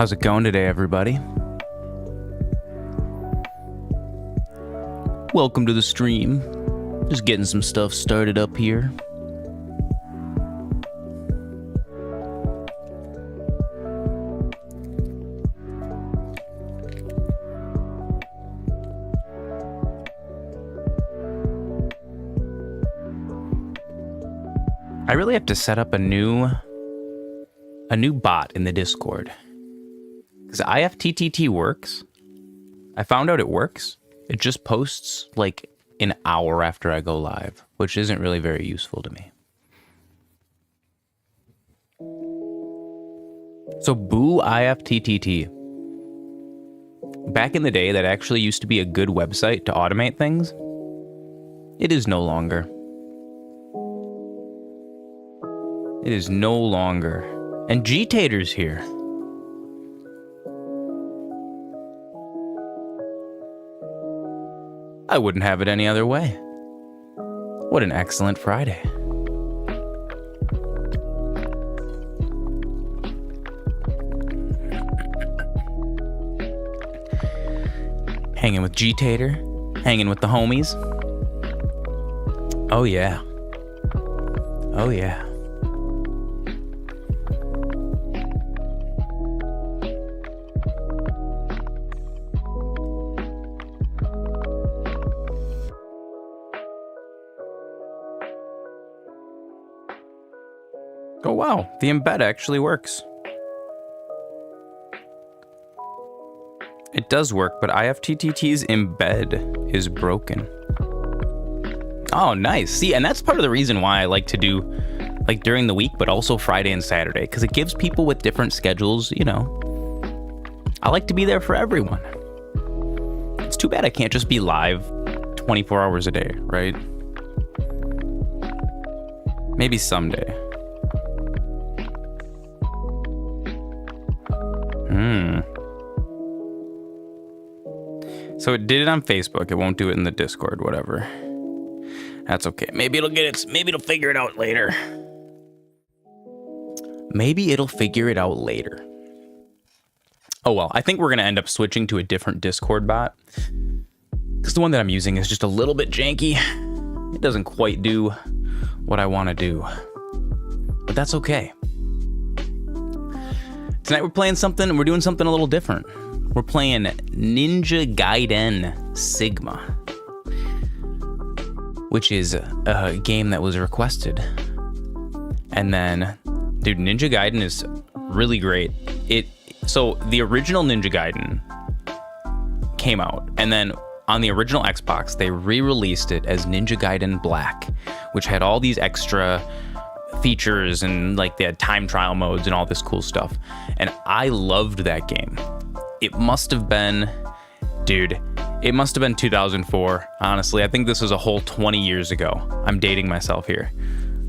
How's it going today, everybody? Welcome to the stream. Just getting some stuff started up here. I really have to set up a new bot in the Discord. Because IFTTT works. I found out it works. It just posts like an hour after I go live, which isn't really very useful to me. So boo IFTTT. Back in the day, that actually used to be a good website to automate things. It is no longer. It is no longer. And G-Tater's here. I wouldn't have it any other way. What an excellent Friday. Hanging with G-Tater, hanging with the homies. Oh yeah. Oh yeah. Oh wow, the embed actually works. It does work, but IFTTT's embed is broken. Oh, nice. See, and that's part of the reason why I like to do like during the week, but also Friday and Saturday, because it gives people with different schedules, you know. I like to be there for everyone. It's too bad I can't just be live 24 hours a day, right? Maybe someday. So it did it on Facebook. It won't do it in the Discord, whatever. That's okay. Maybe it'll figure it out later. Maybe it'll figure it out later. Oh well, I think we're gonna end up switching to a different Discord bot. Because the one that I'm using is just a little bit janky. It doesn't quite do what I want to do. But that's okay. Tonight we're playing something, we're doing something a little different. We're playing Ninja Gaiden Sigma, which is a game that was requested. And then, dude, Ninja Gaiden is really great. So the original Ninja Gaiden came out, and then on the original Xbox, they re-released it as Ninja Gaiden Black, which had all these extra features and like they had time trial modes and all this cool stuff. And I loved that game. It must have been, dude, it must have been 2004. Honestly, I think this was a whole 20 years ago. I'm dating myself here.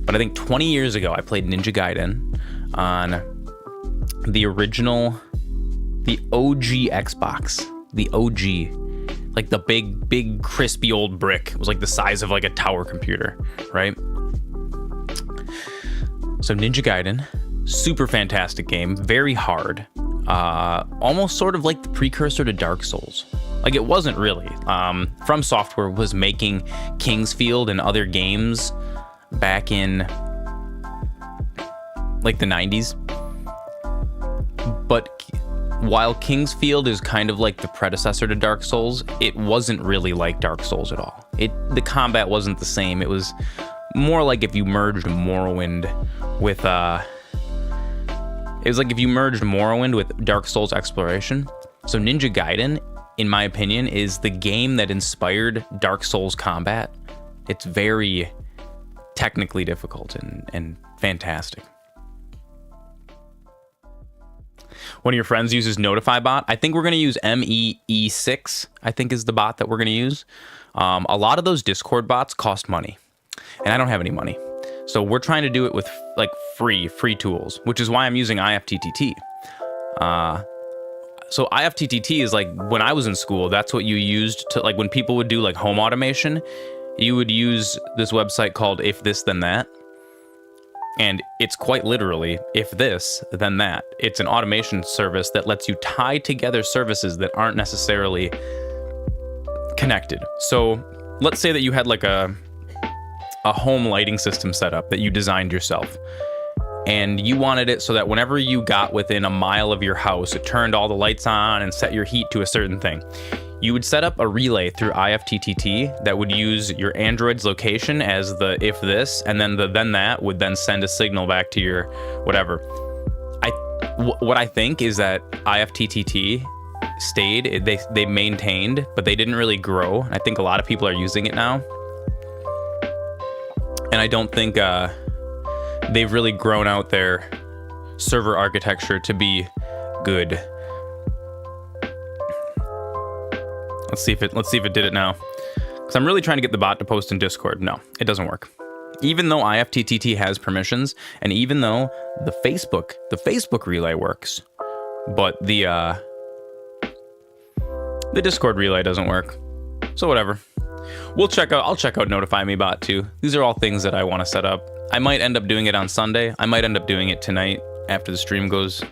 But I think 20 years ago, I played Ninja Gaiden on the original, the OG Xbox. The OG. Like the big, crispy old brick. It was like the size of like a tower computer, right? So Ninja Gaiden, super fantastic game, very hard. Almost sort of like the precursor to Dark Souls. Like it wasn't really. From Software was making Kingsfield and other games back in like the 90s. But while Kingsfield is kind of like the predecessor to Dark Souls, it wasn't really like Dark Souls at all. The combat wasn't the same. It was more like if you merged Morrowind with it was like if you merged Morrowind with Dark Souls exploration. So Ninja Gaiden, in my opinion, is the game that inspired Dark Souls combat. It's very technically difficult and fantastic. One of your friends uses Notify bot. I think we're going to use MEE6, I think is the bot that we're going to use. A lot of those Discord bots cost money, and I don't have any money. So we're trying to do it with like free tools, which is why I'm using IFTTT. So IFTTT is like when I was in school, that's what you used to like when people would do like home automation, you would use this website called If This Then That. And it's quite literally, if this, then that. It's an automation service that lets you tie together services that aren't necessarily connected. So let's say that you had like a home lighting system set up that you designed yourself. And you wanted it so that whenever you got within a mile of your house, it turned all the lights on and set your heat to a certain thing. You would set up a relay through IFTTT that would use your Android's location as the if this, and then the then that would then send a signal back to your whatever. What I think is that IFTTT stayed, they maintained, but they didn't really grow. I think a lot of people are using it now. And I don't think they've really grown out their server architecture to be good. Let's see if it did it now. Because I'm really trying to get the bot to post in Discord. No, it doesn't work. Even though IFTTT has permissions, and even though the Facebook relay works, but the Discord relay doesn't work. So whatever. I'll check out Notify Me Bot too. These are all things that I want to set up. I might end up doing it on Sunday. I might end up doing it tonight after the stream goes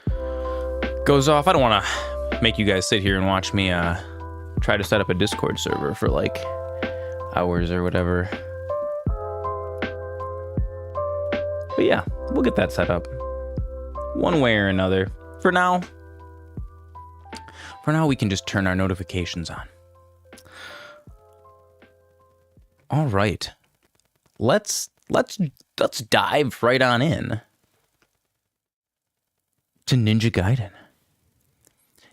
off. I don't want to make you guys sit here and watch me try to set up a Discord server for like hours or whatever. But yeah, we'll get that set up one way or another. For now, we can just turn our notifications on. All right, let's dive right on in to Ninja Gaiden.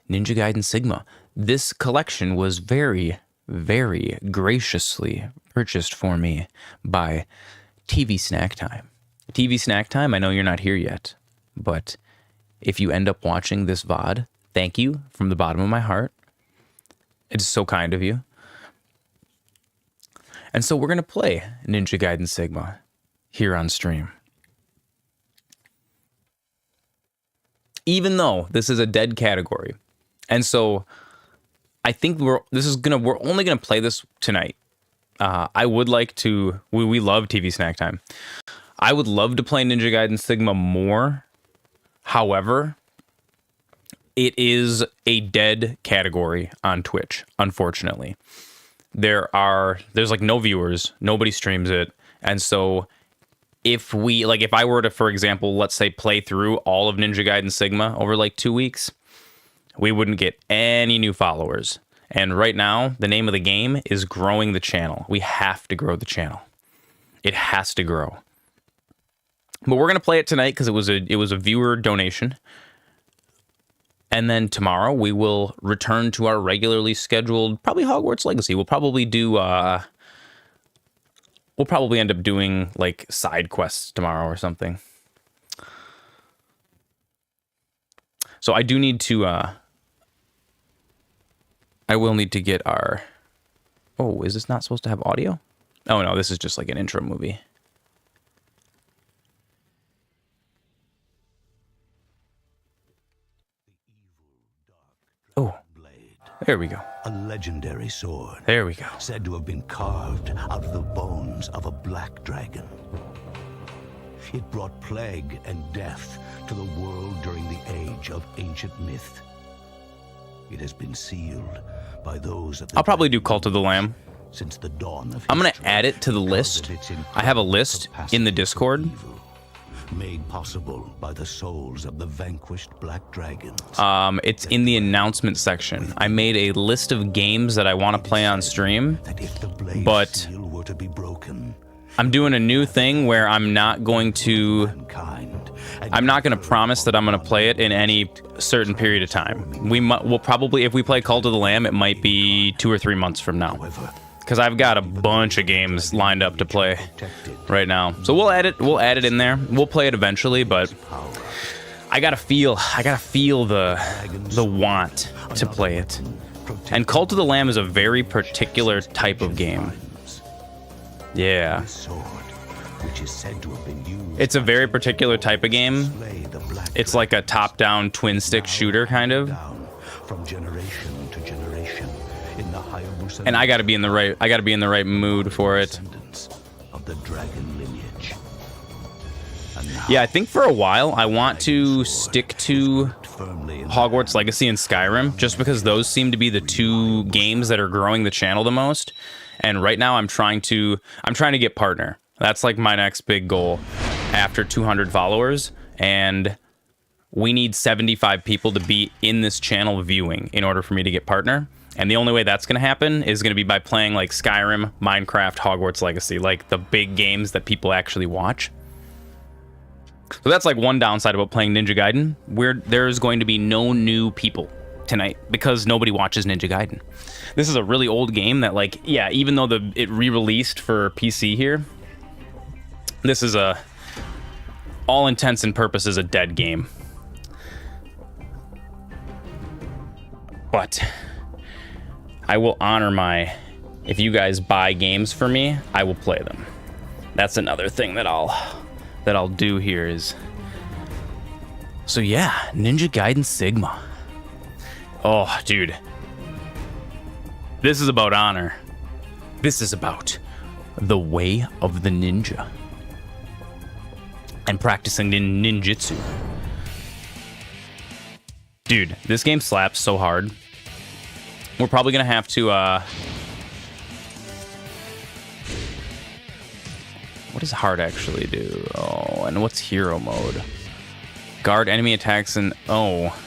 Ninja Gaiden Sigma. This collection was very, very graciously purchased for me by TV Snack Time. TV Snack Time, I know you're not here yet, but if you end up watching this VOD, thank you from the bottom of my heart. It's so kind of you. And so we're going to play Ninja Gaiden Sigma here on stream. Even though this is a dead category. And so I think we're only going to play this tonight. I would like to, we love TV Snack Time. I would love to play Ninja Gaiden Sigma more. However, it is a dead category on Twitch, unfortunately. There's like no viewers, nobody streams it. And so if I were to, for example, let's say play through all of Ninja Gaiden Sigma over like 2 weeks, we wouldn't get any new followers. And right now, the name of the game is growing the channel. We have to grow the channel. It has to grow. But we're gonna play it tonight because it was a viewer donation. And then tomorrow we will return to our regularly scheduled, probably Hogwarts Legacy. We'll probably end up doing like side quests tomorrow or something. So I do need to, I will need to get our, oh, is this not supposed to have audio? Oh no, this is just like an intro movie. Oh, there we go. A legendary sword. There we go. Said to have been carved out of the bones of a black dragon. It brought plague and death to the world during the age of ancient myth. It has been sealed by those of the I'll probably do Cult of the Lamb. Since the dawn of I'm going to add it to the list. I have a list in the Discord. Evil, made possible by the souls of the vanquished black dragons. It's in the announcement section. I made a list of games that I want to play on stream, but seal were to be broken, I'm doing a new thing where I'm not going to promise that I'm going to play it in any certain period of time. We'll probably, if we play Cult of the Lamb, it might be 2 or 3 months from now. Because I've got a bunch of games lined up to play right now. So we'll add it in there. We'll play it eventually, but I gotta feel the want to play it. And Cult of the Lamb is a very particular type of game. Yeah. It's a very particular type of game. It's like a top-down twin stick shooter kind of. From generation to generation. And I gotta be in the right mood for it. Of the dragon lineage. Yeah, I think for a while I want to stick to Hogwarts Legacy and Skyrim, just because those seem to be the two games that are growing the channel the most. And right now I'm trying to get partner. That's like my next big goal after 200 followers, and we need 75 people to be in this channel viewing in order for me to get partner. And the only way that's going to happen is going to be by playing like Skyrim, Minecraft, Hogwarts Legacy, like the big games that people actually watch. So that's like one downside about playing Ninja Gaiden, where there's going to be no new people tonight because nobody watches Ninja Gaiden. This is a really old game that, like, yeah, even though it re-released for PC here, this is a, all intents and purposes, a dead game. But I will honor my, if you guys buy games for me, I will play them. That's another thing that I'll do here is, so yeah, Ninja Gaiden Sigma. Oh, dude. This is about honor. This is about the way of the ninja. And practicing ninjutsu. Dude, this game slaps so hard. We're probably gonna have to, what does hard actually do? Oh, and what's hero mode? Guard enemy attacks and, oh.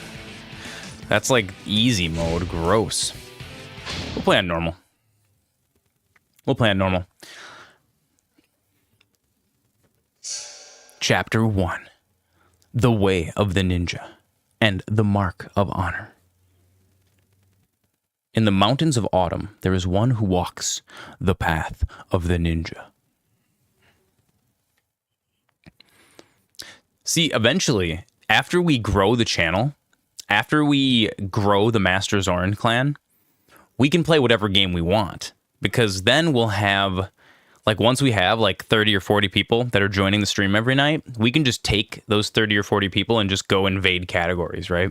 That's like easy mode, gross. We'll play on normal. We'll play on normal. Chapter 1. The Way of the Ninja and the Mark of Honor. In the mountains of autumn, there is one who walks the path of the ninja. See, eventually, after we grow the channel, after we grow the MasterZoran clan, we can play whatever game we want. Because then we'll have, like, once we have like 30 or 40 people that are joining the stream every night, we can just take those 30 or 40 people and just go invade categories, right?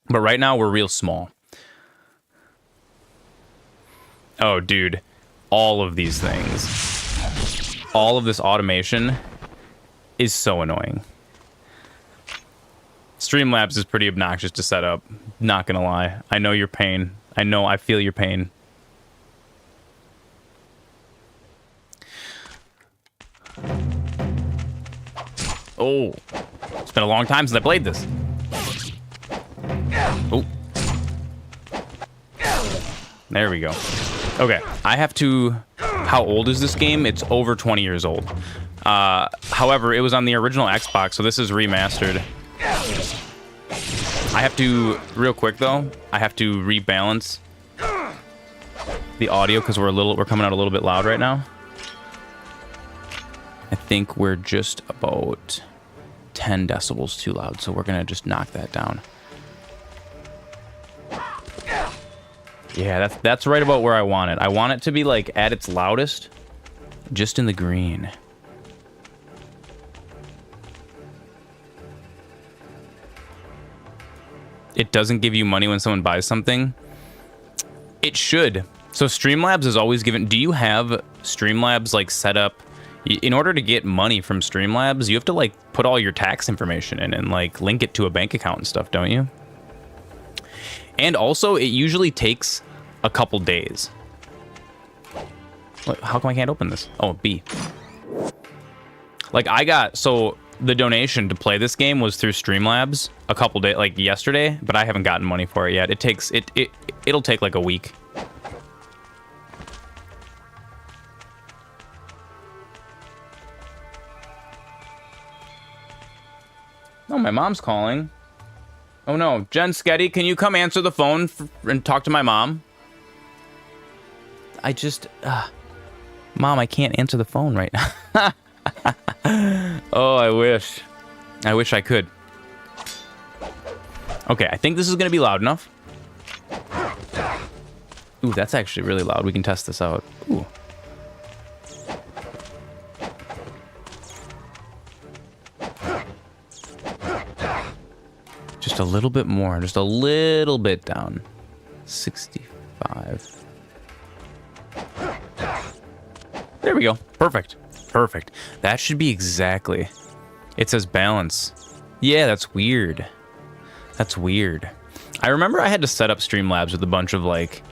But right now, we're real small. Oh, dude. All of these things. All of this automation is so annoying. Streamlabs is pretty obnoxious to set up. Not gonna lie. I know your pain. I feel your pain. Oh. It's been a long time since I played this. Oh. There we go. Okay, I have to... How old is this game? It's over 20 years old. However, it was on the original Xbox, so this is remastered. I have to, real quick though, I have to rebalance the audio because we're coming out a little bit loud right now. I think we're just about 10 decibels too loud, so we're gonna just knock that down. Yeah, that's right about where I want it. I want it to be like at its loudest, just in the green. It doesn't give you money when someone buys something. It should. So Streamlabs is always given. Do you have Streamlabs like set up? In order to get money from Streamlabs, you have to like put all your tax information in and like link it to a bank account and stuff, don't you? And also, it usually takes a couple days. What, how come I can't open this? Oh, B. Like I got, so the donation to play this game was through Streamlabs a couple days, like yesterday, but I haven't gotten money for it yet. It takes, it'll take like a week. Oh, my mom's calling. Oh no, Jen Sketty, can you come answer the phone and talk to my mom? I just, Mom, I can't answer the phone right now. Oh, I wish. I wish I could. Okay, I think this is gonna be loud enough. Ooh, that's actually really loud. We can test this out. Ooh. Just a little bit more, just a little bit down. 65. There we go. Perfect. Perfect. That should be exactly It says balance. Yeah, that's weird. That's weird. I remember I had to set up Streamlabs with a bunch of like...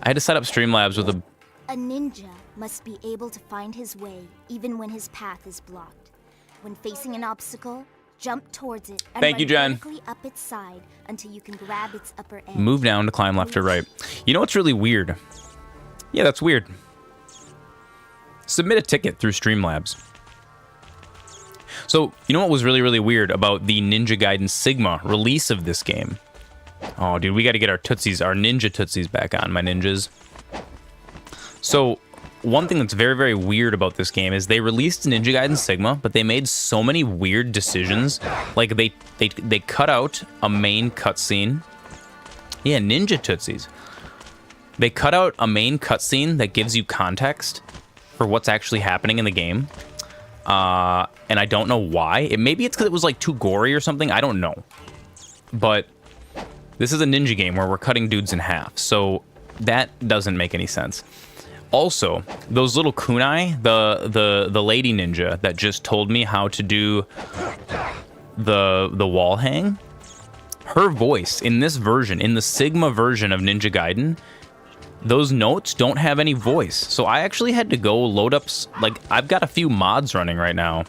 I had to set up Streamlabs with a... A ninja must be able to find his way even when his path is blocked. When facing an obstacle, jump towards it and Thank you, Jen. vertically up its side until you can grab its upper edge. Move down to climb left or right. You know what's really weird? Yeah, that's weird. Submit a ticket through Streamlabs. So, you know what was really, really weird about the Ninja Gaiden Sigma release of this game? Oh, dude, we got to get our Tootsies, our Ninja Tootsies back on, my ninjas. So, one thing that's very, very weird about this game is they released Ninja Gaiden Sigma, but they made so many weird decisions. Like, they cut out a main cutscene. Yeah, Ninja Tootsies. They cut out a main cutscene that gives you context for what's actually happening in the game. And I don't know why. Maybe it's because it was like too gory or something. I don't know. But this is a ninja game where we're cutting dudes in half. So that doesn't make any sense. Also, those little kunai, the lady ninja that just told me how to do the wall hang, her voice in this version, in the Sigma version of Ninja Gaiden, those notes don't have any voice. So I actually had to go load up, like, I've got a few mods running right now.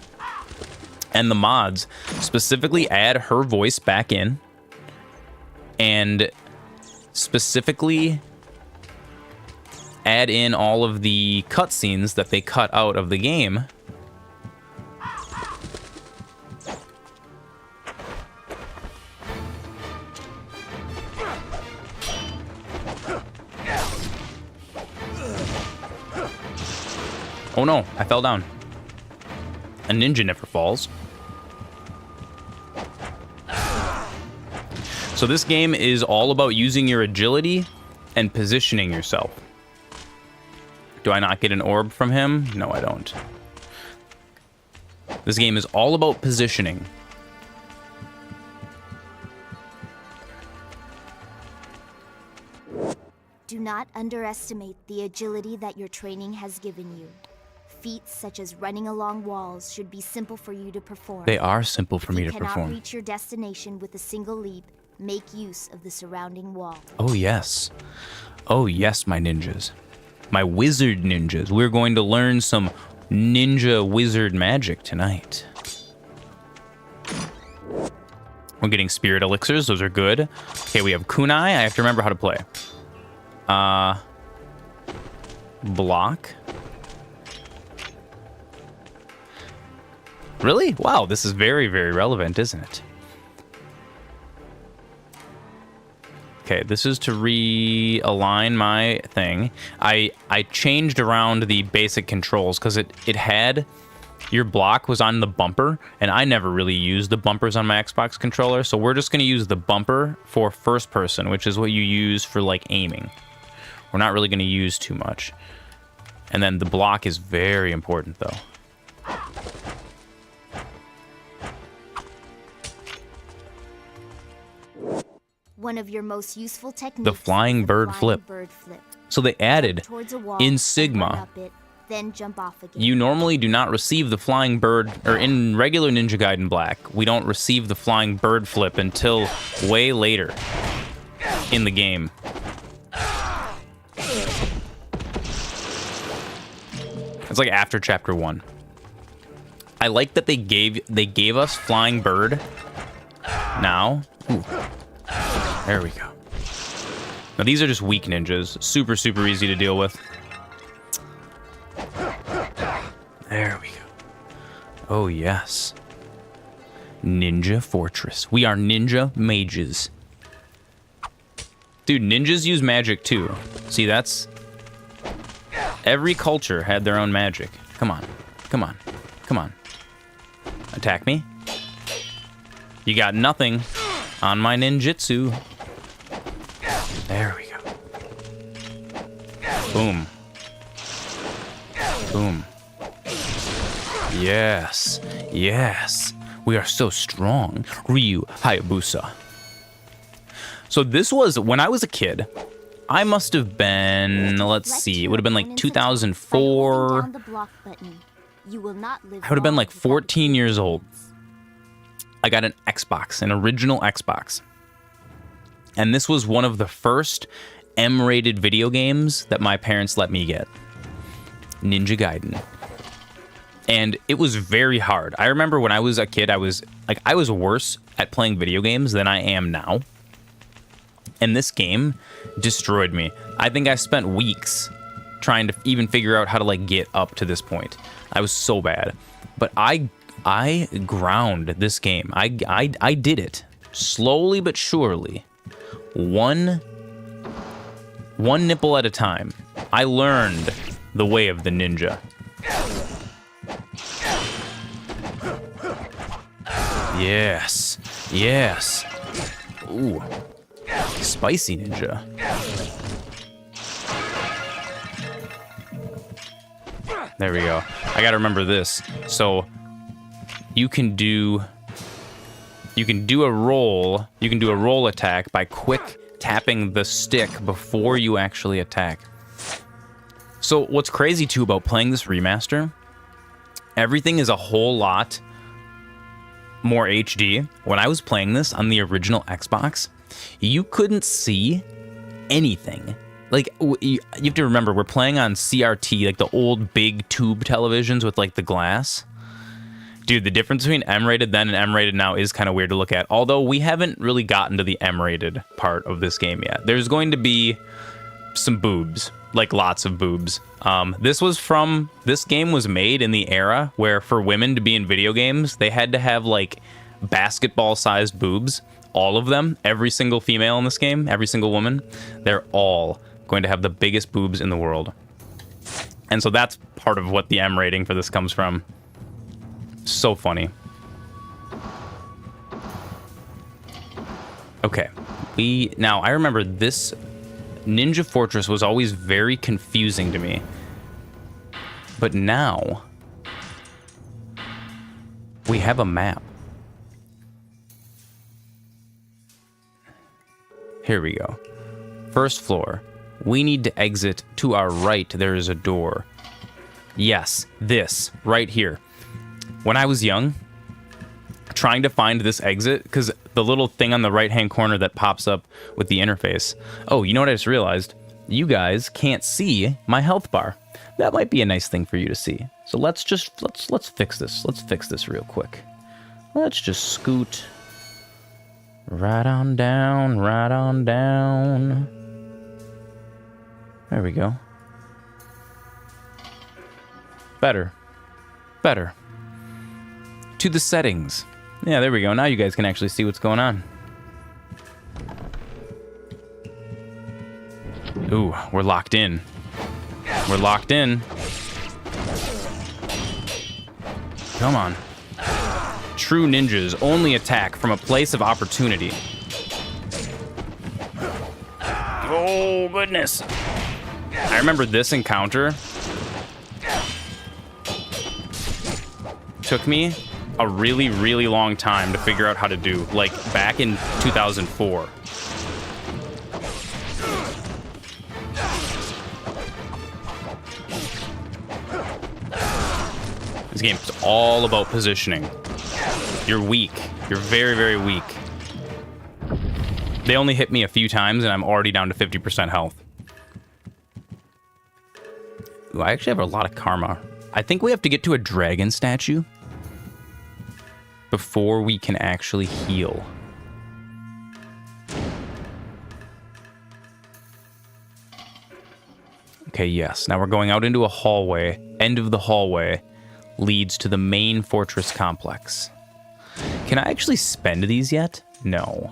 And the mods specifically add her voice back in. And specifically add in all of the cutscenes that they cut out of the game. Oh no, I fell down. A ninja never falls. So this game is all about using your agility and positioning yourself. Do I not get an orb from him? No, I don't. This game is all about positioning. Do not underestimate the agility that your training has given you. Feats such as running along walls should be simple for you to perform. They are simple for me to perform. If you perform. cannot reach your destination with a single leap, make use of the surrounding wall. Oh yes. Oh yes, my ninjas. My wizard ninjas. We're going to learn some ninja wizard magic tonight. We're getting spirit elixirs. Those are good. Okay, we have kunai. I have to remember how to play. Block. Really? Wow, this is very, very relevant, isn't it? Okay, this is to realign my thing. I changed around the basic controls because it had... Your block was on the bumper, and I never really used the bumpers on my Xbox controller, so we're just going to use the bumper for first person, which is what you use for, like, aiming. We're not really going to use too much. And then the block is very important, though. One of your most useful techniques. The flying bird flip. So they added in Sigma. Then jump off again. You normally do not receive the flying bird, or in regular Ninja Gaiden Black, we don't receive the flying bird flip until way later in the game. It's like after chapter 1. I like that they gave us flying bird now. Ooh. There we go. Now these are just weak ninjas. Super, super easy to deal with. There we go. Oh, yes. Ninja Fortress. We are ninja mages. Dude, ninjas use magic too. See, that's... Every culture had their own magic. Come on. Come on. Come on. Attack me. You got nothing on my ninjutsu. There we go. Boom. Boom. Yes. Yes. We are so strong. Ryu Hayabusa. So this was, when I was a kid, I must have been, let's see, it would have been like 2004. I would have been like 14 years old. I got an Xbox, an original Xbox. And this was one of the first M-rated video games that my parents let me get. Ninja Gaiden. And it was very hard. I remember when I was a kid, I was worse at playing video games than I am now. And this game destroyed me. I think I spent weeks trying to even figure out how to like get up to this point. I was so bad. But I ground this game. I did it slowly but surely. One nipple at a time. I learned the way of the ninja. Yes. Yes. Ooh. Spicy ninja. There we go. I gotta remember this. So you can do a roll. You can do a roll attack by quick tapping the stick before you actually attack. So what's crazy too about playing this remaster, everything is a whole lot more HD. When I was playing this on the original Xbox, you couldn't see anything. Like, you have to remember, we're playing on CRT, like the old big tube televisions with like the glass. Dude, the difference between M-rated then and M-rated now is kind of weird to look at. Although we haven't really gotten to the M-rated part of this game yet. There's going to be some boobs, like lots of boobs. This game was made in the era where for women to be in video games, they had to have like basketball-sized boobs. All of them, every single female in this game, every single woman, they're all going to have the biggest boobs in the world. And so that's part of what the M rating for this comes from. So funny. Okay. Now, I remember this Ninja Fortress was always very confusing to me. But now, we have a map. Here we go. First floor. We need to exit to our right. There is a door. Yes, this right here. When I was young, trying to find this exit, because the little thing on the right-hand corner that pops up with the interface. Oh, you know what I just realized? You guys can't see my health bar. That might be a nice thing for you to see. So let's fix this. Let's fix this real quick. Let's just scoot right on down, right on down. There we go. Better. Better. To the settings. Yeah, there we go. Now you guys can actually see what's going on. Ooh, we're locked in. We're locked in. Come on. True ninjas only attack from a place of opportunity. Oh, goodness. I remember this encounter took me a really, really long time to figure out how to do, like back in 2004. This game is all about positioning. You're weak. You're very, very weak. They only hit me a few times and I'm already down to 50% health. Ooh, I actually have a lot of karma. I think we have to get to a dragon statue before we can actually heal. Okay, yes. Now we're going out into a hallway. End of the hallway leads to the main fortress complex. Can I actually spend these yet? No.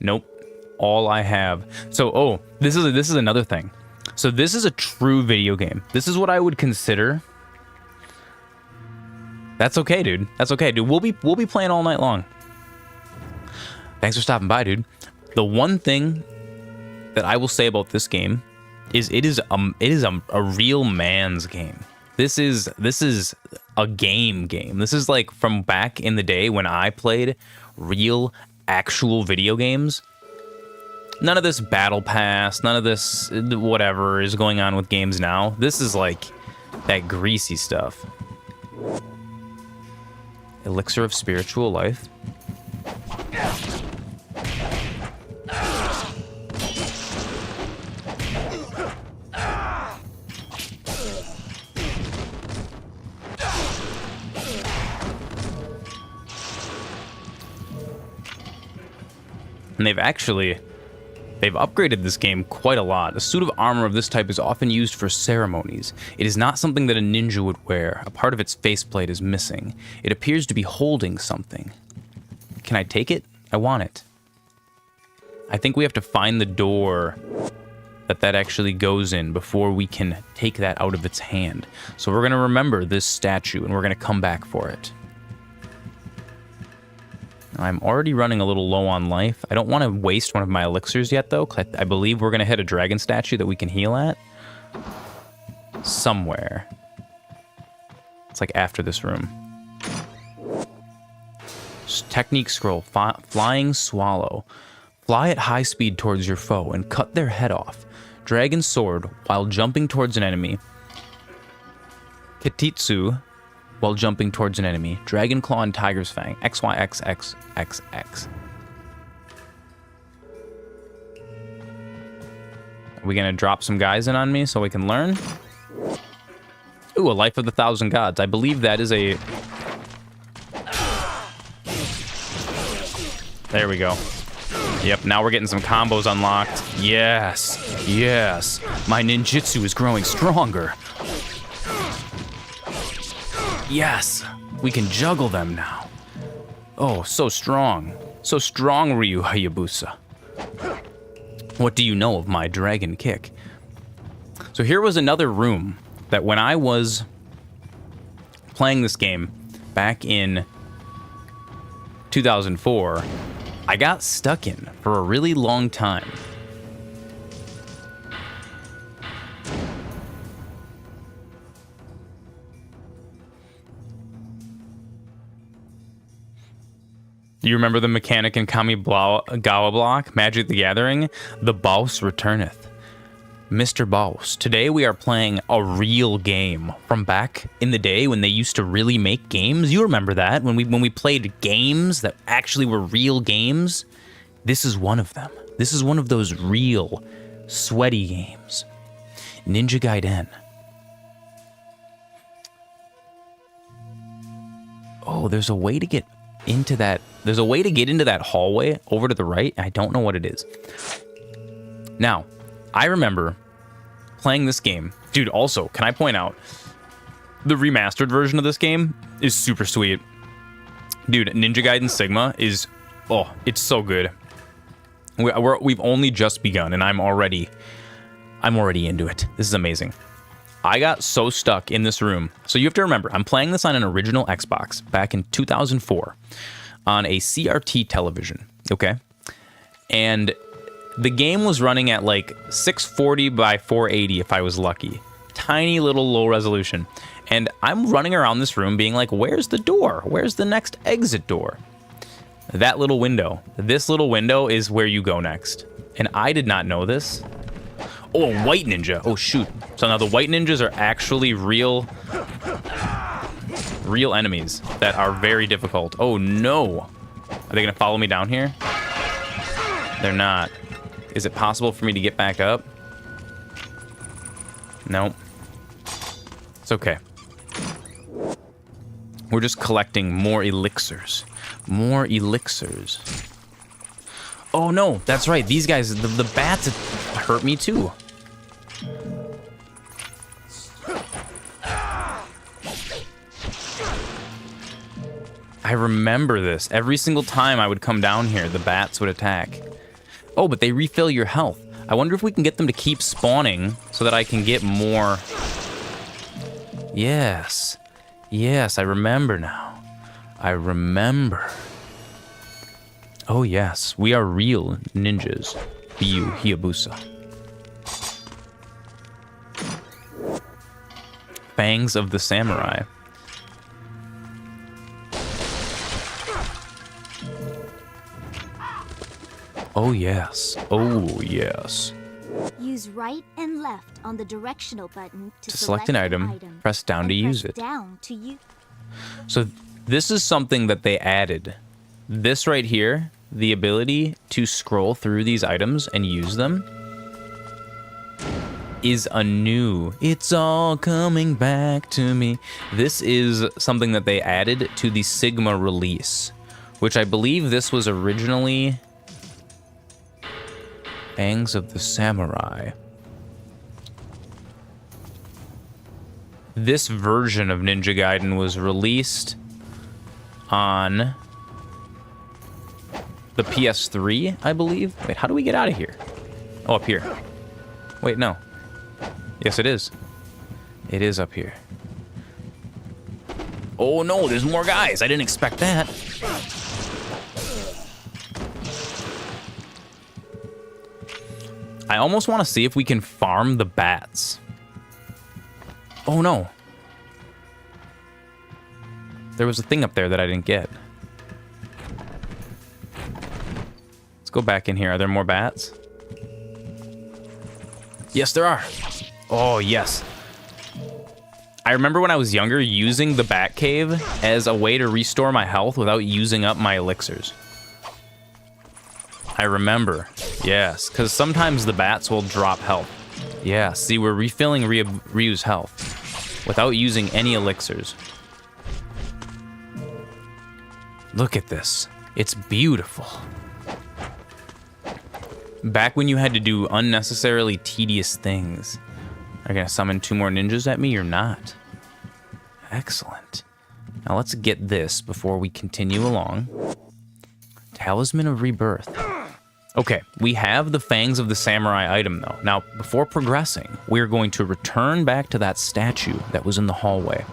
Nope. All I have. So, oh, this is another thing. So this is a true video game. This is what I would consider. That's okay, dude. That's okay, dude. We'll be playing all night long. Thanks for stopping by, dude. The one thing that I will say about this game is it is a real man's game. This is a game. This is like from back in the day when I played real, actual video games. None of this battle pass, none of this whatever is going on with games now. This is like that greasy stuff. Elixir of spiritual life. And they've upgraded this game quite a lot. A suit of armor of this type is often used for ceremonies. It is not something that a ninja would wear. A part of its faceplate is missing. It appears to be holding something. Can I take it? I want it. I think we have to find the door that actually goes in before we can take that out of its hand. So we're going to remember this statue and we're going to come back for it. I'm already running a little low on life. I don't want to waste one of my elixirs yet, though, because I believe we're going to hit a dragon statue that we can heal at. Somewhere. It's like after this room. Technique scroll. Flying swallow. Fly at high speed towards your foe and cut their head off. Dragon sword while jumping towards an enemy. Kititsu while jumping towards an enemy. Dragon claw and tiger's fang. XYXXXX. Are we gonna drop some guys in on me so we can learn? Ooh, a life of the 1,000 gods. I believe that is a... There we go. Yep, now we're getting some combos unlocked. Yes, yes. My ninjutsu is growing stronger. Yes, we can juggle them now. Oh, so strong. So strong, Ryu Hayabusa. What do you know of my dragon kick? So here was another room that when I was playing this game back in 2004, I got stuck in for a really long time. Do you remember the mechanic in Kamigawa block, Magic the Gathering? The boss returneth. Mr. Boss. Today we are playing a real game from back in the day when they used to really make games. You remember that when we played games that actually were real games? This is one of them. This is one of those real sweaty games. Ninja Gaiden. Oh, there's a way to get into that. There's a way to get into that hallway over to the right. I don't know what it is. Now, I remember playing this game. Dude, also, can I point out, the remastered version of this game is super sweet. Dude, Ninja Gaiden Sigma is, oh, it's so good. We've only just begun, and I'm already into it. This is amazing. I got so stuck in this room. So you have to remember, I'm playing this on an original Xbox back in 2004 on a CRT television, okay? And the game was running at like 640 by 480 if I was lucky. Tiny little low resolution. And I'm running around this room being like, where's the door? Where's the next exit door? That little window. This little window is where you go next. And I did not know this. Oh, a white ninja. Oh, shoot. So now the white ninjas are actually real enemies that are very difficult. Oh, no. Are they going to follow me down here? They're not. Is it possible for me to get back up? Nope. It's okay. We're just collecting more elixirs. More elixirs. Oh, no. That's right. These guys, the bats hurt me, too. I remember this. Every single time I would come down here, the bats would attack. Oh, but they refill your health. I wonder if we can get them to keep spawning so that I can get more. Yes. Yes, I remember now. I remember. Oh, yes. We are real ninjas. Ryu Hayabusa. Fangs of the Samurai. Oh yes. Oh yes. Use right and left on the directional button to select an item, press down to use it. Down to use. So this is something that they added. This right here, the ability to scroll through these items and use them, is a new. It's all coming back to me. This is something that they added to the Sigma release, which I believe this was originally Fangs of the Samurai. This version of Ninja Gaiden was released on the PS3, I believe. Wait, how do we get out of here? Oh, up here. Wait, no. Yes, it is. It is up here. Oh no, there's more guys. I didn't expect that. I almost want to see if we can farm the bats. Oh no. There was a thing up there that I didn't get. Let's go back in here. Are there more bats? Yes, there are. Oh, yes. I remember when I was younger using the bat cave as a way to restore my health without using up my elixirs. I remember. Yes, because sometimes the bats will drop health. Yeah, see, we're refilling Ryu's health without using any elixirs. Look at this. It's beautiful. Back when you had to do unnecessarily tedious things. Are you gonna summon 2 more ninjas at me or not? Excellent. Now let's get this before we continue along. Talisman of Rebirth. Okay, we have the Fangs of the Samurai item though. Now, before progressing, we're going to return back to that statue that was in the hallway.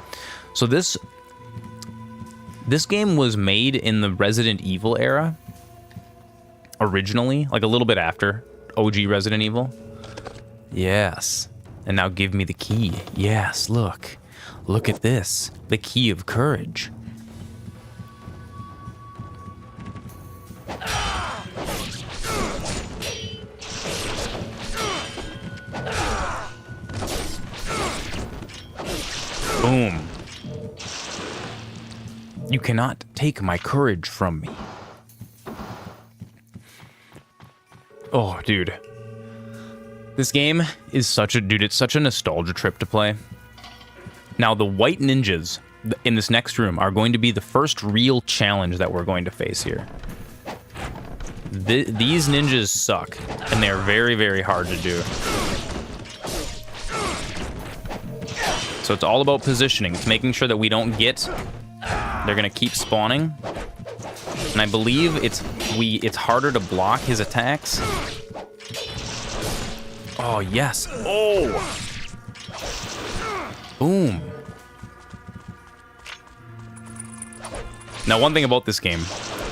So this game was made in the Resident Evil era. Originally, like a little bit after OG Resident Evil. Yes. And now give me the key. Yes, look. Look at this. The key of courage. Boom. You cannot take my courage from me. Oh, dude. This game is such a... Dude, it's such a nostalgia trip to play. Now, the white ninjas in this next room are going to be the first real challenge that we're going to face here. These ninjas suck, and they're very, very hard to do. So it's all about positioning. It's making sure that we don't get... They're going to keep spawning. And I believe it's harder to block his attacks. Oh, yes. Oh! Boom. Now, one thing about this game.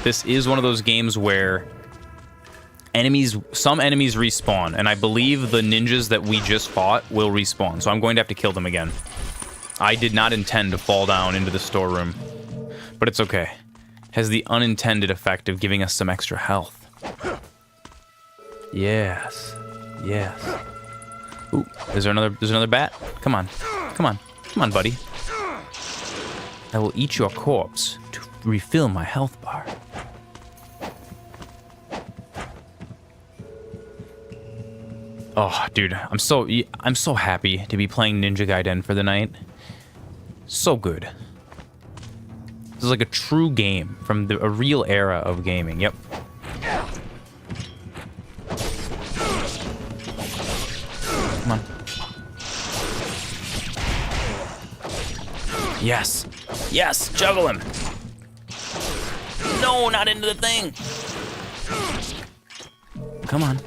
This is one of those games where some enemies respawn. And I believe the ninjas that we just fought will respawn. So I'm going to have to kill them again. I did not intend to fall down into the storeroom. But it's okay. Has the unintended effect of giving us some extra health. Yes. Yes. Ooh, there's another bat? Come on. Come on. Come on, buddy. I will eat your corpse to refill my health bar. Oh, dude, I'm so happy to be playing Ninja Gaiden for the night. So good. This is like a true game from a real era of gaming. Yep. Come on. Yes. Yes, juggle him. No, not into the thing. Come on.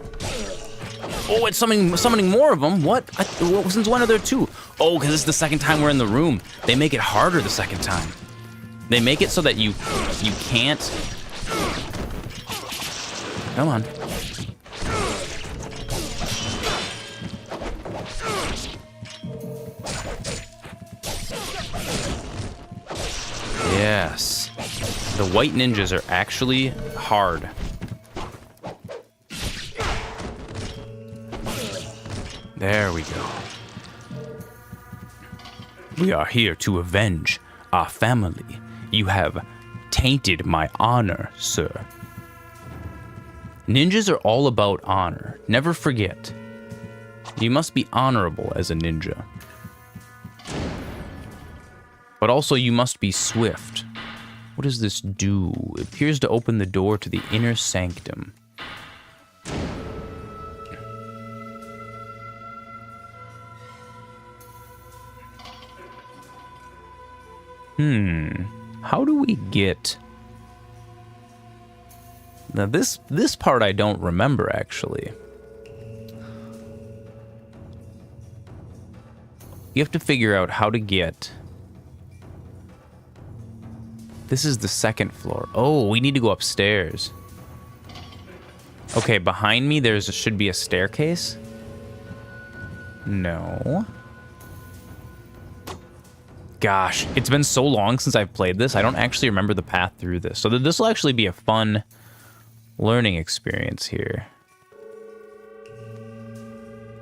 Oh, it's summoning more of them. What? Since when are there 2? Oh, because it's the second time we're in the room. They make it harder the second time. They make it so that you can't... Come on. The white ninjas are actually hard. There we go. We are here to avenge our family. You have tainted my honor, sir. Ninjas are all about honor. Never forget. You must be honorable as a ninja. But also you must be swift. What does this do? It appears to open the door to the inner sanctum. How do we get... Now this part I don't remember, actually. You have to figure out how to get... This is the second floor. Oh, we need to go upstairs. Okay, behind me should be a staircase. No. Gosh, it's been so long since I've played this, I don't actually remember the path through this. So this will actually be a fun learning experience here.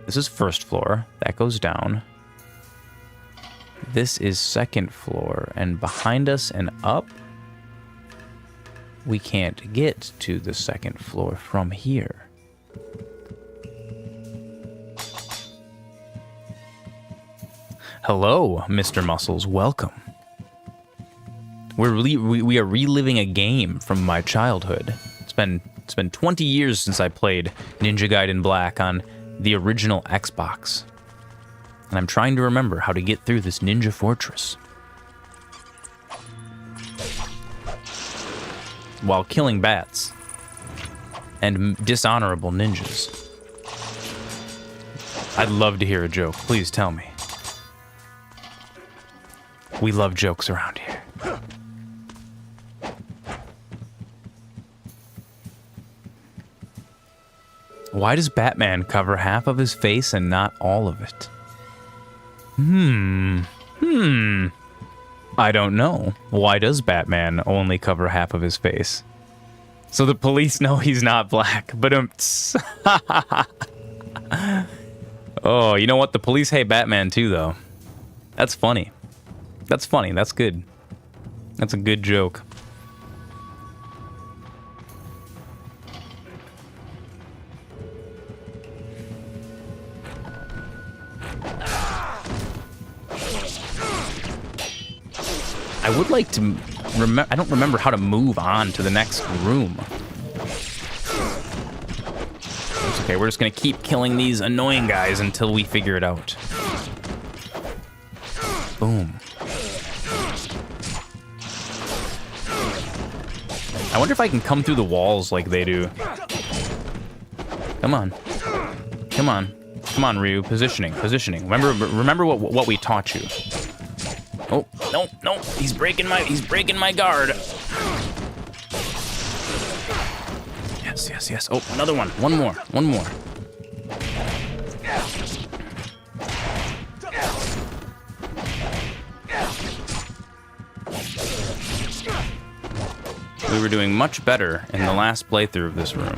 This is first floor. That goes down. This is second floor, and behind us and up, we can't get to the second floor from here. Hello, Mr. Muscles, welcome. We are reliving a game from my childhood. It's been 20 years since I played Ninja Gaiden Black on the original Xbox. And I'm trying to remember how to get through this ninja fortress while killing bats and dishonorable ninjas. I'd love to hear a joke. Please tell me. We love jokes around here. Why does Batman cover half of his face and not all of it? I don't know. Why does Batman only cover half of his face? So the police know he's not black, but oh, you know what? The police hate Batman too, though. That's funny. That's funny. That's good. That's a good joke. I would like to remember. I don't remember how to move on to the next room. It's okay. We're just gonna keep killing these annoying guys until we figure it out. Boom. I wonder if I can come through the walls like they do. Come on. Come on. Come on, Ryu. Positioning. Positioning. Remember what we taught you. Oh, no. He's breaking my guard. Yes. Oh, another one. One more. We were doing much better in the last playthrough of this room.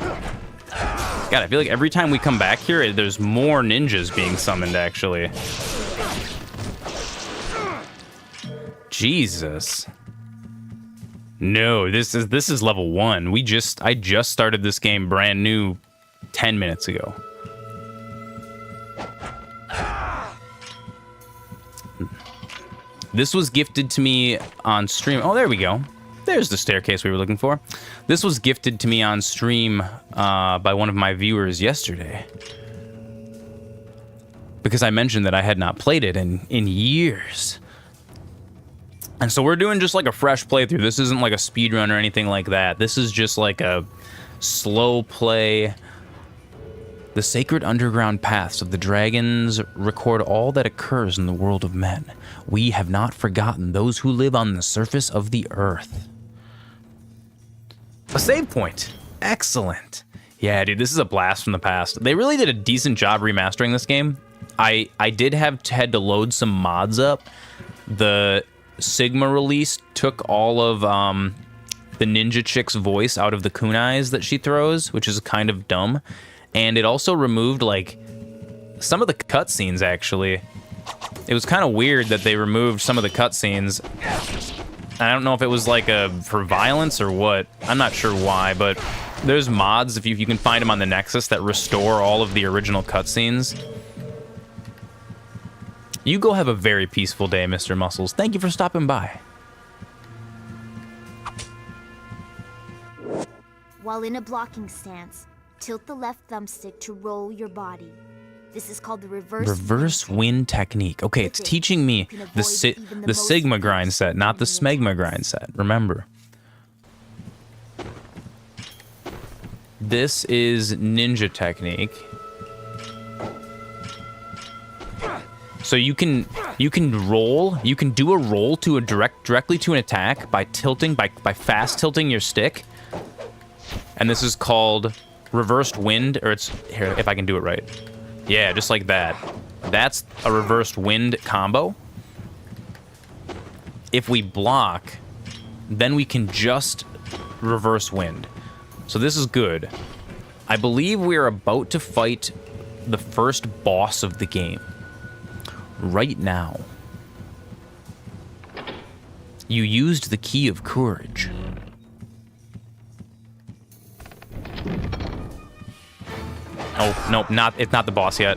God, I feel like every time we come back here, there's more ninjas being summoned, actually. Jesus. No, this is level 1. I just started this game brand new 10 minutes ago. This was gifted to me on stream. Oh, there we go. There's the staircase we were looking for. This was gifted to me on stream by one of my viewers yesterday. Because I mentioned that I had not played it in years. And so we're doing just like a fresh playthrough. This isn't like a speedrun or anything like that. This is just like a slow play. The sacred underground paths of the dragons record all that occurs in the world of men. We have not forgotten those who live on the surface of the earth. A save point. Excellent. Yeah, dude, this is a blast from the past. They really did a decent job remastering this game. I did had to load some mods up. The Sigma release took all of the ninja chick's voice out of the kunais that she throws, which is kind of dumb. And it also removed, like, some of the cutscenes, actually. It was kind of weird that they removed some of the cutscenes. I don't know if it was, like, for violence or what. I'm not sure why, but there's mods, if you can find them on the Nexus, that restore all of the original cutscenes. You go have a very peaceful day, Mr. Muscles. Thank you for stopping by. While in a blocking stance, tilt the left thumbstick to roll your body. This is called the reverse wind technique. Okay, it's teaching me the Sigma grind set, not the Smegma grind set. Remember. This is ninja technique. So you can roll. You can do a roll to a directly to an attack by tilting by fast tilting your stick. And this is called reversed wind, or it's here if I can do it right. Yeah, just like that. That's a reversed wind combo. If we block, then we can just reverse wind. So this is good. I believe we are about to fight the first boss of the game. Right now. You used the key of courage. Oh, nope, it's not the boss yet.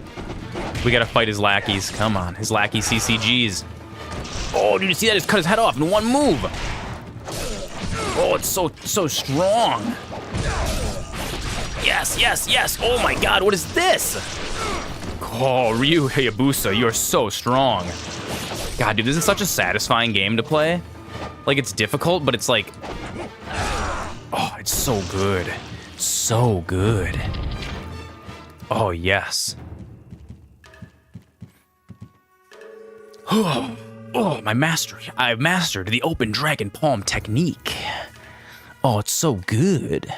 We gotta fight his lackeys. Come on, his lackey CCGs. Oh, did you see that? Just cut his head off in one move. Oh, it's so strong. Yes, yes, yes. Oh my god, what is this? Oh, Ryu Hayabusa, you are so strong. God, dude, this is such a satisfying game to play. Like, it's difficult, but it's like... Oh, it's so good. So good. Oh, yes. Oh, my mastery. I've mastered the open dragon palm technique. Oh, it's so good.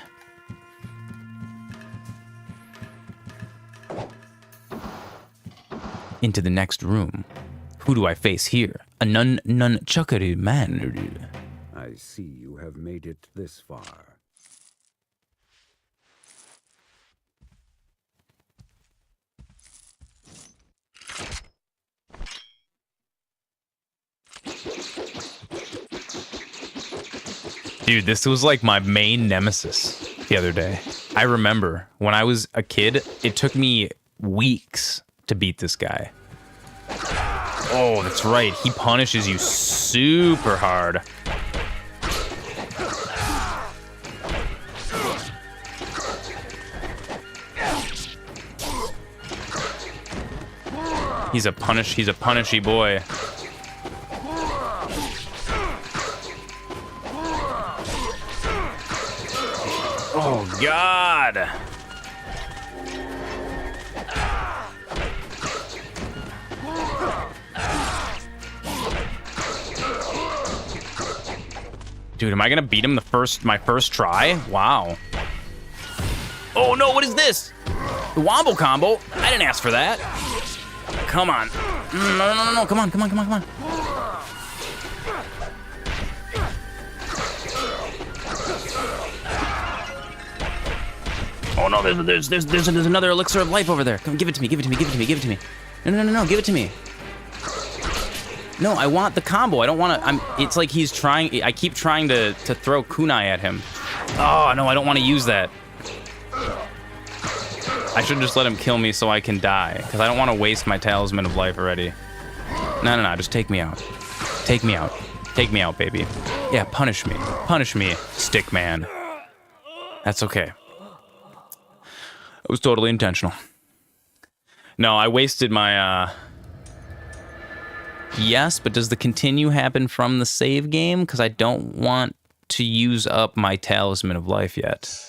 Into the next room. Who do I face here? A nunchuckery man. I see you have made it this far. Dude, this was like my main nemesis the other day. I remember when I was a kid, it took me weeks to beat this guy. Oh, that's right. He punishes you super hard. He's a punishy boy. Oh, God. Dude, am I gonna beat him my first try? Wow. Oh no, what is this? The wombo combo? I didn't ask for that. Come on. No, come on. Oh no, there's another elixir of life over there. Come, give it to me. No, give it to me. No, I want the combo. I don't want to. It's like he's trying. I keep trying to throw kunai at him. Oh no, I don't want to use that. I should just let him kill me so I can die, because I don't want to waste my talisman of life already. No, just take me out. Take me out, baby. Yeah, punish me, stick man. That's okay. It was totally intentional. No, I wasted my. Yes, but does the continue happen from the save game? Because I don't want to use up my talisman of life yet.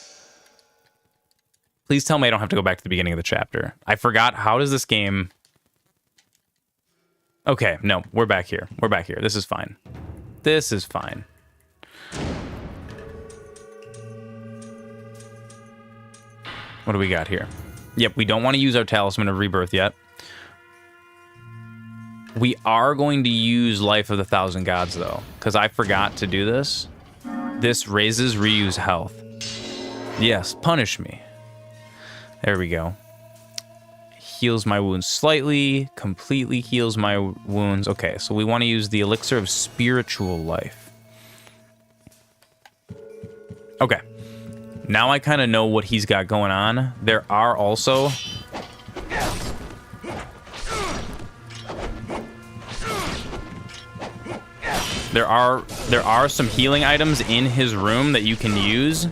Please tell me I don't have to go back to the beginning of the chapter. I forgot. How does this game... Okay, no, we're back here. This is fine. What do we got here? Yep, we don't want to use our talisman of rebirth yet. We are going to use Life of the Thousand Gods, though, because I forgot to do this. This raises reuse health. Yes, punish me. There we go. Heals my wounds slightly, completely heals my wounds. Okay, so we want to use the elixir of spiritual life. Okay. Now I kind of know what he's got going on. There are also... There are some healing items in his room that you can use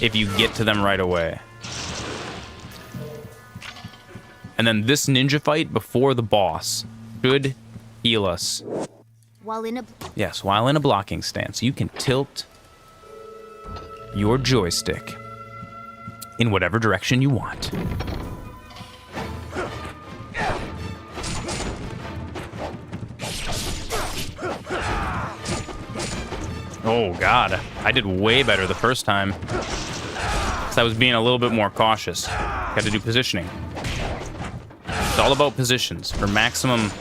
if you get to them right away. And then this ninja fight before the boss should heal us. While in a blocking stance, you can tilt your joystick in whatever direction you want. Oh god, I did way better the first time. So I was being a little bit more cautious. Got to do positioning. It's all about positions for maximum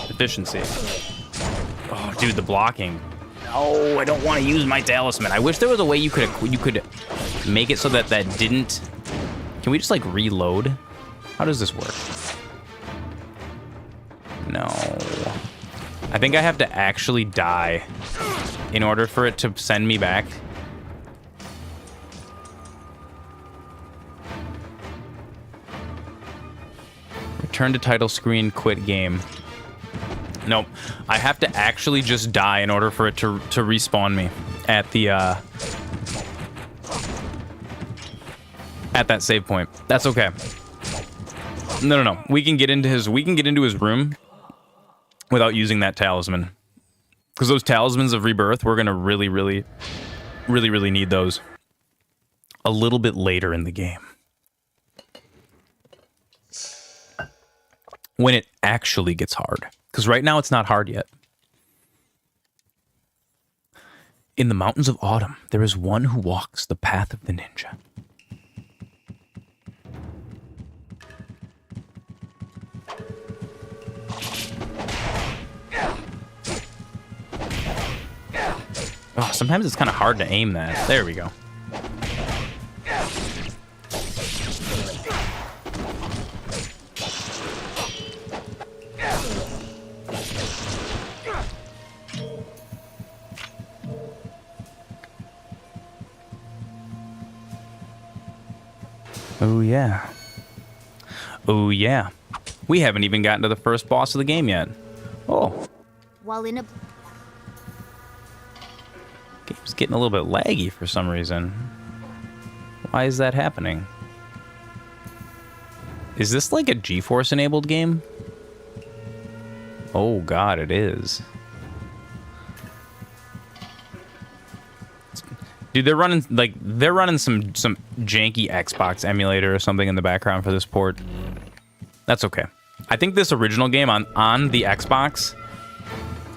efficiency. Oh, dude, the blocking. No, I don't want to use my talisman. I wish there was a way you could make it so that didn't... Can we just, like, reload? How does this work? No. I think I have to actually die in order for it to send me back. Return to title screen, quit game. Nope. I have to actually just die in order for it to respawn me at the at that save point. That's okay. No. We can get into his room without using that talisman. Because those talismans of rebirth, we're gonna really need those a little bit later in the game. When it actually gets hard. Because right now it's not hard yet. In the mountains of autumn, there is one who walks the path of the ninja. Oh, sometimes it's kind of hard to aim that. There we go. Oh yeah. Oh yeah. We haven't even gotten to the first boss of the game yet. Oh. While in a... Game's getting a little bit laggy for some reason. Why is that happening? Is this like a GeForce enabled game? Oh god, it is. Dude, they're running some janky Xbox emulator or something in the background for this port. That's okay. I think this original game on the Xbox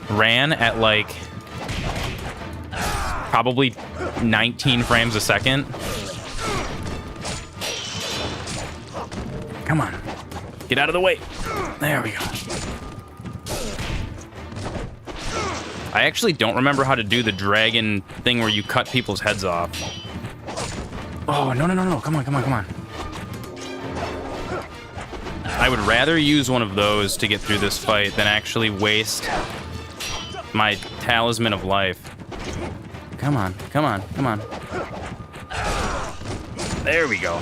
ran at like probably 19 frames a second. Come on. Get out of the way. There we go. I actually don't remember how to do the dragon thing where you cut people's heads off. Oh, no. Come on. I would rather use one of those to get through this fight than actually waste my talisman of life. Come on. There we go.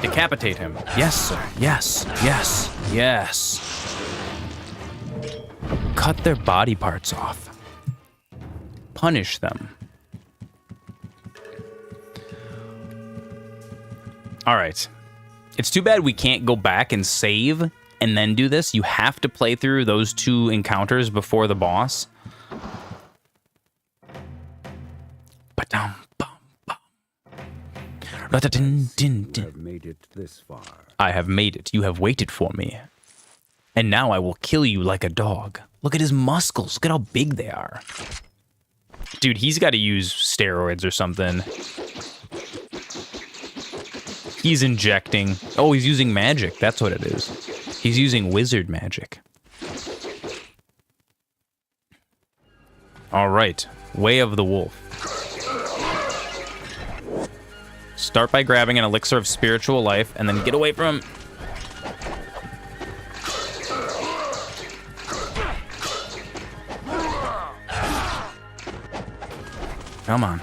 Decapitate him. Yes, sir. Yes. Cut their body parts off. Punish them. All right. It's too bad we can't go back and save and then do this. You have to play through those two encounters before the boss. You have made it this far. I have made it. You have waited for me. And now I will kill you like a dog. Look at his muscles. Look at how big they are. Dude, he's got to use steroids or something. He's injecting. Oh, he's using magic. That's what it is. He's using wizard magic. All right. Way of the Wolf. Start by grabbing an elixir of spiritual life and then get away from him. Come on.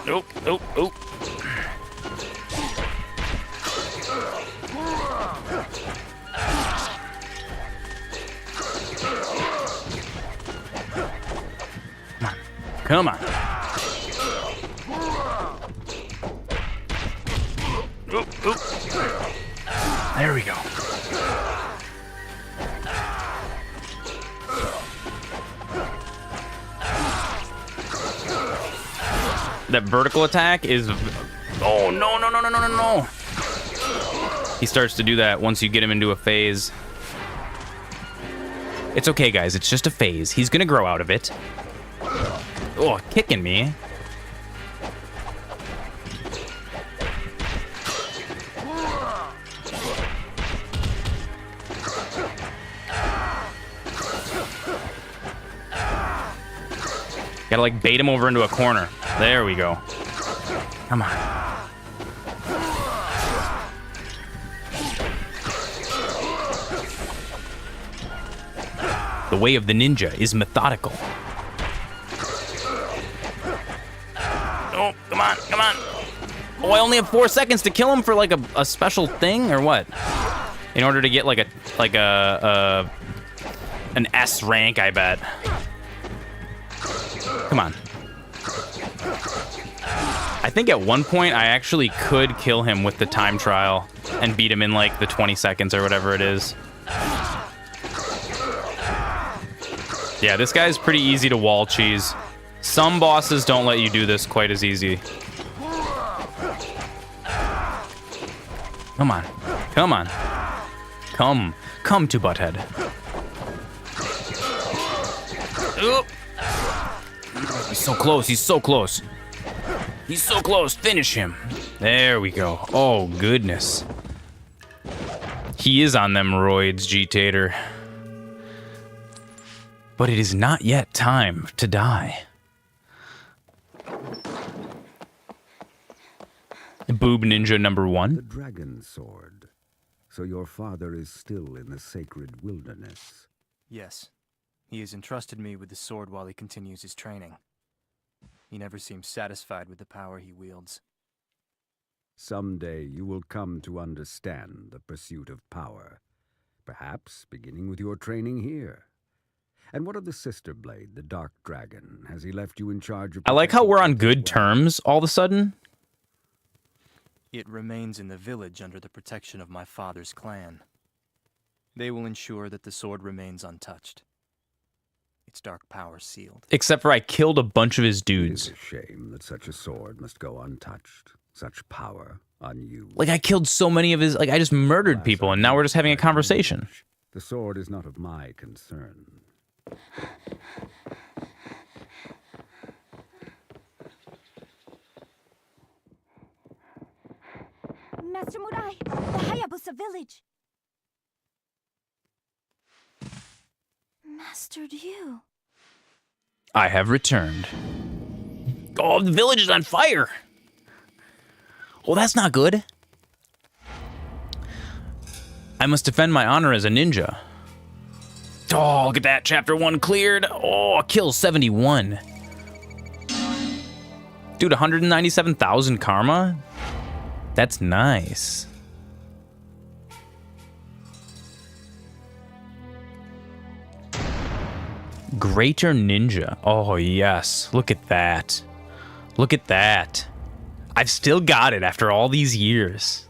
Nope, nope, nope. Come on. Oop, oop. There we go. That vertical attack is... Oh, no, no, no, no, no, no, no. He starts to do that once you get him into a phase. It's okay, guys. It's just a phase. He's gonna grow out of it. Oh, kicking me. Gotta like bait him over into a corner. There we go. Come on. The way of the ninja is methodical. Oh, come on, come on. Oh, I only have 4 seconds to kill him for like a special thing or what? In order to get like an S rank, I bet. Come on. I think at one point I actually could kill him with the time trial and beat him in like the 20 seconds or whatever it is. Yeah, this guy's pretty easy to wall cheese. Some bosses don't let you do this quite as easy. Come on. Come on. Come to Butthead. Oop. He's so close. He's so close. He's so close. Finish him. There we go. Oh, goodness. He is on them roids, G-Tater. But it is not yet time to die. Boob Ninja number 1. The dragon sword. So your father is still in the sacred wilderness. Yes. He has entrusted me with the sword while he continues his training. He never seems satisfied with the power he wields. Someday you will come to understand the pursuit of power. Perhaps beginning with your training here. And what of the sister blade, the dark dragon? Has he left you in charge of... I like how we're on good terms all of a sudden. It remains in the village under the protection of my father's clan. They will ensure that the sword remains untouched. Its dark power sealed. Except for I killed a bunch of his dudes. It is a shame that such a sword must go untouched. Such power unused. Like, I killed so many of his... Like, I just murdered people, and now we're just having a conversation. The sword is not of my concern. Master Murai, the Hayabusa village. Master Ryu. I have returned. Oh, the village is on fire. Well, that's not good. I must defend my honor as a ninja. Oh, look at that. Chapter 1 cleared. Oh, kill 71. Dude, 197,000 karma? That's nice. Greater Ninja. Oh, yes. Look at that. Look at that. I've still got it after all these years.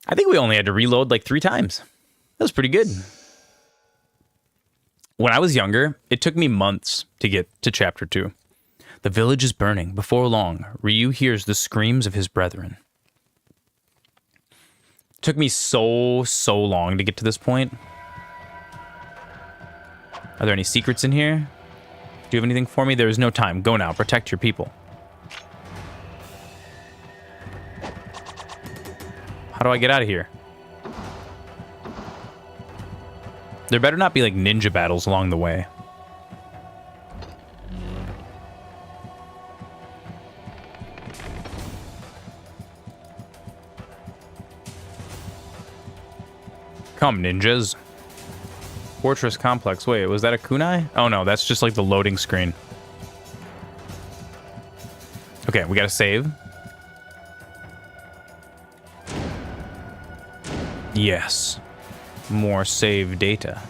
I think we only had to reload like 3 times. That was pretty good. When I was younger, it took me months to get to chapter 2. The village is burning. Before long, Ryu hears the screams of his brethren. It took me so long to get to this point. Are there any secrets in here? Do you have anything for me? There is no time. Go now. Protect your people. How do I get out of here? There better not be like ninja battles along the way. Come, ninjas. Fortress complex. Wait, was that a kunai? Oh no, that's just like the loading screen. Okay, we gotta save. Yes. More save data.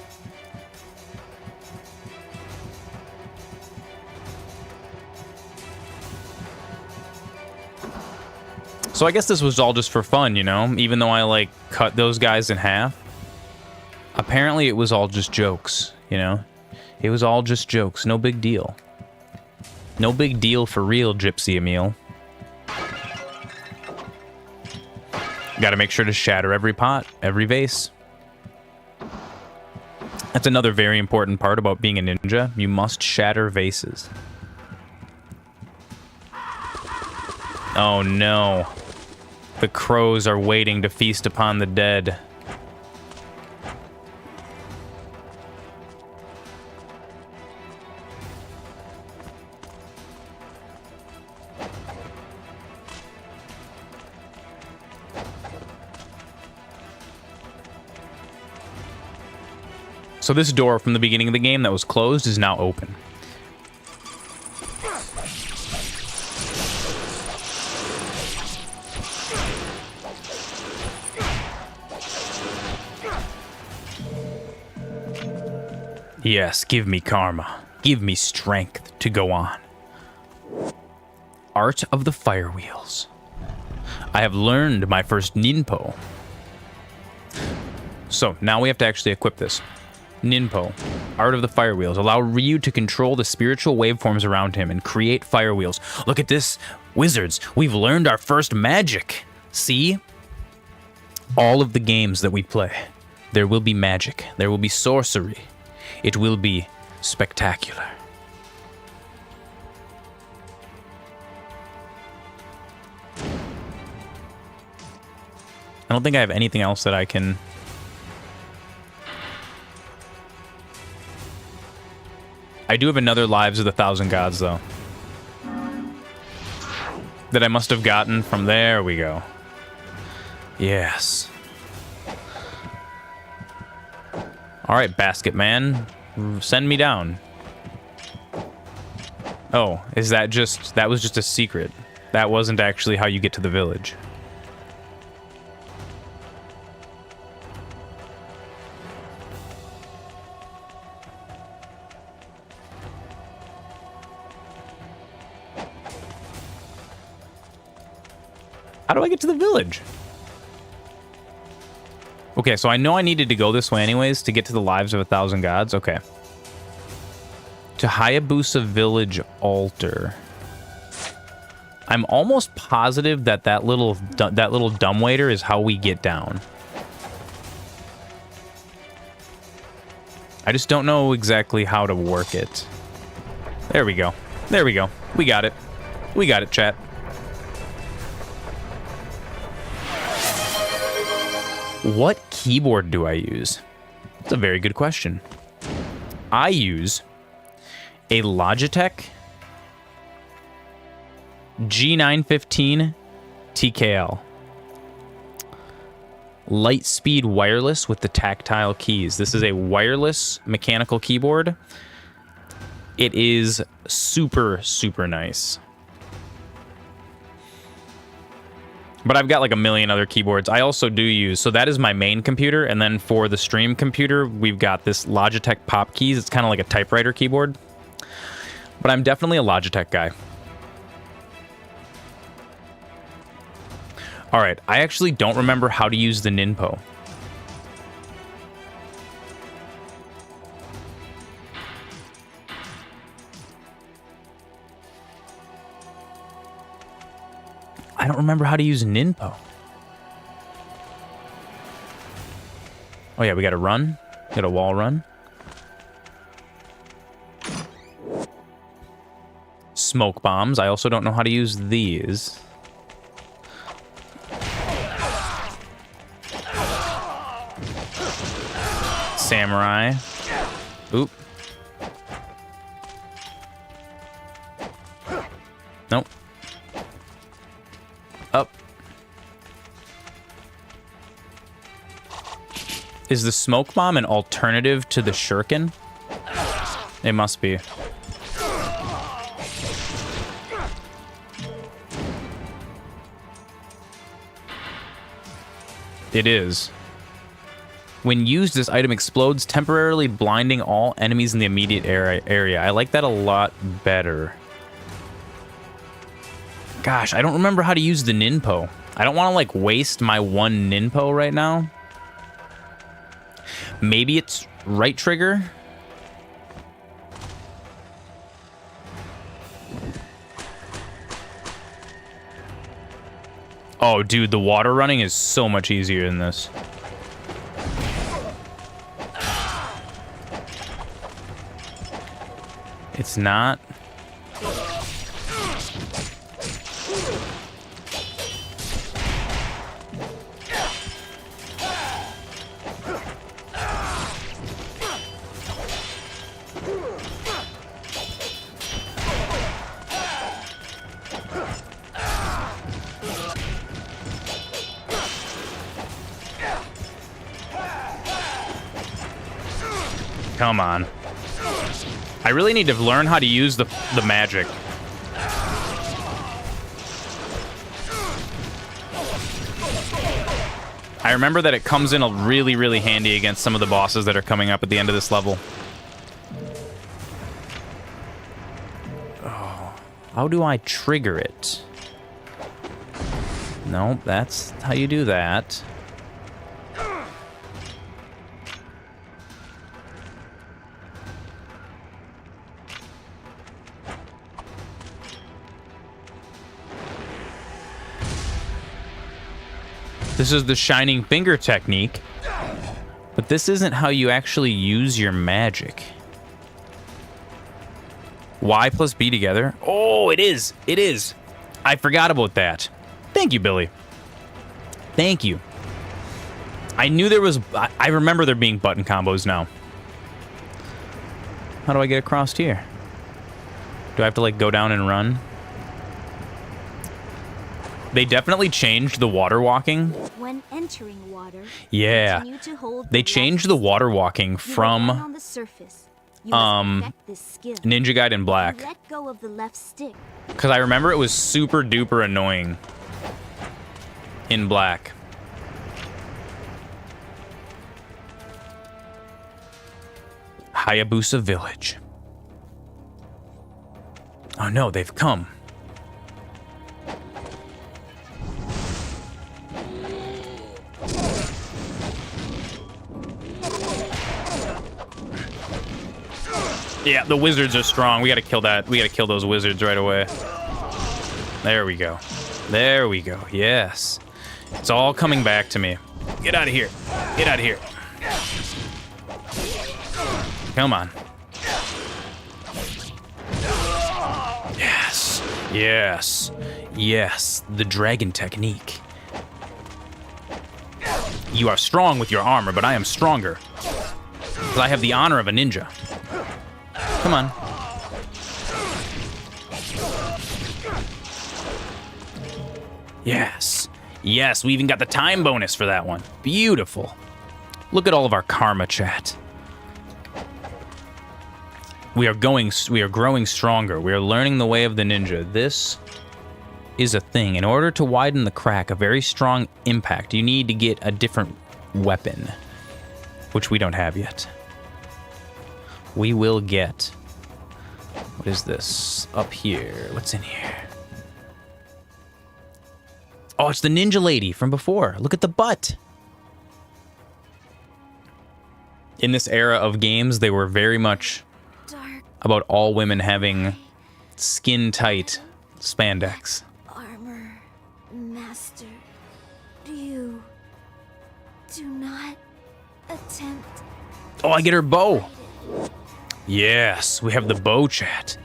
So I guess this was all just for fun, you know? Even though I, like, cut those guys in half. Apparently it was all just jokes, you know? It was all just jokes. No big deal. No big deal for real, Gypsy Emil. Gotta make sure to shatter every pot, every vase. That's another very important part about being a ninja. You must shatter vases. Oh no. The crows are waiting to feast upon the dead. So this door from the beginning of the game that was closed is now open. Yes, give me karma. Give me strength to go on. Art of the Fire Wheels. I have learned my first ninpo. So now we have to actually equip this. Ninpo, Art of the Fire Wheels. Allow Ryu to control the spiritual waveforms around him and create fire wheels. Look at this, wizards. We've learned our first magic. See? All of the games that we play, there will be magic. There will be sorcery. It will be spectacular. I don't think I have anything else that I can... I do have another Lives of the Thousand Gods, though. That I must have gotten from... There we go. Yes. Alright, Basket Man. Send me down. Oh, is that just... That was just a secret. That wasn't actually how you get to the village. How do I get to the village? Okay, so I know I needed to go this way anyways to get to the Lives of a Thousand Gods. Okay. To Hayabusa Village Altar. I'm almost positive that that little dumbwaiter is how we get down. I just don't know exactly how to work it. There we go. There we go. We got it. We got it, chat. What keyboard do I use? That's a very good question. I use a Logitech G915 TKL. Lightspeed wireless with the tactile keys. This is a wireless mechanical keyboard. It is super, super nice. But I've got like a million other keyboards. I also do use, so that is my main computer, and then for the stream computer, we've got this Logitech Pop Keys. It's kind of like a typewriter keyboard. But I'm definitely a Logitech guy. All right, I actually don't remember how to use the Ninpo. I don't remember how to use Ninpo. Oh yeah, we gotta run. Got a wall run. Smoke bombs. I also don't know how to use these. Samurai. Oop. Nope. Up. Is the smoke bomb an alternative to the shuriken? It must be. It is. When used, this item explodes, temporarily blinding all enemies in the immediate area. I like that a lot better. Gosh, I don't remember how to use the ninpo. I don't want to, like, waste my one ninpo right now. Maybe it's right trigger? Oh, dude, the water running is so much easier in this. It's not. Come on. I really need to learn how to use the magic. I remember that it comes in really, really handy against some of the bosses that are coming up at the end of this level. Oh, how do I trigger it? No, that's how you do that. This is the shining finger technique, but this isn't how you actually use your magic. Y plus B together. Oh, it is. It is. I forgot about that. Thank you, Billy. Thank you. I knew there was... I remember there being button combos now. How do I get across here? Do I have to, like, go down and run? They definitely changed the water walking. When entering water, yeah. continue to hold They the changed left the water stick. walking You will from land on the surface. You must perfect this skill. Ninja Gaiden Black. Let go of the left stick. Because I remember it was super duper annoying in Black. Hayabusa Village. Oh no, they've come. Yeah, the wizards are strong. We gotta kill that. We gotta kill those wizards right away. There we go. There we go. Yes. It's all coming back to me. Get out of here. Get out of here. Come on. Yes. Yes. Yes. The dragon technique. You are strong with your armor, but I am stronger. Because I have the honor of a ninja. Come on. Yes. Yes, we even got the time bonus for that one. Beautiful. Look at all of our karma, chat. We are growing stronger. We are learning the way of the ninja. This is a thing. In order to widen the crack, a very strong impact, you need to get a different weapon, which we don't have yet. We will get... What is this? Up here. What's in here? Oh, it's the ninja lady from before. Look at the butt. In this era of games, they were very much about all women having skin-tight spandex. Armor, master, you do not attempt. Oh, I get her bow. Yes, we have the bow, chat.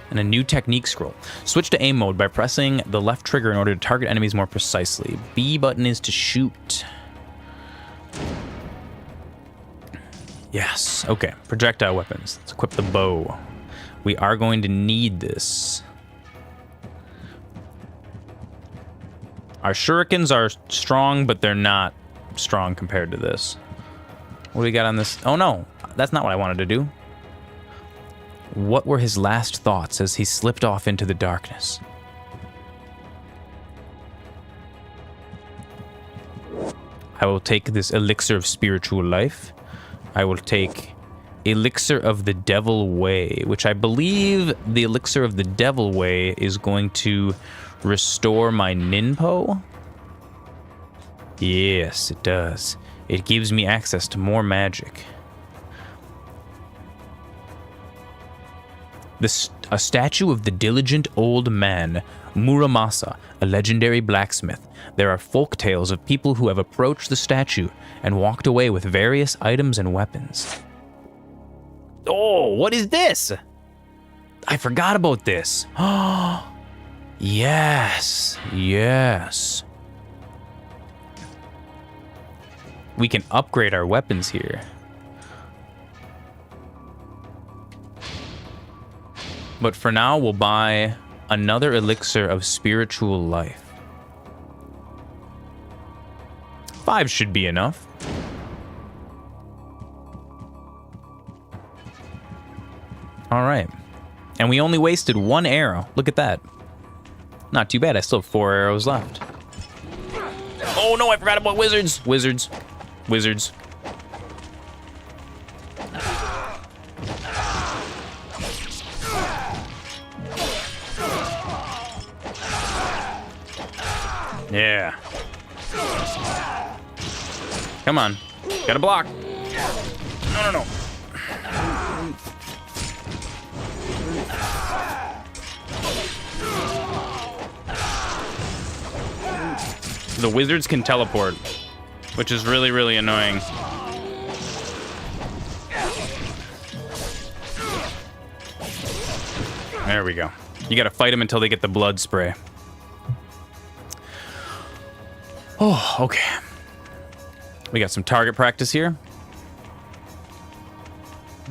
And a new technique scroll. Switch to aim mode by pressing the left trigger in order to target enemies more precisely. B button is to shoot. Yes, okay. Projectile weapons. Let's equip the bow. We are going to need this. Our shurikens are strong, but they're not strong compared to this. What do we got on this? Oh no, that's not what I wanted to do. What were his last thoughts as he slipped off into the darkness? I will take this elixir of spiritual life. I will take elixir of the devil way, which I believe the elixir of the devil way is going to restore my ninpo. Yes, it does. It gives me access to more magic. A statue of the diligent old man, Muramasa, a legendary blacksmith. There are folk tales of people who have approached the statue and walked away with various items and weapons. Oh, what is this? I forgot about this. Oh, yes, yes. We can upgrade our weapons here. But for now, we'll buy another elixir of spiritual life. 5 should be enough. All right. And we only wasted 1 arrow. Look at that. Not too bad. I still have 4 arrows left. Oh no, I forgot about wizards. Wizards. Wizards. Yeah. Come on. Gotta block. No, no, no. The wizards can teleport, which is really, really annoying. There we go. You gotta fight them until they get the blood spray. Oh, okay. We got some target practice here.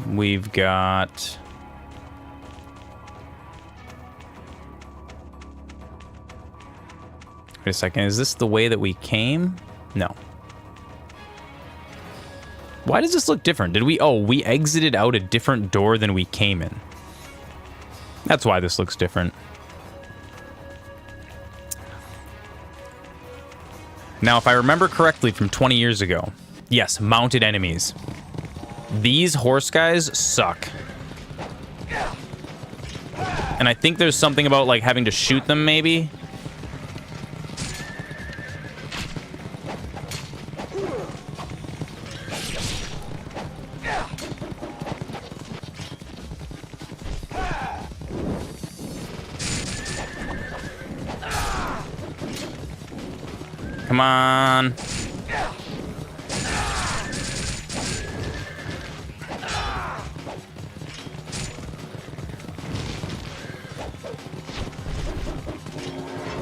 We've got... Wait a second, is this the way that we came? No. Why does this look different? Did we... Oh, we exited out a different door than we came in. That's why this looks different. Now, if I remember correctly from 20 years ago, yes, mounted enemies. These horse guys suck. And I think there's something about, like, having to shoot them, maybe. Come on.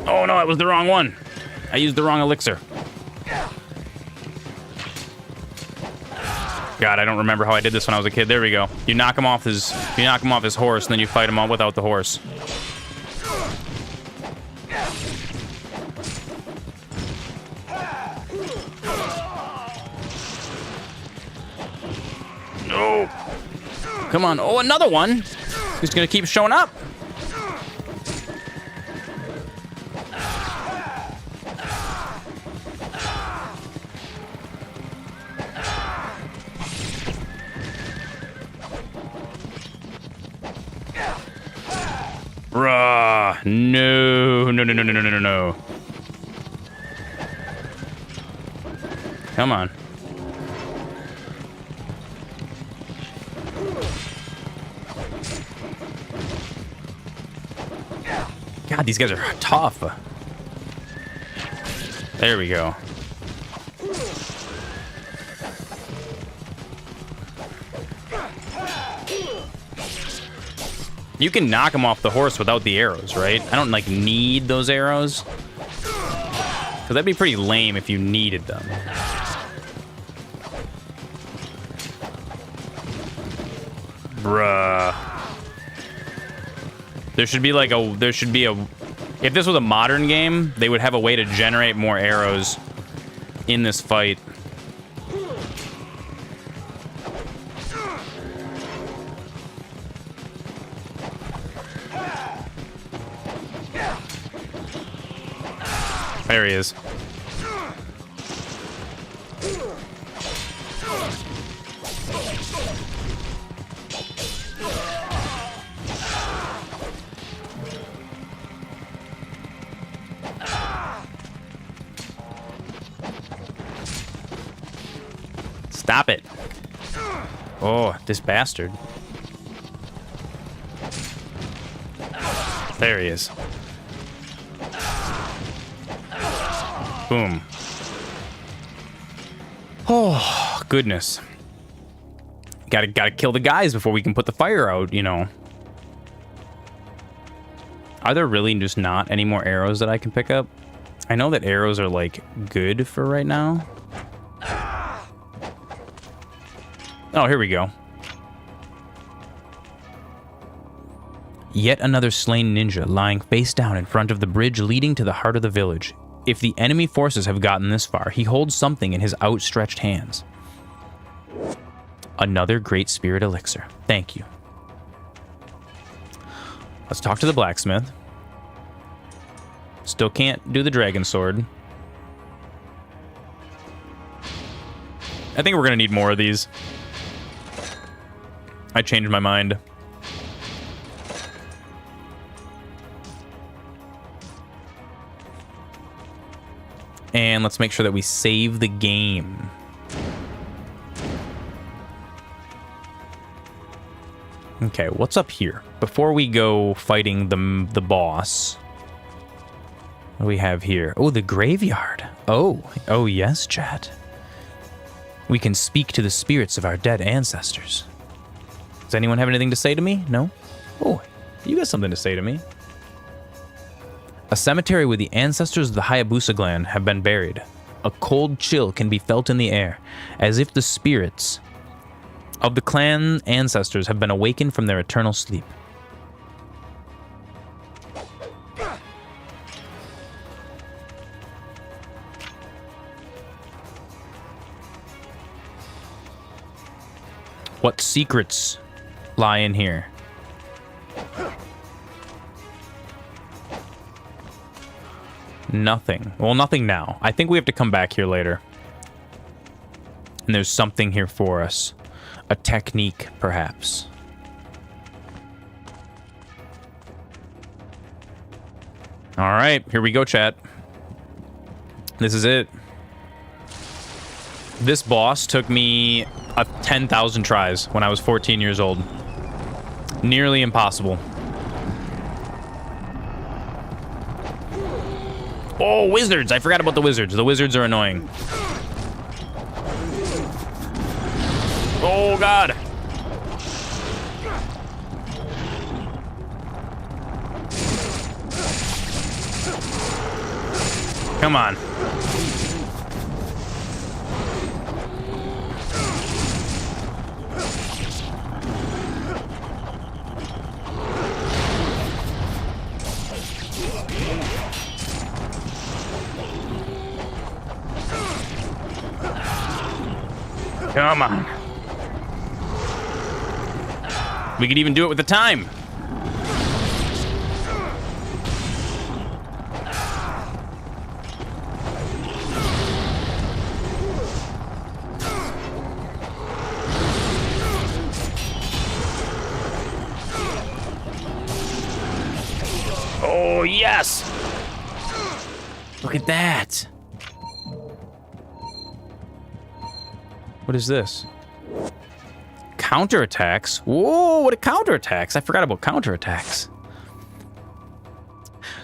Oh no, that was the wrong one. I used the wrong elixir. God, I don't remember how I did this when I was a kid. There we go. You knock him off his horse, and then you fight him without the horse. No. Come on. Oh, another one. He's gonna keep showing up. Bruh. No. No, no, no, no, no, no, no. Come on. God, these guys are tough. There we go. You can knock him off the horse without the arrows, right? I don't, like, need those arrows. Because that'd be pretty lame if you needed them. Bruh. There should be a... If this was a modern game, they would have a way to generate more arrows in this fight. There he is. Stop it. Oh, this bastard. There he is. Boom. Oh, goodness. Gotta kill the guys before we can put the fire out, you know. Are there really just not any more arrows that I can pick up? I know that arrows are, like, good for right now. Oh, here we go. Yet another slain ninja lying face down in front of the bridge leading to the heart of the village. If the enemy forces have gotten this far, he holds something in his outstretched hands. Another great spirit elixir. Thank you. Let's talk to the blacksmith. Still can't do the dragon sword. I think we're gonna need more of these. I changed my mind. And let's make sure that we save the game. Okay, what's up here? Before we go fighting the boss, what do we have here? Oh, the graveyard. Oh yes, chat. We can speak to the spirits of our dead ancestors. Does anyone have anything to say to me? No? Oh, you got something to say to me. A cemetery where the ancestors of the Hayabusa clan have been buried. A cold chill can be felt in the air, as if the spirits of the clan ancestors have been awakened from their eternal sleep. What secrets lie in here? Nothing. Well, nothing now. I think we have to come back here later. And there's something here for us. A technique, perhaps. Alright, here we go, chat. This is it. This boss took me 10,000 tries when I was 14 years old. Nearly impossible. Oh, wizards! I forgot about the wizards. The wizards are annoying. Oh, God. Come on. Come on. We could even do it with the time. Oh, yes. Look at that. What is this? Counterattacks? Whoa, what are counterattacks? I forgot about counterattacks.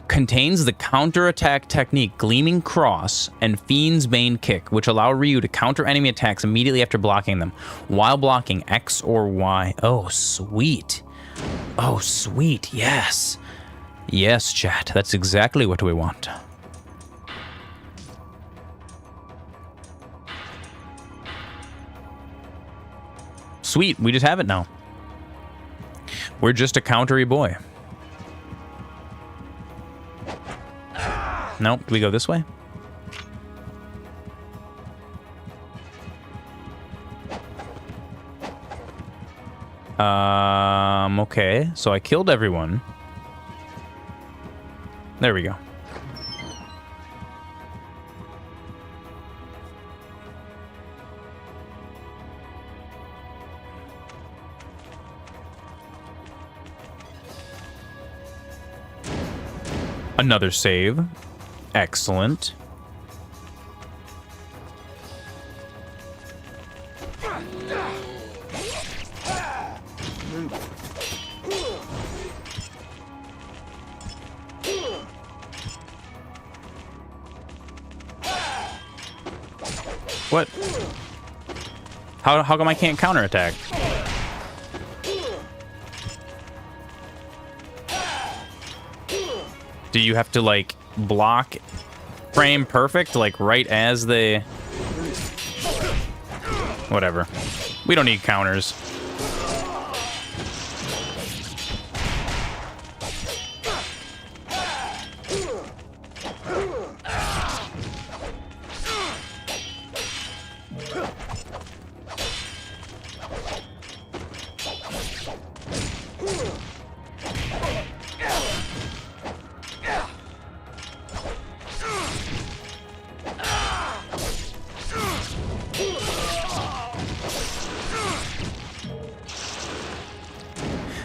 Contains the counterattack technique Gleaming Cross and Fiend's Bane Kick, which allow Ryu to counter enemy attacks immediately after blocking them, while blocking X or Y. Oh, sweet. Oh, sweet, yes. Yes, chat, that's exactly what we want. Sweet, we just have it now. We're just a countery boy. Nope, do we go this way? Okay, so I killed everyone. There we go. Another save. Excellent. What? How come I can't counterattack? Do you have to, like, block frame perfect, like, right as the... Whatever. We don't need counters.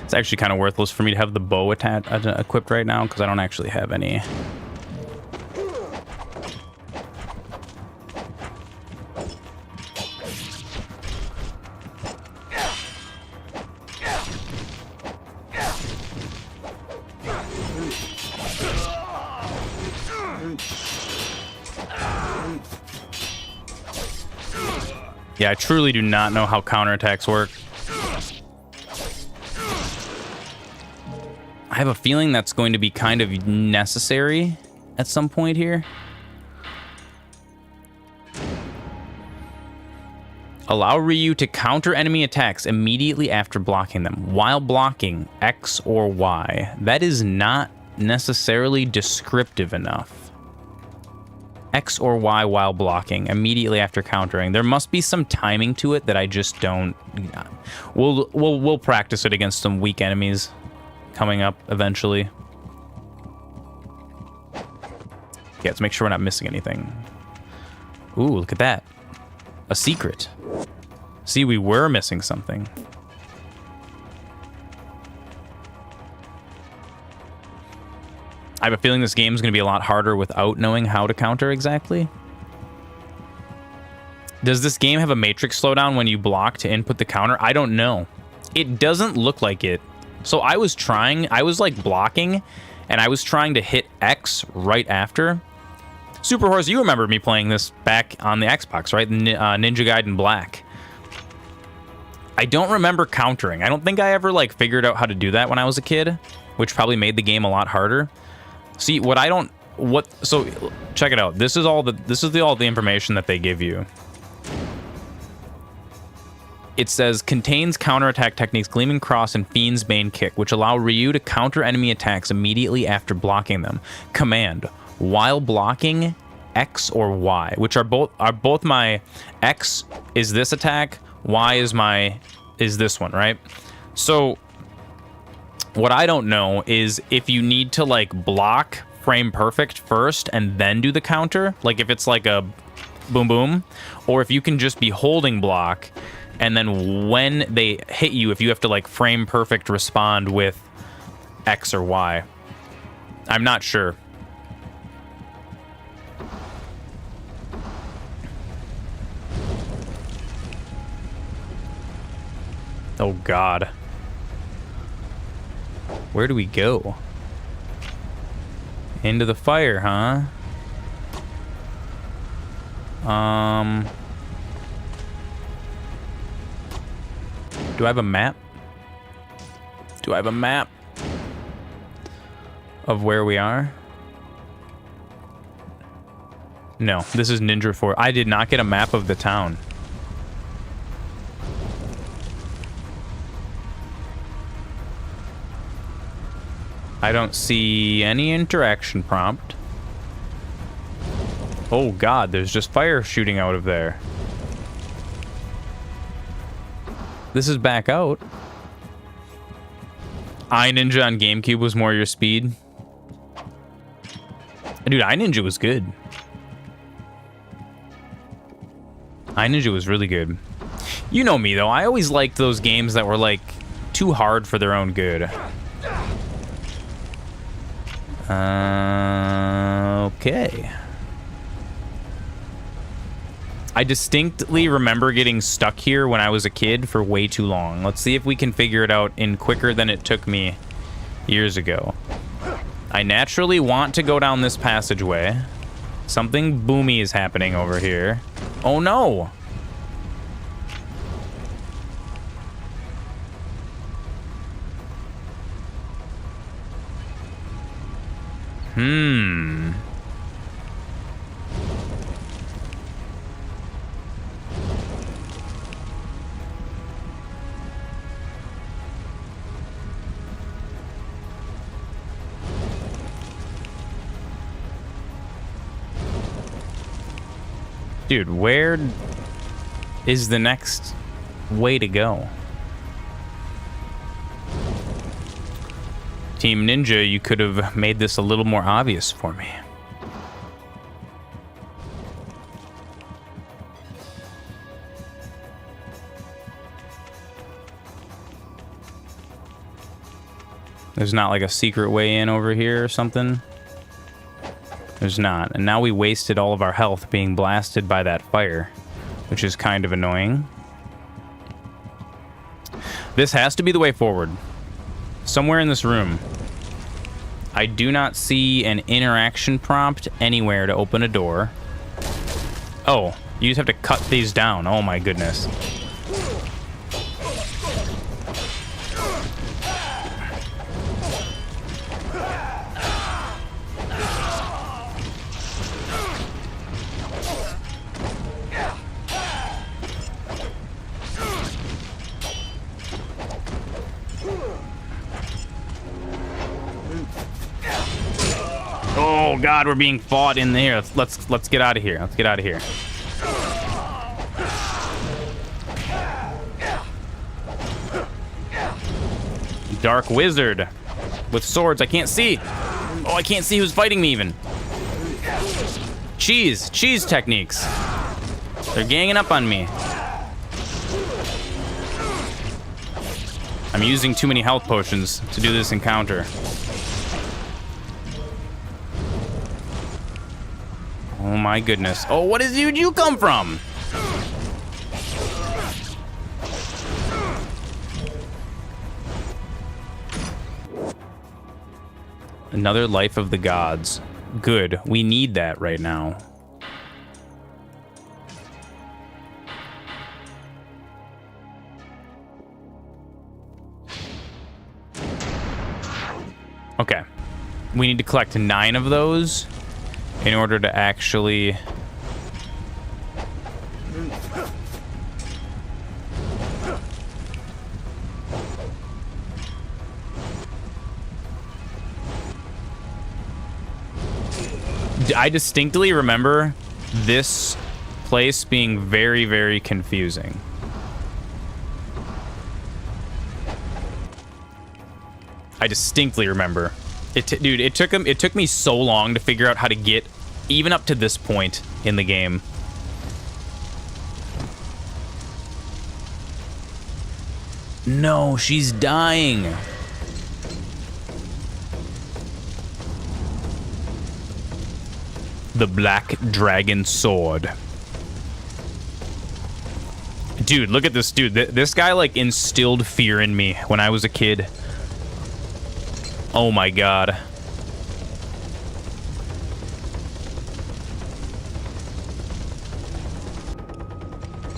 It's actually kind of worthless for me to have the bow equipped right now because I don't actually have any. Yeah, I truly do not know how counterattacks work. I have a feeling that's going to be kind of necessary at some point here. Allow Ryu to counter enemy attacks immediately after blocking them, while blocking X or Y. That is not necessarily descriptive enough. X or Y while blocking, immediately after countering. There must be some timing to it that I just don't... We'll practice it against some weak enemies coming up eventually. Yeah, let's make sure we're not missing anything. Ooh, look at that. A secret. See, we were missing something. I have a feeling this game is going to be a lot harder without knowing how to counter exactly. Does this game have a matrix slowdown when you block to input the counter? I don't know. It doesn't look like it. So I was like blocking, and I was trying to hit X right after. Super Horse, you remember me playing this back on the Xbox, right? Ninja Gaiden Black. I don't remember countering. I don't think I ever like figured out how to do that when I was a kid, which probably made the game a lot harder. See, so check it out. This is all the information that they give you. It says, contains counterattack techniques Gleaming Cross and Fiend's Bane Kick, which allow Ryu to counter enemy attacks immediately after blocking them. Command, while blocking X or Y, which are both my X is this attack, Y is this one, right? So what I don't know is if you need to like block frame perfect first and then do the counter, like if it's like a boom boom, or if you can just be holding block and then when they hit you, if you have to like frame perfect respond with X or Y. I'm not sure. Oh God. Where do we go? Into the fire, huh? Do I have a map? Do I have a map of where we are? No, this is Ninja 4. I did not get a map of the town. I don't see any interaction prompt. Oh God, there's just fire shooting out of there. This is back out. iNinja on GameCube was more your speed. Dude, iNinja was good. iNinja was really good. You know me, though. I always liked those games that were, like, too hard for their own good. Okay. I distinctly remember getting stuck here when I was a kid for way too long. Let's see if we can figure it out in quicker than it took me years ago. I naturally want to go down this passageway. Something boomy is happening over here. Oh no! Dude, where is the next way to go? Team Ninja, you could have made this a little more obvious for me. There's not like a secret way in over here or something? There's not. And now we wasted all of our health being blasted by that fire, which is kind of annoying. This has to be the way forward. Somewhere in this room. I do not see an interaction prompt anywhere to open a door. Oh, you just have to cut these down. Oh my goodness. Oh God, we're being fought in here. Let's get out of here. Let's get out of here. Dark wizard with swords. I can't see. Oh, I can't see who's fighting me even. Cheese techniques. They're ganging up on me. I'm using too many health potions to do this encounter. Oh my goodness. Oh, what is where'd you come from? Another life of the gods. Good. We need that right now. Okay. We need to collect 9 of those in order to actually... I distinctly remember this place being very, very confusing. I distinctly remember. Dude, it took me so long to figure out how to get even up to this point in the game. No, she's dying. The Black Dragon Sword. Dude, look at this dude. This guy, like, instilled fear in me when I was a kid. Oh my god.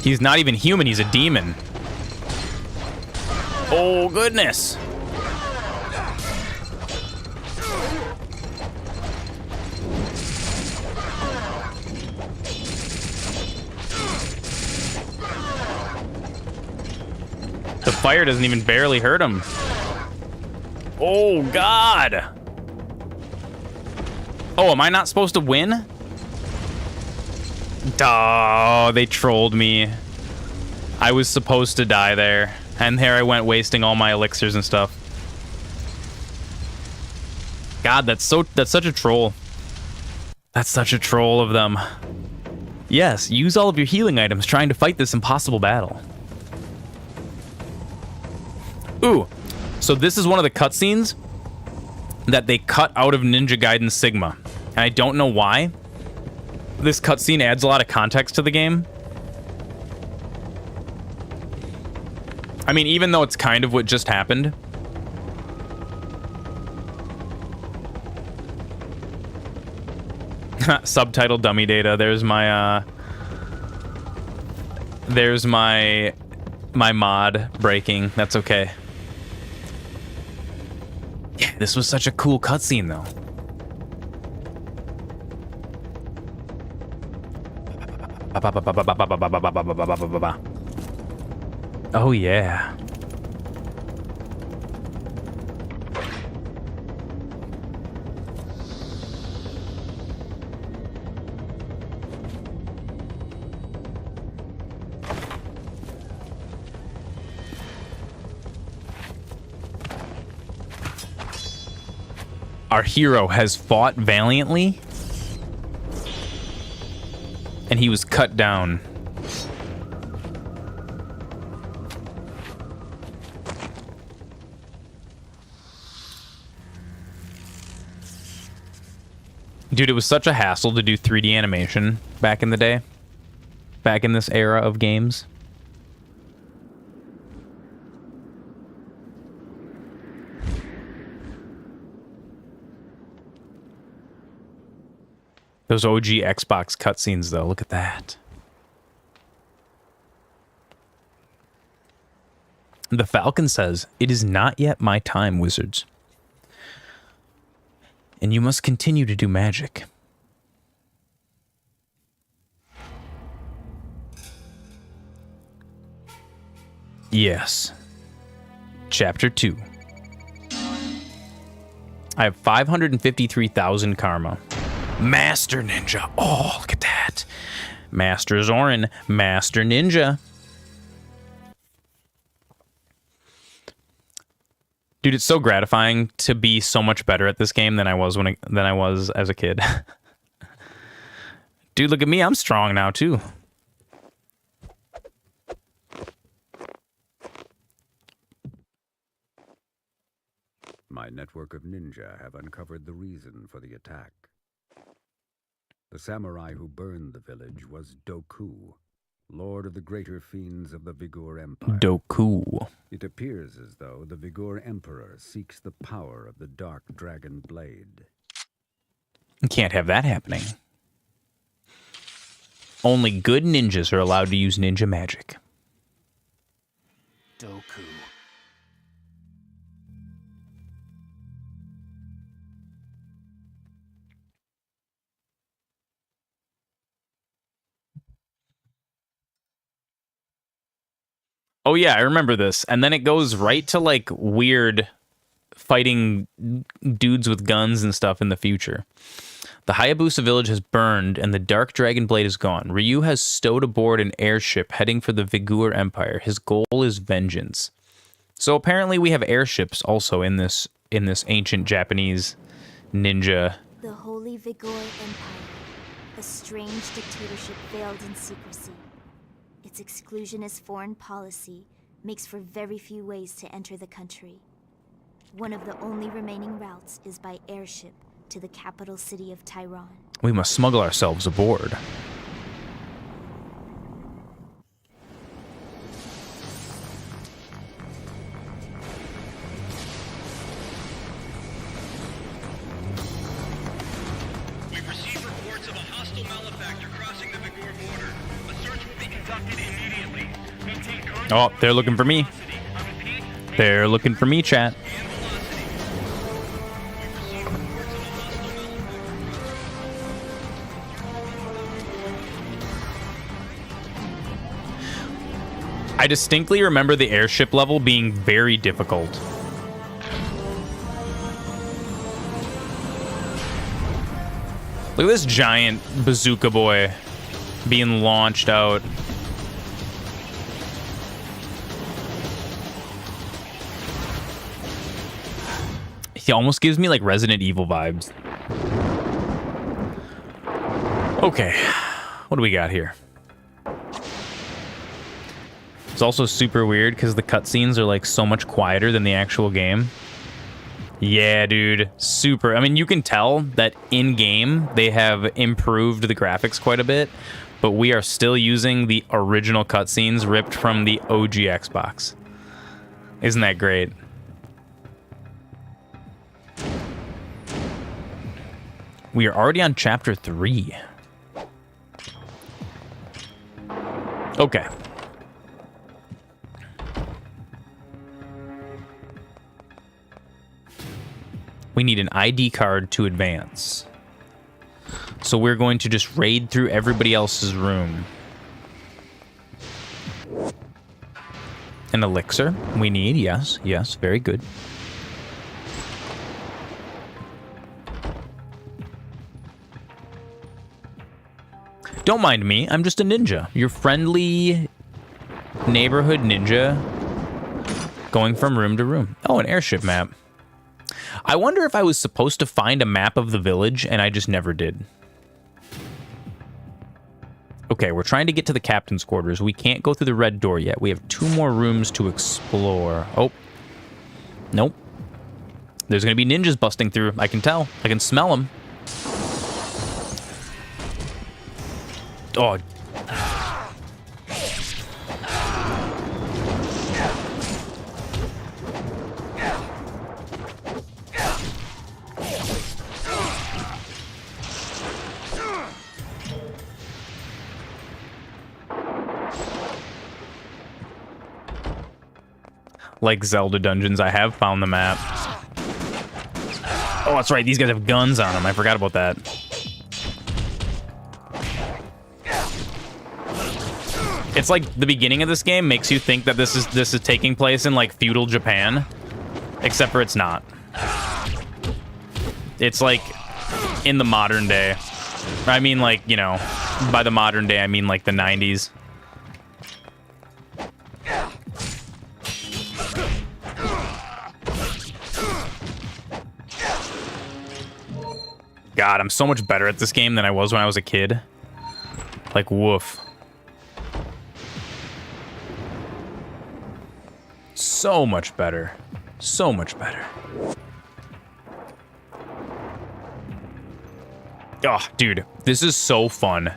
He's not even human, he's a demon. Oh goodness. The fire doesn't even barely hurt him. Oh, God. Oh, am I not supposed to win? Oh, they trolled me. I was supposed to die there. And there I went wasting all my elixirs and stuff. God, that's such a troll. That's such a troll of them. Yes, use all of your healing items trying to fight this impossible battle. Ooh, so this is one of the cutscenes that they cut out of Ninja Gaiden Sigma. And I don't know why. This cutscene adds a lot of context to the game. I mean, even though it's kind of what just happened. Subtitle dummy data. There's my my mod breaking. That's okay. Yeah, this was such a cool cutscene though. Oh yeah. Our hero has fought valiantly, and he was cut down. Dude, it was such a hassle to do 3D animation back in the day. Back in this era of games. Those OG Xbox cutscenes, though. Look at that. The Falcon says, "It is not yet my time, wizards. And you must continue to do magic." Yes. Chapter 2. I have 553,000 karma. Master Ninja. Oh, look at that. MasterZoran. Master Ninja. Dude, it's so gratifying to be so much better at this game than I was as a kid. Dude, look at me. I'm strong now, too. My network of ninja have uncovered the reason for the attack. The samurai who burned the village was Doku, lord of the greater fiends of the Vigor Empire. Doku. It appears as though the Vigor Emperor seeks the power of the Dark Dragon Blade. You can't have that happening. Only good ninjas are allowed to use ninja magic. Doku. Oh yeah, I remember this. And then it goes right to like weird fighting dudes with guns and stuff in the future. The Hayabusa village has burned and the Dark Dragon Blade is gone. Ryu has stowed aboard an airship heading for the Vigor Empire. His goal is vengeance. So apparently we have airships also in this ancient Japanese ninja. The Holy Vigor Empire, a strange dictatorship veiled in secrecy. Its exclusionist foreign policy makes for very few ways to enter the country. One of the only remaining routes is by airship to the capital city of Tyron. We must smuggle ourselves aboard. We've received reports of a hostile malefactor crossing the Vigor border. A search will be conducted immediately. Maintain current Oh, they're looking for me. velocity. I repeat, They're looking for me, chat. and velocity. We've received reports of a hostile malefactor. I distinctly remember the airship level being very difficult. Look at this giant bazooka boy being launched out. He almost gives me like Resident Evil vibes. Okay, what do we got here? It's also super weird because the cutscenes are like so much quieter than the actual game. Yeah, dude. Super. I mean, you can tell that in-game they have improved the graphics quite a bit, but we are still using the original cutscenes ripped from the OG Xbox. Isn't that great? We are already on chapter 3. Okay. We need an ID card to advance. So we're going to just raid through everybody else's room. An elixir we need, yes, yes, very good. Don't mind me, I'm just a ninja. Your friendly neighborhood ninja going from room to room. Oh, an airship map. I wonder if I was supposed to find a map of the village and I just never did. Okay, we're trying to get to the captain's quarters. We can't go through the red door yet. We have 2 more rooms to explore. Oh. Nope. There's going to be ninjas busting through. I can tell. I can smell them. Oh. Like Zelda dungeons, I have found the map. Oh, that's right. These guys have guns on them. I forgot about that. It's like the beginning of this game makes you think that this is taking place in like feudal Japan, except for it's not. It's like in the modern day. I mean, like, you know, by the modern day, I mean like the 90s. God, I'm so much better at this game than I was when I was a kid. Like, woof. So much better. So much better. Oh, dude, this is so fun.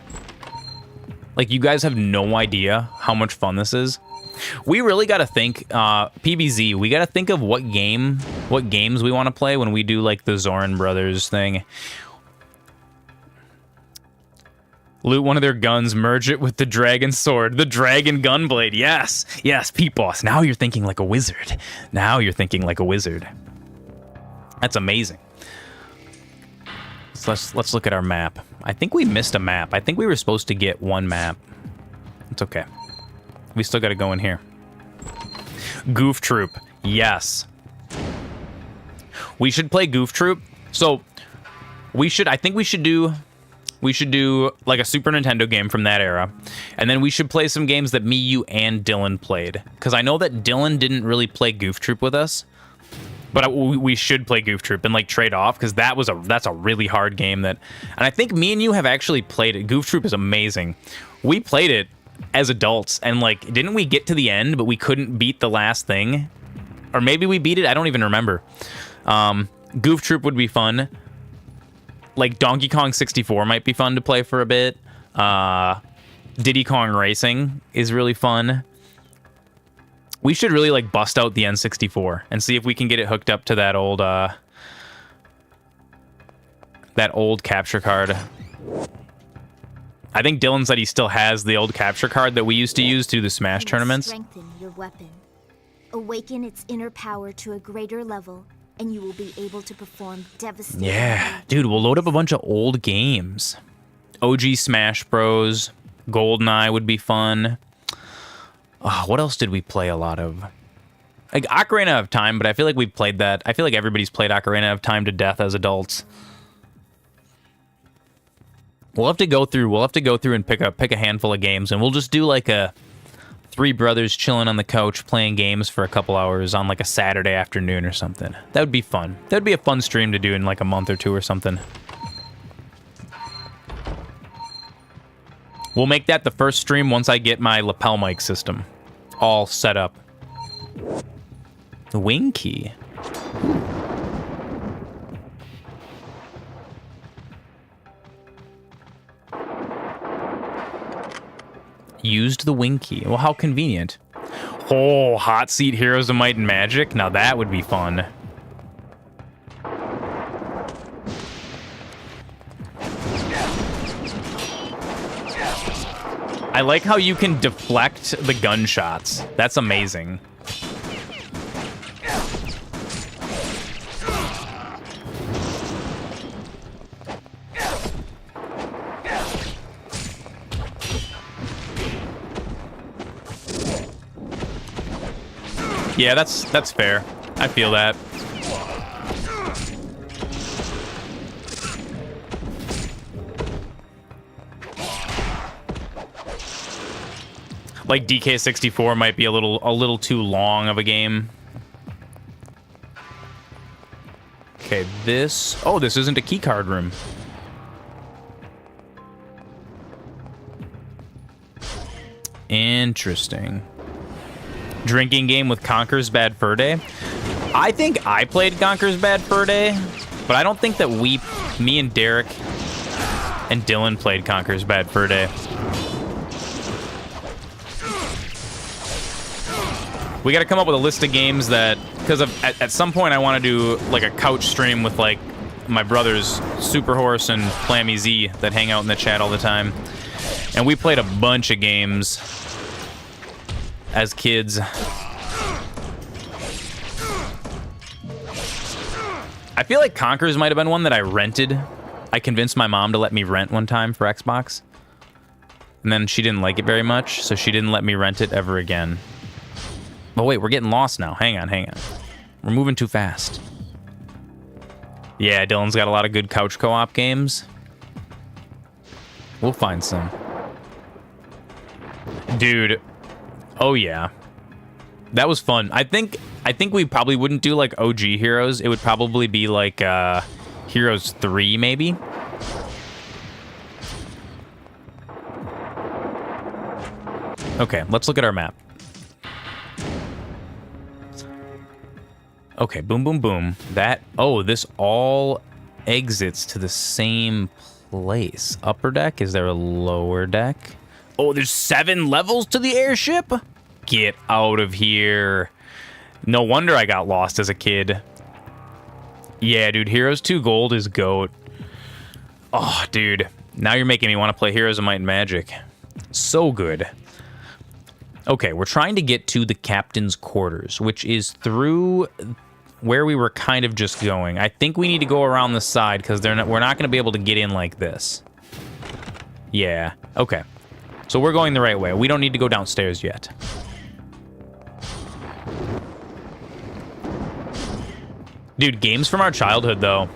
Like, you guys have no idea how much fun this is. We really got to think, PBZ, we got to think of what games we want to play when we do, like, the Zoran brothers thing. Loot one of their guns, merge it with the dragon sword, the dragon gunblade. Yes, yes, Pete Boss. Now you're thinking like a wizard. Now you're thinking like a wizard. That's amazing. So let's look at our map. I think we missed a map. I think we were supposed to get 1 map. It's okay. We still got to go in here. Goof Troop. Yes. We should play Goof Troop. So I think we should do like a Super Nintendo game from that era. And then we should play some games that me, you, and Dylan played. Because I know that Dylan didn't really play Goof Troop with us. But we should play Goof Troop and like trade off, because that's a really hard game that... And I think me and you have actually played it. Goof Troop is amazing. We played it as adults, and like, didn't we get to the end, but we couldn't beat the last thing? Or maybe we beat it? I don't even remember. Goof Troop would be fun. Like, Donkey Kong 64 might be fun to play for a bit. Diddy Kong Racing is really fun. We should really, like, bust out the N64 and see if we can get it hooked up to that old capture card. I think Dylan said he still has the old capture card that we used to use through the Smash tournaments. Strengthen your weapon. Awaken its inner power to a greater level, and you will be able to perform devastating... Yeah, dude, we'll load up a bunch of old games. OG Smash Bros. GoldenEye would be fun. What else did we play a lot of? Like Ocarina of Time, but I feel like we played that. I feel like everybody's played Ocarina of Time to death as adults. We'll have to go through and pick a handful of games, and we'll just do like a 3 brothers chilling on the couch playing games for a couple hours on like a Saturday afternoon or something. That would be fun. That would be a fun stream to do in like a month or 2 or something. We'll make that the first stream once I get my lapel mic system all set up. The wing key. Used the wing key. Well, how convenient. Oh, hot seat Heroes of Might and Magic. Now that would be fun. I like how you can deflect the gunshots. That's amazing. Yeah, that's fair. I feel that. Like DK64 might be a little too long of a game. Okay, this... Oh, this isn't a keycard room. Interesting. Drinking game with Conker's Bad Fur Day. I think I played Conker's Bad Fur Day, but I don't think that me and Derek and Dylan played Conker's Bad Fur Day. We got to come up with a list of games that, because at some point I want to do like a couch stream with like my brothers Super Horse and Flammy Z that hang out in the chat all the time, and we played a bunch of games as kids. I feel like Conker's might have been one that I rented. I convinced my mom to let me rent one time for Xbox, and then she didn't like it very much, so she didn't let me rent it ever again. Oh wait, we're getting lost now. Hang on. We're moving too fast. Yeah, Dylan's got a lot of good couch co-op games. We'll find some. Dude. Oh yeah. That was fun. I think we probably wouldn't do like OG Heroes. It would probably be like Heroes 3 maybe. Okay, let's look at our map. Okay, boom, boom, boom. This all exits to the same place. Upper deck? Is there a lower deck? Oh, there's 7 levels to the airship? Get out of here. No wonder I got lost as a kid. Yeah, dude, Heroes 2 Gold is GOAT. Oh, dude. Now you're making me want to play Heroes of Might and Magic. So good. Okay, we're trying to get to the captain's quarters, which is through where we were kind of just going. I think we need to go around the side because we're not going to be able to get in like this. Yeah, okay. So we're going the right way. We don't need to go downstairs yet. Dude, games from our childhood, though.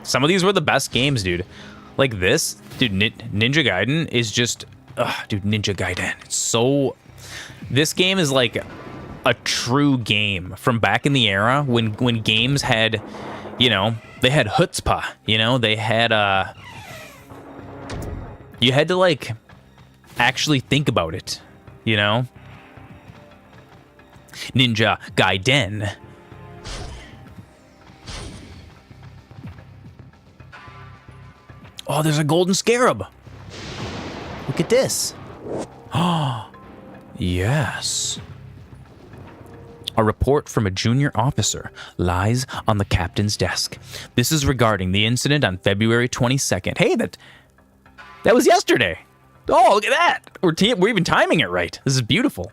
Some of these were the best games, dude. Like this, dude, Ninja Gaiden is just... dude, Ninja Gaiden. It's so... This game is like a true game from back in the era when games had, you know, they had chutzpah, you know? They had, you had to, like, actually think about it, you know? Ninja Gaiden. Oh, there's a golden scarab. Look at this. Oh, yes. A report from a junior officer lies on the captain's desk. This is regarding the incident on February 22nd. Hey, that was yesterday. Oh, look at that. We're even timing it right. This is beautiful.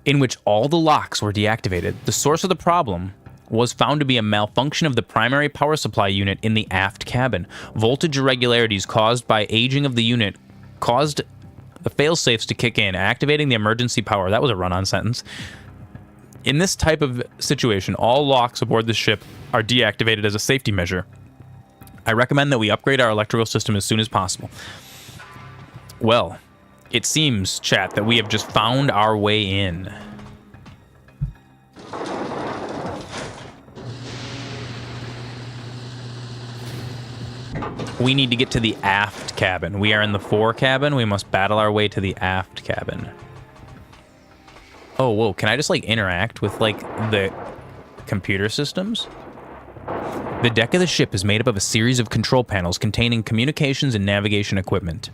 In which all the locks were deactivated. The source of the problem was found to be a malfunction of the primary power supply unit in the aft cabin. Voltage irregularities caused by aging of the unit caused the fail-safes to kick in, activating the emergency power. That was a run-on sentence. In this type of situation, all locks aboard the ship are deactivated as a safety measure. I recommend that we upgrade our electrical system as soon as possible. Well, it seems, chat, that we have just found our way in. We need to get to the aft cabin. We are in the fore cabin. We must battle our way to the aft cabin. Oh, whoa. Can I just, like, interact with, like, the computer systems? The deck of the ship is made up of a series of control panels containing communications and navigation equipment.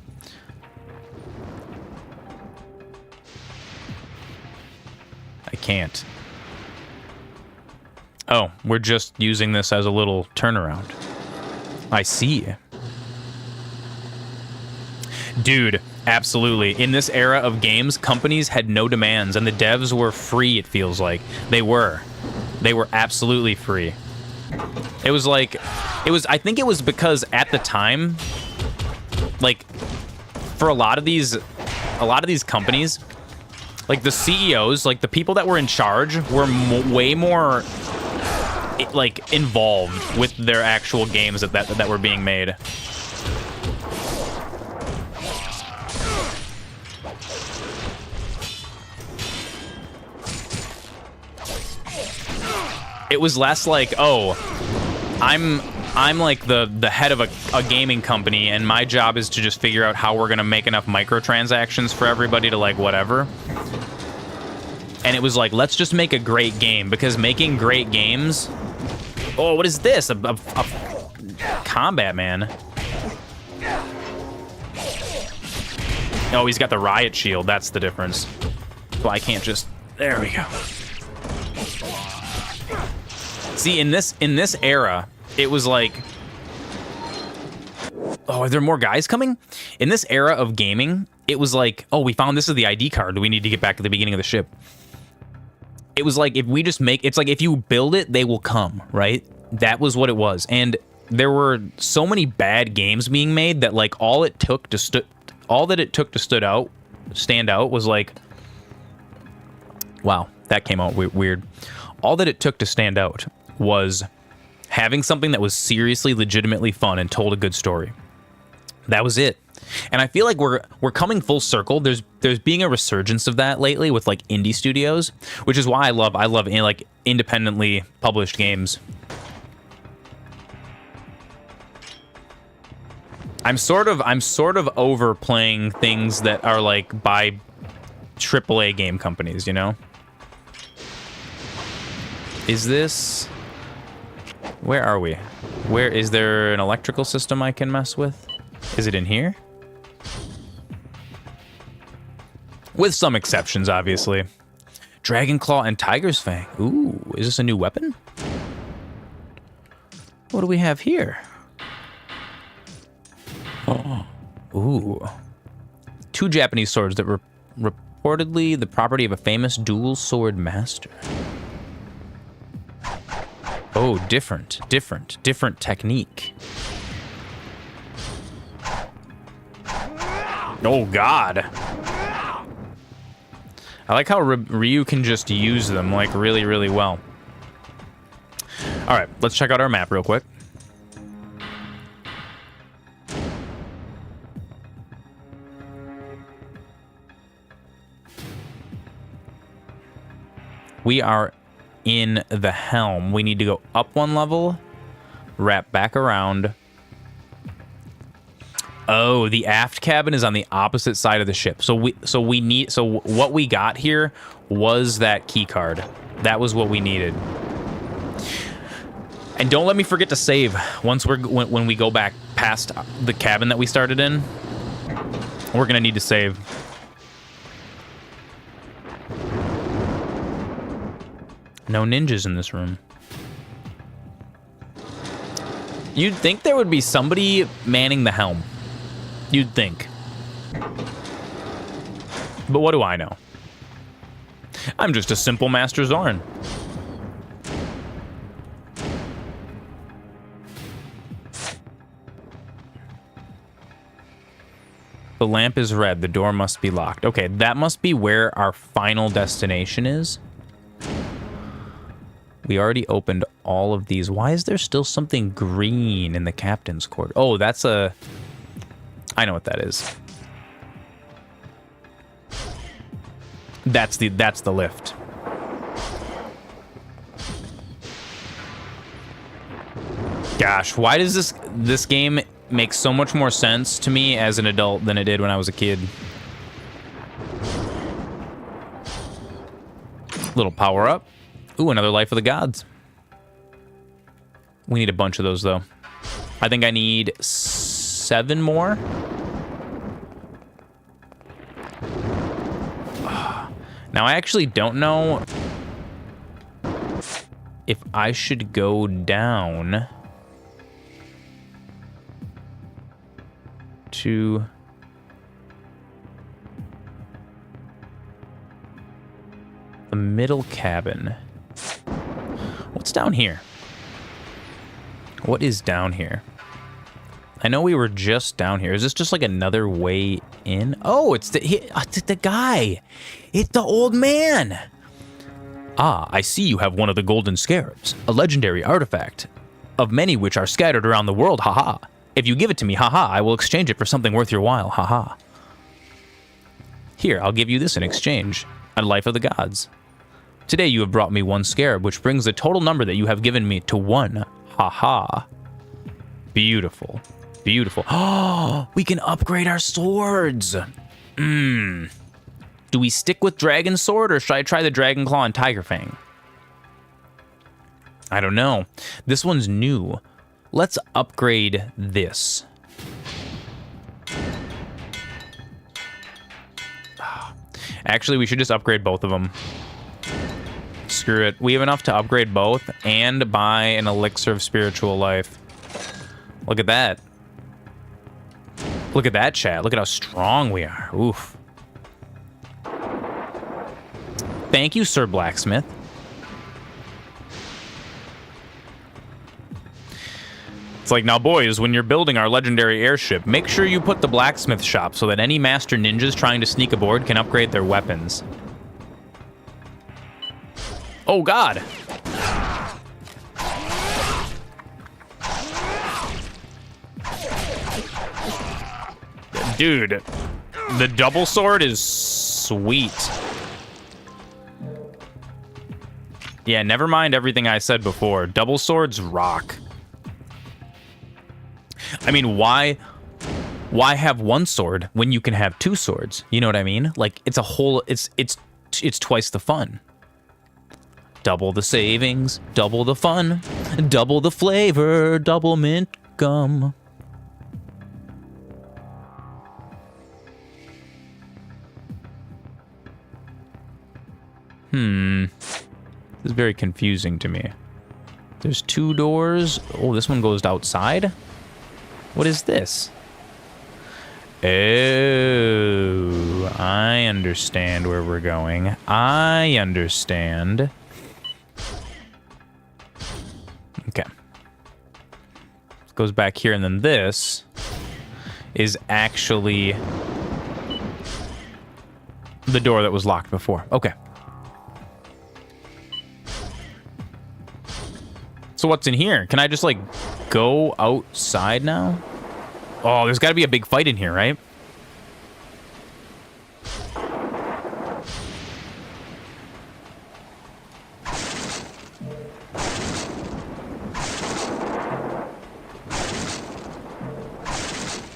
I can't. Oh, we're just using this as a little turnaround. I see. Dude, absolutely. In this era of games, companies had no demands, and the devs were free, it feels like. They were. They were absolutely free. It was like... I think it was because at the time, like, for a lot of these companies, like the CEOs, like the people that were in charge were way more like involved with their actual games that were being made. It was less like, oh, I'm like the head of a gaming company, and my job is to just figure out how we're gonna make enough microtransactions for everybody to like whatever. And it was like, let's just make a great game, because making great games... Oh, what is this? A combat man. Oh, he's got the riot shield. That's the difference. Well, I can't just... There we go. See, in this era, it was like... Oh, are there more guys coming? In this era of gaming, it was like, oh, we found this is the ID card. We need to get back to the beginning of the ship. It was like, if we just make... It's like, if you build it, they will come, right? That was what it was. And there were so many bad games being made that, like, all that it took to stand out was like... Wow, that came out weird. All that it took to stand out was having something that was seriously, legitimately fun and told a good story. That was it. And I feel like we're coming full circle. There's being a resurgence of that lately with like indie studios, which is why I love like independently published games. I'm sort of over playing things that are like by AAA game companies, you know? Is this... Where are we? Where is there an electrical system I can mess with? Is it in here? With some exceptions, obviously. Dragon Claw and Tiger's Fang. Ooh, is this a new weapon? What do we have here? Oh. Ooh. 2 Japanese swords that were reportedly the property of a famous dual sword master. Oh, different technique. Oh, God. I like how Ryu can just use them, like, really, really well. All right, let's check out our map real quick. We are in the helm. We need to go up 1 level, wrap back around. Oh, the aft cabin is on the opposite side of the ship. So what we got here was that key card. That was what we needed. And don't let me forget to save when we go back past the cabin that we started in. We're gonna need to save. No ninjas in this room. You'd think there would be somebody manning the helm. You'd think. But what do I know? I'm just a simple MasterZoran. The lamp is red. The door must be locked. Okay, that must be where our final destination is. We already opened all of these. Why is there still something green in the captain's quarters? Oh, that's a... I know what that is. That's the lift. Gosh, why does this game make so much more sense to me as an adult than it did when I was a kid? Little power up. Ooh, another Life of the Gods. We need a bunch of those, though. I think I need 7 more. Now, I actually don't know if I should go down to... the middle cabin. What's down here? What is down here? I know we were just down here. Is this just like another way in? Oh, it's the guy. It's the old man. Ah, I see you have one of the golden scarabs, a legendary artifact, of many which are scattered around the world, haha. If you give it to me, haha, I will exchange it for something worth your while, haha. Here, I'll give you this in exchange, a life of the gods. Today you have brought me one scarab, which brings the total number that you have given me to one, haha. Beautiful. Beautiful. Oh, we can upgrade our swords. Do we stick with Dragon Sword, or should I try the Dragon Claw and Tiger Fang? I don't know. This one's new. Let's upgrade this. Actually, we should just upgrade both of them. Screw it. We have enough to upgrade both and buy an elixir of spiritual life. Look at that. Look at that, chat. Look at how strong we are. Oof. Thank you, Sir Blacksmith. It's like, now boys, when you're building our legendary airship, make sure you put the blacksmith shop so that any master ninjas trying to sneak aboard can upgrade their weapons. Oh, God. Dude, the double sword is sweet. Yeah, never mind everything I said before. Double swords rock. I mean, why have one sword when you can have two swords? You know what I mean? Like, it's a whole, it's twice the fun. Double the savings, double the fun, double the flavor, double mint gum. This is very confusing to me. There's two doors. Oh, this one goes outside? What is this? Oh, I understand where we're going. I understand. Okay. Goes back here, and then this is actually the door that was locked before. Okay. So what's in here? Can I just, like, go outside now? Oh, there's got to be a big fight in here, right?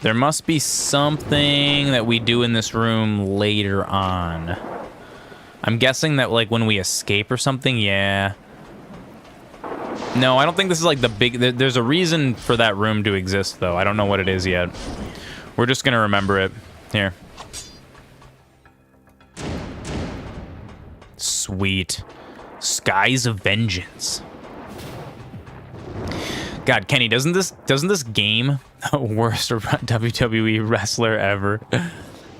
There must be something that we do in this room later on. I'm guessing that, like, when we escape or something, yeah. No, I don't think this is like the big... There's a reason for that room to exist, though. I don't know what it is yet. We're just going to remember it. Here. Sweet. Skies of Vengeance. God, Kenny, doesn't this game... worst WWE wrestler ever.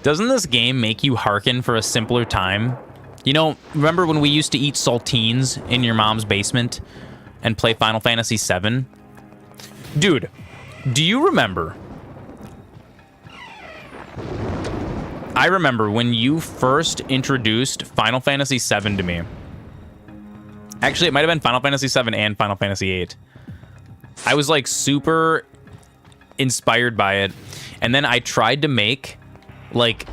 Doesn't this game make you hearken for a simpler time? You know, remember when we used to eat saltines in your mom's basement and play Final Fantasy VII? Dude, do you remember? I remember when you first introduced Final Fantasy VII to me. Actually, it might have been Final Fantasy VII and Final Fantasy VIII. I was like super inspired by it, and then I tried to make like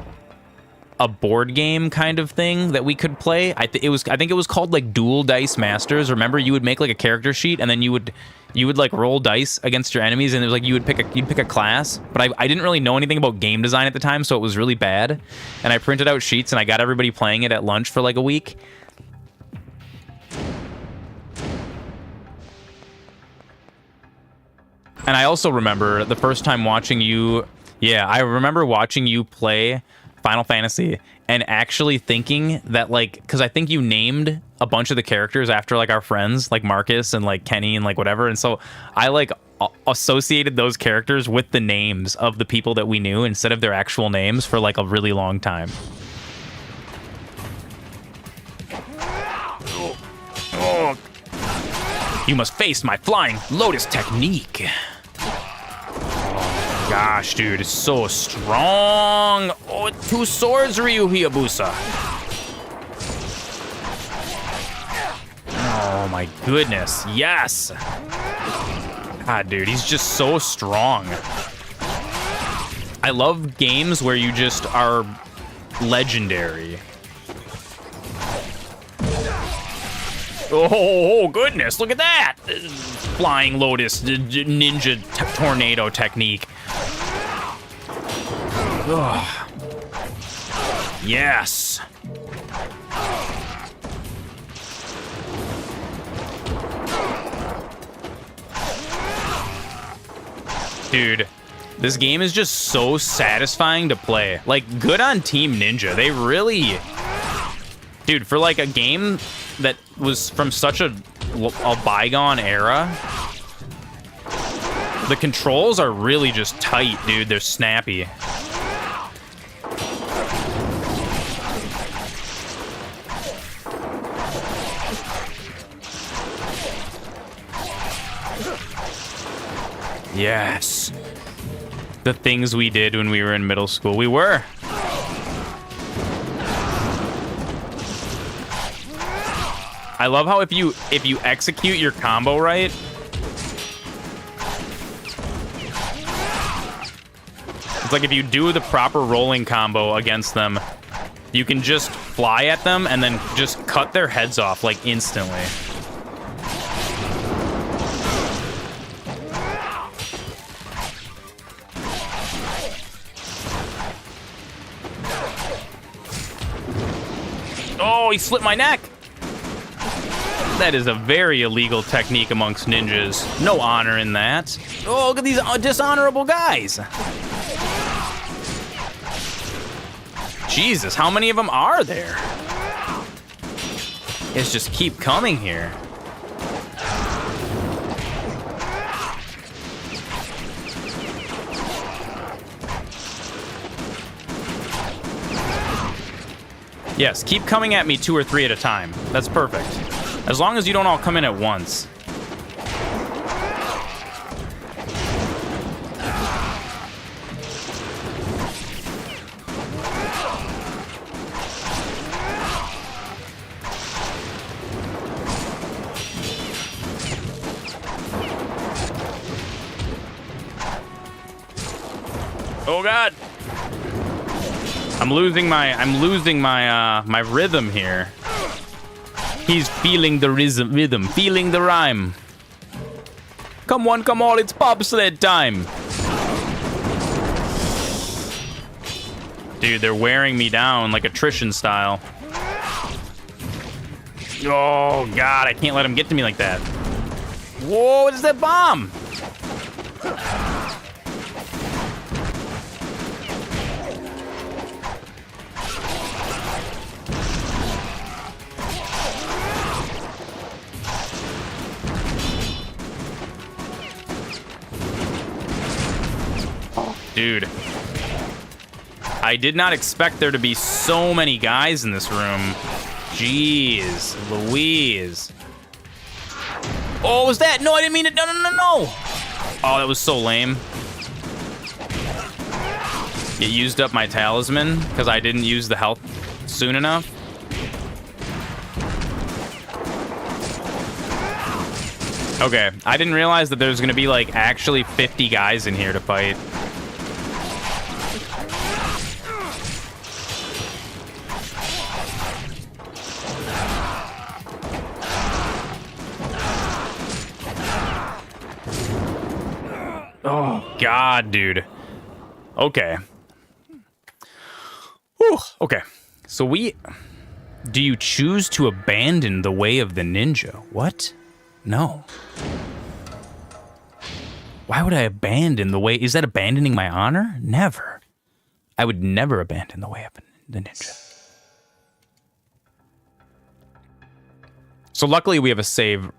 a board game kind of thing that we could play. I think it was called like Dual Dice Masters. Remember, you would make like a character sheet, and then you would like roll dice against your enemies, and it was like you'd pick a class. But I didn't really know anything about game design at the time, so it was really bad. And I printed out sheets, and I got everybody playing it at lunch for like a week. And I also remember the first time watching you. Yeah, I remember watching you play Final Fantasy and actually thinking that, like, because I think you named a bunch of the characters after, like, our friends, like Marcus and, like, Kenny and, like, whatever. And so I, like, associated those characters with the names of the people that we knew instead of their actual names for, like, a really long time. Oh. You must face my flying lotus technique. Oh, gosh, dude, it's so strong. Oh, 2 swords, Ryu Hayabusa. Oh, my goodness. Yes. God, dude, he's just so strong. I love games where you just are legendary. Oh, goodness, look at that! Flying Lotus ninja tornado technique. Ugh. Yes. Dude, this game is just so satisfying to play. Like, good on Team Ninja. They really... Dude, for like a game that was from such a bygone era, the controls are really just tight, dude. They're snappy. Yes. The things we did when we were in middle school. We were. I love how if you execute your combo right, it's like if you do the proper rolling combo against them, you can just fly at them and then just cut their heads off like instantly. Oh, he slit my neck. That is a very illegal technique amongst ninjas. No honor in that. Oh, look at these dishonorable guys. Jesus, how many of them are there? It's just keep coming here. Yes, keep coming at me 2 or 3 at a time. That's perfect. As long as you don't all come in at once. Oh God. I'm losing my rhythm here. He's feeling the rhythm, feeling the rhyme. Come one, come all, it's bobsled time. Dude, they're wearing me down like attrition style. Oh God, I can't let him get to me like that. Whoa, what is that bomb? Dude, I did not expect there to be so many guys in this room. Jeez Louise. Oh, was that? No, I didn't mean it. No. Oh, that was so lame. It used up my talisman because I didn't use the health soon enough. Okay, I didn't realize that there was going to be like actually 50 guys in here to fight. Oh, God, dude. Okay. Whew. Okay. So do you choose to abandon the way of the ninja? What? No. Why would I abandon the way? Is that abandoning my honor? Never. I would never abandon the way of the ninja. So luckily we have a save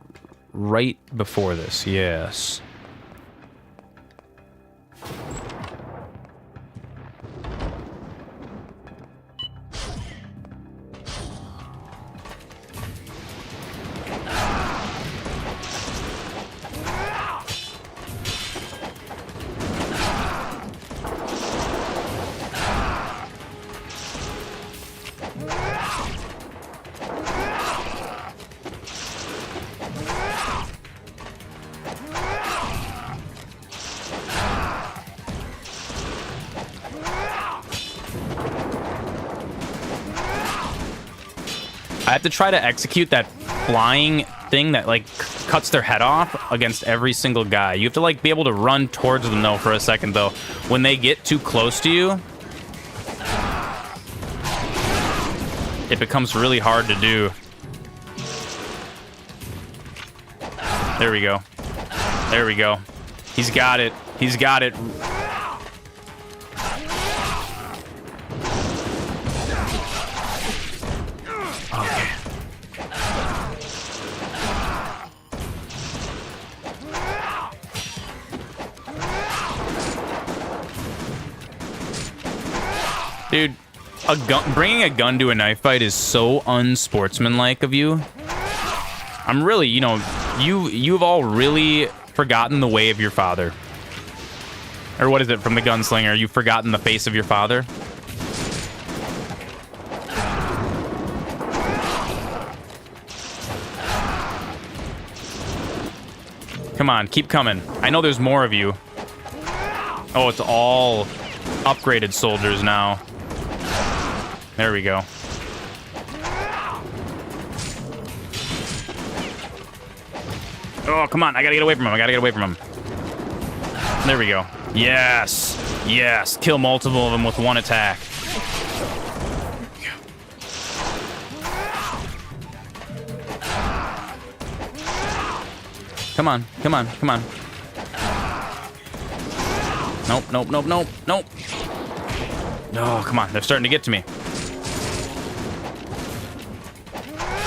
right before this. Yes. I have to try to execute that flying thing that, like, cuts their head off against every single guy. You have to, like, be able to run towards them, though, for a second, though. When they get too close to you, it becomes really hard to do. There we go. There we go. He's got it. He's got it. Dude, bringing a gun to a knife fight is so unsportsmanlike of you. I'm really, you know, you've all really forgotten the way of your father. Or what is it from the gunslinger? You've forgotten the face of your father? Come on, keep coming. I know there's more of you. Oh, it's all upgraded soldiers now. There we go. Oh, come on. I gotta get away from him. I gotta get away from him. There we go. Yes. Yes. Kill multiple of them with one attack. Come on. Come on. Come on. Nope. Nope. Nope. Nope. Nope. No, come on. They're starting to get to me.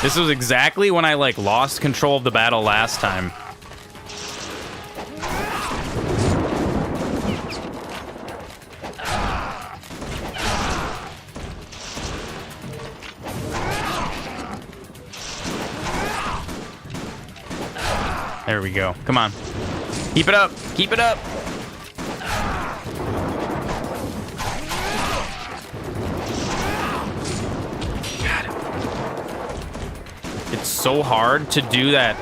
This was exactly when I, like, lost control of the battle last time. There we go. Come on. Keep it up. Keep it up. It's so hard to do that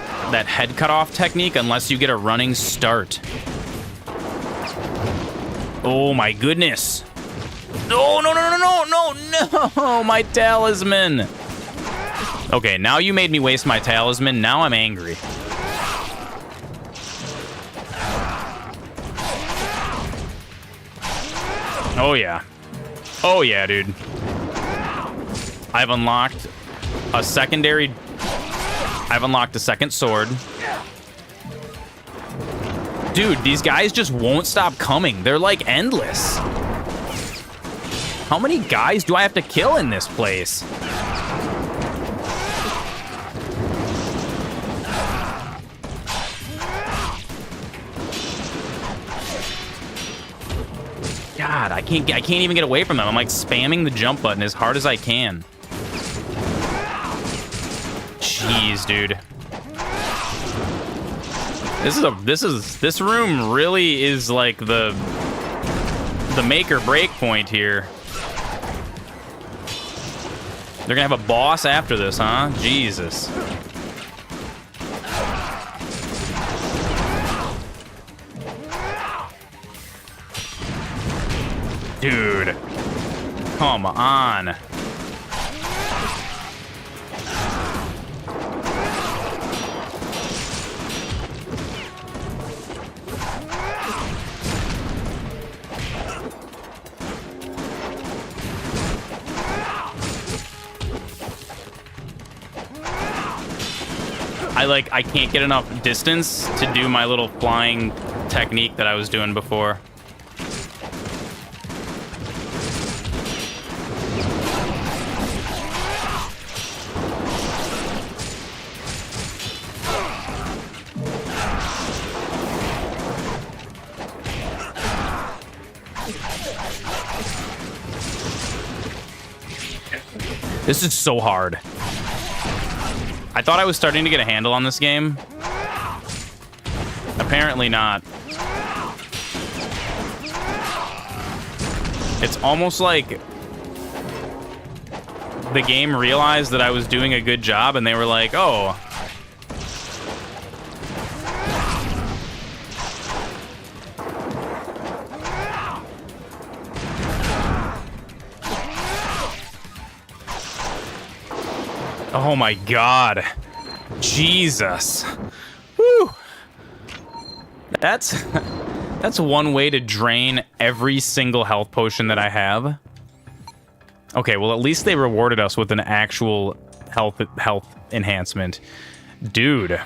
head cutoff technique unless you get a running start. Oh my goodness. No, no, no, no, no, no, no, my talisman. Okay, now you made me waste my talisman. Now I'm angry. Oh yeah. Oh yeah, dude. I've unlocked a secondary... I've unlocked a second sword. Dude, these guys just won't stop coming. They're like endless. How many guys do I have to kill in this place? God, I can't even get away from them. I'm like spamming the jump button as hard as I can. Jeez, dude. This room really is like the make or break point here. They're gonna have a boss after this, huh? Jesus. Dude. Come on. I can't get enough distance to do my little flying technique that I was doing before. This is so hard. I thought I was starting to get a handle on this game. Apparently not. It's almost like the game realized that I was doing a good job and they were like, oh. Oh my God. Jesus. Whew. That's one way to drain every single health potion that I have. Okay, well at least they rewarded us with an actual health enhancement. Dude,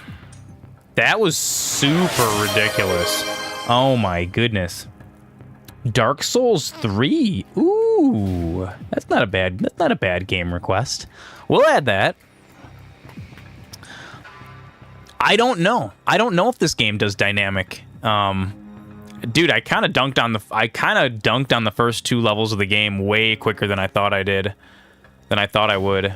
that was super ridiculous. Oh my goodness. Dark Souls 3. Ooh, that's not a bad game request. We'll add that. I don't know if this game does dynamic. Dude, I kind of dunked on the first 2 levels of the game way quicker than I thought I would.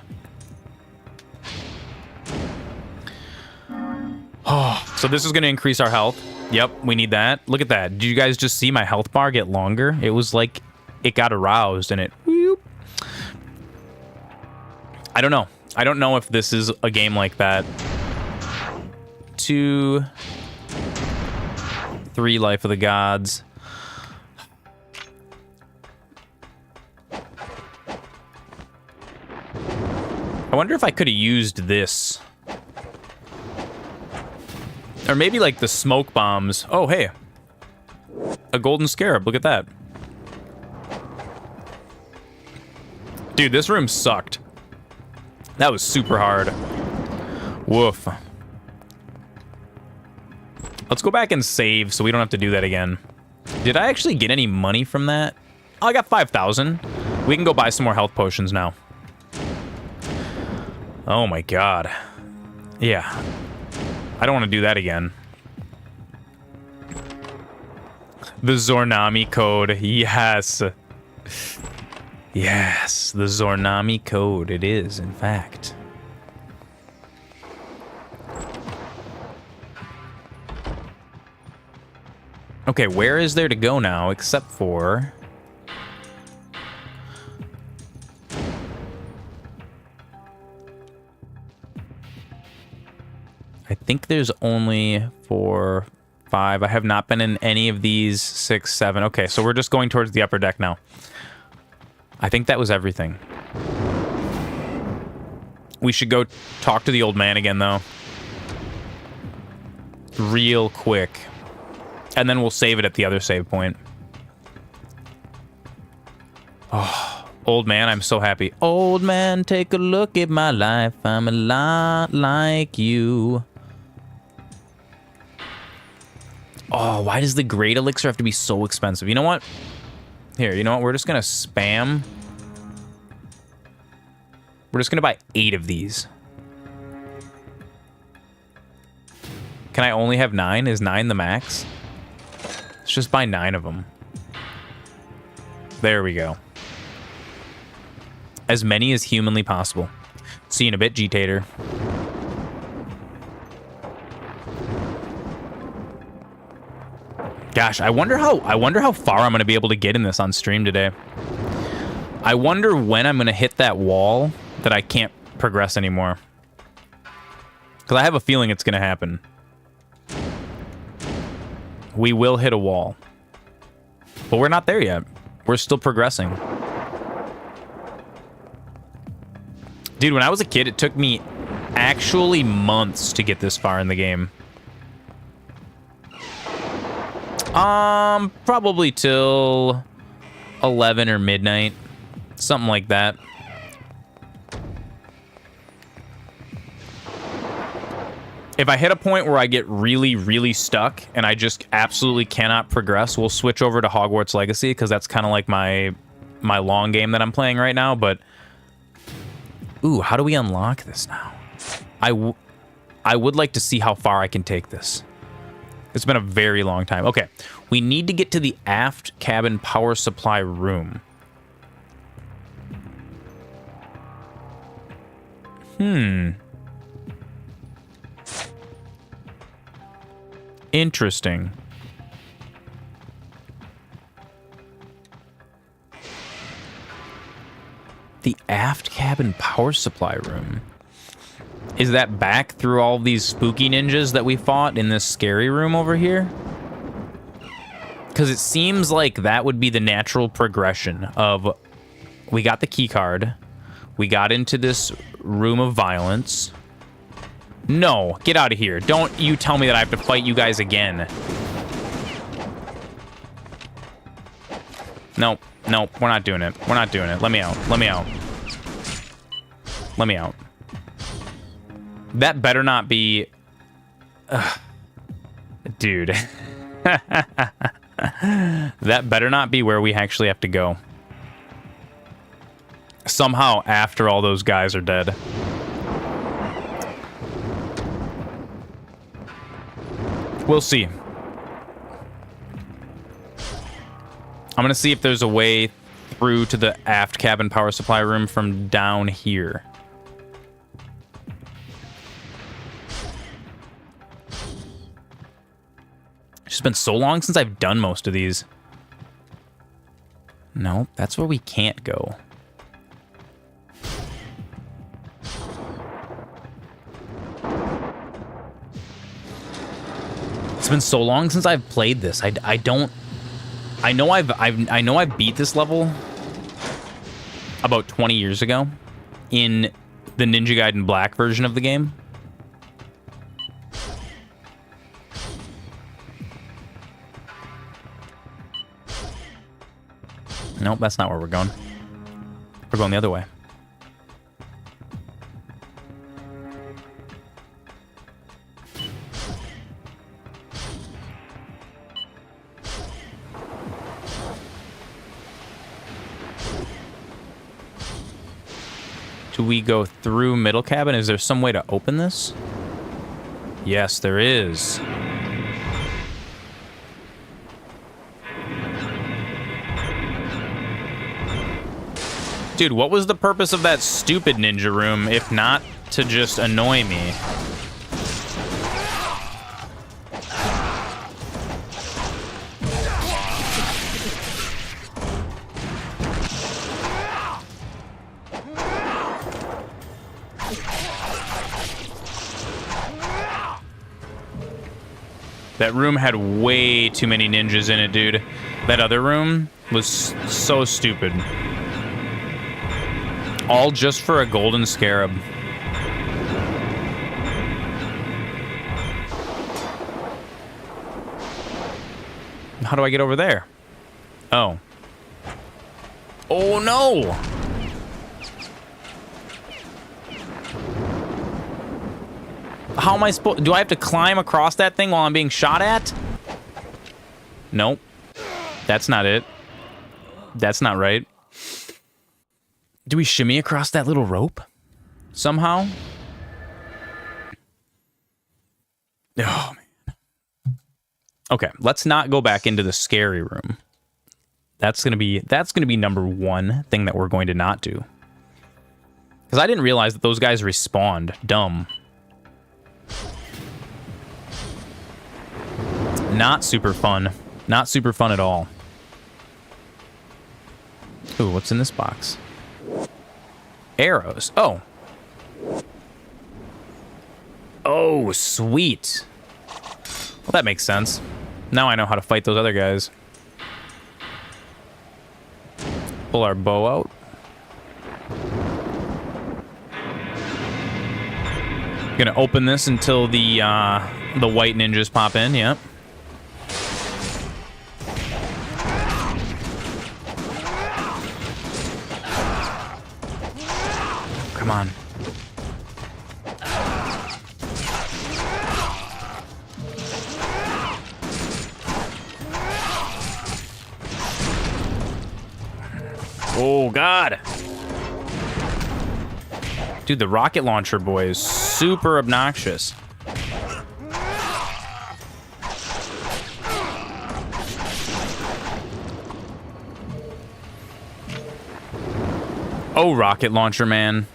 Oh, so this is going to increase our health. Yep, we need that. Look at that. Did you guys just see my health bar get longer? It was like it got aroused and it... Whoop. I don't know. I don't know if this is a game like that. 2, 3 Life of the Gods. I wonder if I could have used this. Or maybe like the smoke bombs. Oh, hey. A golden scarab. Look at that. Dude, this room sucked. That was super hard. Woof. Let's go back and save so we don't have to do that again. Did I actually get any money from that? Oh, I got 5,000. We can go buy some more health potions now. Oh my God. Yeah. I don't want to do that again. The Zornami code. Yes. Yes, the Zornami code. It is, in fact. Okay, where is there to go now, except for... I think there's only 4, 5. I have not been in any of these 6, 7. Okay, so we're just going towards the upper deck now. I think that was everything. We should go talk to the old man again, though. Real quick. And then we'll save it at the other save point. Oh, old man, I'm so happy. Old man, take a look at my life. I'm a lot like you. Oh, why does the great elixir have to be so expensive? You know what? Here, you know what? We're just going to spam. We're just going to buy 8 of these. Can I only have 9? Is 9 the max? Let's just buy 9 of them. There we go. As many as humanly possible. See you in a bit, G-Tater. Gosh, I wonder how far I'm going to be able to get in this on stream today. I wonder when I'm going to hit that wall that I can't progress anymore. Because I have a feeling it's going to happen. We will hit a wall. But we're not there yet. We're still progressing. Dude, when I was a kid, it took me actually months to get this far in the game. Probably till 11 or midnight. Something like that. If I hit a point where I get really, really stuck and I just absolutely cannot progress, we'll switch over to Hogwarts Legacy because that's kind of like my long game that I'm playing right now, but... Ooh, how do we unlock this now? I would like to see how far I can take this. It's been a very long time. Okay, we need to get to the aft cabin power supply room. Interesting. The aft cabin power supply room. Is that back through all these spooky ninjas that we fought in this scary room over here? Because it seems like that would be the natural progression of... We got the key card. We got into this room of violence. No, get out of here. Don't you tell me that I have to fight you guys again. Nope, nope, we're not doing it. We're not doing it. Let me out. Let me out. Let me out. That better not be... Dude. That better not be where we actually have to go. Somehow after all those guys are dead. We'll see. I'm gonna see if there's a way through to the aft cabin power supply room from down here. It's been so long since I've done most of these. No, that's where we can't go. It's been so long since I've played this. I don't. I know I beat this level about 20 years ago in the Ninja Gaiden Black version of the game. Nope, that's not where we're going. We're going the other way. Do we go through middle cabin? Is there some way to open this? Yes, there is. Dude, what was the purpose of that stupid ninja room if not to just annoy me? That room had way too many ninjas in it, dude. That other room was so stupid. All just for a golden scarab. How do I get over there? Oh. Oh no! How am I supposed... Do I have to climb across that thing while I'm being shot at? Nope. That's not it. That's not right. Do we shimmy across that little rope? Somehow? Oh, man. Okay, let's not go back into the scary room. That's gonna be number one thing that we're going to not do. Because I didn't realize that those guys respawned. Dumb. Not super fun. Not super fun at all. Ooh, what's in this box? Arrows. Oh. Oh, sweet. Well, that makes sense. Now I know how to fight those other guys. Pull our bow out. Gonna open this until the white ninjas pop in. Yep. Come on. Oh, God. Dude, the rocket launcher boy is super obnoxious. Oh, rocket launcher man.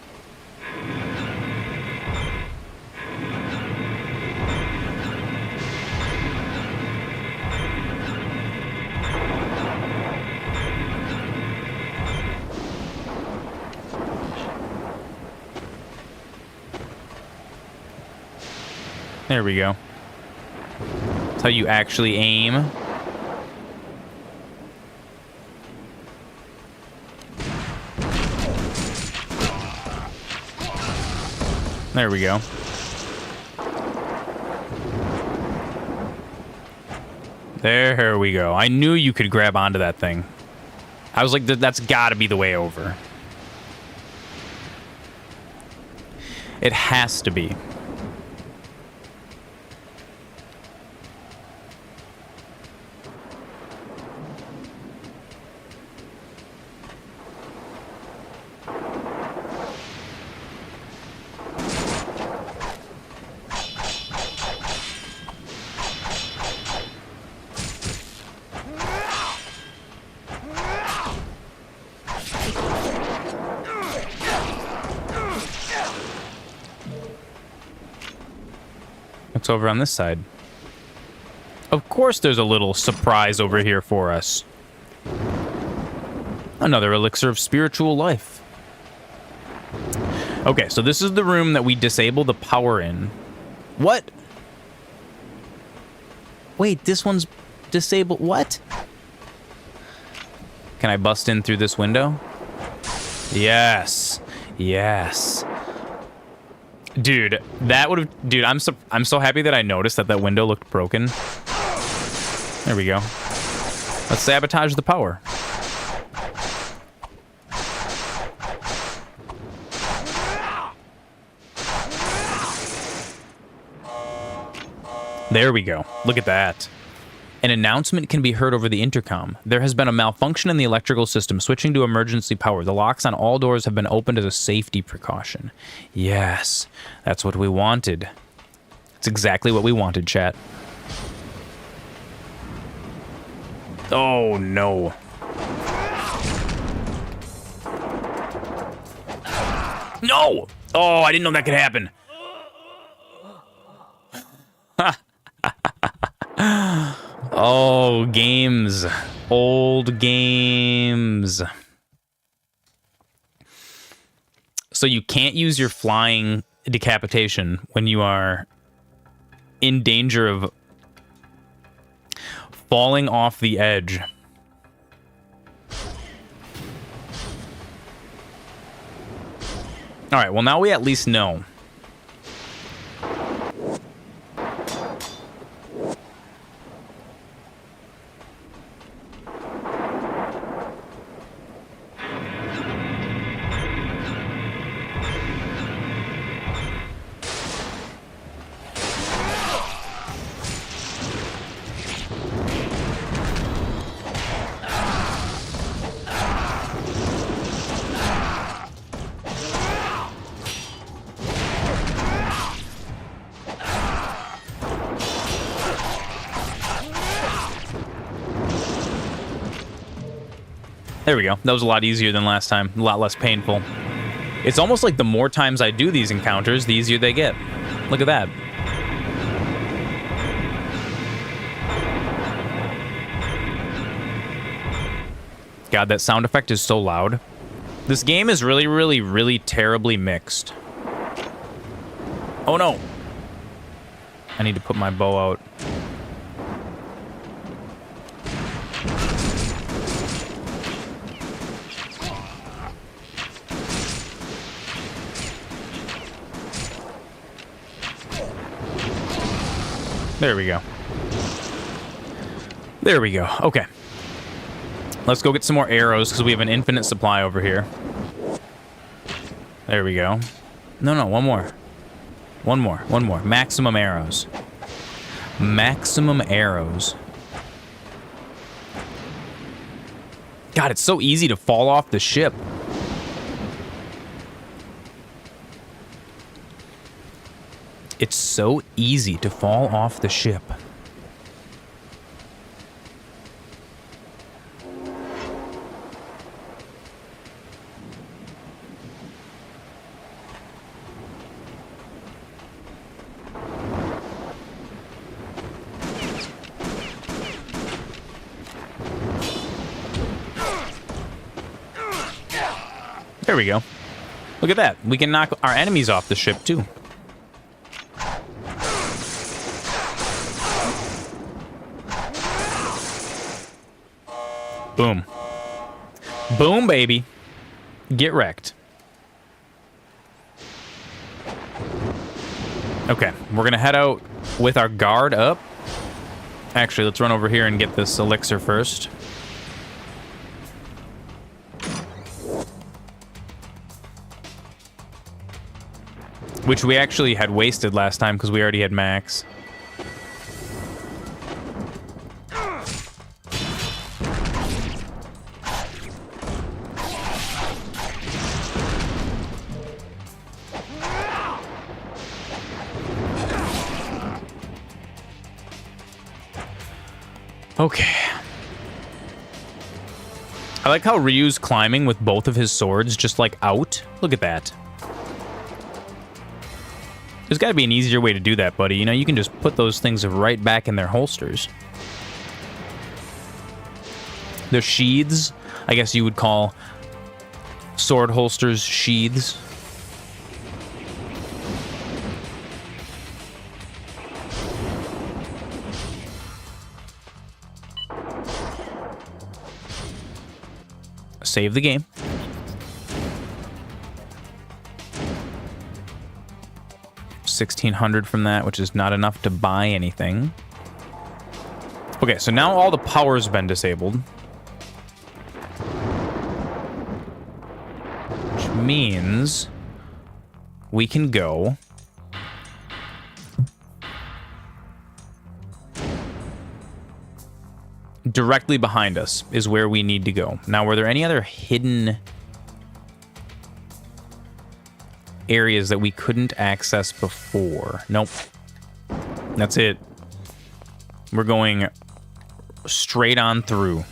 There we go. That's how you actually aim. There we go. There we go. I knew you could grab onto that thing. I was like, that's gotta be the way over. It has to be. What's over on this side? Of course there's a little surprise over here for us. Another elixir of spiritual life. Okay, so this is the room that we disable the power in. What? Wait, this one's disabled. What? Can I bust in through this window? Yes. Yes. Dude, that would have... Dude, I'm so happy that I noticed that window looked broken. There we go. Let's sabotage the power. There we go. Look at that. An announcement can be heard over the intercom. There has been a malfunction in the electrical system, switching to emergency power. The locks on all doors have been opened as a safety precaution. Yes, that's what we wanted. It's exactly what we wanted, chat. Oh, no. No! Oh, I didn't know that could happen. Oh, games. Old games. So you can't use your flying decapitation when you are in danger of falling off the edge. All right, well, now we at least know. There we go. That was a lot easier than last time. A lot less painful. It's almost like the more times I do these encounters, the easier they get. Look at that. God, that sound effect is so loud. This game is really, really, really terribly mixed. Oh no. I need to put my bow out. There we go. There we go. Okay. Let's go get some more arrows because we have an infinite supply over here. There we go. No, one more. One more. Maximum arrows. Maximum arrows. God, it's so easy to fall off the ship. It's so easy to fall off the ship. There we go. Look at that. We can knock our enemies off the ship, too. Boom. Boom, baby. Get wrecked. Okay, we're gonna head out with our guard up. Actually, let's run over here and get this elixir first. Which we actually had wasted last time because we already had max. Okay. I like how Ryu's climbing with both of his swords just like out. Look at that. There's got to be an easier way to do that, buddy. You know, you can just put those things right back in their holsters. They're sheaths. I guess you would call sword holsters sheaths. Save the game. $1,600 from that, which is not enough to buy anything. Okay, so now all the power's been disabled. Which means we can go directly behind us is where we need to go. Now, were there any other hidden areas that we couldn't access before? Nope. That's it. We're going straight on through.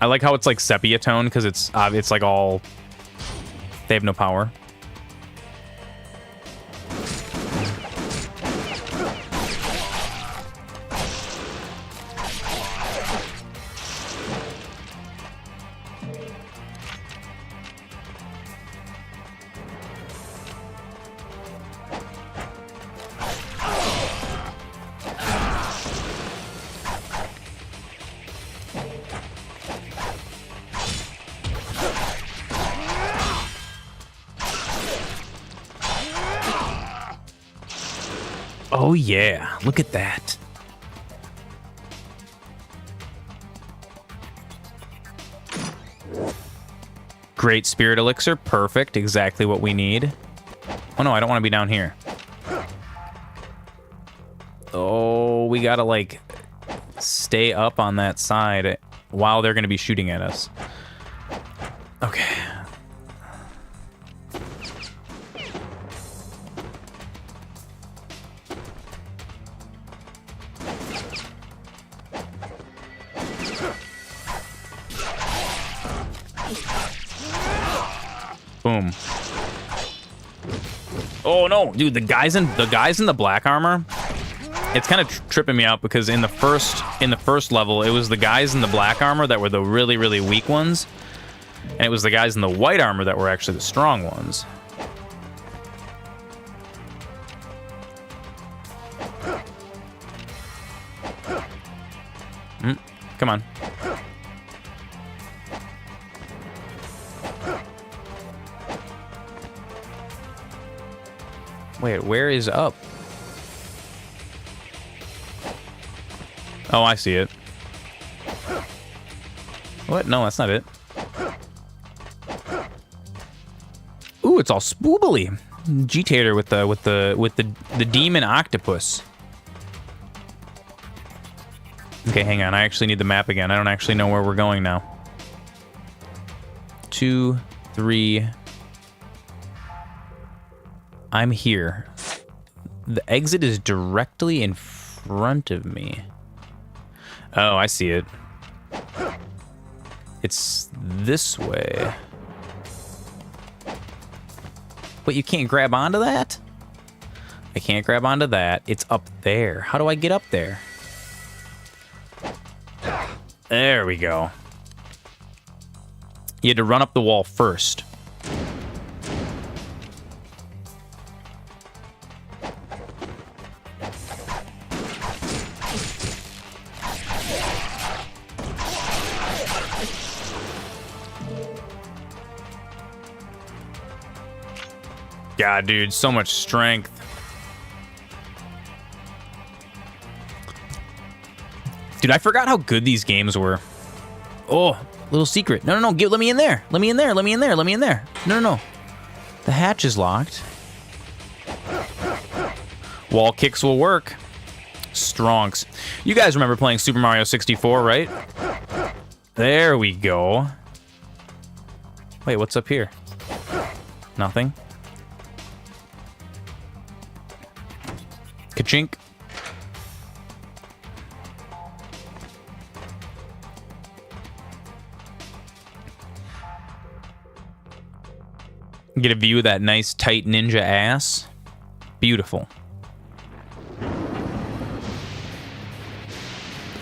I like how it's like sepia tone because it's like all, they have no power. Oh yeah, look at that. Great spirit elixir, perfect, exactly what we need. Oh no, I don't want to be down here. Oh, we gotta like stay up on that side while they're gonna be shooting at us. Okay. Boom. Oh no, dude, the guys in the black armor. It's kind of tripping me out because in the first level, it was the guys in the black armor that were the really, really weak ones, and it was the guys in the white armor that were actually the strong ones. Come on. Wait, where is up? Oh, I see it. What? No, that's not it. Ooh, it's all spoobly. G-tater with the demon octopus. Okay, hang on. I actually need the map again. I don't actually know where we're going now. 2, 3. I'm here. The exit is directly in front of me. Oh, I see it. It's this way. But you can't grab onto that? I can't grab onto that. It's up there. How do I get up there? There we go. You had to run up the wall first. God, dude, so much strength. Dude, I forgot how good these games were. Oh, little secret. No, let me in there. Let me in there. No. The hatch is locked. Wall kicks will work. Stronks. You guys remember playing Super Mario 64, right? There we go. Wait, what's up here? Nothing. Ka-chink. Get a view of that nice, tight ninja ass. Beautiful.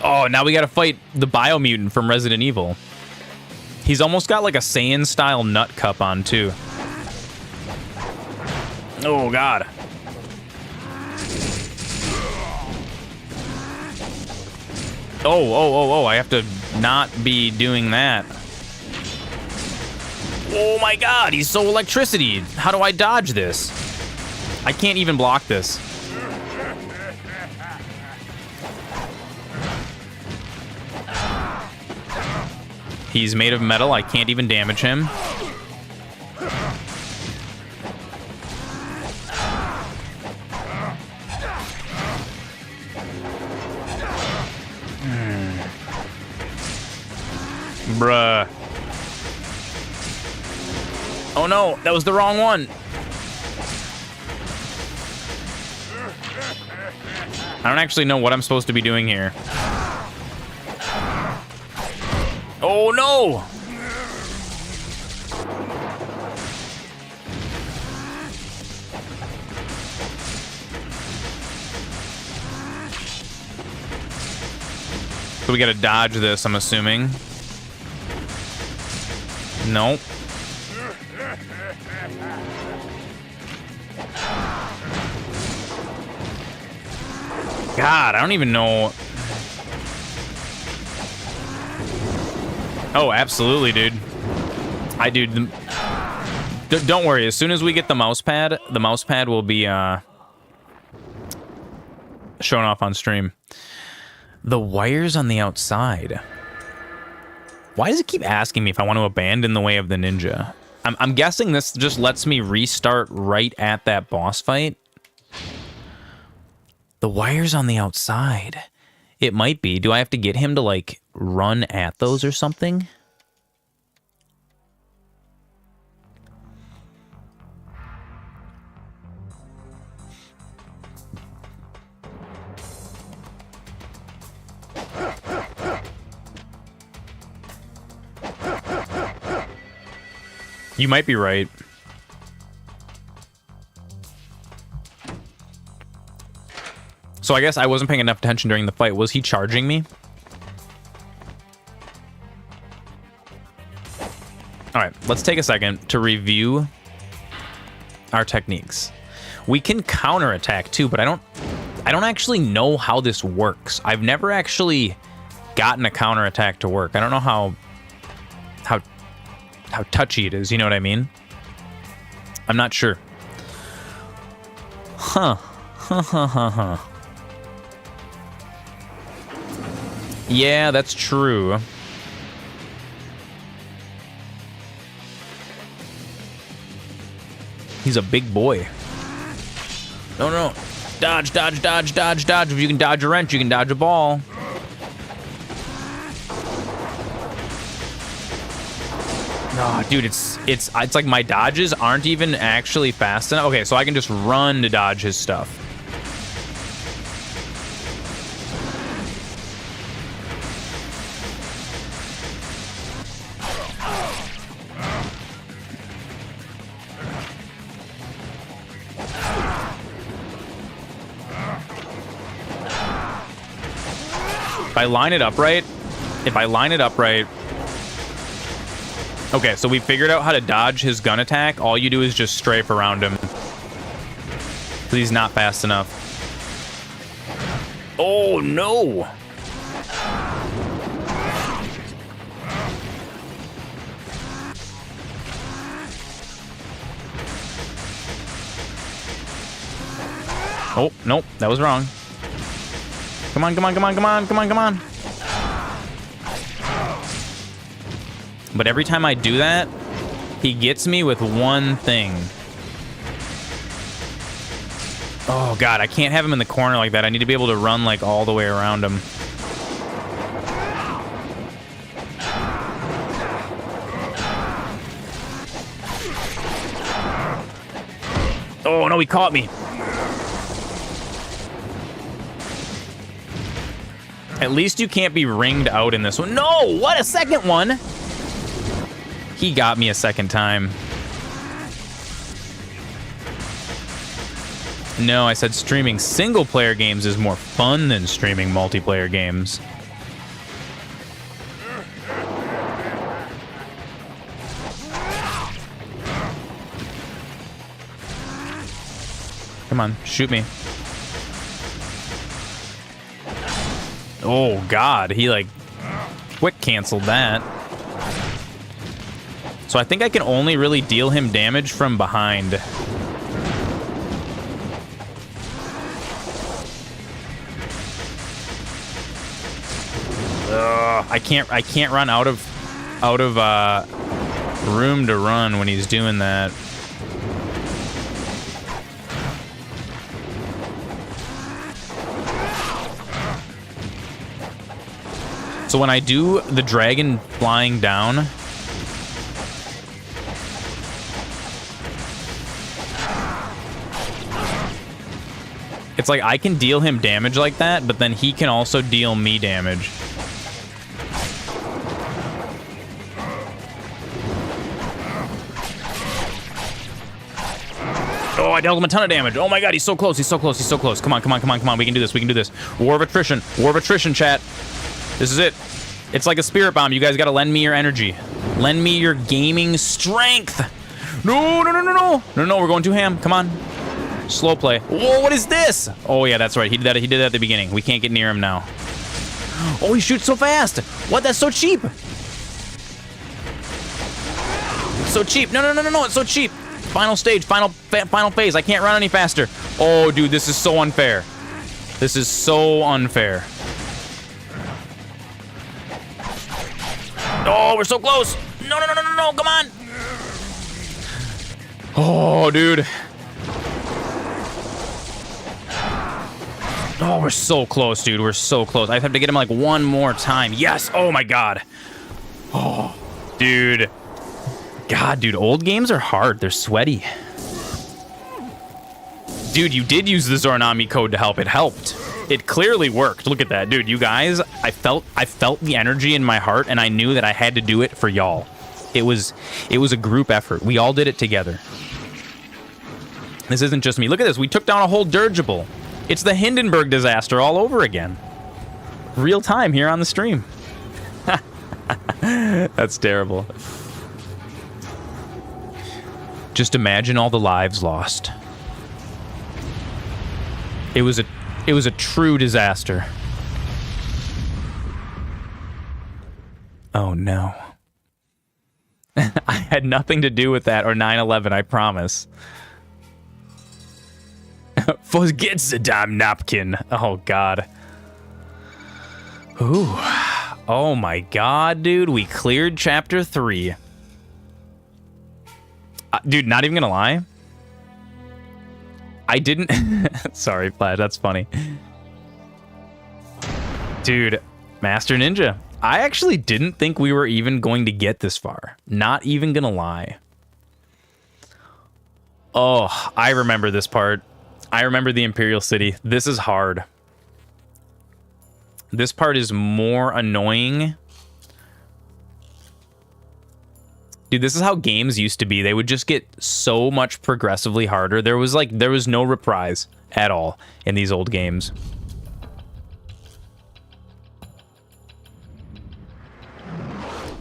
Oh, now we gotta fight the Biomutant from Resident Evil. He's almost got like a Saiyan-style nut cup on, too. Oh, God. Oh, I have to not be doing that. Oh my God, he's so electricity. How do I dodge this? I can't even block this. He's made of metal, I can't even damage him. Bruh. Oh no, that was the wrong one. I don't actually know what I'm supposed to be doing here. Oh no! So we gotta dodge this, I'm assuming. Nope. God, I don't even know. Oh, absolutely, dude. Don't worry. As soon as we get the mouse pad will be shown off on stream. The wires on the outside. Why does it keep asking me if I want to abandon the way of the ninja? I'm guessing this just lets me restart right at that boss fight. The wires on the outside. It might be. Do I have to get him to, like, run at those or something? You might be right. So I guess I wasn't paying enough attention during the fight. Was he charging me? All right, let's take a second to review our techniques. We can counterattack too, but I don't actually know how this works. I've never actually gotten a counterattack to work. I don't know how touchy it is, you know what I mean? I'm not sure. Huh. Yeah, that's true. He's a big boy. No. Dodge. If you can dodge a wrench, you can dodge a ball. Oh, dude, it's like my dodges aren't even actually fast enough. Okay, so I can just run to dodge his stuff. If I line it up right. Okay, so we figured out how to dodge his gun attack. All you do is just strafe around him. Because he's not fast enough. Oh, no! Oh, nope, that was wrong. Come on, come on, come on, come on, come on, come on. But every time I do that, he gets me with one thing. Oh god, I can't have him in the corner like that. I need to be able to run like all the way around him. Oh no, he caught me. At least you can't be ringed out in this one. No, what, a second one? He got me a second time. No, I said streaming single-player games is more fun than streaming multiplayer games. Come on, shoot me. Oh, God, he, like, quick canceled that. So I think I can only really deal him damage from behind. I can't run out of room to run when he's doing that. So when I do the dragon flying down, it's like I can deal him damage like that, but then he can also deal me damage. Oh, I dealt him a ton of damage. Oh my god, he's so close, he's so close, he's so close. Come on, come on, come on, come on. We can do this, we can do this. War of attrition, chat. This is it. It's like a spirit bomb. You guys gotta lend me your energy. Lend me your gaming strength. No, no, no, no, no. No, no, we're going too ham. Come on. Slow play. Whoa, what is this? Oh yeah, that's right. He did that at the beginning. We can't get near him now. Oh, he shoots so fast. What? That's so cheap. It's so cheap. No, no, no, no, no. It's so cheap. Final stage, final phase. I can't run any faster. Oh, dude, this is so unfair. This is so unfair. Oh, we're so close. No, no, no, no, no, no. Come on. Oh, dude. Oh, we're so close, dude. We're so close. I have to get him like one more time. Yes. Oh, my God. Oh, dude. God, dude, old games are hard. They're sweaty. Dude, you did use the Zoranami code to help. It helped. It clearly worked. Look at that, dude. You guys, I felt the energy in my heart, and I knew that I had to do it for y'all. It was a group effort. We all did it together. This isn't just me. Look at this. We took down a whole dirigible. It's the Hindenburg disaster all over again. Real time here on the stream. That's terrible. Just imagine all the lives lost. It was a true disaster. Oh no. I had nothing to do with that or 9/11, I promise. Forget the damn napkin. Oh god. Ooh. Oh my god, dude. We cleared chapter 3. Dude, not even gonna lie. I didn't... Sorry, Flash, that's funny. Dude, Master Ninja. I actually didn't think we were even going to get this far. Not even gonna lie. Oh, I remember this part. I remember the Imperial City. This is hard. This part is more annoying. Dude, this is how games used to be. They would just get so much progressively harder. There was no reprise at all in these old games.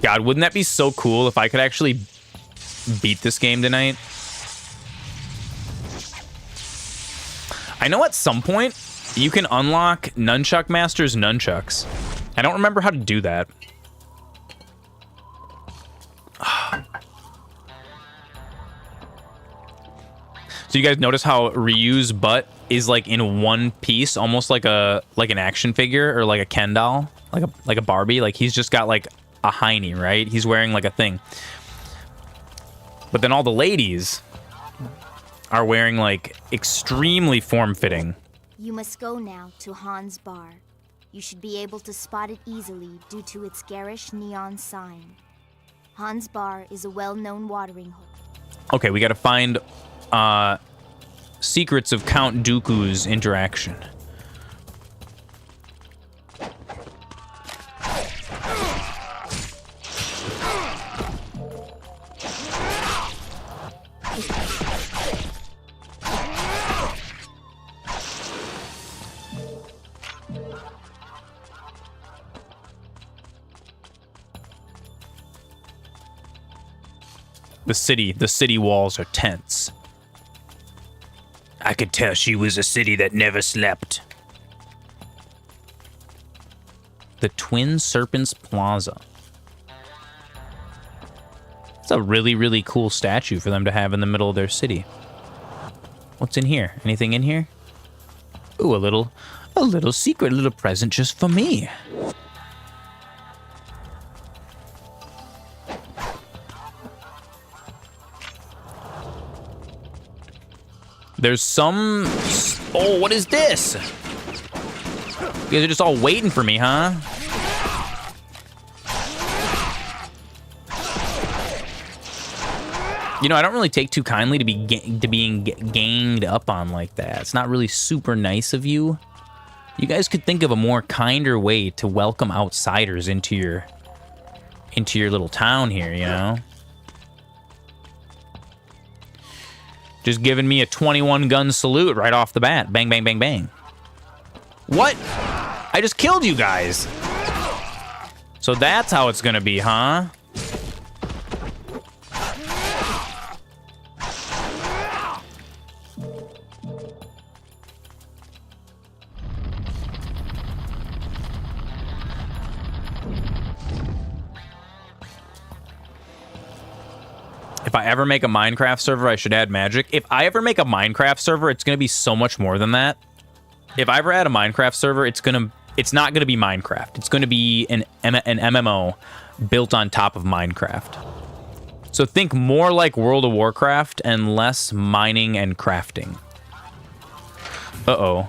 God, wouldn't that be so cool if I could actually beat this game tonight? I know at some point you can unlock Nunchuck Master's nunchucks. I don't remember how to do that. So you guys notice how Ryu's butt is like in one piece, almost like an action figure or like a Ken doll, like a Barbie. Like he's just got like a hiney, right? He's wearing like a thing. But then all the ladies are wearing like extremely form-fitting. You must go now to Han's bar. You should be able to spot it easily due to its garish neon sign. Han's bar is a well-known watering hole. Okay, we gotta find secrets of Count Dooku's interaction. The city walls are tense. I could tell she was a city that never slept. The Twin Serpents Plaza. It's a really, really cool statue for them to have in the middle of their city. What's in here? Anything in here? Ooh, a little secret, little present just for me. There's some... Oh, what is this? You guys are just all waiting for me, huh? You know, I don't really take too kindly to being ganged up on like that. It's not really super nice of you. You guys could think of a more kinder way to welcome outsiders into your little town here, you know? Just giving me a 21 gun salute right off the bat. Bang, bang, bang, bang. What? I just killed you guys. So that's how it's gonna be, huh? If I ever make a Minecraft server, I should add magic. If I ever make a Minecraft server, it's going to be so much more than that. If I ever add a Minecraft server, it's not going to be Minecraft. It's going to be an MMO built on top of Minecraft. So think more like World of Warcraft and less mining and crafting. Uh-oh.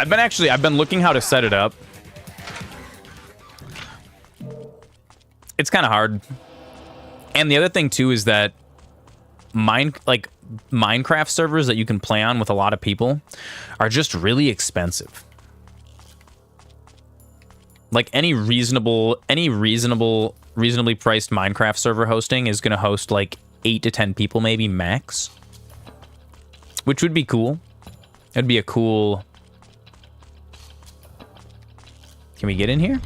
I've been looking how to set it up. It's kind of hard. And the other thing too is that Minecraft servers that you can play on with a lot of people are just really expensive. Like any reasonably priced Minecraft server hosting is going to host like 8 to 10 people maybe max. Which would be cool. It'd be a cool... Can we get in here?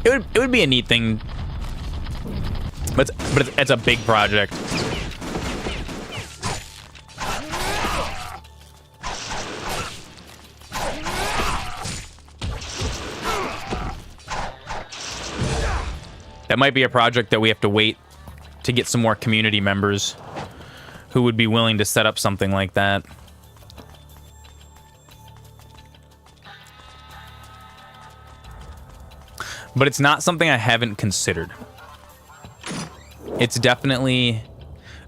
It would be a neat thing, but it's a big project. That might be a project that we have to wait to get some more community members who would be willing to set up something like that. But it's not something I haven't considered. It's definitely...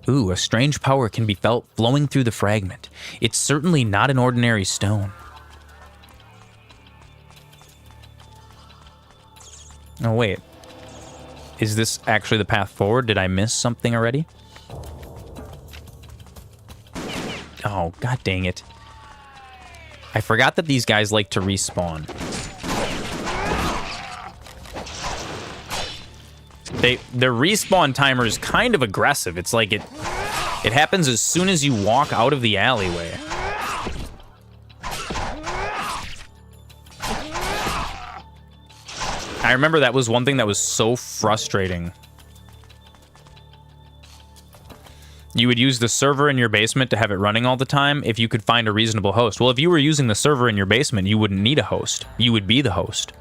Ooh, a strange power can be felt flowing through the fragment. It's certainly not an ordinary stone. Oh, wait. Is this actually the path forward? Did I miss something already? Oh, god dang it. I forgot that these guys like to respawn. Their respawn timer is kind of aggressive. It's like it happens as soon as you walk out of the alleyway. I remember that was one thing that was so frustrating You would use the server in your basement to have it running all the time if you could find a reasonable host. Well, if you were using the server in your basement, you wouldn't need a host. You would be the host.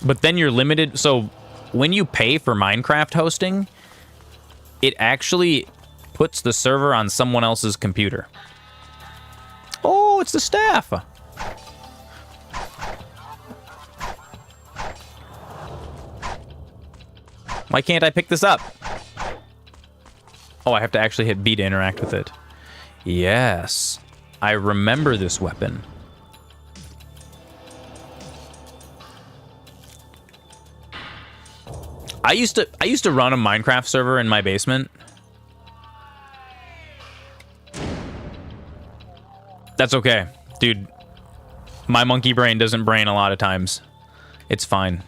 But then you're limited. So when you pay for Minecraft hosting, it actually puts the server on someone else's computer. Oh, it's the staff. Why can't I pick this up? Oh, I have to actually hit B to interact with it. Yes. I remember this weapon. I used to run a Minecraft server in my basement. That's okay. Dude, my monkey brain doesn't brain a lot of times. It's fine.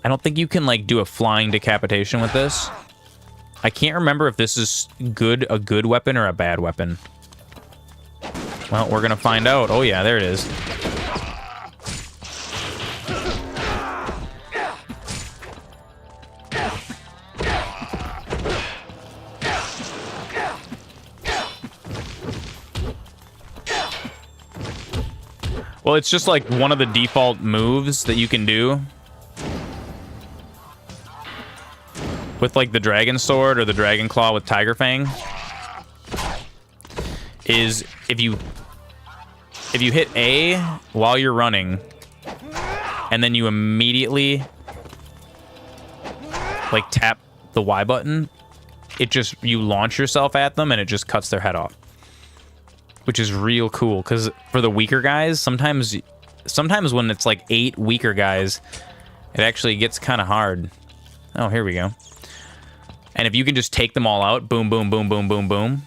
I don't think you can, like, do a flying decapitation with this. I can't remember if this is a good weapon or a bad weapon. Well, we're gonna find out. Oh yeah, there it is. Well, it's just like one of the default moves that you can do. With like the dragon sword or the dragon claw with tiger fang. Is if you hit A while you're running and then you immediately like tap the Y button, you launch yourself at them and it just cuts their head off. Which is real cool, because for the weaker guys, sometimes when it's like 8 weaker guys, it actually gets kind of hard. Oh, here we go. And if you can just take them all out, boom, boom, boom, boom, boom, boom.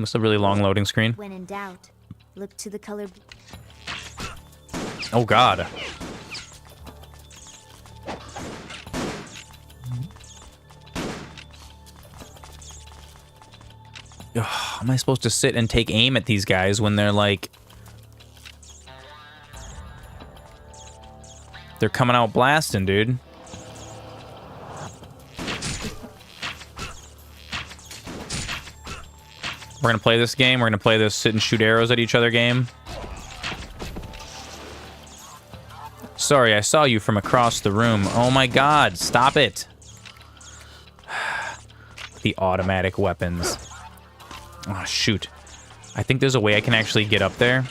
It's a really long loading screen. When in doubt, look to the color. Oh God. Ugh, am I supposed to sit and take aim at these guys when they're like... They're coming out blasting, dude. We're gonna play this game. We're gonna play this sit and shoot arrows at each other game. Sorry, I saw you from across the room. Oh my God, stop it. The automatic weapons. Oh, shoot. I think there's a way I can actually get up there.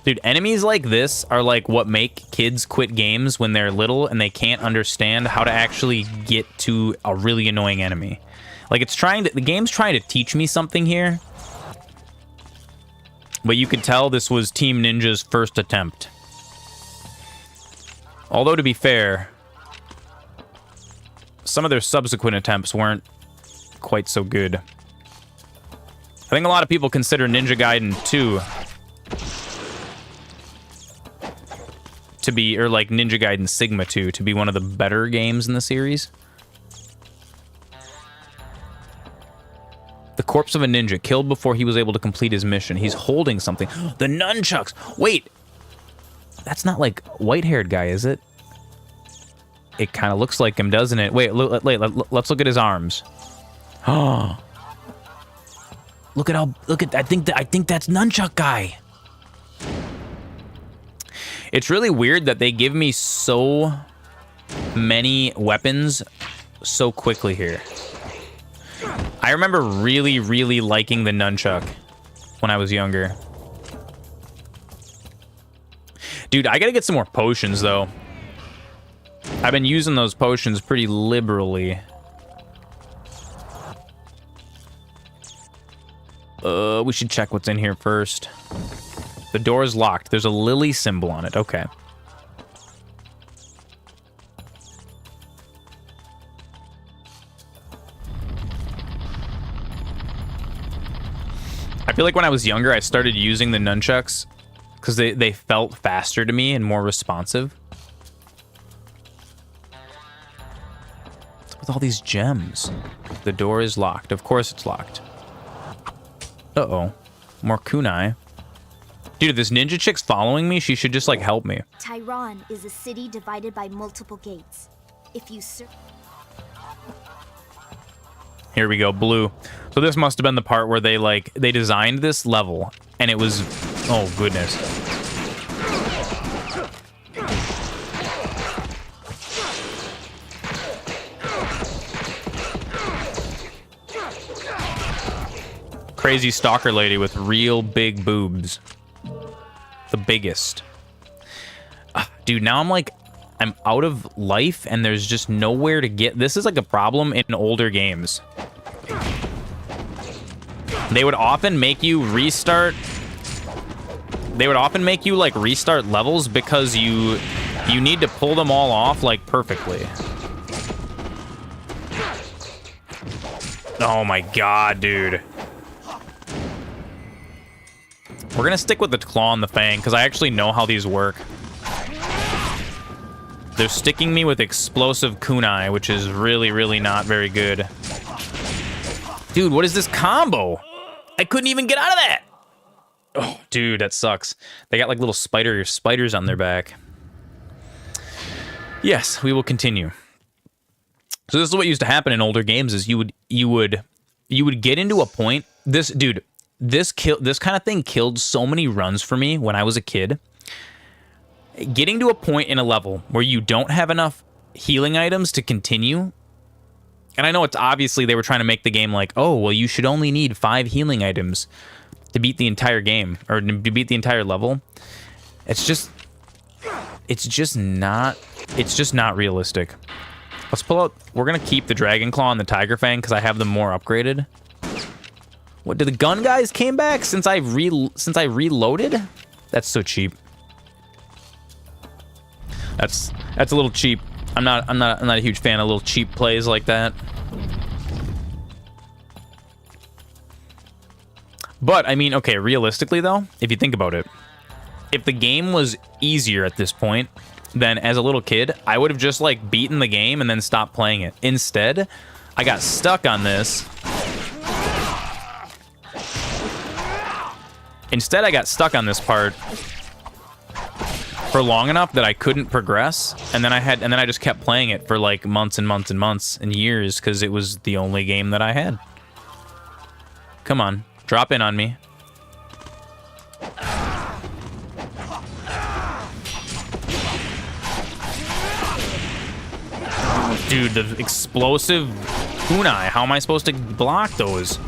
Dude, enemies like this are like what make kids quit games when they're little and they can't understand how to actually get to a really annoying enemy. Like, the game's trying to teach me something here. But you could tell this was Team Ninja's first attempt. Although, to be fair, some of their subsequent attempts weren't quite so good. I think a lot of people consider Ninja Gaiden 2 to be, or like Ninja Gaiden Sigma 2 to be one of the better games in the series. The corpse of a ninja killed before he was able to complete his mission. He's holding something. The nunchucks! Wait! That's not like white-haired guy, is it? It kind of looks like him, doesn't it? Wait, let's look at his arms. Oh. Look at I think that's nunchuck guy. It's really weird that they give me so many weapons so quickly here. I remember really, really liking the nunchuck when I was younger. Dude, I gotta get some more potions, though. I've been using those potions pretty liberally. We should check what's in here first. The door is locked. There's a lily symbol on it. Okay. I feel like when I was younger, I started using the nunchucks because they felt faster to me and more responsive. What's with all these gems? The door is locked. Of course it's locked. Uh-oh. More kunai. Dude, if this ninja chick's following me, she should just, like, help me. Tyron is a city divided by multiple gates. If you Here we go, blue. So this must have been the part where they designed this level, and it was... Oh, goodness. Crazy stalker lady with real big boobs. The biggest. Dude, now I'm out of life and there's just nowhere to get. This is like a problem in older games. They would often make you restart. They would often make you like restart levels because you need to pull them all off like perfectly. Oh my god, dude. We're gonna stick with the claw and the fang because I actually know how these work. They're sticking me with explosive kunai, which is really, really not very good. Dude, what is this combo? I couldn't even get out of that. Oh, dude, that sucks. They got like little spiders on their back. Yes, we will continue. So this is what used to happen in older games: is you would get into a point. This kind of thing killed so many runs for me when I was a kid. Getting to a point in a level where you don't have enough healing items to continue. And I know it's obviously they were trying to make the game like, oh, well, you should only need 5 healing items to beat the entire game or to beat the entire level. It's just not realistic. Let's pull out, we're going to keep the Dragon Claw and the Tiger Fang because I have them more upgraded. What, did the gun guys came back since I reloaded? That's so cheap. That's a little cheap. I'm not a huge fan of little cheap plays like that. But I mean, okay, realistically though, if you think about it, if the game was easier at this point, then as a little kid, I would have just like beaten the game and then stopped playing it. Instead, I got stuck on this. Instead, I got stuck on this part for long enough that I couldn't progress, and then I just kept playing it for like months and months and months and years because it was the only game that I had. Come on, drop in on me. Dude, the explosive kunai, how am I supposed to block those?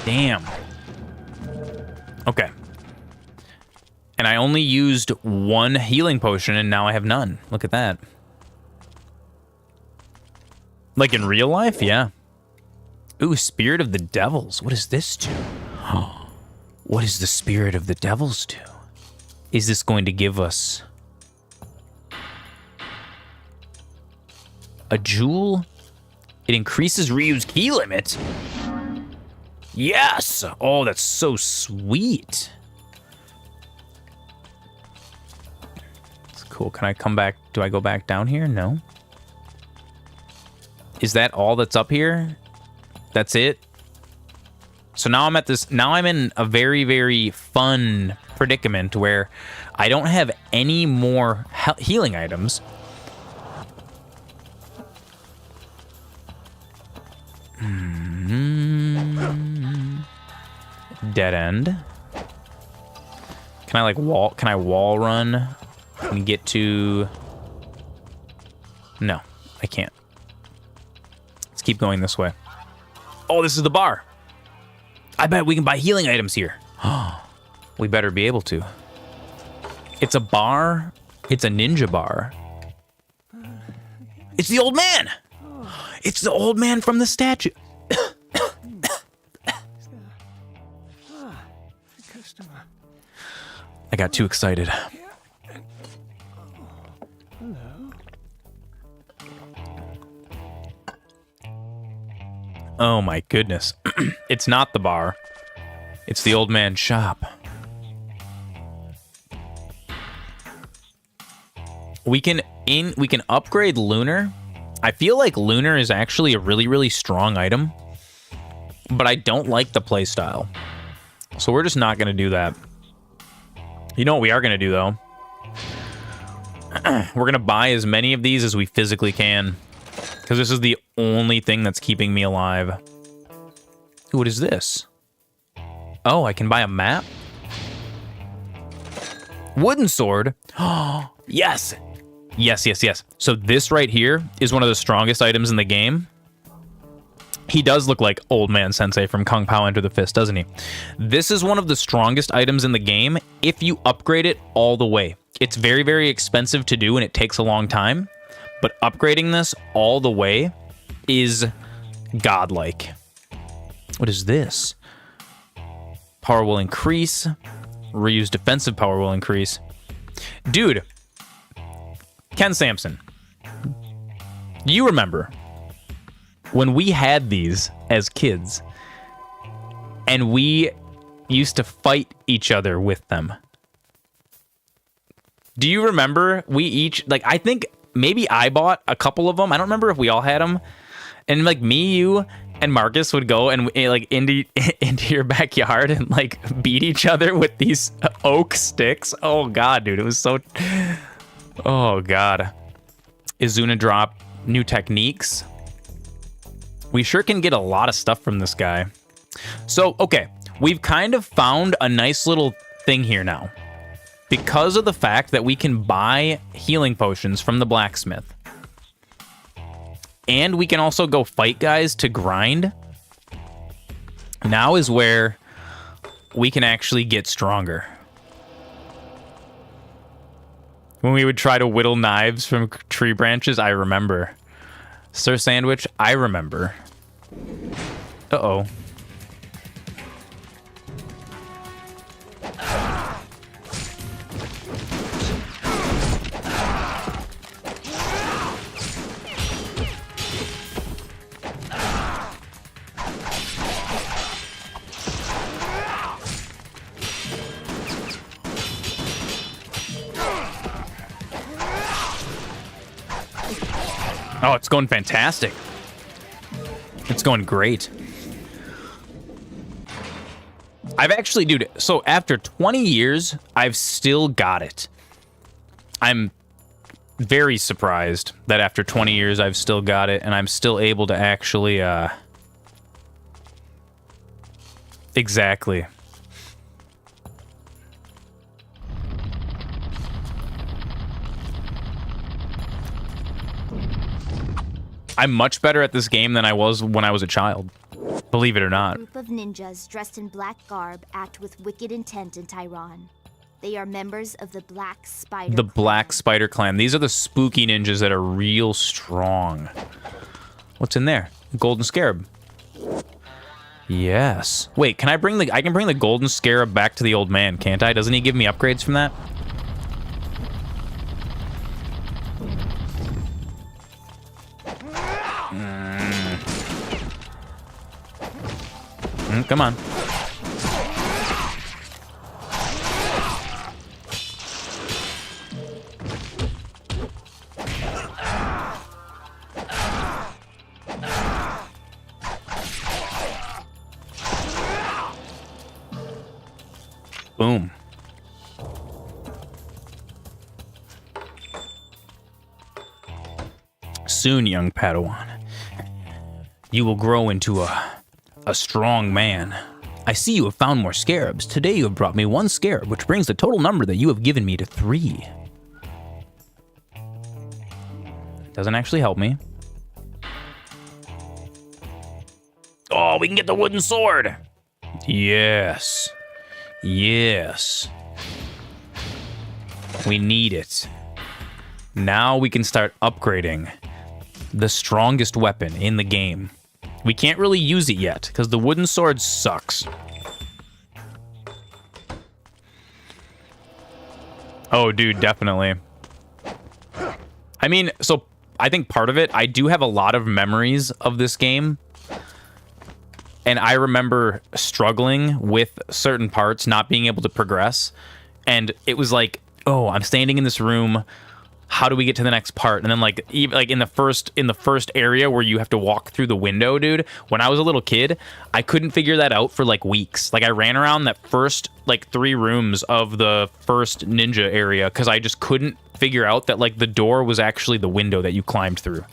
Damn. Okay. And I only used 1 healing potion and now I have none. Look at that. Like in real life? Yeah. Ooh, Spirit of the Devils. What does this do? Oh, what does the Spirit of the Devils do? Is this going to give us a jewel? It increases Ryu's key limit. Yes! Oh, that's so sweet. It's cool. Can I come back? Do I go back down here? No. Is that all that's up here? That's it? So now I'm at this... Now I'm in a very, very fun predicament where I don't have any more healing items. Dead end. Can I like wall? Can I wall run and get to? No, I can't. Let's keep going this way. Oh, this is the bar. I bet we can buy healing items here. We better be able to. It's a bar. It's a ninja bar. It's the old man. It's the old man from the statue. I got too excited. Oh my goodness. It's not the bar. It's the old man's shop. We can upgrade Lunar. I feel like Lunar is actually a really, really strong item, but I don't like the playstyle. So we're just not going to do that. You know what we are going to do, though? We're going to buy as many of these as we physically can, because this is the only thing that's keeping me alive. What is this? Oh, I can buy a map? Wooden sword? Oh, yes! Yes, yes, yes. So this right here is one of the strongest items in the game. He does look like Old Man Sensei from Kung Pao Enter the Fist, doesn't he? This is one of the strongest items in the game if you upgrade it all the way. It's very, very expensive to do and it takes a long time, but upgrading this all the way is godlike. What is this? Power will increase. Reuse defensive power will increase. Dude, Ken Sampson, you remember when we had these as kids and we used to fight each other with them? Do you remember we each, like, I think maybe I bought a couple of them. I don't remember if we all had them. And like me, you, and Marcus would go and like into your backyard and like beat each other with these oak sticks. Oh God, dude, it was so... Oh God. Izuna drop new techniques. We sure can get a lot of stuff from this guy. So, okay, we've kind of found a nice little thing here now. Because of the fact that we can buy healing potions from the blacksmith. And we can also go fight guys to grind. Now is where we can actually get stronger. When we would try to whittle knives from tree branches, I remember. Sir Sandwich, I remember. Uh-oh. Oh, it's going fantastic. It's going great. I've actually, dude, so after 20 years, I've still got it. I'm very surprised that after 20 years, I've still got it, and I'm still able to actually, Exactly. I'm much better at this game than I was when I was a child. Believe it or not. A group of ninjas dressed in black garb act with wicked intent in Tyron. They are members of the Black Spider Clan. Black Spider Clan. These are the spooky ninjas that are real strong. What's in there? Golden Scarab. Yes. Wait, can I bring the... I can bring the Golden Scarab back to the old man, can't I? Doesn't he give me upgrades from that? Come on. Boom. Soon, young Padawan, you will grow into a strong man. I see you have found more scarabs. Today you have brought me 1 scarab, which brings the total number that you have given me to 3. Doesn't actually help me. Oh, we can get the wooden sword. Yes. Yes. We need it. Now we can start upgrading the strongest weapon in the game. We can't really use it yet, because the wooden sword sucks. Oh, dude, definitely. I mean, so I think part of it, I do have a lot of memories of this game. and I remember struggling with certain parts, not being able to progress. And it was like, oh, I'm standing in this room. How do we get to the next part? And then like even like in the first area where you have to walk through the window, dude, when I was a little kid, I couldn't figure that out for like weeks. Like I ran around that first like 3 rooms of the first ninja area because I just couldn't figure out that like the door was actually the window that you climbed through.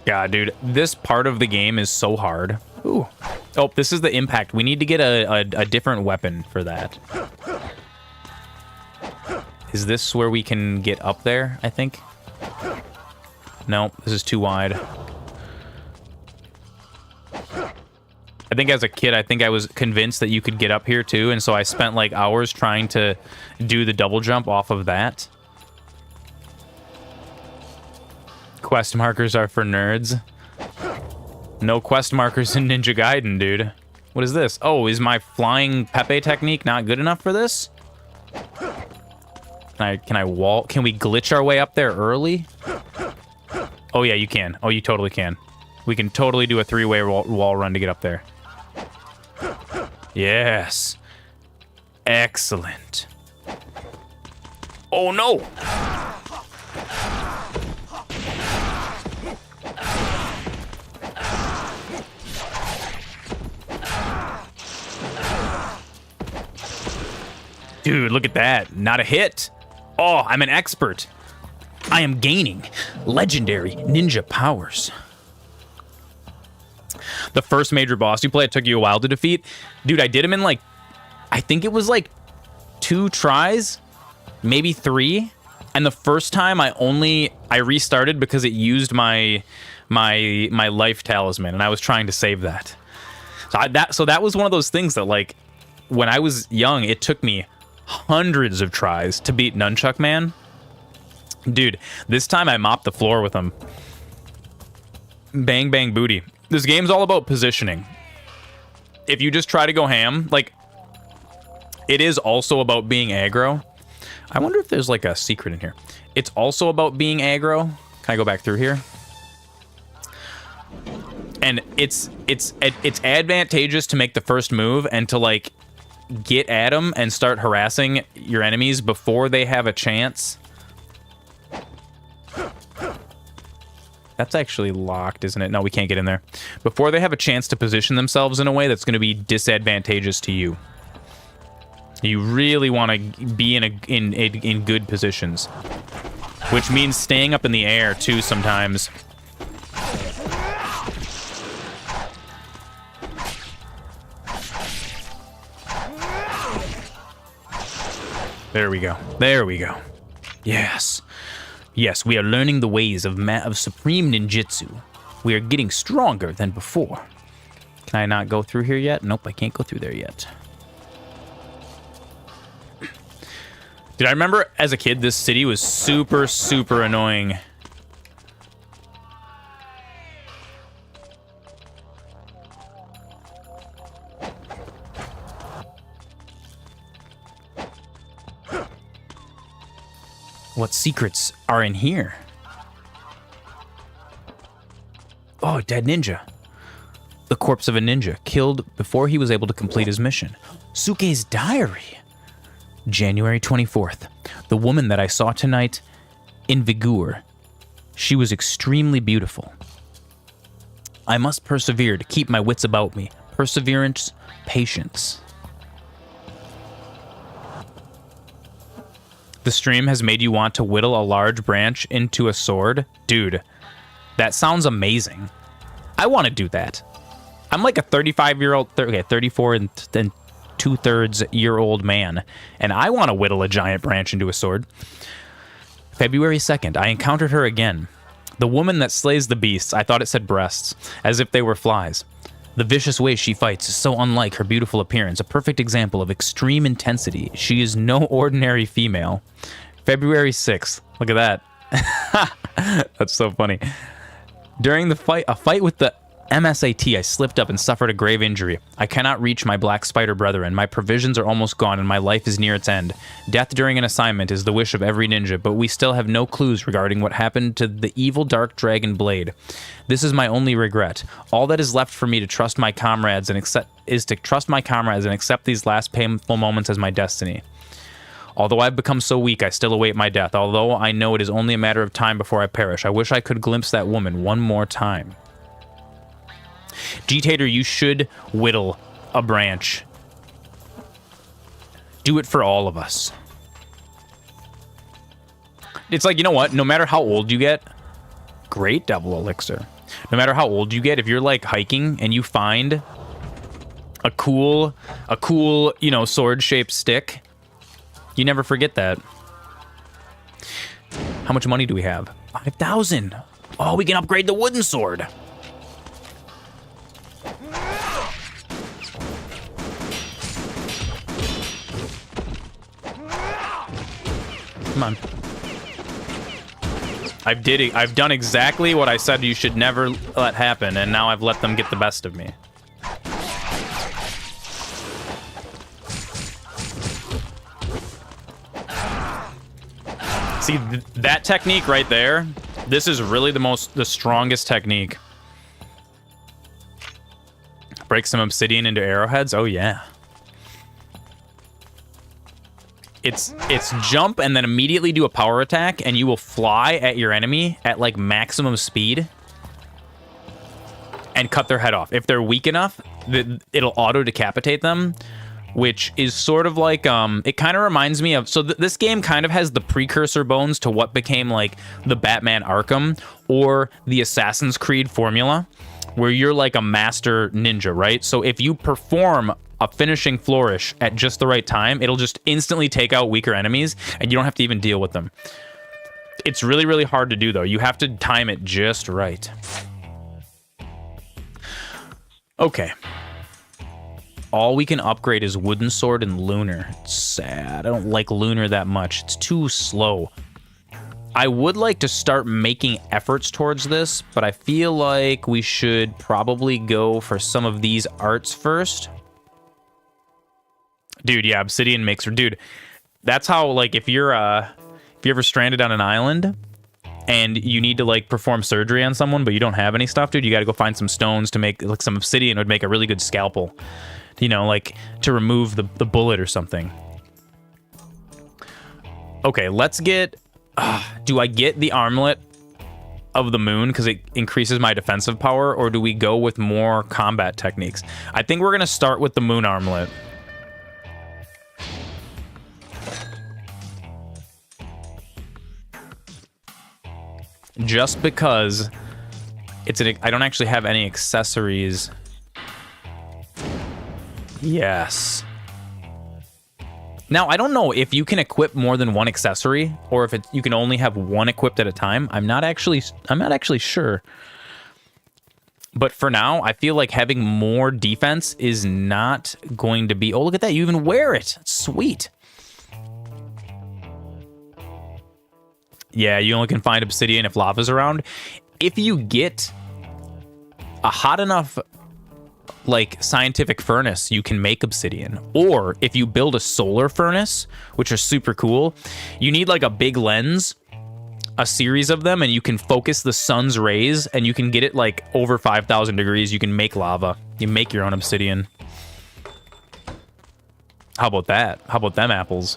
God, dude, this part of the game is so hard. Ooh. Oh, this is the impact. We need to get a different weapon for that. Is this where we can get up there, I think? No, this is too wide. I think as a kid, I think I was convinced that you could get up here too, and so I spent like hours trying to do the double jump off of that. Quest markers are for nerds. No quest markers in Ninja Gaiden, dude. What is this? Oh, is my flying Pepe technique not good enough for this? Can we glitch our way up there early? Oh yeah, you can. Oh, you totally can. We can totally do a 3-way wall run to get up there. Yes. Excellent. Oh no! Dude, look at that. Not a hit. Oh, I'm an expert. I am gaining legendary ninja powers. The first major boss you play, it took you a while to defeat. Dude, I did him in like, I think it was like 2 tries, maybe 3. And the first time I restarted because it used my life talisman, and I was trying to save that. So that was one of those things that like, when I was young, it took me hundreds of tries to beat Nunchuck Man. Dude, this time I mopped the floor with him. Bang, bang, booty. This game's all about positioning. If you just try to go ham, like, it is also about being aggro. I wonder if there's like a secret in here. It's also about being aggro. Can I go back through here? And it's advantageous to make the first move and to like get at them and start harassing your enemies before they have a chance. That's actually locked, isn't it? No, we can't get in there. Before they have a chance to position themselves in a way that's going to be disadvantageous to you. You really want to be in good positions, which means staying up in the air too sometimes. There we go. There we go. Yes. Yes, we are learning the ways of supreme ninjutsu. We are getting stronger than before. Can I not go through here yet? Nope, I can't go through there yet. Dude, I remember as a kid, this city was super, super annoying. What secrets are in here? Oh, dead ninja. The corpse of a ninja killed before he was able to complete his mission. Suke's diary. January 24th. The woman that I saw tonight in Vigor. She was extremely beautiful. I must persevere to keep my wits about me. Perseverance, patience. The stream has made you want to whittle a large branch into a sword? Dude, that sounds amazing. I want to do that. I'm like a 35-year-old, 34 and 2/3-year-old man, and I want to whittle a giant branch into a sword. February 2nd, I encountered her again. The woman that slays the beasts, I thought it said breasts, as if they were flies. The vicious way she fights is so unlike her beautiful appearance, a perfect example of extreme intensity. She is no ordinary female. February 6th. Look at that. That's so funny. During the fight, a fight with the MSAT, I slipped up and suffered a grave injury. I cannot reach my black spider brethren. My provisions are almost gone and my life is near its end. Death during an assignment is the wish of every ninja, but we still have no clues regarding what happened to the evil dark dragon blade. This is my only regret. All that is left for me to trust my comrades and accept these last painful moments as my destiny. Although I've become so weak, I still await my death. Although I know it is only a matter of time before I perish, I wish I could glimpse that woman one more time. G-Tater, you should whittle a branch. Do it for all of us. It's like, you know what? No matter how old you get, great devil elixir. No matter how old you get, if you're like hiking and you find a cool, you know, sword-shaped stick, you never forget that. How much money do we have? 5,000. Oh, we can upgrade the wooden sword. Come on. I've done exactly what I said you should never let happen, and now I've let them get the best of me. See, that technique right there, this is really the strongest technique. Break some obsidian into arrowheads? Oh, yeah. It's jump and then immediately do a power attack, and you will fly at your enemy at like maximum speed and cut their head off. If they're weak enough, it'll auto decapitate them, which is sort of like it kind of reminds me of, so this game kind of has the precursor bones to what became like the Batman Arkham or the Assassin's Creed formula, where you're like a master ninja, right? So if you perform a finishing flourish at just the right time, it'll just instantly take out weaker enemies and you don't have to even deal with them. It's really, really hard to do though. You have to time it just right. Okay. All we can upgrade is wooden sword and lunar. It's sad. I don't like lunar that much. It's too slow. I would like to start making efforts towards this, but I feel like we should probably go for some of these arts first. Dude, yeah, obsidian makes... Dude, that's how, like, if you're ever stranded on an island and you need to, like, perform surgery on someone, but you don't have any stuff, dude, you gotta go find some stones to make, like, some obsidian would make a really good scalpel. You know, like, to remove the bullet or something. Okay, let's get... do I get the armlet of the moon because it increases my defensive power, or do we go with more combat techniques? I think we're gonna start with the moon armlet. Just because I don't actually have any accessories. Yes. Now, I don't know if you can equip more than one accessory or if you can only have one equipped at a time. I'm not actually sure. But for now, I feel like having more defense is not going to be... Oh, look at that. You even wear it. Sweet. Yeah, you only can find obsidian if lava's around. If you get a hot enough, like, scientific furnace, you can make obsidian. Or if you build a solar furnace, which are super cool, you need, like, a big lens, a series of them, and you can focus the sun's rays, and you can get it, like, over 5,000 degrees. You can make lava. You make your own obsidian. How about that? How about them apples?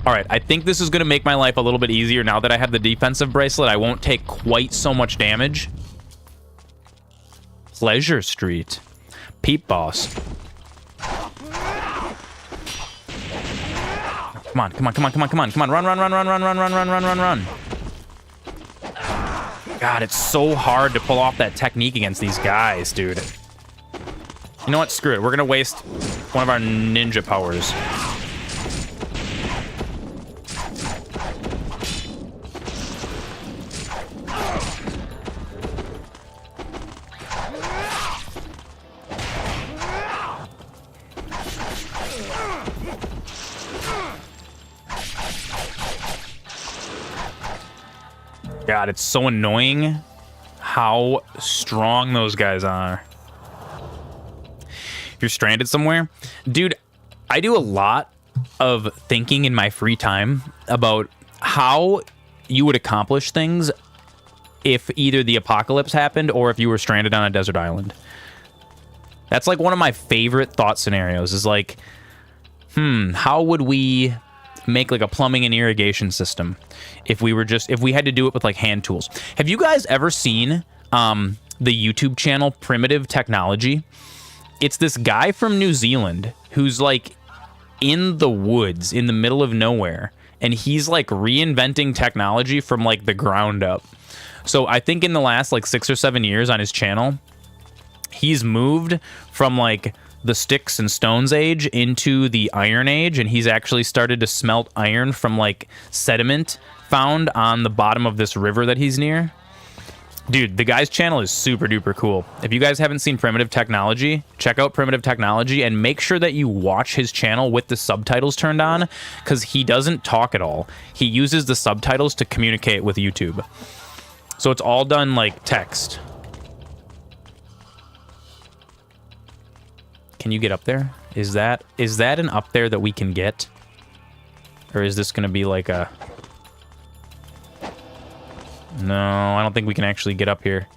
All right, I think this is going to make my life a little bit easier now that I have the defensive bracelet. I won't take quite so much damage. Pleasure Street. Peep Boss. Come on, come on, come on, come on, come on, come on. Run, run, run, run, run, run, run, run, run, run, run. God, it's so hard to pull off that technique against these guys, dude. You know what? Screw it. We're going to waste one of our ninja powers. God, it's so annoying how strong those guys are. If you're stranded somewhere, dude, I do a lot of thinking in my free time about how you would accomplish things if either the apocalypse happened or if you were stranded on a desert island. That's like one of my favorite thought scenarios is like, how would we make like a plumbing and irrigation system if we had to do it with like hand tools? Have you guys ever seen the YouTube channel Primitive Technology? It's this guy from New Zealand who's like in the woods in the middle of nowhere, and he's like reinventing technology from like the ground up. So I think in the last like 6 or 7 years on his channel, he's moved from like the sticks and stones age into the iron age, and he's actually started to smelt iron from like sediment found on the bottom of this river that he's near. Dude, the guy's channel is super duper cool. If you guys haven't seen Primitive Technology, check out Primitive Technology and make sure that you watch his channel with the subtitles turned on, because he doesn't talk at all. He uses the subtitles to communicate with YouTube. So it's all done like text. Can you get up there? Is that an up there that we can get? Or is this going to be like a... No, I don't think we can actually get up here.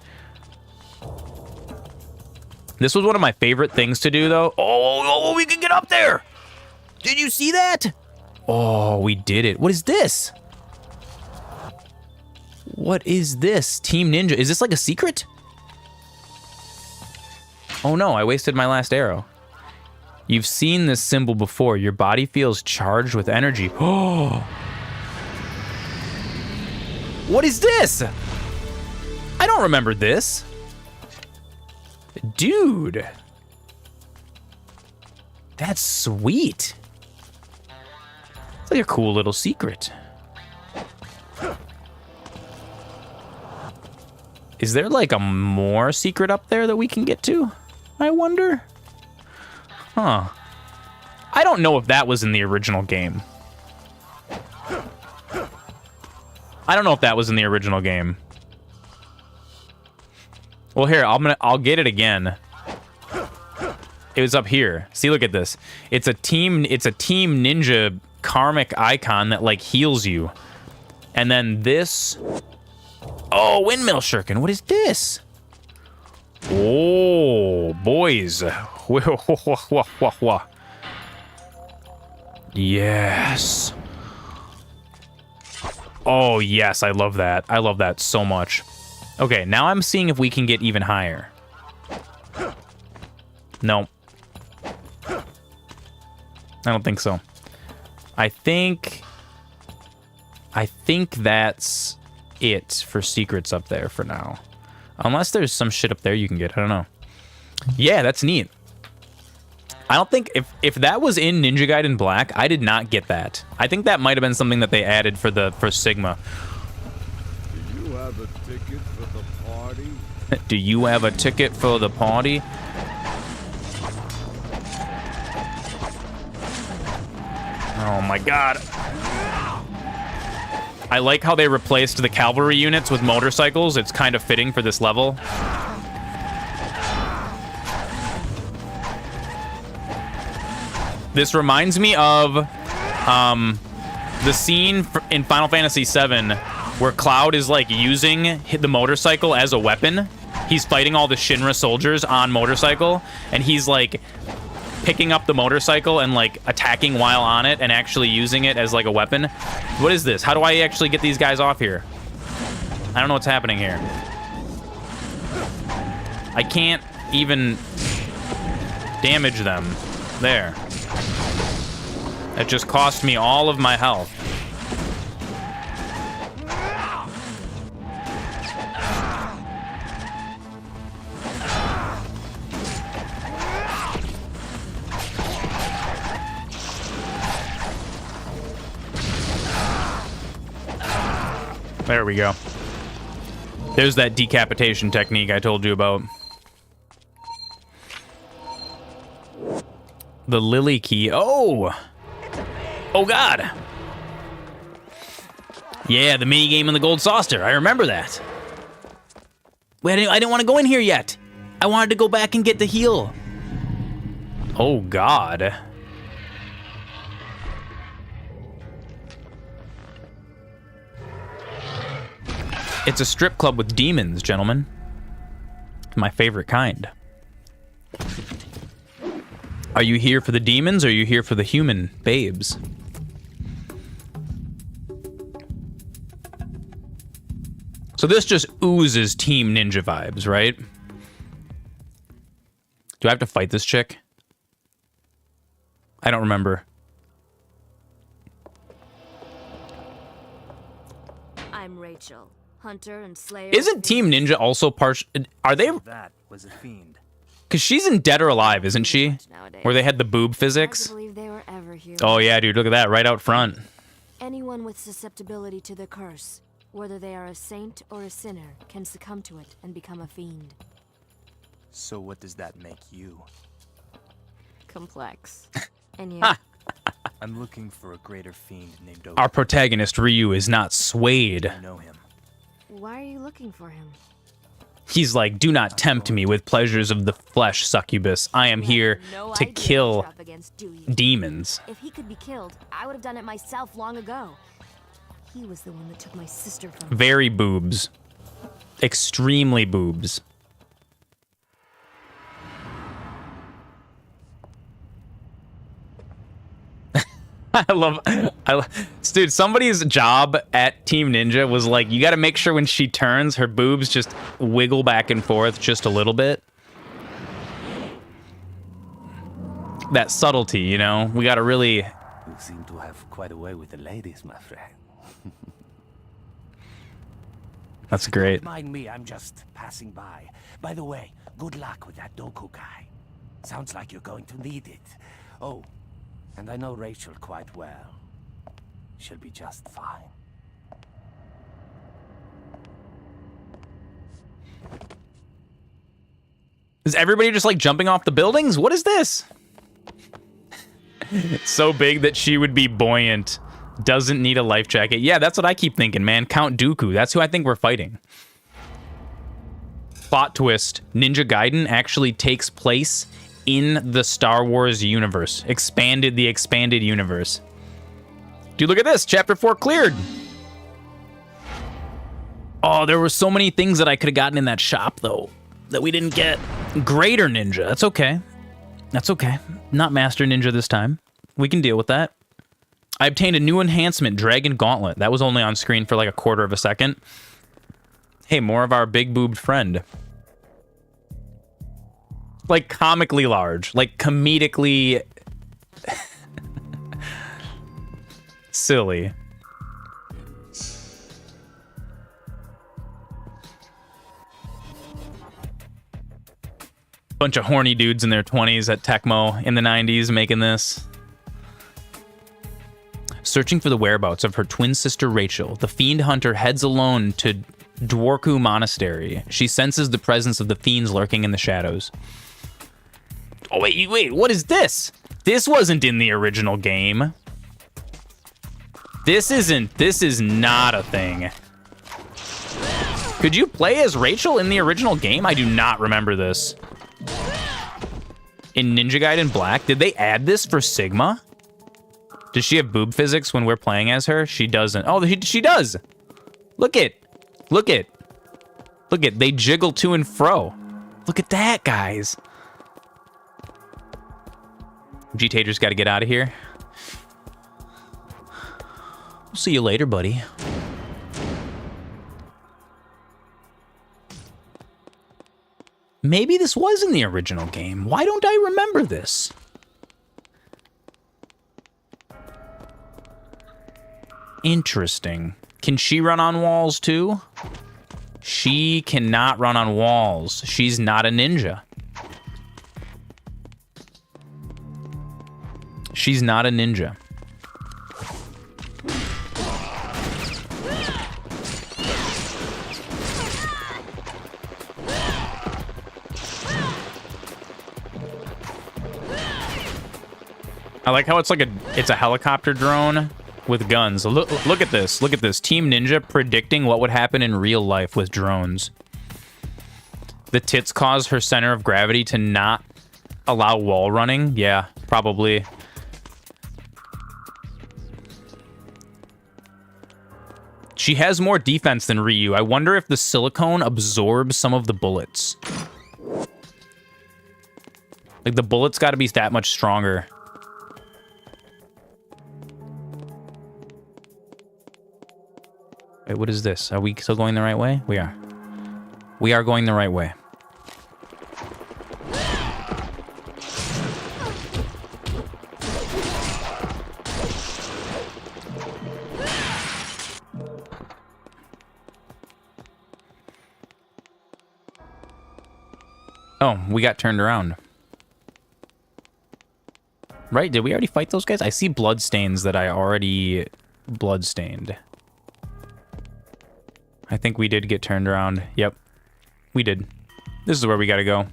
This was one of my favorite things to do, though. Oh, we can get up there! Did you see that? Oh, we did it. What is this? What is this? Team Ninja. Is this like a secret? Oh no, I wasted my last arrow. You've seen this symbol before. Your body feels charged with energy. Oh! What is this? I don't remember this. Dude. That's sweet. It's like a cool little secret. Is there like a more secret up there that we can get to? I wonder. Huh. I don't know if that was in the original game. I don't know if that was in the original game. Well, here, I'll get it again. It was up here. See, look at this. It's a team ninja karmic icon that like heals you. And then this. Oh, windmill shuriken. What is this? Oh, boys. Yes. Oh, yes. I love that. I love that so much. Okay, now I'm seeing if we can get even higher. No. I don't think so. I think that's it for secrets up there for now. Unless there's some shit up there you can get. I don't know. Yeah, that's neat. I don't think if that was in Ninja Gaiden Black, I did not get that. I think that might have been something that they added for Sigma. Do you have a ticket for the party? Do you have a ticket for the party? Oh my god. I like how they replaced the cavalry units with motorcycles. It's kind of fitting for this level. This reminds me of the scene in Final Fantasy VII where Cloud is like using the motorcycle as a weapon. He's fighting all the Shinra soldiers on motorcycle, and he's like picking up the motorcycle and like attacking while on it and actually using it as like a weapon. What is this? How do I actually get these guys off here? I don't know what's happening here. I can't even damage them. There. That just cost me all of my health. There we go. There's that decapitation technique I told you about. The lily key. Oh! Oh god! Yeah, the mini game in the gold saucer. I remember that. Wait, I didn't want to go in here yet. I wanted to go back and get the heal. Oh, God. It's a strip club with demons, gentlemen. My favorite kind. Are you here for the demons or are you here for the human babes? So this just oozes Team Ninja vibes, right? Do I have to fight this chick? I don't remember. I'm Rachel, hunter and slayer. Isn't Team Ninja also partial? Are they? That was a fiend. Because she's in Dead or Alive, isn't she? Nowadays. Where they had the boob Hard to physics. believe they were ever here. Oh yeah, dude, look at that right out front. Anyone with susceptibility to the curse, whether they are a saint or a sinner, can succumb to it and become a fiend. So what does that make you? Complex. And you? I'm looking for a greater fiend named Oak. Our protagonist Ryu is not swayed. I know him. Why are you looking for him? He's like, do not tempt me with pleasures of the flesh, succubus. I am here No to idea kill what you're up against, do you? demons. If he could be killed, I would have done it myself long ago. He was the one that took my sister from me. Very boobs. Extremely boobs. Dude, somebody's job at Team Ninja was like, you got to make sure when she turns, her boobs just wiggle back and forth just a little bit. That subtlety, you know? We got to really... You seem to have quite a way with the ladies, my friend. That's great. Don't mind me, I'm just passing by. By the way, good luck with that Doku guy. Sounds like you're going to need it. Oh, and I know Rachel quite well. She'll be just fine. Is everybody just like jumping off the buildings? What is this? So big that she would be buoyant. Doesn't need a life jacket. Yeah, that's what I keep thinking, man. Count Dooku. That's who I think we're fighting. Plot twist. Ninja Gaiden actually takes place in the Star Wars universe. The expanded universe. Dude, look at this. Chapter 4 cleared. Oh, there were so many things that I could have gotten in that shop, though, that we didn't get. Greater Ninja. That's okay. That's okay. Not Master Ninja this time. We can deal with that. I obtained a new enhancement, Dragon Gauntlet. That was only on screen for like a quarter of a second. Hey, more of our big-boobed friend. Like, comically large. Like, comedically... silly. Bunch of horny dudes in their 20s at Tecmo in the 90s making this. Searching for the whereabouts of her twin sister Rachel, the fiend hunter heads alone to Dworku Monastery. She senses the presence of the fiends lurking in the shadows. Oh, wait, what is this? This wasn't in the original game. This is not a thing. Could you play as Rachel in the original game? I do not remember this. In Ninja Gaiden Black, did they add this for Sigma? Does she have boob physics when we're playing as her? She doesn't. Oh, she does. Look it. They jiggle to and fro. Look at that, guys. G-Tater's got to get out of here. We'll see you later, buddy. Maybe this was in the original game. Why don't I remember this? Interesting. Can she run on walls too? She cannot run on walls. She's not a ninja. She's not a ninja. I like how it's like it's a helicopter drone, with guns. Look at this. Look at this. Team Ninja predicting what would happen in real life with drones. The tits cause her center of gravity to not allow wall running. Yeah, probably. She has more defense than Ryu. I wonder if the silicone absorbs some of the bullets. Like, the bullets got to be that much stronger. Wait, what is this? Are we still going the right way? We are. We are going the right way. Oh, we got turned around. Right, did we already fight those guys? I see bloodstains that I already bloodstained. I think we did get turned around. Yep, we did. This is where we gotta go.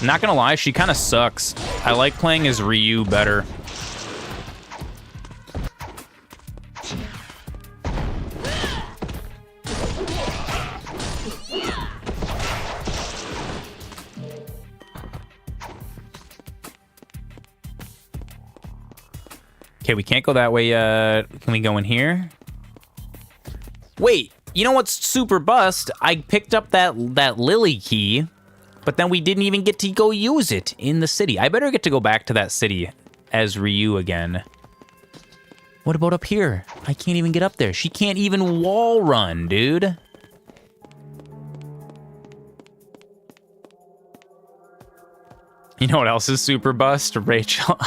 Not gonna lie, she kind of sucks. I like playing as Ryu better. Okay, we can't go that way yet. Can we go in here? Wait, you know what's super bust? I picked up that lily key, but then we didn't even get to go use it in the city. I better get to go back to that city as Ryu again. What about up here? I can't even get up there. She can't even wall run, dude. You know what else is super bust? Rachel.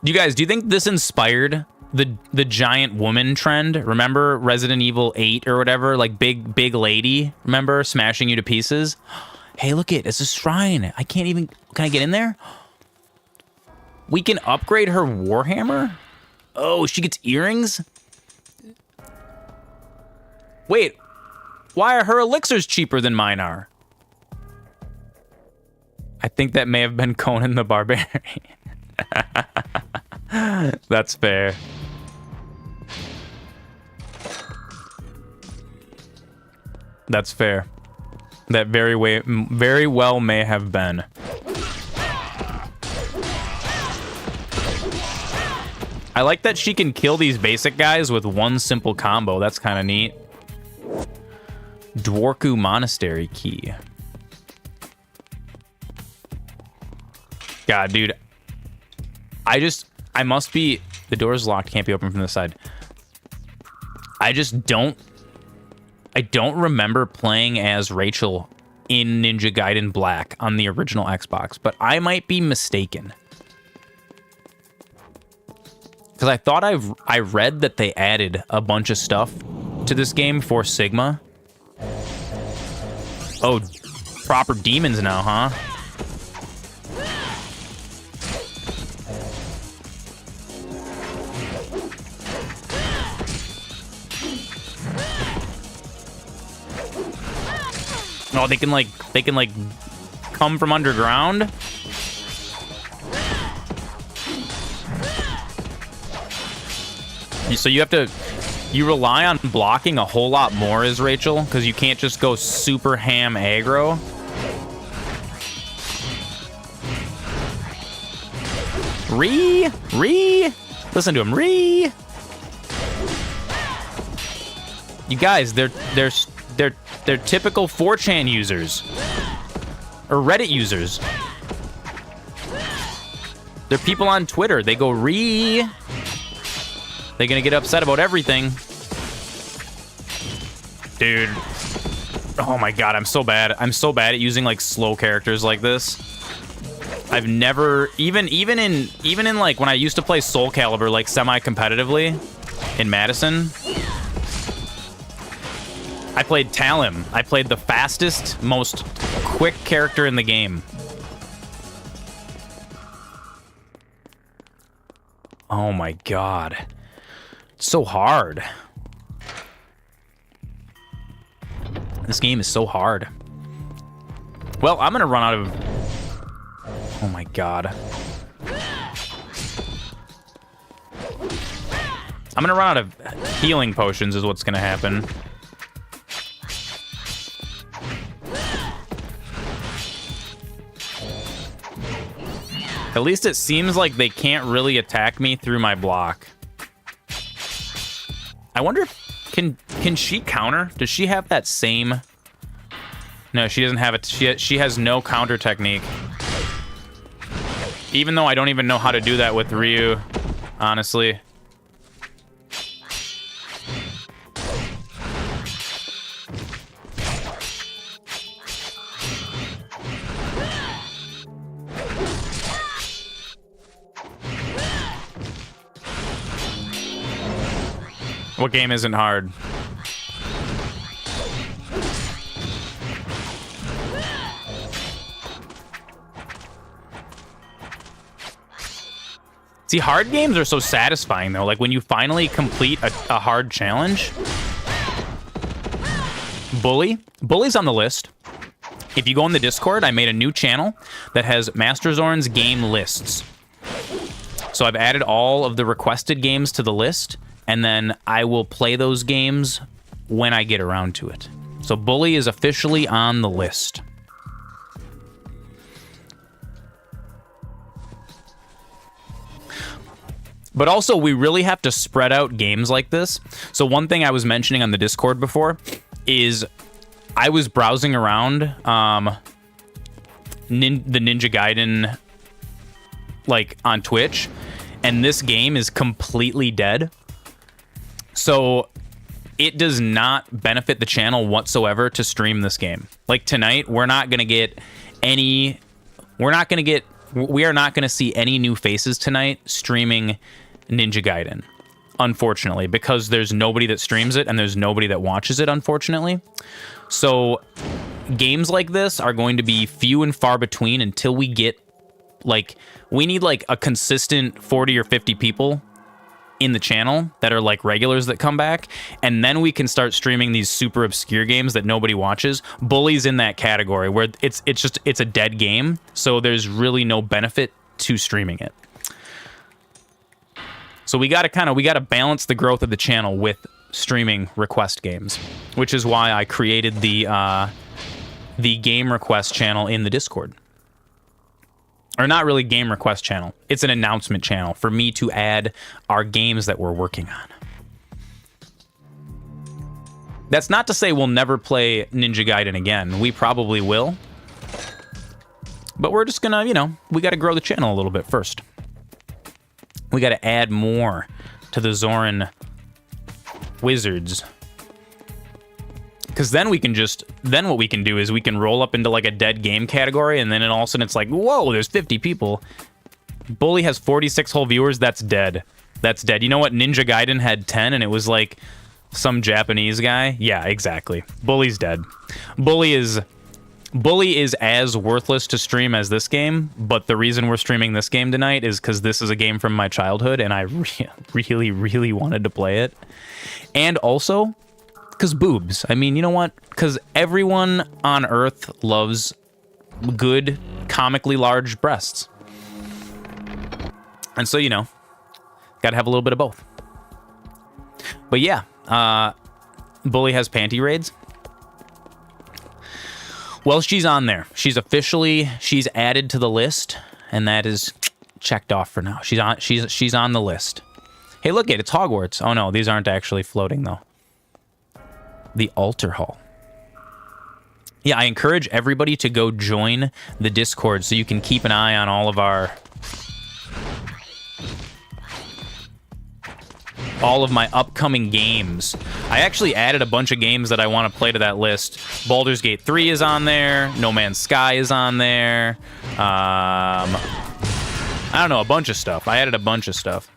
Do you think this inspired the giant woman trend? Remember Resident Evil 8 or whatever? Like big lady, remember? Smashing you to pieces? Hey, look it's a shrine. I can't even... Can I get in there? We can upgrade her Warhammer? Oh, she gets earrings? Wait, why are her elixirs cheaper than mine are? I think that may have been Conan the Barbarian. That's fair. That's fair. That very well may have been. I like that she can kill these basic guys with one simple combo. That's kind of neat. Dwarku Monastery key. God, dude. I must be... The door's locked, can't be opened from the side. I don't remember playing as Rachel in Ninja Gaiden Black on the original Xbox, but I might be mistaken. Because I thought I read that they added a bunch of stuff to this game for Sigma. Oh, proper demons now, huh? Oh, they can like come from underground. So you rely on blocking a whole lot more as Rachel, because you can't just go super ham aggro. Listen to him, You guys, they're typical 4chan users. Or Reddit users. They're people on Twitter. They go They're gonna get upset about everything. Dude. Oh my god, I'm so bad. I'm so bad at using like slow characters like this. I've never even in like when I used to play Soul Calibur like semi-competitively in Madison. I played Talim. I played the fastest, most quick character in the game. Oh my god. It's so hard. This game is so hard. Well, I'm gonna run out of... Oh my god. I'm gonna run out of healing potions is what's gonna happen. At least it seems like they can't really attack me through my block. I wonder if... Can she counter? Does she have that same... No, she doesn't have it. She has no counter technique. Even though I don't even know how to do that with Ryu, honestly. What game isn't hard? See, hard games are so satisfying, though. Like, when you finally complete a hard challenge. Bully's on the list. If you go in the Discord, I made a new channel that has MasterZoran's game lists. So I've added all of the requested games to the list, and then I will play those games when I get around to it. So Bully is officially on the list. But also, we really have to spread out games like this. So one thing I was mentioning on the Discord before is I was browsing around the Ninja Gaiden, like, on Twitch, and this game is completely dead. So it does not benefit the channel whatsoever to stream this game. Like, tonight, we are not going to see any new faces tonight streaming Ninja Gaiden, unfortunately, because there's nobody that streams it and there's nobody that watches it, unfortunately. So games like this are going to be few and far between until we get, like, we need like a consistent 40 or 50 people in the channel that are like regulars that come back, and then we can start streaming these super obscure games that nobody watches. Bully's in that category where it's a dead game, so there's really no benefit to streaming it. So we gotta balance the growth of the channel with streaming request games, which is why I created the game request channel in the Discord. Or not really game request channel. It's an announcement channel for me to add our games that we're working on. That's not to say we'll never play Ninja Gaiden again. We probably will. But we're just gonna, we gotta grow the channel a little bit first. We gotta add more to the Zoran wizards. Because then what we can do is we can roll up into like a dead game category, and then all of a sudden it's like, whoa, there's 50 people. Bully has 46 whole viewers. That's dead. That's dead. You know what? Ninja Gaiden had 10, and it was like some Japanese guy. Yeah, exactly. Bully's dead. Bully is as worthless to stream as this game, but the reason we're streaming this game tonight is because this is a game from my childhood, and I really, really wanted to play it. And also, because boobs. I mean, you know what? Because everyone on Earth loves good, comically large breasts. And so, gotta have a little bit of both. But yeah, Bully has panty raids. Well, she's on there. She's added to the list, and that is checked off for now. She's on the list. Hey, look it's Hogwarts. Oh no, these aren't actually floating though. The altar hall. Yeah, I encourage everybody to go join the Discord so you can keep an eye on all of my upcoming games. I actually added a bunch of games that I want to play to that list. Baldur's Gate 3 is on there. No Man's Sky is on there. I don't know, a bunch of stuff. I added a bunch of stuff.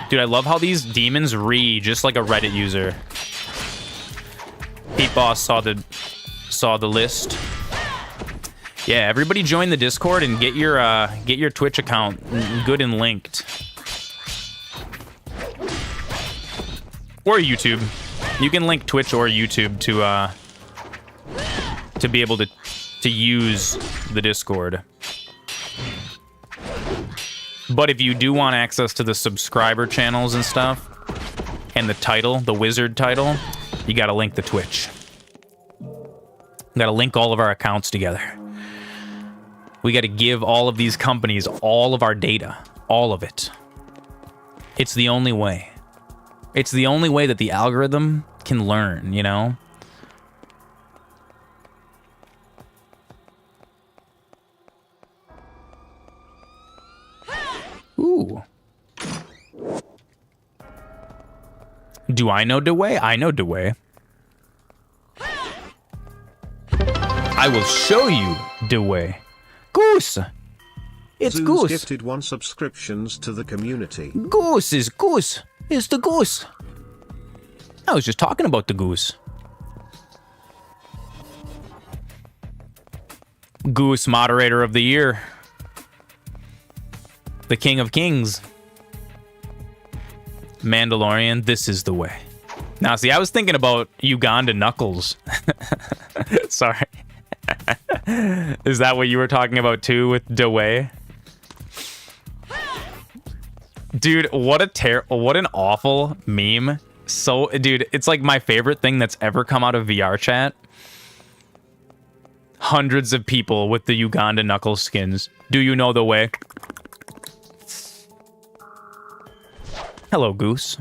Dude, I love how these demons read just like a Reddit user. Pete Boss saw the list. Yeah, everybody join the Discord and get your Twitch account good and linked. Or YouTube. You can link Twitch or YouTube to be able to use the Discord. But if you do want access to the subscriber channels and stuff, and the title, the wizard title, you gotta link the Twitch. We gotta link all of our accounts together. We gotta give all of these companies all of our data. All of it. It's the only way. It's the only way that the algorithm can learn, you know? Ooh. Do I know the way? I know the way. I will show you the way. Goose! It's Zeus Goose. gifted 1 subscriptions to the community. Goose is Goose. It's the Goose. I was just talking about the Goose. Goose, moderator of the year. The King of Kings. Mandalorian, this is the way. Now, see, I was thinking about Uganda Knuckles. Sorry. Is that what you were talking about too with Dewey? Dude, what an awful meme. So, dude, it's like my favorite thing that's ever come out of VR chat. Hundreds of people with the Uganda Knuckles skins. Do you know the way? Hello, Goose.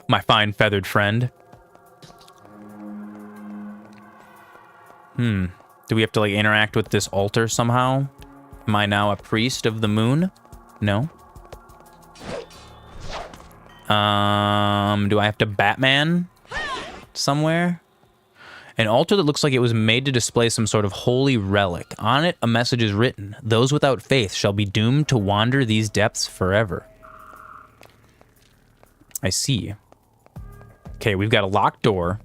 My fine feathered friend. Do we have to, like, interact with this altar somehow? Am I now a priest of the moon? No. Do I have to Batman somewhere? An altar that looks like it was made to display some sort of holy relic. On it, a message is written. Those without faith shall be doomed to wander these depths forever. I see. Okay, we've got a locked door.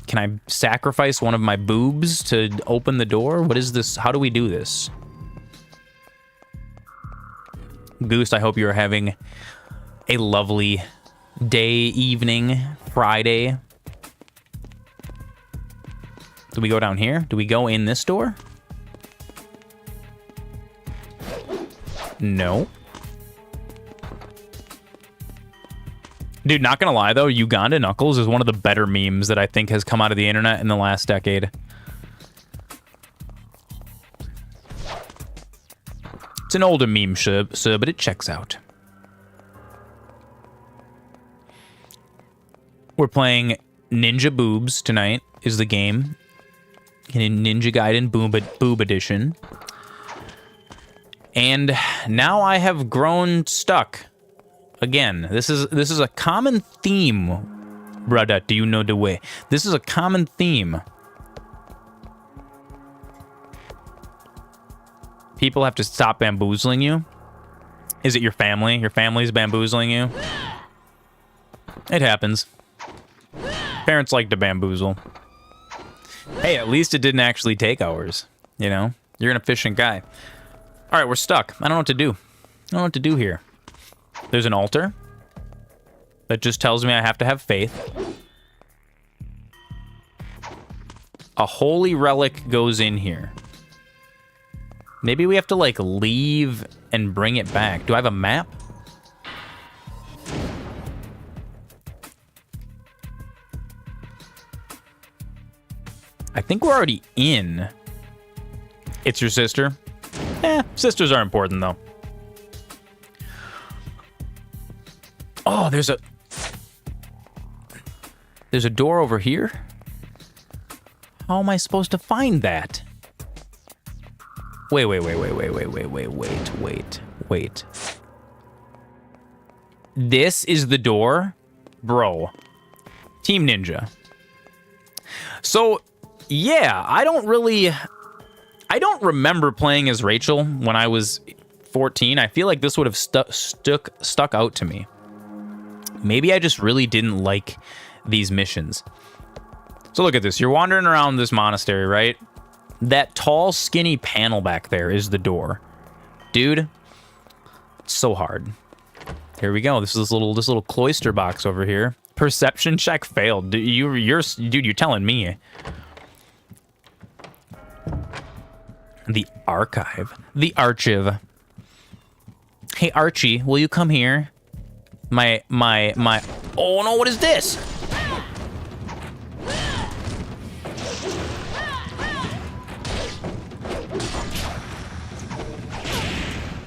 Can I sacrifice one of my boobs to open the door? What is this? How do we do this? Goose, I hope you're having a lovely day, evening, Friday. Do we go down here? Do we go in this door? No. Dude, not gonna lie though, Uganda Knuckles is one of the better memes that I think has come out of the internet in the last decade. It's an older meme, sir, but it checks out. We're playing Ninja Boobs tonight, is the game. In Ninja Gaiden Boob Edition. And now I have grown stuck. Again, this is a common theme, brother. Do you know the way? This is a common theme. People have to stop bamboozling you. Is it your family? Your family's bamboozling you? It happens. Parents like to bamboozle. Hey, at least it didn't actually take hours. You know? You're an efficient guy. Alright, we're stuck. I don't know what to do. I don't know what to do here. There's an altar that just tells me I have to have faith. A holy relic goes in here. Maybe we have to, like, leave and bring it back. Do I have a map? I think we're already in. It's your sister? Sisters are important, though. Oh, there's a door over here? How am I supposed to find that? Wait. This is the door? Bro. Team Ninja. So, yeah, I don't remember playing as Rachel when I was 14. I feel like this would have stuck out to me. Maybe I just really didn't like these missions. So look at this. You're wandering around this monastery, right? That tall, skinny panel back there is the door. Dude, it's so hard. Here we go. This is this little cloister box over here. Perception check failed. Dude, you're telling me. The archive. The archive. Hey Archie, will you come here? My oh no, what is this?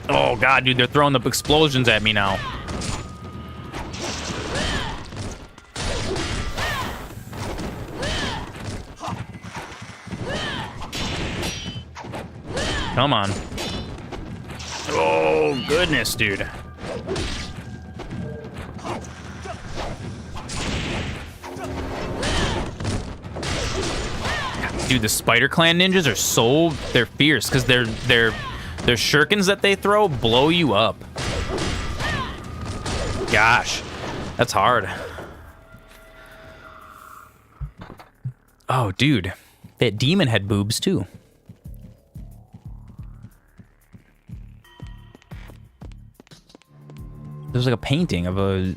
Oh god, dude, they're throwing the explosions at me now. Come on. Oh, goodness, dude. Dude, the Spider Clan ninjas are so... They're fierce, because their shurikens that they throw blow you up. Gosh, that's hard. Oh, dude. That demon had boobs, too. There's like a painting of a...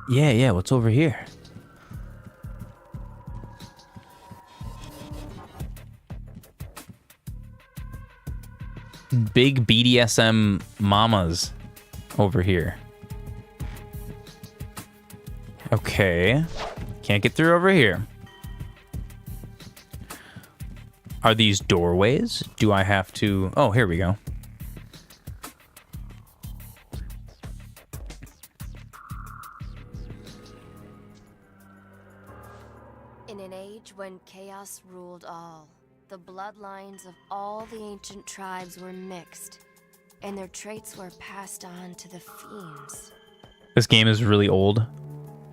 Yeah, what's over here? Big BDSM mamas over here. Okay. Can't get through over here. Are these doorways? Do I have to... Oh, here we go. In an age when chaos ruled all, the bloodlines of all the ancient tribes were mixed, and their traits were passed on to the fiends. This game is really old.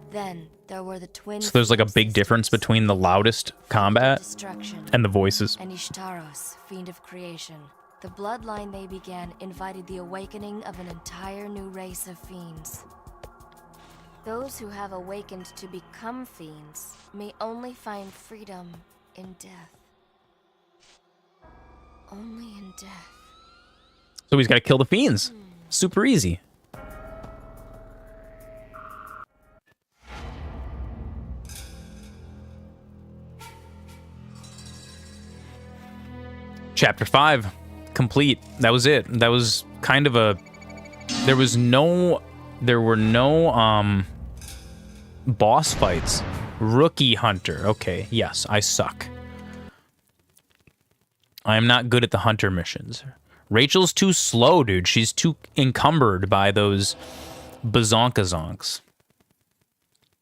Then there were the twin. So there's like a big difference between the loudest combat and the voices. And Ishtaros, fiend of creation. The bloodline they began invited the awakening of an entire new race of fiends. Those who have awakened to become fiends may only find freedom in death. Only in death. So he's got to kill the fiends. Super easy. Chapter 5 complete. That was it. That was kind of a... There were no boss fights. Rookie hunter. Okay, yes, I suck. I am not good at the hunter missions. Rachel's too slow, dude. She's too encumbered by those bazonkazonks.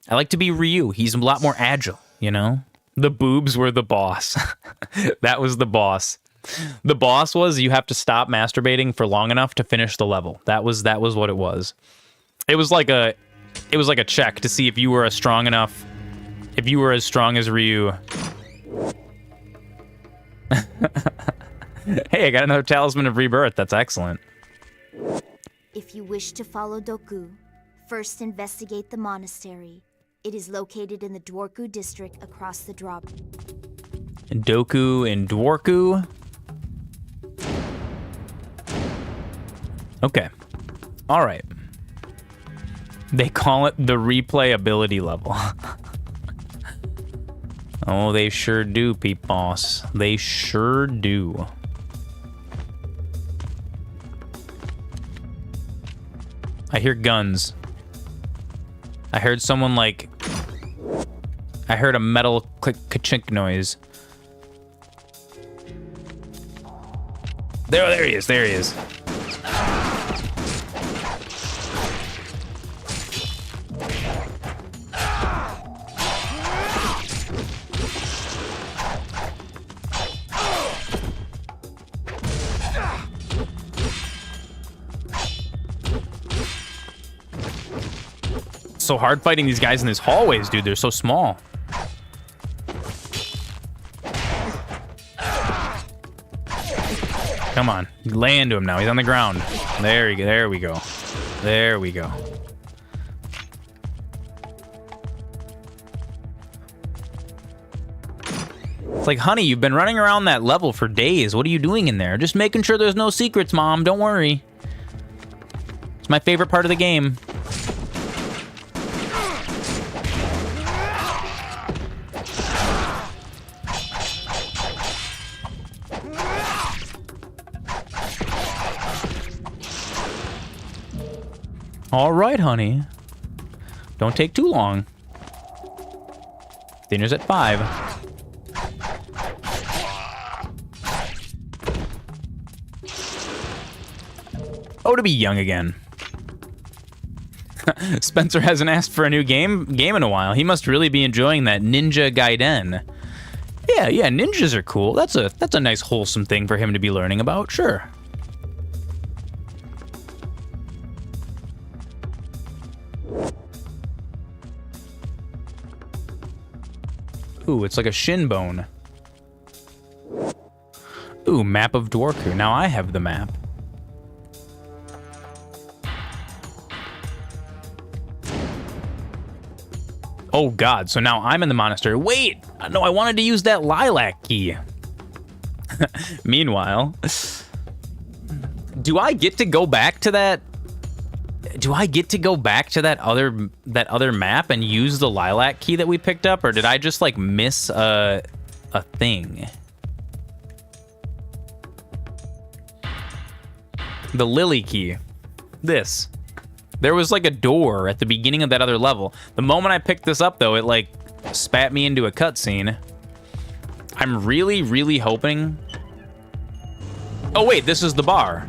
I like to be Ryu. He's a lot more agile, you know? The boobs were the boss. That was the boss. The boss was you have to stop masturbating for long enough to finish the level. That was what it was. It was like a check to see if you were as strong as Ryu. Hey, I got another Talisman of Rebirth. That's excellent. If you wish to follow Doku, first investigate the monastery. It is located in the Dwarku district across the drop. Doku and Dwarku. Okay. All right. They call it the replayability level. Oh, they sure do, peep-boss. They sure do. I hear guns. I heard someone like... I heard a metal click ka-chink noise. There he is, there he is. So hard fighting these guys in these hallways, dude. They're so small. Come on, lay into him now. He's on the ground. There we go. There we go. There we go. It's like, honey, you've been running around that level for days. What are you doing in there? Just making sure there's no secrets, Mom. Don't worry. It's my favorite part of the game. All right, honey. Don't take too long. Dinner's at 5. Oh, to be young again. Spencer hasn't asked for a new game in a while. He must really be enjoying that Ninja Gaiden. Yeah, ninjas are cool. That's a nice wholesome thing for him to be learning about. Sure. Ooh, it's like a shin bone. Ooh, map of Dwarku. Now I have the map. Oh god, so now I'm in the monastery. Wait! No, I wanted to use that lilac key. Meanwhile, do I get to go back to that? Do I get to go back to that other map and use the lilac key that we picked up, or did I just like miss a thing? The lily key. This. There was like a door at the beginning of that other level. The moment I picked this up though, it like spat me into a cutscene. I'm really, really hoping. Oh wait, this is the bar.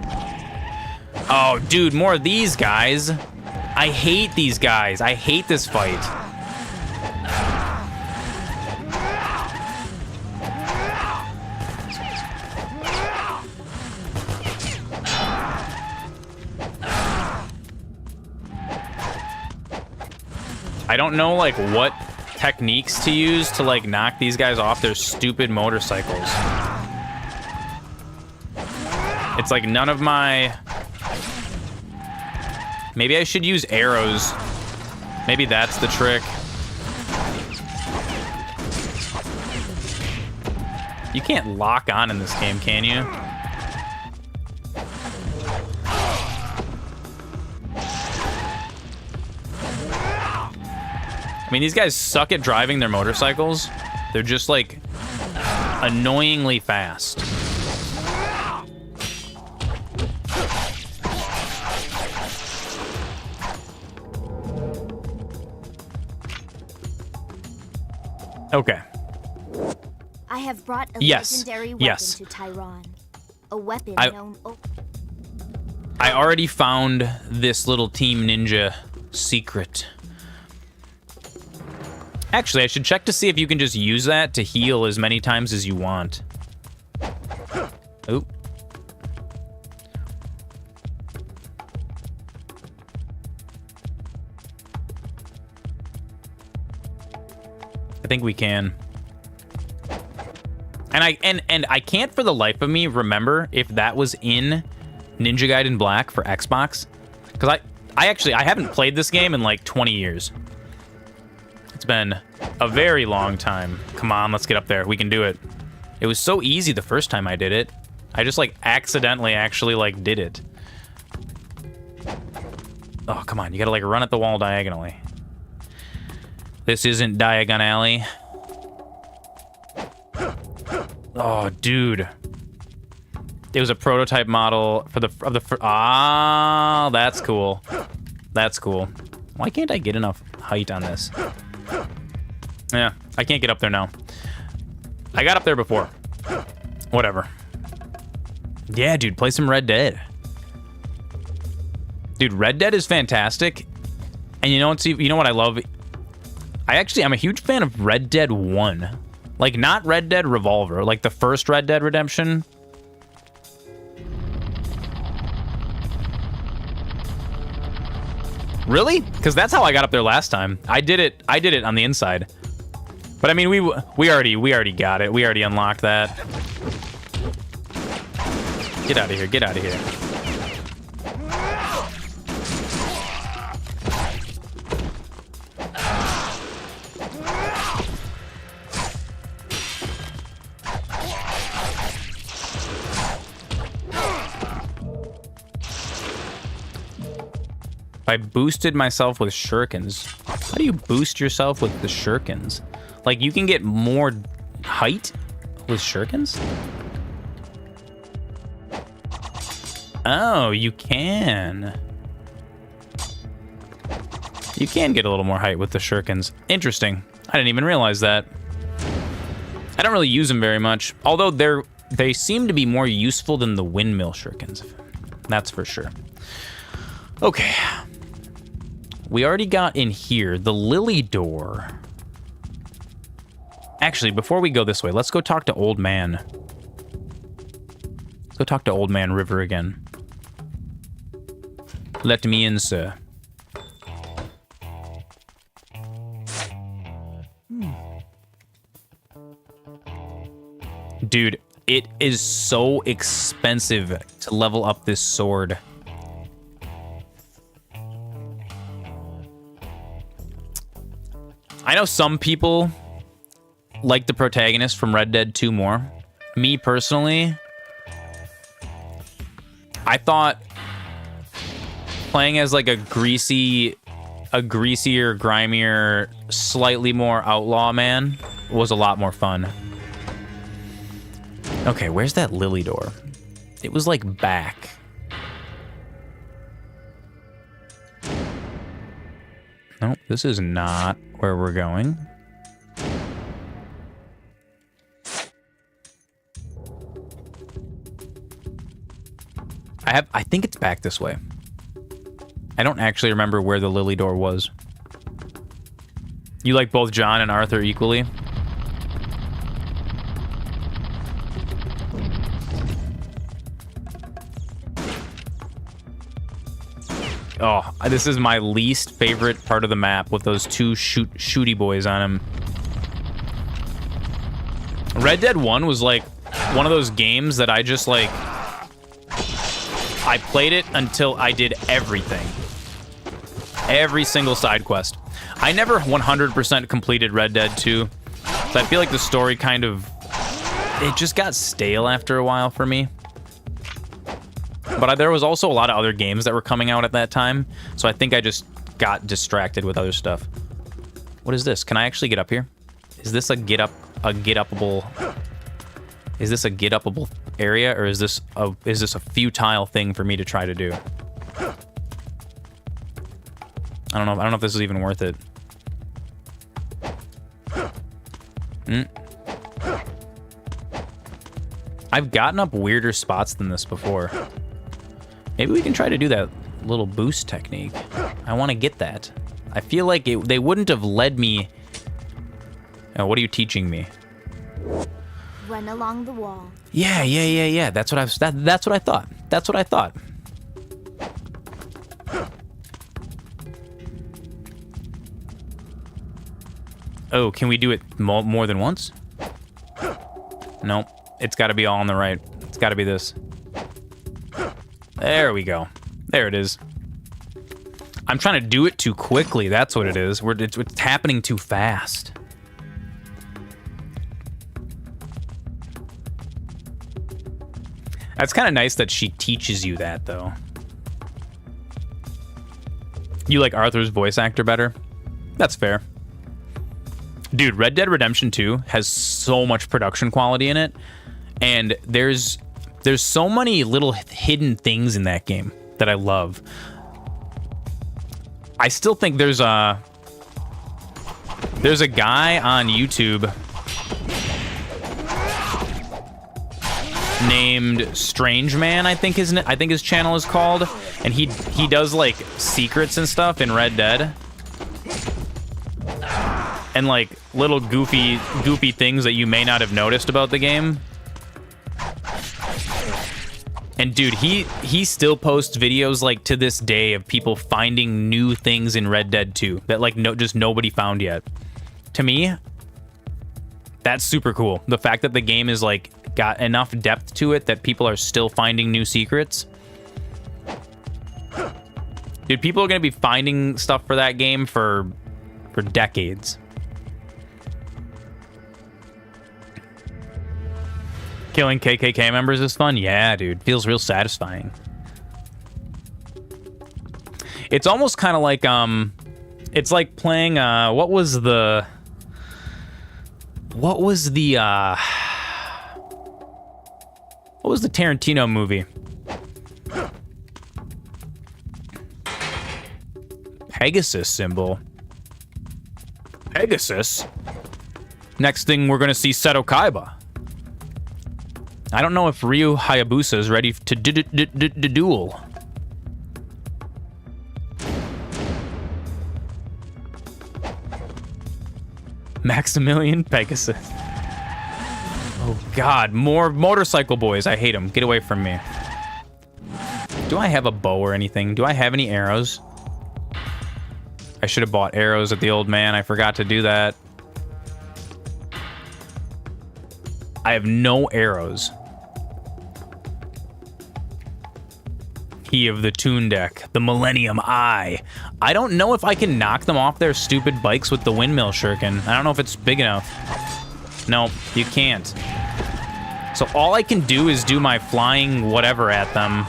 Oh, dude, more of these guys. I hate these guys. I hate this fight. I don't know, like, what techniques to use to, like, knock these guys off their stupid motorcycles. It's like none of my... Maybe I should use arrows. Maybe that's the trick. You can't lock on in this game, can you? I mean, these guys suck at driving their motorcycles. They're just, like, annoyingly fast. Okay. I have brought a Yes. legendary weapon Yes. to Tyron. A weapon known... I already found this little Team Ninja secret. Actually, I should check to see if you can just use that to heal as many times as you want. Oop. I think we can. And I can't for the life of me remember if that was in Ninja Gaiden Black for Xbox. Because I haven't played this game in like 20 years. It's been a very long time. Come on, let's get up there. We can do it. It was so easy the first time I did it. I just like accidentally actually like did it. Oh, come on. You gotta like run at the wall diagonally. This isn't Diagon Alley. Oh, dude. It was a prototype model for ah, that's cool. That's cool. Why can't I get enough height on this? Yeah, I can't get up there now. I got up there before. Whatever. Yeah, dude, play some Red Dead. Dude, Red Dead is fantastic. And you know what I love? I'm a huge fan of Red Dead 1. Like, not Red Dead Revolver, like the first Red Dead Redemption. Really? Because that's how I got up there last time. I did it on the inside. But I mean, we already got it. We already unlocked that. Get out of here. Get out of here. I boosted myself with shurikens. How do you boost yourself with the shurikens? Like, you can get more height with shurikens? Oh, you can. You can get a little more height with the shurikens. Interesting. I didn't even realize that. I don't really use them very much, although they seem to be more useful than the windmill shurikens. That's for sure. Okay. We already got in here. The lily door. Actually, before we go this way, let's go talk to Old Man. Let's go talk to Old Man River again. Let me in, sir. Dude, it is so expensive to level up this sword. I know some people like the protagonist from Red Dead 2 more. Me personally, I thought playing as like a greasier, grimier, slightly more outlaw man was a lot more fun. Okay, where's that lily door? It was like back. Nope, this is not where we're going. I think it's back this way. I don't actually remember where the lily door was. You like both John and Arthur equally? Oh, this is my least favorite part of the map with those two shooty boys on him. Red Dead 1 was like one of those games that I just like... I played it until I did everything. Every single side quest. I never 100% completed Red Dead 2. So I feel like the story kind of... It just got stale after a while for me. But there was also a lot of other games that were coming out at that time, so I think I just got distracted with other stuff. What is this? Can I actually get up here? Is this a get-upable area, or is this a futile thing for me to try to do? I don't know if this is even worth it. I've gotten up weirder spots than this before. Maybe we can try to do that little boost technique. I want to get that. I feel like they wouldn't have led me... Oh, what are you teaching me? Run along the wall. Yeah. That's what I thought. Oh, can we do it more than once? Nope. It's got to be all on the right. It's got to be this. There we go. There it is. I'm trying to do it too quickly. That's what it is. It's happening too fast. That's kind of nice that she teaches you that, though. You like Arthur's voice actor better? That's fair. Dude, Red Dead Redemption 2 has so much production quality in it, and there's so many little hidden things in that game that I love. I still think there's a guy on YouTube named Strange Man, I think his channel is called, and he does like secrets and stuff in Red Dead. And like little goofy things that you may not have noticed about the game. And dude, he still posts videos like to this day of people finding new things in Red Dead 2 that like just nobody found yet. To me, that's super cool. The fact that the game is like got enough depth to it that people are still finding new secrets. Dude, people are gonna be finding stuff for that game for decades. Killing KKK members is fun? Yeah, dude. Feels real satisfying. It's almost kind of like, it's like playing, what was the Tarantino movie? Pegasus symbol. Pegasus? Next thing, we're gonna see Seto Kaiba. I don't know if Ryu Hayabusa is ready to duel. Maximilian Pegasus. Oh god, more motorcycle boys. I hate them. Get away from me. Do I have a bow or anything? Do I have any arrows? I should have bought arrows at the old man. I forgot to do that. I have no arrows. Key of the Toon Deck. The Millennium Eye. I don't know if I can knock them off their stupid bikes with the windmill shuriken. I don't know if it's big enough. No, you can't. So all I can do is do my flying whatever at them.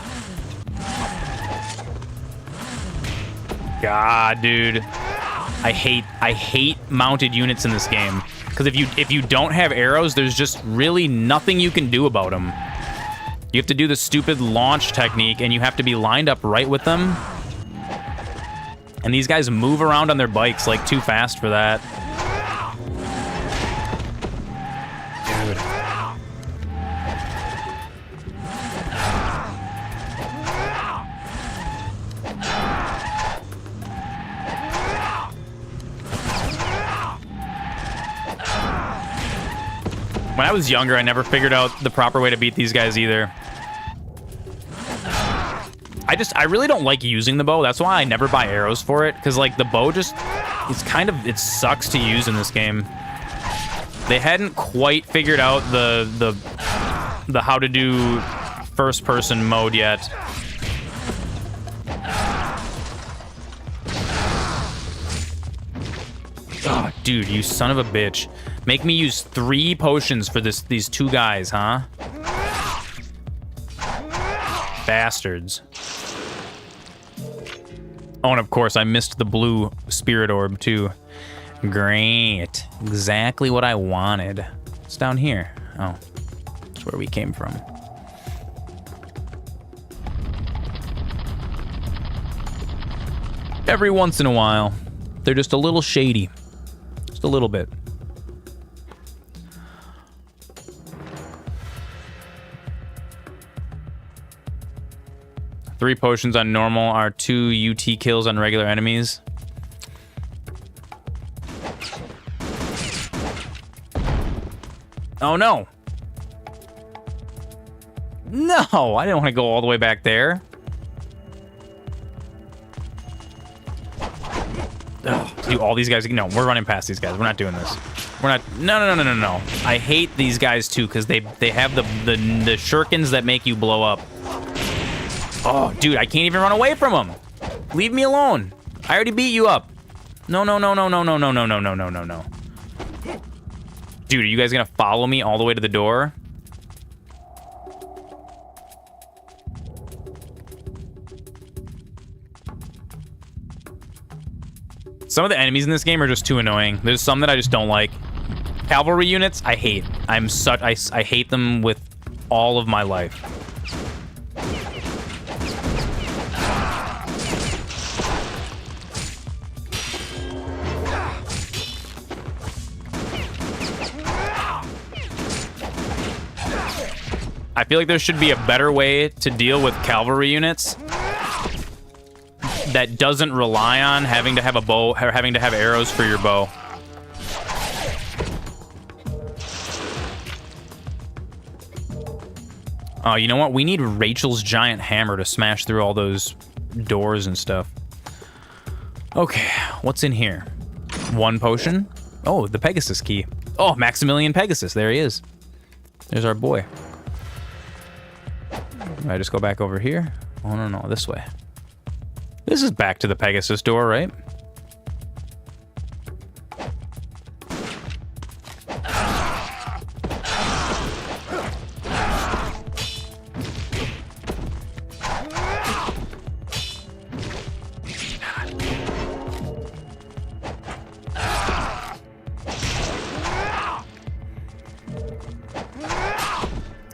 God, dude. I hate mounted units in this game. Because if you don't have arrows, there's just really nothing you can do about them. You have to do the stupid launch technique, and you have to be lined up right with them. And these guys move around on their bikes like too fast for that. Dude. When I was younger, I never figured out the proper way to beat these guys either. I really don't like using the bow. That's why I never buy arrows for it. Because, like, the bow just... it sucks to use in this game. They hadn't quite figured out the how to do first-person mode yet. Oh, dude, you son of a bitch. Make me use 3 potions for these 2 guys, huh? Bastards. Oh, and of course, I missed the blue spirit orb, too. Great. Exactly what I wanted. It's down here. Oh, that's where we came from. Every once in a while, they're just a little shady. Just a little bit. Three potions on normal are 2 UT kills on regular enemies. Oh no! No! I didn't want to go all the way back there. Ugh, do all these guys... No, we're running past these guys. We're not doing this. We're not... No. I hate these guys too, because they have the shurikens that make you blow up. Oh, dude, I can't even run away from them. Leave me alone. I already beat you up. No. Dude, are you guys gonna follow me all the way to the door? Some of the enemies in this game are just too annoying. There's some that I just don't like. Cavalry units, I hate. I hate them with all of my life. I feel like there should be a better way to deal with cavalry units that doesn't rely on having to have a bow or having to have arrows for your bow. Oh, you know what? We need Rachel's giant hammer to smash through all those doors and stuff. Okay, what's in here? 1 potion. Oh, the Pegasus key. Oh, Maximilian Pegasus. There he is. There's our boy. I just go back over here? Oh, no, this way. This is back to the Pegasus door, right?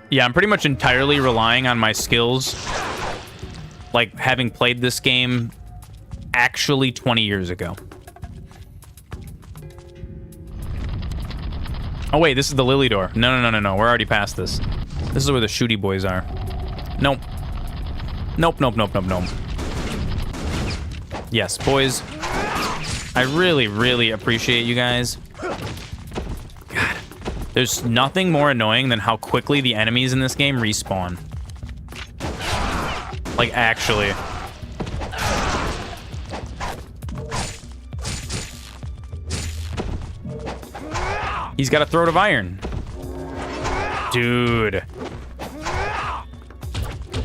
Yeah, I'm pretty much entirely relying on my skills. Like, having played this game actually 20 years ago. Oh wait, this is the Lily door. No, we're already past this. This is where the shooty boys are. Nope. Nope. Yes, boys. I really, really appreciate you guys. God. There's nothing more annoying than how quickly the enemies in this game respawn. Like, actually. He's got a throat of iron. Dude.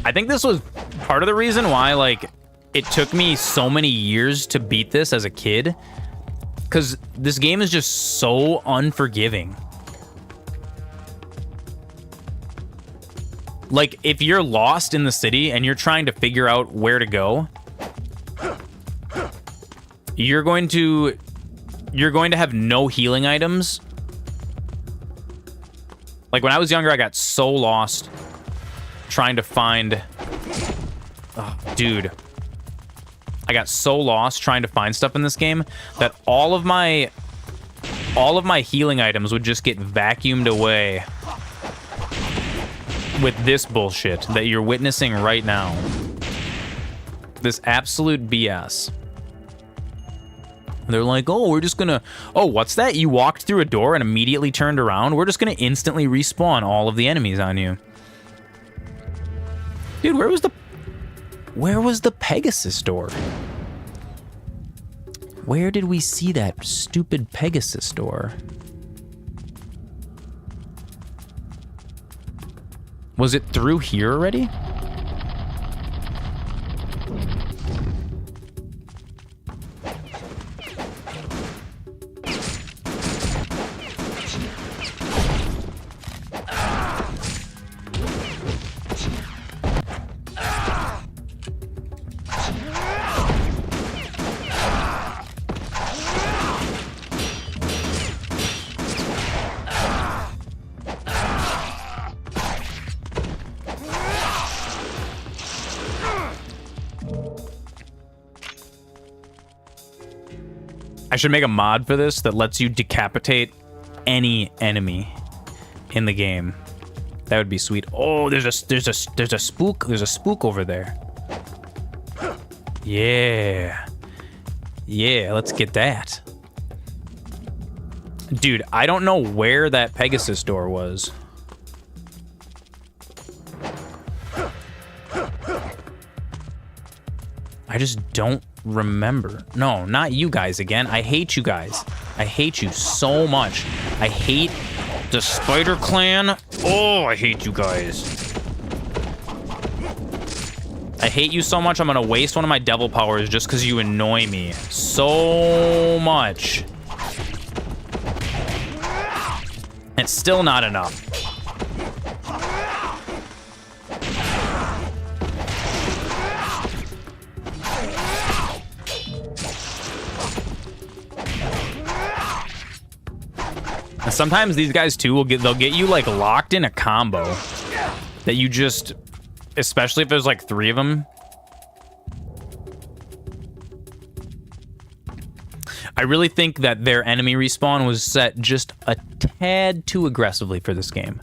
I think this was part of the reason why, like, it took me so many years to beat this as a kid. Because this game is just so unforgiving. Like, if you're lost in the city and you're trying to figure out where to go, you're going to have no healing items. Like, when I was younger, I got so lost trying to find... Oh, dude. I got so lost trying to find stuff in this game that all of my healing items would just get vacuumed away with this bullshit that you're witnessing right now. This absolute BS. They're like, oh, we're just gonna... Oh, what's that? You walked through a door and immediately turned around? We're just gonna instantly respawn all of the enemies on you. Dude, where was the Pegasus door? Where did we see that stupid Pegasus door? Was it through here already? I should make a mod for this that lets you decapitate any enemy in the game. That would be sweet. Oh, there's a spook. There's a spook over there. Yeah. Yeah, let's get that. Dude, I don't know where that Pegasus door was. I just don't remember. No, not you guys again. I hate you guys. I hate you so much. I hate the Spider Clan. Oh, I hate you guys. I hate you so much I'm gonna waste one of my devil powers just because you annoy me so much. It's still not enough. And sometimes these guys too they'll get you like locked in a combo that you just, especially if there's like 3 of them. I really think that their enemy respawn was set just a tad too aggressively for this game.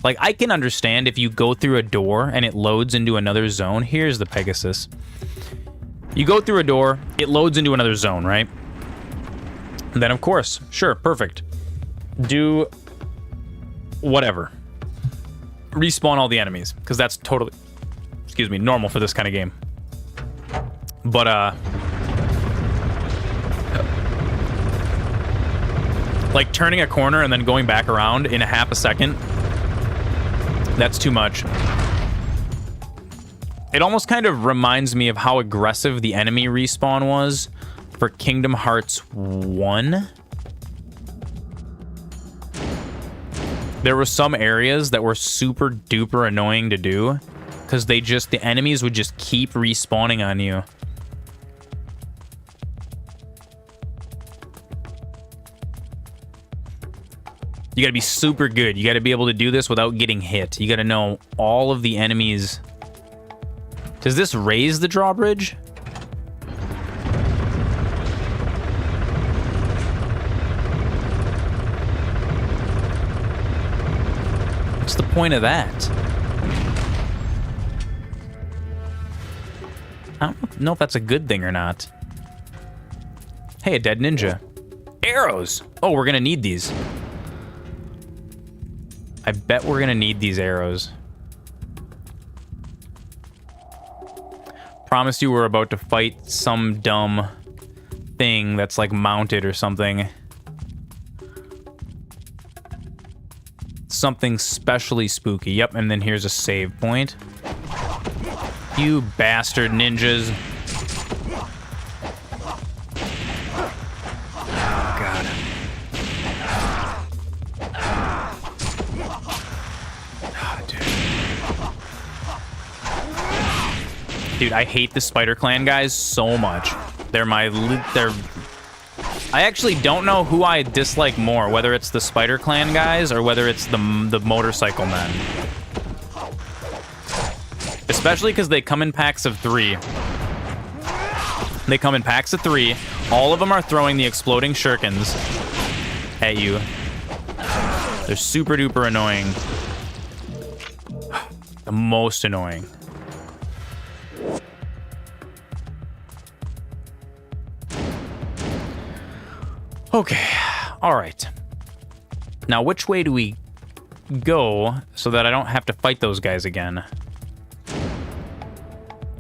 Like, I can understand if you go through a door and it loads into another zone. Here's the Pegasus. You go through a door, it loads into another zone, right? And then, of course, sure, perfect. Do whatever. Respawn all the enemies, because that's totally, excuse me, normal for this kind of game. But, like turning a corner and then going back around in a half a second, that's too much. It almost kind of reminds me of how aggressive the enemy respawn was for Kingdom Hearts 1. There were some areas that were super duper annoying to do because the enemies would just keep respawning on you. You gotta be super good. You gotta be able to do this without getting hit. You gotta know all of the enemies. Does this raise the drawbridge? what's the point of that? I don't know if that's a good thing or not. Hey, a dead ninja. Arrows! Oh, we're gonna need these. I bet we're gonna need these arrows. Promise you we're about to fight some dumb thing that's like mounted or something. Something specially spooky. Yep, and then here's a save point. You bastard ninjas. Oh, God. Oh, dude, I hate the Spider Clan guys so much. They're I actually don't know who I dislike more, whether it's the Spider Clan guys or whether it's the motorcycle men. Especially because they come in packs of 3. They come in packs of 3. All of them are throwing the exploding shurikens at you. They're super duper annoying. The most annoying. Okay, all right. Now, which way do we go so that I don't have to fight those guys again?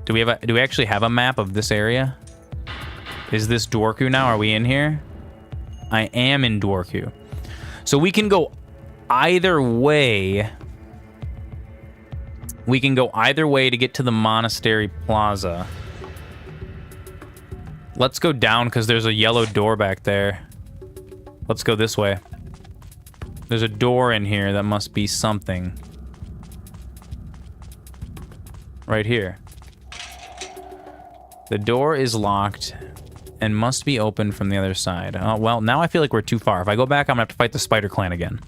Do we actually have a map of this area? Is this Dwarku now? Are we in here? I am in Dwarku. So we can go either way. We can go either way to get to the Monastery Plaza. Let's go down because there's a yellow door back there. Let's go this way. There's a door in here that must be something. Right here. The door is locked and must be opened from the other side. Oh, well, now I feel like we're too far. If I go back, I'm gonna have to fight the Spider Clan again.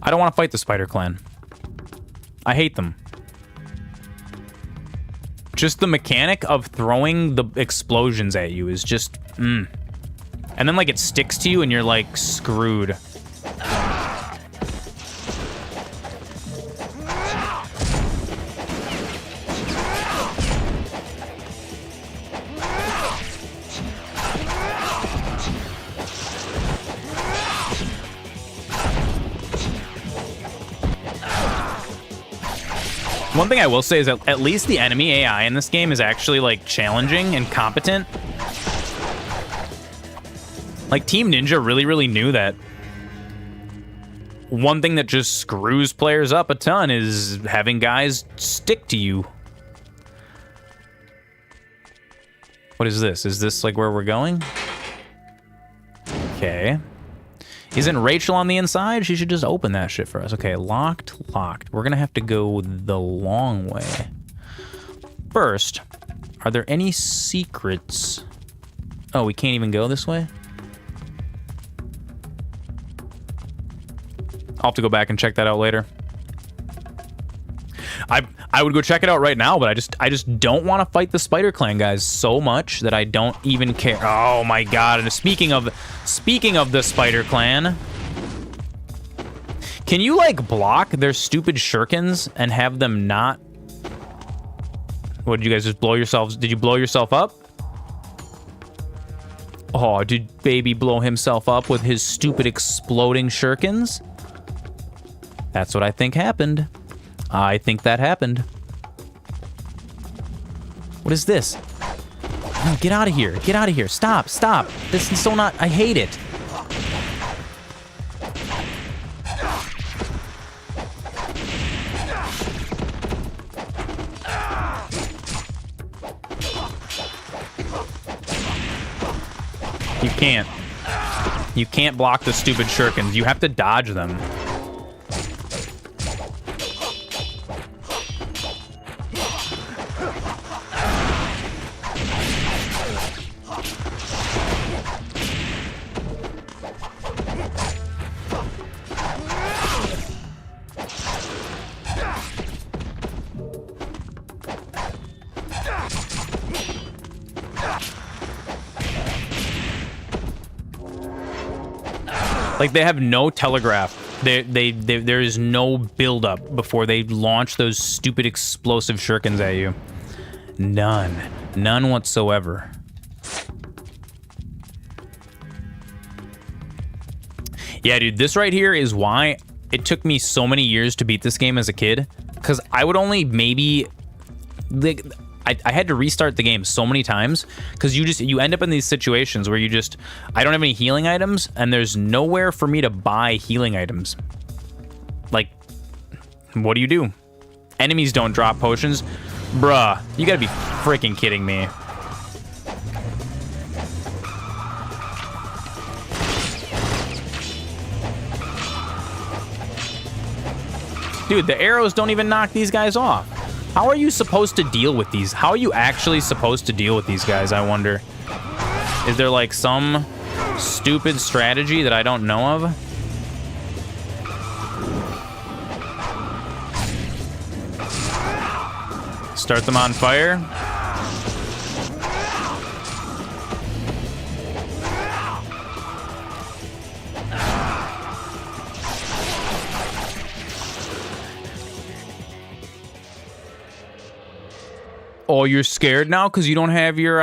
I don't want to fight the Spider Clan. I hate them. Just the mechanic of throwing the explosions at you is just, And then, like, it sticks to you and you're, like, screwed. One thing I will say is that at least the enemy AI in this game is actually, like, challenging and competent. Like, Team Ninja really knew that. One thing that just screws players up a ton is having guys stick to you. What is this? Is this, like, where we're going? Okay. Isn't Rachel on the inside? She should just open that shit for us. Okay, locked. We're gonna have to go the long way. First, are there any secrets? Oh, we can't even go this way? I'll have to go back and check that out later. I would go check it out right now, but I just don't want to fight the Spider Clan guys so much that I don't even care. Oh my god! And speaking of the Spider Clan, can you like block their stupid shurikens and have them not? What did you guys just blow yourselves? Did you blow yourself up? Oh, did baby blow himself up with his stupid exploding shurikens? That's what I think happened. I think that happened. What is this? No, get out of here. Get out of here. Stop. This is so not... I hate it. You can't. You can't block the stupid shurikens. You have to dodge them. Like, they have no telegraph There is no build-up before they launch those stupid explosive shurikens at you. None. None whatsoever. Yeah, dude, this right here is why it took me so many years to beat this game as a kid. Because I would only maybe... Like, I had to restart the game so many times because you end up in these situations where I don't have any healing items and there's nowhere for me to buy healing items. Like, what do you do? Enemies don't drop potions. Bruh, you gotta be freaking kidding me. Dude, the arrows don't even knock these guys off. How are you supposed to deal with these? How are you actually supposed to deal with these guys, I wonder? Is there like some stupid strategy that I don't know of? Start them on fire. Oh, you're scared now because you don't have your,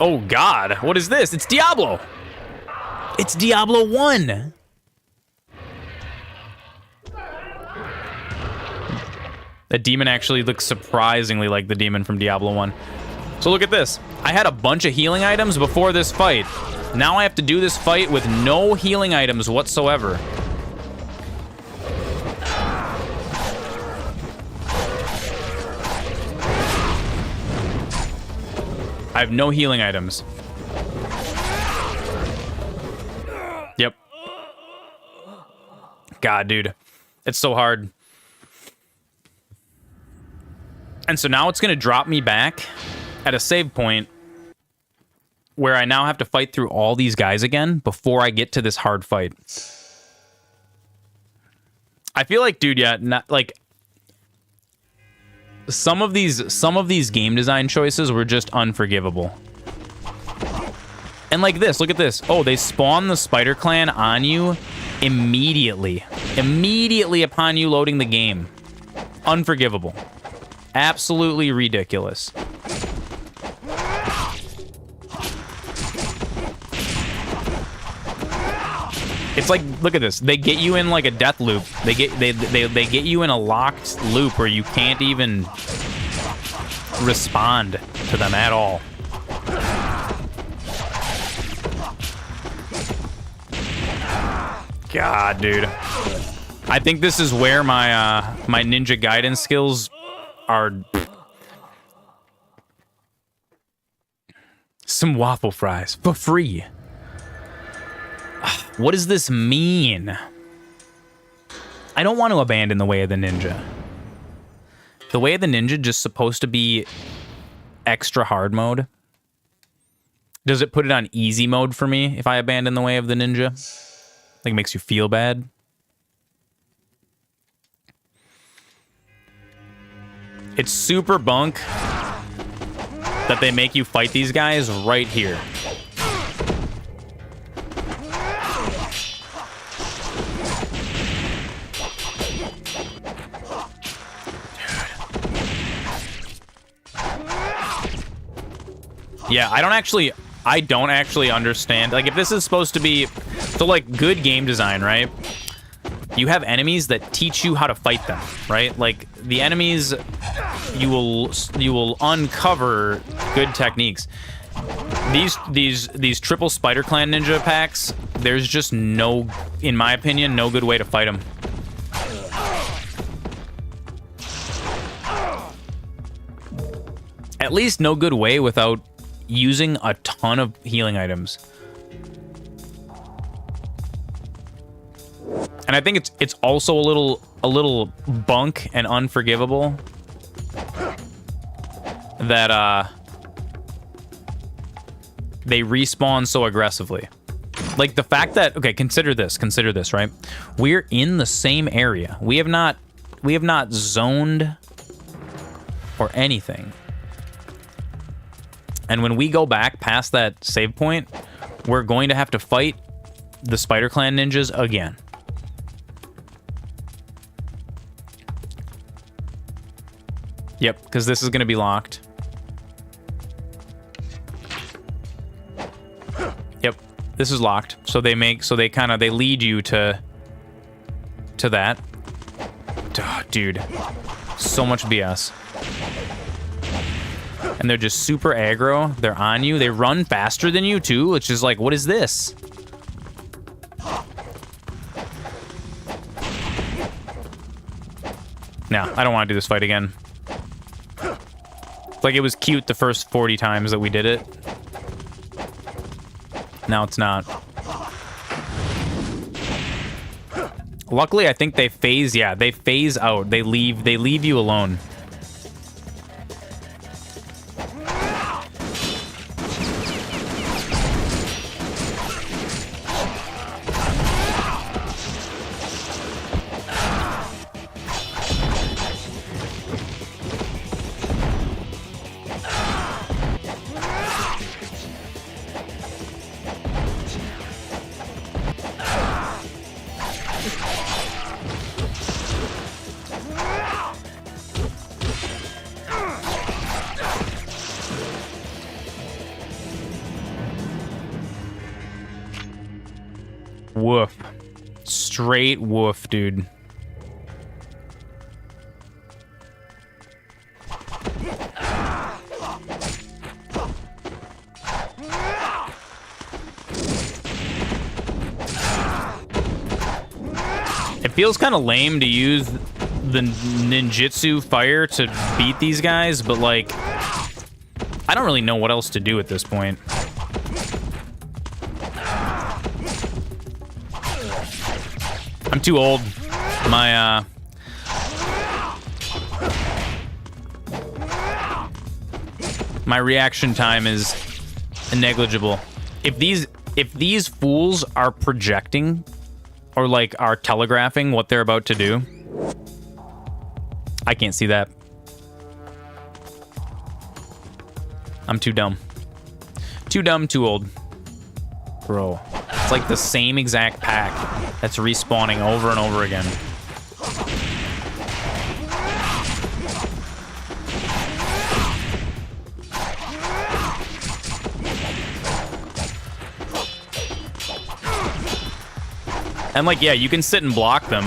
Oh, God. What is this? It's Diablo. It's Diablo 1. That demon actually looks surprisingly like the demon from Diablo 1. So look at this. I had a bunch of healing items before this fight. Now I have to do this fight with no healing items whatsoever. I have no healing items. Yep. God, dude. It's so hard. And so now it's going to drop me back at a save point where I now have to fight through all these guys again before I get to this hard fight. I feel like, dude, yeah, not like... Some of these game design choices were just unforgivable. And like this, look at this. Oh, they spawn the Spider Clan on you immediately. Immediately upon you loading the game. Unforgivable. Absolutely ridiculous. It's like, look at this. They get you in like a death loop. They get you in a locked loop where you can't even respond to them at all. God, dude. I think this is where my my Ninja Gaiden skills are. Some waffle fries for free. What does this mean? I don't want to abandon the way of the ninja. The way of the ninja just supposed to be extra hard mode. Does it put it on easy mode for me if I abandon the way of the ninja? Like, it makes you feel bad? It's super bunk that they make you fight these guys right here. Yeah, I don't actually understand. Like, if this is supposed to be, so like, good game design, right? You have enemies that teach you how to fight them, right? Like, the enemies, you will uncover good techniques. These triple Spider Clan ninja packs, there's just no, in my opinion, no good way to fight them. At least no good way without using a ton of healing items. And I think it's also a little bunk and unforgivable that they respawn so aggressively. Like the fact that, okay, consider this, right? We're in the same area. We have not zoned or anything. And when we go back past that save point, we're going to have to fight the Spider Clan ninjas again. Yep, because this is going to be locked. Yep, this is locked. So they lead you to that. Oh, dude, so much BS. And they're just super aggro. They're on you. They run faster than you too. It's just like, what is this? No, I don't want to do this fight again. Like, it was cute the first 40 times that we did it. Now it's not. Luckily, I think they phase out. They leave you alone. Woof. Straight woof, dude. It feels kind of lame to use the ninjutsu fire to beat these guys, but like, I don't really know what else to do at this point. I'm too old. My reaction time is negligible. If these fools are projecting or like are telegraphing what they're about to do, I can't see that. I'm too dumb. Too dumb, too old. Bro. It's like the same exact pack that's respawning over and over again. And like, yeah, you can sit and block them,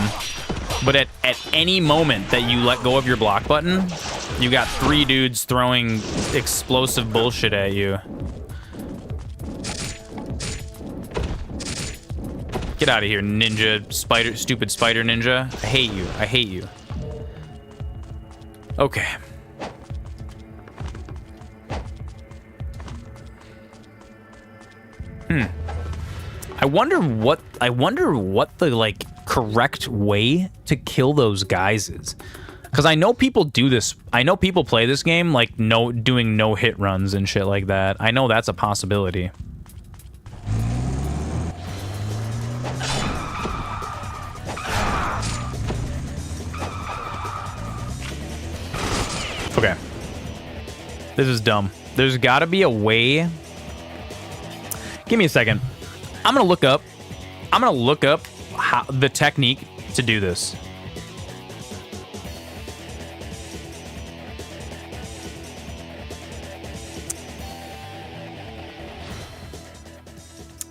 but at any moment that you let go of your block button, you got 3 dudes throwing explosive bullshit at you. Get out of here, ninja, stupid spider ninja. I hate you. I hate you. Okay. I wonder what the like correct way to kill those guys is. Cuz I know people do this. I know people play this game like doing no hit runs and shit like that. I know that's a possibility. Okay. This is dumb. There's got to be a way. Give me a second. I'm going to look up how the technique to do this.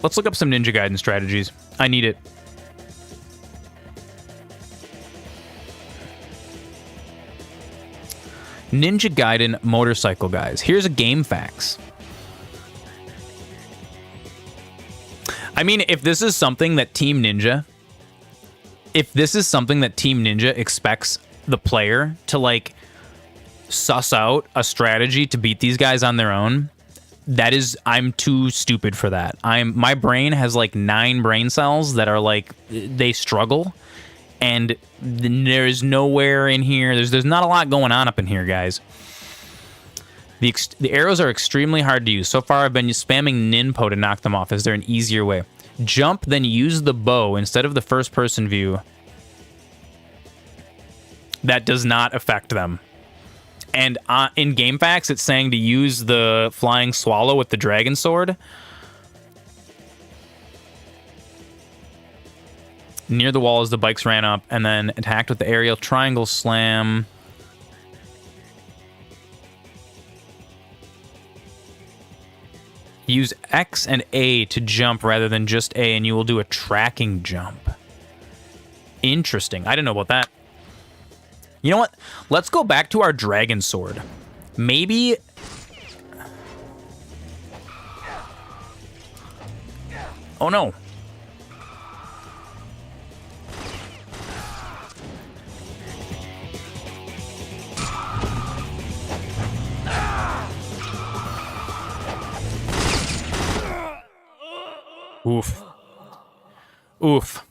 Let's look up some Ninja Gaiden strategies. I need it. Ninja Gaiden motorcycle guys. Here's a game facts. I mean, if this is something that Team Ninja expects the player to like suss out a strategy to beat these guys on their own, I'm too stupid for that. My brain has like 9 brain cells that are like, they struggle. And there's nowhere in here. There's not a lot going on up in here, guys. The arrows are extremely hard to use. So far, I've been spamming Ninpo to knock them off. Is there an easier way? Jump, then use the bow instead of the first-person view. That does not affect them. And in Game Facts, it's saying to use the flying swallow with the dragon sword. near the wall as the bikes ran up, and then attacked with the aerial triangle slam. Use X and A to jump rather than just A, and you will do a tracking jump. Interesting. I didn't know about that. You know what? Let's go back to our dragon sword. Maybe... Oh no. Oof. Oof.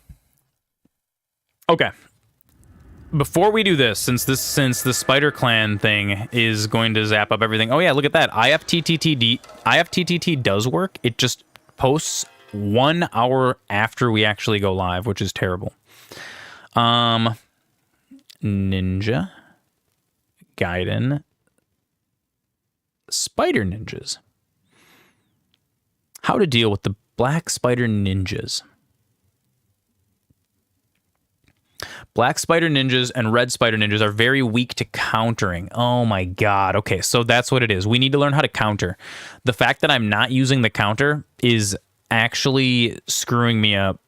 Okay. Before we do this, since the Spider Clan thing is going to zap up everything. Oh yeah, look at that. IFTTT does work. It just posts 1 hour after we actually go live, which is terrible. Ninja, Gaiden, Spider Ninjas. How to deal with the Black Spider Ninjas. Black Spider Ninjas and Red Spider Ninjas are very weak to countering. Oh my god. Okay, so that's what it is. We need to learn how to counter. The fact that I'm not using the counter is actually screwing me up.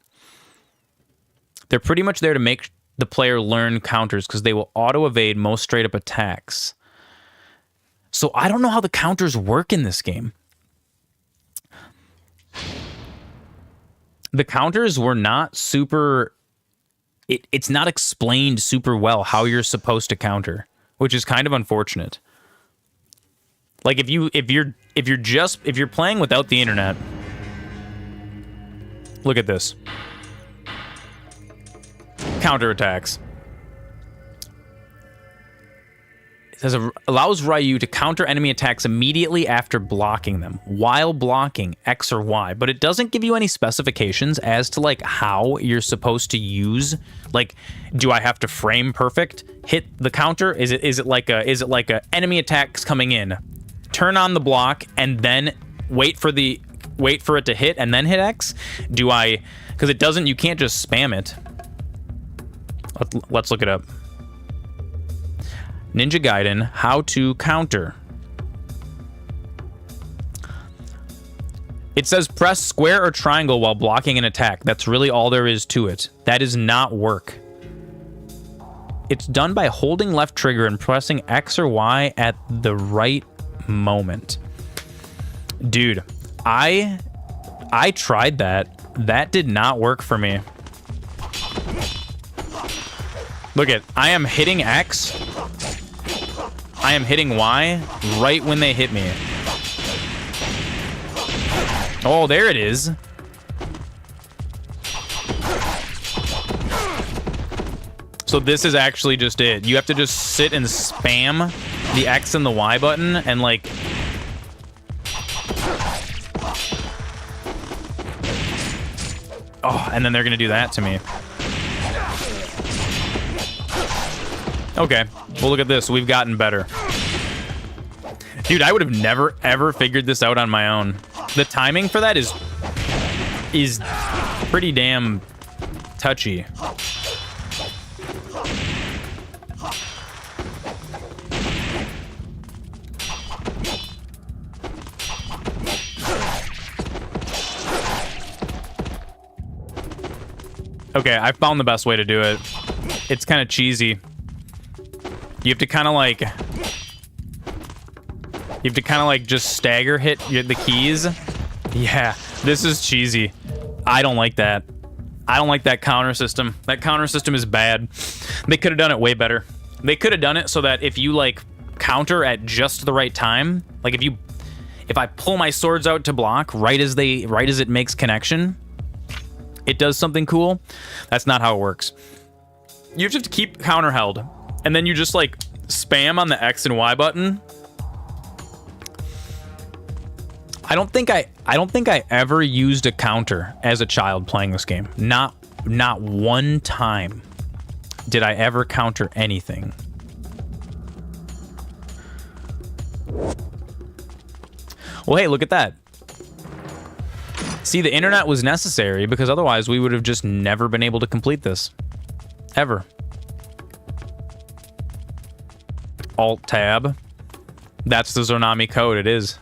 They're pretty much there to make the player learn counters because they will auto-evade most straight-up attacks. So I don't know how the counters work in this game. The counters were not super... It's not explained super well how you're supposed to counter, which is kind of unfortunate. Like if you're playing without the internet, look at this. Counterattacks. It says allows Ryu to counter enemy attacks immediately after blocking them, while blocking X or Y, but it doesn't give you any specifications as to like how you're supposed to use. Like, do I have to frame perfect, hit the counter? Is it like a enemy attacks coming in, turn on the block and then wait for it to hit and then hit X? Do I? Because it doesn't. You can't just spam it. Let's look it up. Ninja Gaiden, how to counter. It says press square or triangle while blocking an attack. That's really all there is to it. That does not work. It's done by holding left trigger and pressing X or Y at the right moment. Dude, I tried that. That did not work for me. Look at, I am hitting X. I am hitting Y right when they hit me. Oh, there it is. So this is actually just it. You have to just sit and spam the X and the Y button and like... Oh, and then they're gonna do that to me. Okay, well look at this. We've gotten better. Dude, I would have never, ever figured this out on my own. The timing for that is pretty damn touchy. Okay, I found the best way to do it. It's kind of cheesy. You have to kind of like... just stagger hit the keys. Yeah, this is cheesy. I don't like that. I don't like that counter system. That counter system is bad. They could have done it way better. They could have done it so that if you like counter at just the right time, like if I pull my swords out to block right as it makes connection, it does something cool. That's not how it works. You just have to keep counter held, and then you just like spam on the X and Y button. I don't think I ever used a counter as a child playing this game. Not one time did I ever counter anything. Well, hey, look at that. See, the internet was necessary because otherwise we would have just never been able to complete this. Ever. Alt-tab. That's the Zonami code, it is.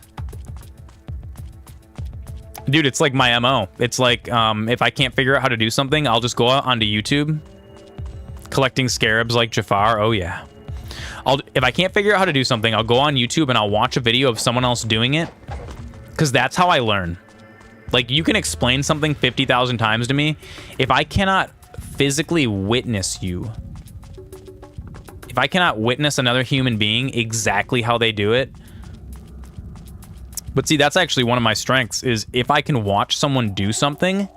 Dude, it's like my MO. It's like, if I can't figure out how to do something, I'll just go out onto YouTube. Collecting scarabs like Jafar, oh yeah. If I can't figure out how to do something, I'll go on YouTube and I'll watch a video of someone else doing it. Because that's how I learn. Like, you can explain something 50,000 times to me. If I cannot physically witness you, if I cannot witness another human being exactly how they do it. But see, that's actually one of my strengths, is if I can watch someone do something,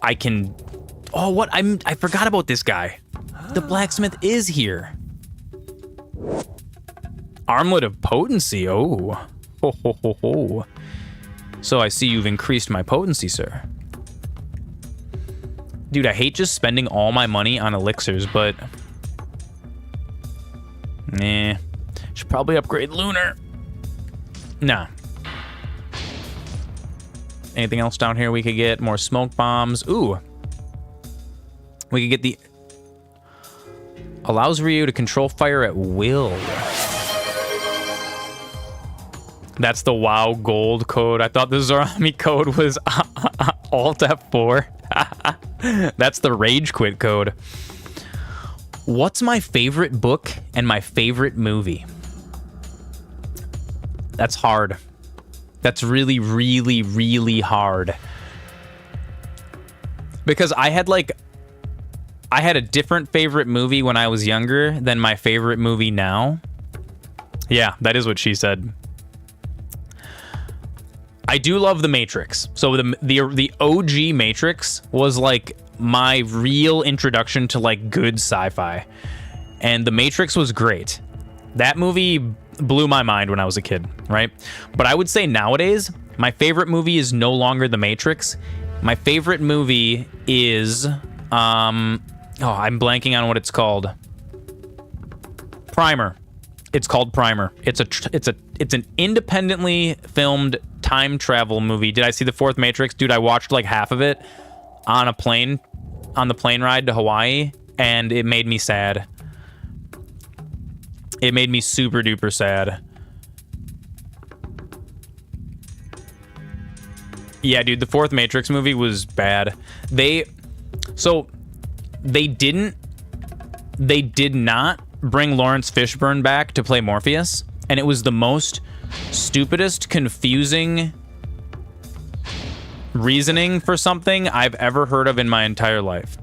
I can... Oh, what? I forgot about this guy. The blacksmith is here. Armlet of Potency. Oh. Ho, ho, ho, ho. So I see you've increased my potency, sir. Dude, I hate just spending all my money on elixirs, but... Nah. Should probably upgrade Lunar. Nah. Anything else down here we could get? More smoke bombs. Ooh. We could get the... Allows Ryu to control fire at will. That's the WoW gold code. I thought the Zorami code was Alt F4. That's the Rage Quit code. What's my favorite book and my favorite movie? That's hard. That's really, really, really hard. Because I had a different favorite movie when I was younger than my favorite movie now. Yeah, that is what she said. I do love The Matrix. So the OG Matrix was like my real introduction to like good sci-fi. And The Matrix was great. That movie blew my mind when I was a kid, right? But I would say nowadays, my favorite movie is no longer The Matrix. My favorite movie is I'm blanking on what it's called. Primer. It's called Primer. It's an independently filmed time travel movie. Did I see the fourth Matrix? Dude, I watched like half of it on the plane ride to Hawaii, and it made me sad. It made me super duper sad. Yeah, dude, the fourth Matrix movie was bad. They did not bring Lawrence Fishburne back to play Morpheus, and it was the most stupidest, confusing reasoning for something I've ever heard of in my entire life.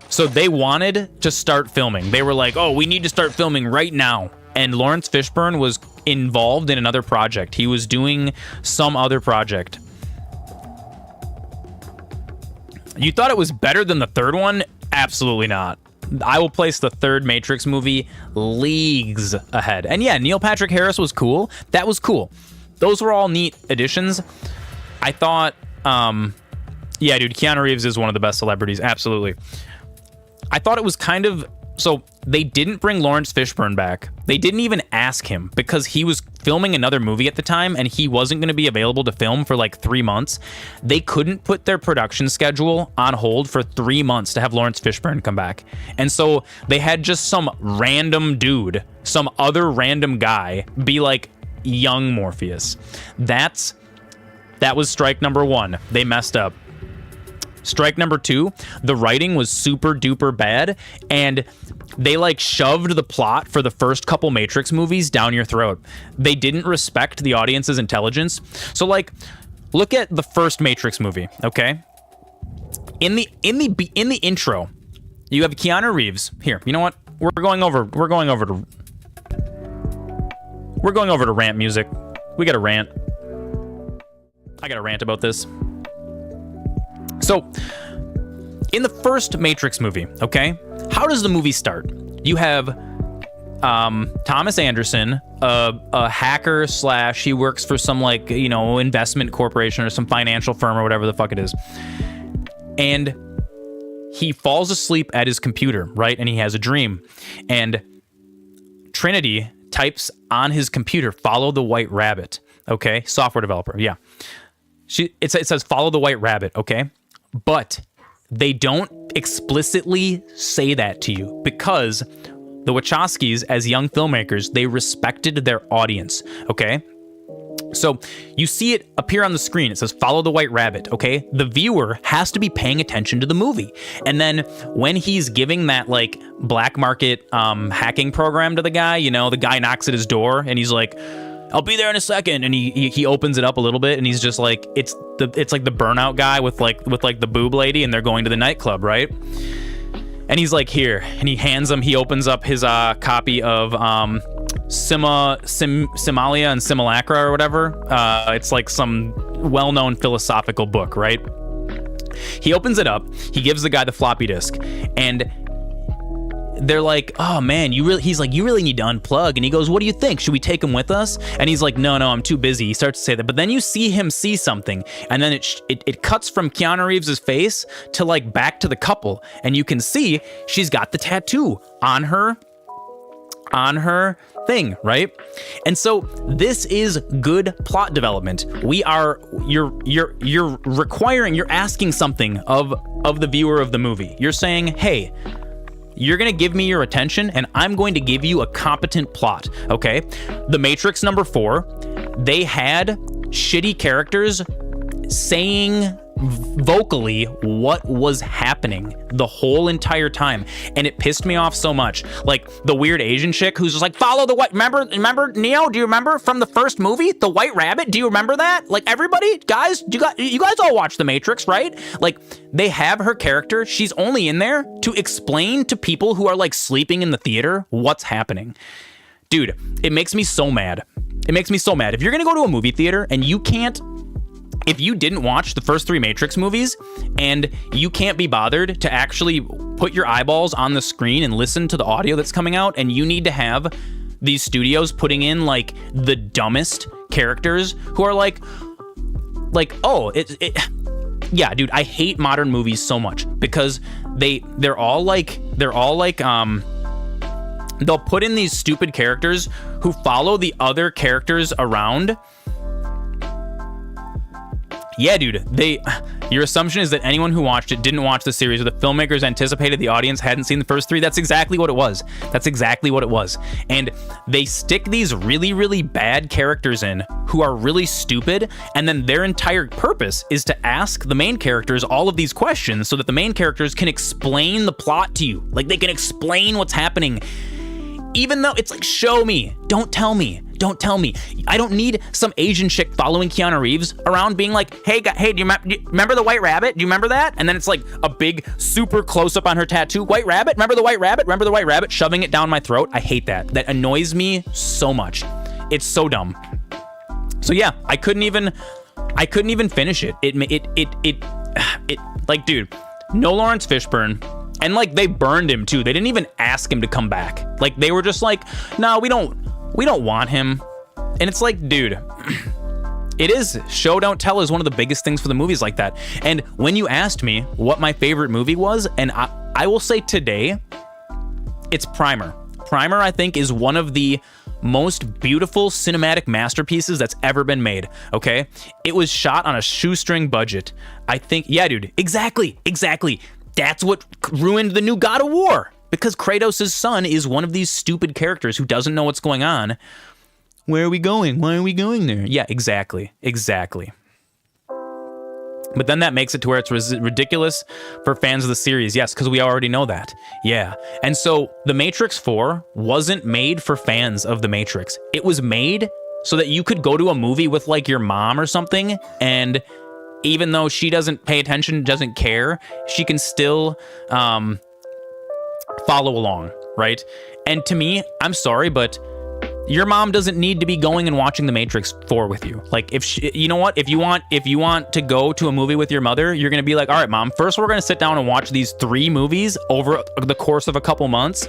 So they wanted to start filming. They were like, oh, we need to start filming right now. And Lawrence Fishburne was involved in another project. He was doing some other project. You thought it was better than the third one? Absolutely not. I will place the third Matrix movie leagues ahead. And yeah, Neil Patrick Harris was cool. That was cool. Those were all neat additions. I thought, yeah, dude, Keanu Reeves is one of the best celebrities. Absolutely. I thought it was kind of... So they didn't bring Lawrence Fishburne back. They didn't even ask him because he was filming another movie at the time and he wasn't going to be available to film for like 3 months. They couldn't put their production schedule on hold for 3 months to have Lawrence Fishburne come back. And so they had just some random dude, some other random guy be like young Morpheus. That was strike number one. They messed up. Strike number two, the writing was super duper bad, and they like shoved the plot for the first couple Matrix movies down your throat. They didn't respect the audience's intelligence. So like, look at the first Matrix movie, okay? In the intro, you have Keanu Reeves. Here, you know what? We're going over to rant music. We got a rant. I got a rant about this. So, in the first Matrix movie, okay, how does the movie start? You have Thomas Anderson, a hacker / he works for some like, you know, investment corporation or some financial firm or whatever the fuck it is. And he falls asleep at his computer, right? And he has a dream. And Trinity types on his computer, "Follow the white rabbit." okay? Software developer, yeah. It says follow the white rabbit, okay? But they don't explicitly say that to you because the Wachowskis, as young filmmakers, they respected their audience, okay? So you see it appear on the screen. It says follow the white rabbit, okay? The viewer has to be paying attention to the movie. And then when he's giving that like black market hacking program to the guy, the guy knocks at his door and he's like, I'll be there in a second. And he opens it up a little bit and he's just like, it's like the burnout guy with the boob lady and they're going to the nightclub, right? And he's like, here, and he opens up his copy of Simalia and Simulacra or whatever. It's like some well-known philosophical book, right? He opens it up, he gives the guy the floppy disk, and they're like, oh man, he's like, you really need to unplug. And he goes, what do you think? Should we take him with us? And he's like, no, I'm too busy. He starts to say that, but then you see him see something, and then it cuts from Keanu Reeves' face to like back to the couple, and you can see she's got the tattoo on her thing, right? And so this is good plot development. You're asking something of the viewer of the movie. You're saying, hey, you're going to give me your attention and I'm going to give you a competent plot, okay? The Matrix number 4, they had shitty characters saying vocally what was happening the whole entire time, and it pissed me off so much. Like the weird Asian chick who's just like, follow the white, remember Neo, do you remember from the first movie, the white rabbit, do you remember that? Like, everybody, guys, you guys all watch the Matrix, right? Like, they have her character, she's only in there to explain to people who are like sleeping in the theater what's happening. Dude, it makes me so mad. If you're gonna go to a movie theater and if you didn't watch the first 3 Matrix movies and you can't be bothered to actually put your eyeballs on the screen and listen to the audio that's coming out, and you need to have these studios putting in like the dumbest characters who are like, oh, yeah, dude, I hate modern movies so much because they're all like they'll put in these stupid characters who follow the other characters around. Yeah, dude, your assumption is that anyone who watched it didn't watch the series, or the filmmakers anticipated the audience hadn't seen the first 3. That's exactly what it was. And they stick these really, really bad characters in who are really stupid, and then their entire purpose is to ask the main characters all of these questions so that the main characters can explain the plot to you. Like, they can explain what's happening. Even though it's like, show me, don't tell me. I don't need some Asian chick following Keanu Reeves around being like, hey, do you remember the white rabbit? Do you remember that? And then it's like a big super close up on her tattoo. White rabbit? Remember the white rabbit? Shoving it down my throat. I hate that. That annoys me so much. It's so dumb. So yeah, I couldn't even finish it. It like, dude, no Lawrence Fishburne. And like, they burned him too. They didn't even ask him to come back. Like, they were just like, no, we don't want him. And it's like, dude, it is show don't tell is one of the biggest things for the movies like that. And when you asked me what my favorite movie was, and I will say today, it's Primer. Primer, I think, is one of the most beautiful cinematic masterpieces that's ever been made, okay? It was shot on a shoestring budget. I think, yeah, dude, exactly. That's what ruined the new God of War, because Kratos' son is one of these stupid characters who doesn't know what's going on. Where are we going? Why are we going there? Yeah, exactly. But then that makes it to where it's ridiculous for fans of the series. Yes, because we already know that. Yeah. And so The Matrix 4 wasn't made for fans of The Matrix. It was made so that you could go to a movie with like your mom or something, and even though she doesn't pay attention, doesn't care, she can still follow along, right? And to me, I'm sorry, but your mom doesn't need to be going and watching The Matrix 4 with you. Like, if she, you know what? If you want to go to a movie with your mother, you're going to be like, all right, mom, first we're going to sit down and watch these 3 movies over the course of a couple months,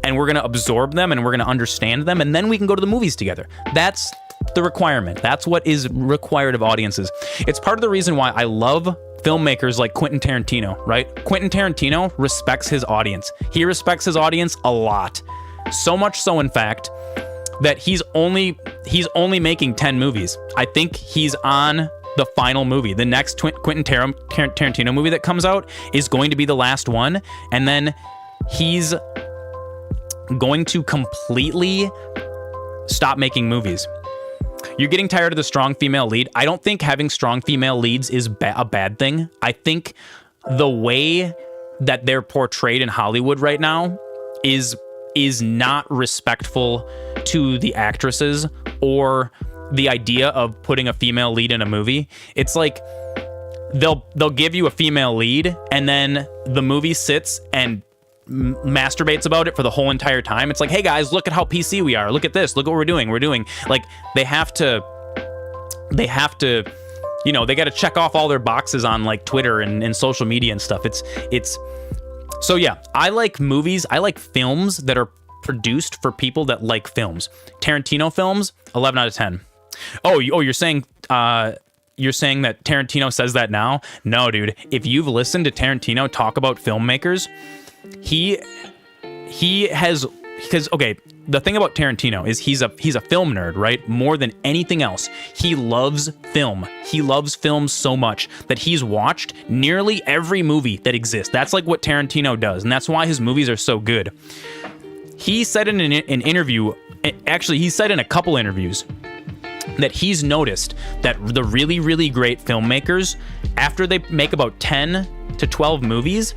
and we're going to absorb them and we're going to understand them, and then we can go to the movies together. That's the requirement. That's what is required of audiences. It's part of the reason why I love filmmakers like Quentin Tarantino, right? Quentin Tarantino respects his audience. He respects his audience a lot. So much so, in fact, that he's only making 10 movies. I think he's on the final movie. The next Quentin Tarantino movie that comes out is going to be the last one, and then he's going to completely stop making movies. You're getting tired of the strong female lead. I don't think having strong female leads is a bad thing. I think the way that they're portrayed in Hollywood right now is not respectful to the actresses or the idea of putting a female lead in a movie. It's like they'll give you a female lead, and then the movie sits and masturbates about it for the whole entire time. It's like, hey guys, look at how PC we are. Look at this. Look what we're doing. Like, they have to, you know, they got to check off all their boxes on like Twitter and social media and stuff. It's so yeah, I like movies. I like films that are produced for people that like films. Tarantino films, 11 out of 10. Oh, you're saying that Tarantino says that now? No, dude. If you've listened to Tarantino talk about filmmakers, he has, because okay, the thing about Tarantino is he's a film nerd, right? More than anything else, he loves film. He loves film so much that he's watched nearly every movie that exists. That's like what Tarantino does, and that's why his movies are so good. He said in an interview, actually he said in a couple interviews, that he's noticed that the really, really great filmmakers, after they make about 10 to 12 movies,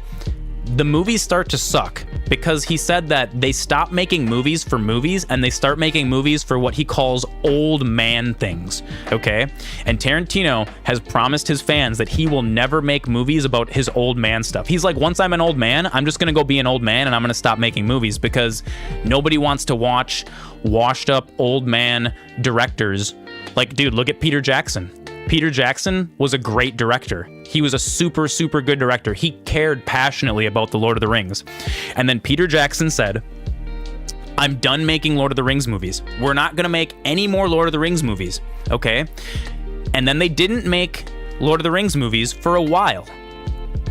the movies start to suck, because he said that they stop making movies for movies and they start making movies for what he calls old man things, okay? And Tarantino has promised his fans that he will never make movies about his old man stuff. He's like, once I'm an old man, I'm just gonna go be an old man and I'm gonna stop making movies, because nobody wants to watch washed up old man directors. Like, dude, look at Peter Jackson. Peter Jackson was a great director. He was a super, super good director. He cared passionately about the Lord of the Rings. And then Peter Jackson said, I'm done making Lord of the Rings movies. We're not going to make any more Lord of the Rings movies, okay? And then they didn't make Lord of the Rings movies for a while.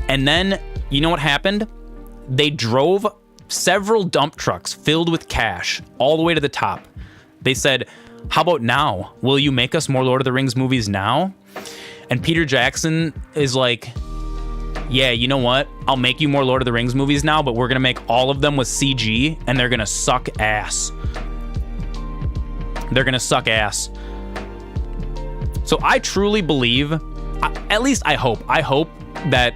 And then, you know what happened? They drove several dump trucks filled with cash all the way to the top. They said, how about now? Will you make us more Lord of the Rings movies now? And Peter Jackson is like, yeah, you know what? I'll make you more Lord of the Rings movies now, but we're going to make all of them with CG, and they're going to suck ass. They're going to suck ass. So I truly believe, at least I hope that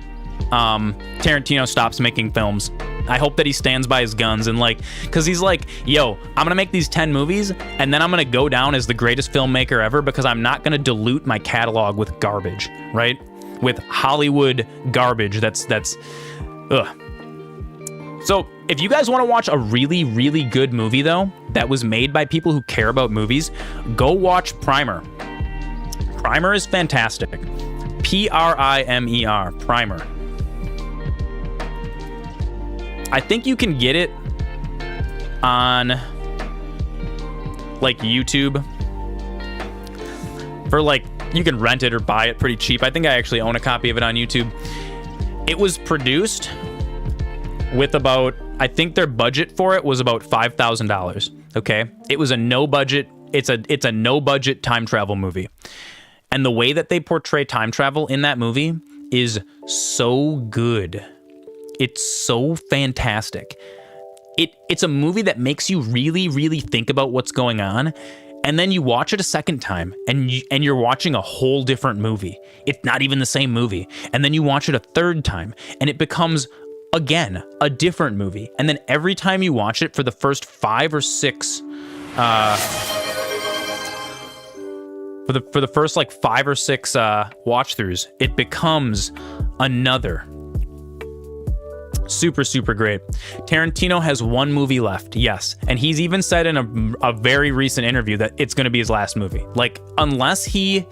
Tarantino stops making films. I hope that he stands by his guns and like, because he's like, yo, I'm gonna make these 10 movies and then I'm gonna go down as the greatest filmmaker ever, because I'm not gonna dilute my catalog with garbage, right? With Hollywood garbage. That's ugh. So if you guys want to watch a really, really good movie though, that was made by people who care about movies, go watch Primer. Primer is fantastic. Primer, Primer. I think you can get it on like YouTube for like, you can rent it or buy it pretty cheap. I think I actually own a copy of it on YouTube. It was produced with about, I think their budget for it was about $5,000. Okay. It was a no budget. It's a no budget time travel movie. And the way that they portray time travel in that movie is so good. It's so fantastic. It's a movie that makes you really, really think about what's going on, and then you watch it a second time, and you're watching a whole different movie. It's not even the same movie. And then you watch it a third time, and it becomes, again, a different movie. And then every time you watch it for the first 5 or 6, for the first like 5 or 6 watch throughs, it becomes another. Super, super great. Tarantino has one movie left, yes. And he's even said in a very recent interview that it's going to be his last movie. Like, unless he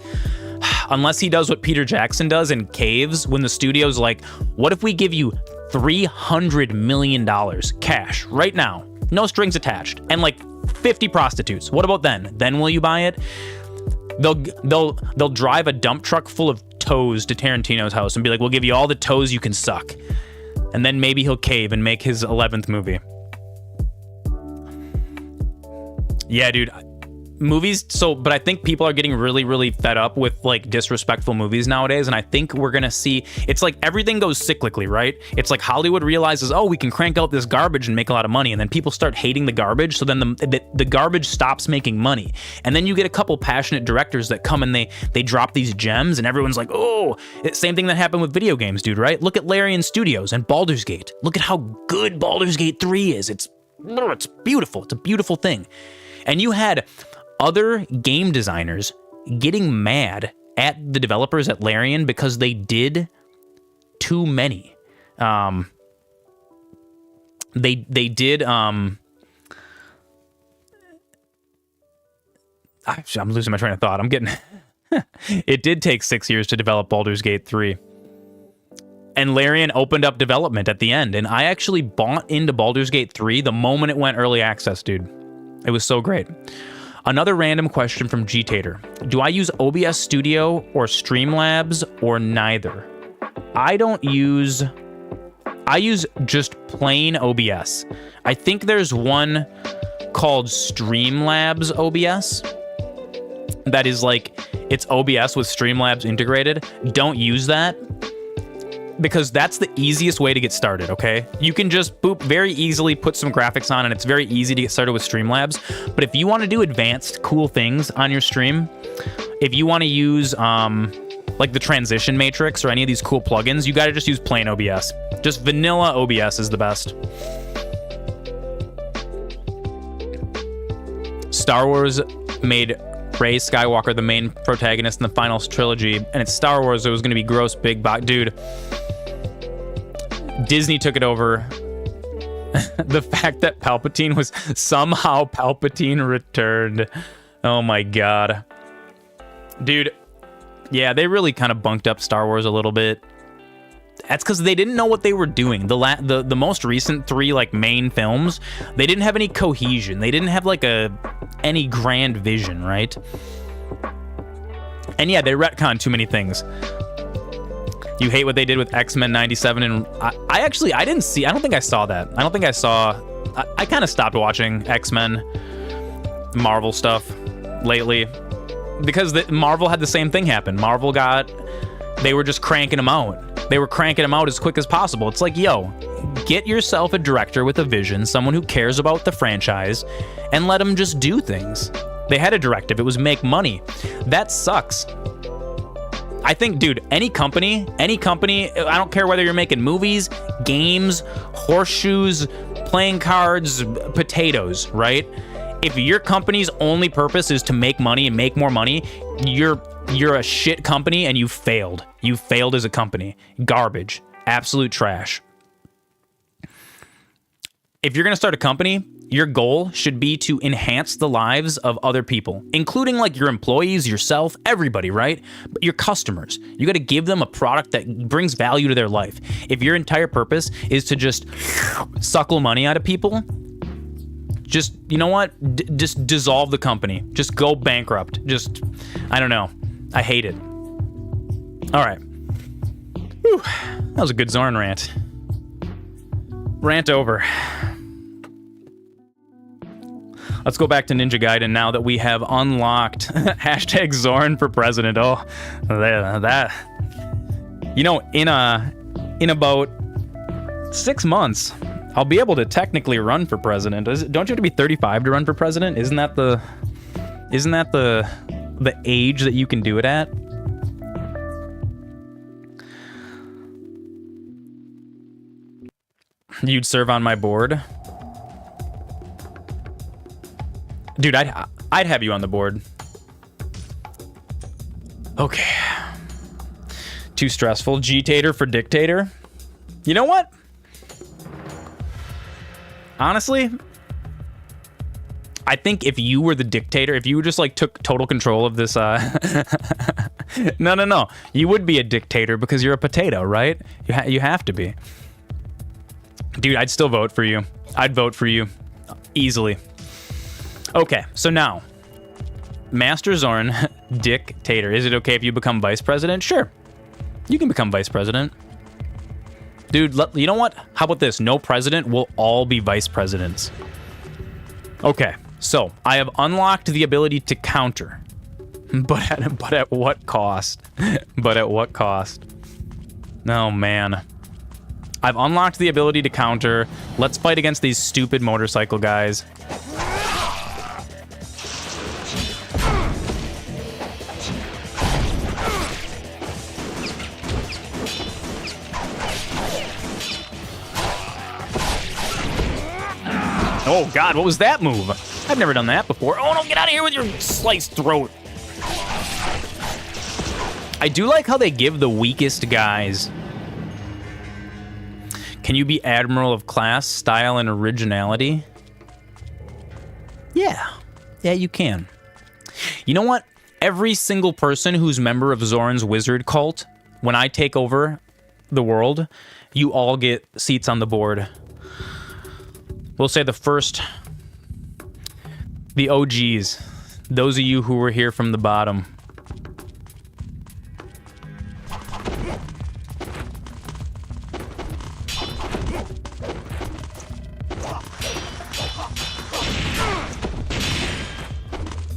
does what Peter Jackson does and caves when the studio's like, what if we give you $300 million cash right now, no strings attached, and like 50 prostitutes? What about then? Then will you buy it? They'll drive a dump truck full of toes to Tarantino's house and be like, we'll give you all the toes you can suck. And then maybe he'll cave and make his 11th movie. Yeah, dude. Movies, but I think people are getting really, really fed up with like disrespectful movies nowadays, and I think we're gonna see, it's like everything goes cyclically, right? It's like Hollywood realizes, oh, we can crank out this garbage and make a lot of money, and then people start hating the garbage, so then the garbage stops making money, and then you get a couple passionate directors that come and they drop these gems, and everyone's like, oh, same thing that happened with video games, dude, right? Look at Larian Studios and Baldur's Gate. Look at how good Baldur's Gate 3 is. It's beautiful. It's a beautiful thing. And you had other game designers getting mad at the developers at Larian because they did too many. They did. I'm losing my train of thought. I'm getting. It did take 6 years to develop Baldur's Gate 3. And Larian opened up development at the end. And I actually bought into Baldur's Gate 3 the moment it went early access, dude. It was so great. Another random question from G-Tater. Do I use OBS Studio or Streamlabs or neither? I use just plain OBS. I think there's one called Streamlabs OBS that is like, it's OBS with Streamlabs integrated. Don't use that, because that's the easiest way to get started, okay? You can just very easily put some graphics on, and it's very easy to get started with Streamlabs. But if you want to do advanced, cool things on your stream, if you want to use like the transition matrix or any of these cool plugins, you got to just use plain OBS. Just vanilla OBS is the best. Star Wars made Rey Skywalker the main protagonist in the final trilogy, and it's Star Wars, so it was going to be gross big box. Dude, Disney took it over. The fact that Palpatine returned. Oh my god. Dude, yeah, they really kind of bunked up Star Wars a little bit. That's because they didn't know what they were doing. The most recent 3 like main films, they didn't have any cohesion. They didn't have like any grand vision, right? And yeah, they retconned too many things. You hate what they did with X-Men 97, and I don't think I saw that. I kind of stopped watching X-Men Marvel stuff lately because Marvel had the same thing happen. They were just cranking them out. They were cranking them out as quick as possible. It's like, yo, get yourself a director with a vision, someone who cares about the franchise, and let them just do things. They had a directive. It was make money. That sucks. I think, dude, any company, I don't care whether you're making movies, games, horseshoes, playing cards, potatoes, right? If your company's only purpose is to make money and make more money, you're a shit company and you failed. You failed as a company. Garbage. Absolute trash. If you're going to start a company, your goal should be to enhance the lives of other people, including like your employees, yourself, everybody, right? But your customers. You got to give them a product that brings value to their life. If your entire purpose is to just suckle money out of people, just, you know what? Just dissolve the company. Just go bankrupt. I don't know. I hate it. All right. Whew. That was a good Zoran rant. Rant over. Let's go back to Ninja Gaiden now that we have unlocked hashtag Zoran for president. Oh, that. You know, in about 6 months, I'll be able to technically run for president. Don't you have to be 35 to run for president? Isn't that the age that you can do it at? You'd serve on my board? Dude, I'd have you on the board. Okay. Too stressful. G-tater for dictator? You know what? Honestly, I think if you were the dictator, if you just like took total control of this, no. You would be a dictator because you're a potato, right? You have to be. Dude, I'd still vote for you. I'd vote for you. Easily. Okay, so now, MasterZoran, dictator. Is it okay if you become vice president? Sure. You can become vice president. Dude, you know what? How about this? No president, we'll all be vice presidents. Okay. So, I have unlocked the ability to counter. But at what cost? But at what cost? Oh, man. I've unlocked the ability to counter. Let's fight against these stupid motorcycle guys. Oh, God, what was that move? I've never done that before. Oh, no, get out of here with your sliced throat. I do like how they give the weakest guys. Can you be Admiral of Class, Style, and Originality? Yeah. Yeah, you can. You know what? Every single person who's member of Zoran's wizard cult, when I take over the world, you all get seats on the board. We'll say the OGs, those of you who were here from the bottom.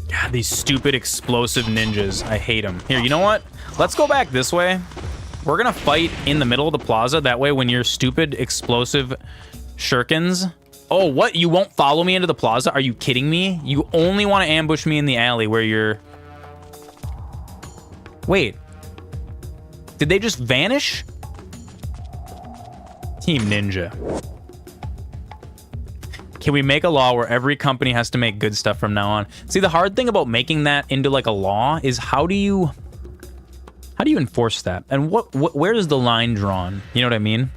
God, these stupid explosive ninjas. I hate them. Here, you know what? Let's go back this way. We're gonna fight in the middle of the plaza. That way, when your stupid explosive shurikens... Oh, what? You won't follow me into the plaza? Are you kidding me? You only want to ambush me in the alley where you're... Wait. Did they just vanish? Team Ninja. Can we make a law where every company has to make good stuff from now on? See, the hard thing about making that into like a law is how do you enforce that? And where is the line drawn? You know what I mean?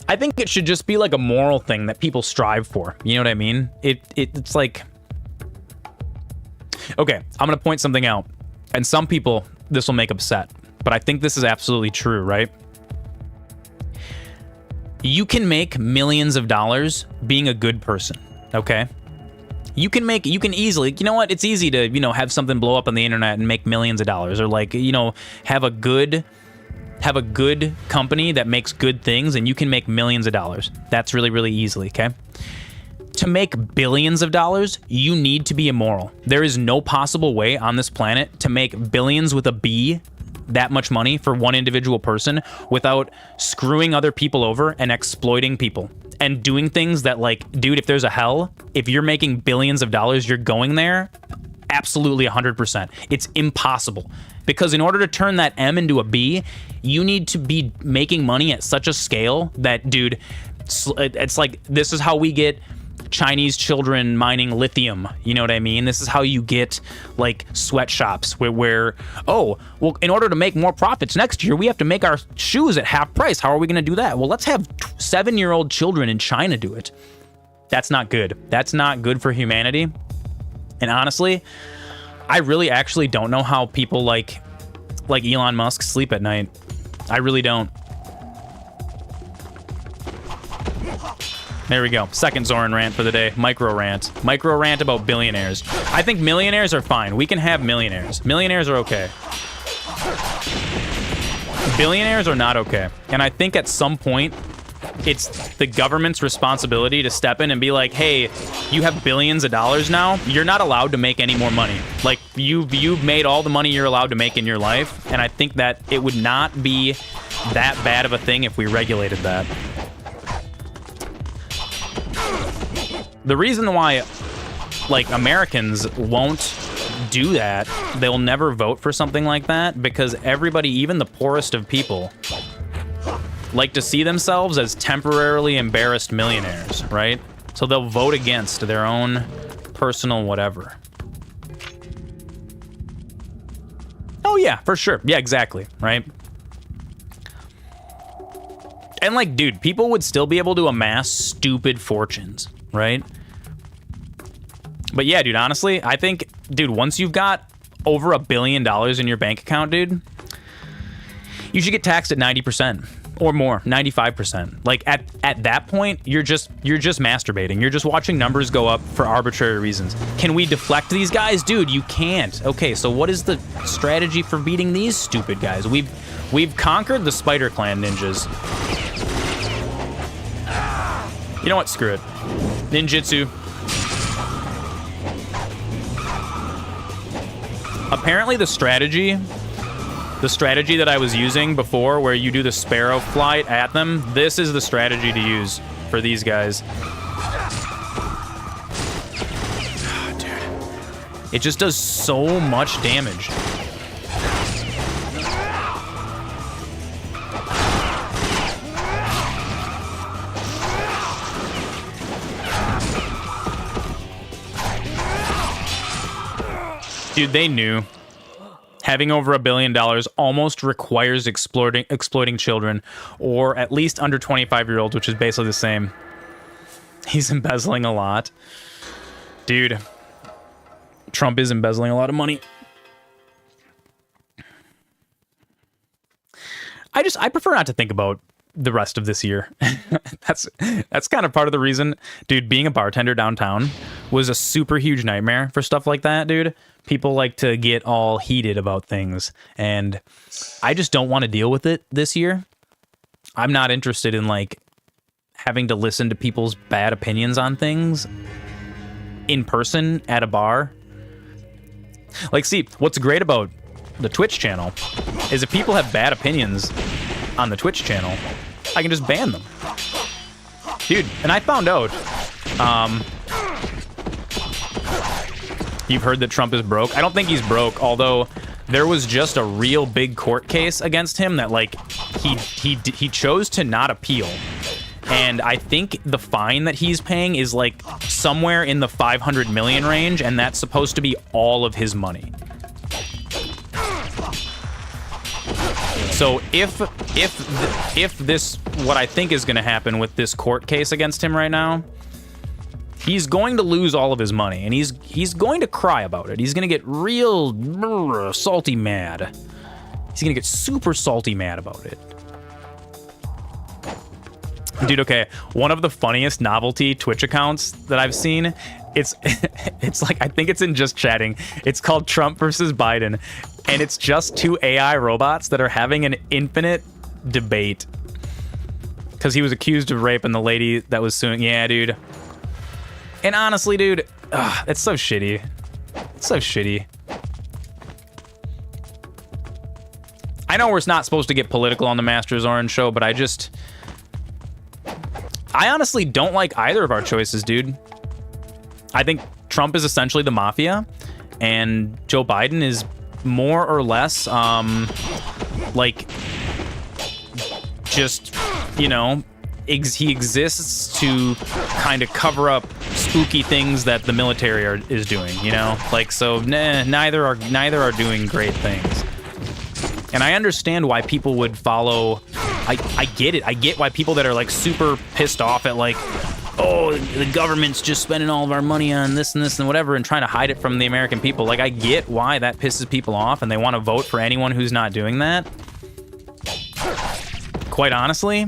I think it should just be like a moral thing that people strive for. You know what I mean? It's like... Okay, I'm going to point something out. And some people, this will make upset. But I think this is absolutely true, right? You can make millions of dollars being a good person, okay? You can easily... You know what? It's easy to, have something blow up on the internet and make millions of dollars. Or like, have a good company that makes good things and you can make millions of dollars. That's really, really easily, okay? To make billions of dollars, you need to be immoral. There is no possible way on this planet to make billions with a B, that much money for one individual person, without screwing other people over and exploiting people. And doing things that, like, dude, if there's a hell, if you're making billions of dollars, you're going there, absolutely 100%. It's impossible. Because in order to turn that M into a B, you need to be making money at such a scale that, dude, it's like, this is how we get Chinese children mining lithium. You know what I mean? This is how you get, like, sweatshops where oh, well, in order to make more profits next year, we have to make our shoes at half price. How are we going to do that? Well, let's have 7-year-old children in China do it. That's not good. That's not good for humanity. And honestly, I really actually don't know how people like Elon Musk sleep at night. I really don't. There we go. Second Zoran rant for the day. Micro rant. Micro rant about billionaires. I think millionaires are fine. We can have millionaires. Millionaires are okay. Billionaires are not okay. And I think at some point, it's the government's responsibility to step in and be like, hey, you have billions of dollars now. You're not allowed to make any more money. Like, you've made all the money you're allowed to make in your life. And I think that it would not be that bad of a thing if we regulated that. The reason why, like, Americans won't do that, they'll never vote for something like that, because everybody, even the poorest of people, like to see themselves as temporarily embarrassed millionaires, right? So they'll vote against their own personal whatever. Oh yeah, for sure. Yeah, exactly, right? And like, dude, people would still be able to amass stupid fortunes, right? But yeah, dude, honestly, I think, dude, once you've got over $1 billion in your bank account, dude, you should get taxed at 90%. Or more, 95%. Like, at that point, you're just masturbating. You're just watching numbers go up for arbitrary reasons. Can we deflect these guys? Dude, you can't. Okay, so what is the strategy for beating these stupid guys? We've conquered the Spider Clan ninjas. You know what? Screw it. Ninjutsu. apparently the strategy that I was using before, where you do the sparrow flight at them, this is the strategy to use for these guys. Dude. It just does so much damage. Dude, they knew. Having over $1 billion almost requires exploiting children, or at least under 25-year-olds, which is basically the same. He's embezzling a lot. Dude, Trump is embezzling a lot of money. I prefer not to think about the rest of this year. That's kind of part of the reason, dude. Being a bartender downtown was a super huge nightmare for stuff like that, dude. People like to get all heated about things, and I just don't want to deal with it this year. I'm not interested in like having to listen to people's bad opinions on things in person at a bar. Like, see, what's great about the Twitch channel is if people have bad opinions on the Twitch channel, I can just ban them. Dude, and I found out, you've heard that Trump is broke. I don't think he's broke, although there was just a real big court case against him that, like, he chose to not appeal. And I think the fine that he's paying is, like, somewhere in the 500 million range, and that's supposed to be all of his money. So if this, what I think is going to happen with this court case against him right now, he's going to lose all of his money, and he's going to cry about it. He's going to get real salty mad. He's going to get super salty mad about it. Dude, okay, one of the funniest novelty Twitch accounts that I've seen, it's like, I think it's in Just Chatting. It's called Trump versus Biden, and it's just two AI robots that are having an infinite debate. Because he was accused of rape, and the lady that was suing, yeah, dude. And honestly, dude, it's so shitty. It's so shitty. I know we're not supposed to get political on the MasterZoran show, but I honestly don't like either of our choices, dude. I think Trump is essentially the mafia, and Joe Biden is more or less, like, just, you know, he exists to kind of cover up spooky things that the military is doing, you know? Like, so, neither are doing great things. And I understand why people would follow. I get it. I get why people that are like super pissed off at like, oh, the government's just spending all of our money on this and this and whatever and trying to hide it from the American people. Like, I get why that pisses people off and they want to vote for anyone who's not doing that. Quite honestly,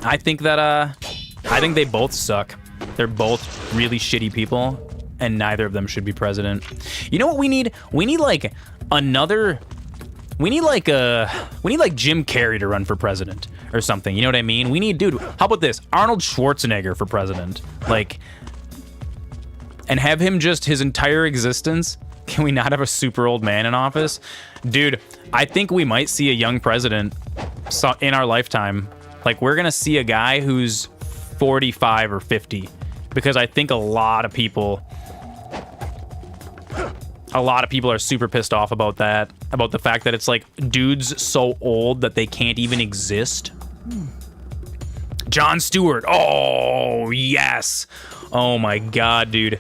I think they both suck. They're both really shitty people, and neither of them should be president. You know what we need? We need like Jim Carrey to run for president or something. You know what I mean? We need, dude, how about this? Arnold Schwarzenegger for president. Like, and have him just his entire existence. Can we not have a super old man in office? Dude, I think we might see a young president in our lifetime. Like, we're going to see a guy who's 45 or 50, because I think a lot of people are super pissed off about that, about the fact that it's like dudes so old that they can't even exist. Jon Stewart. Oh, yes. Oh my God, dude.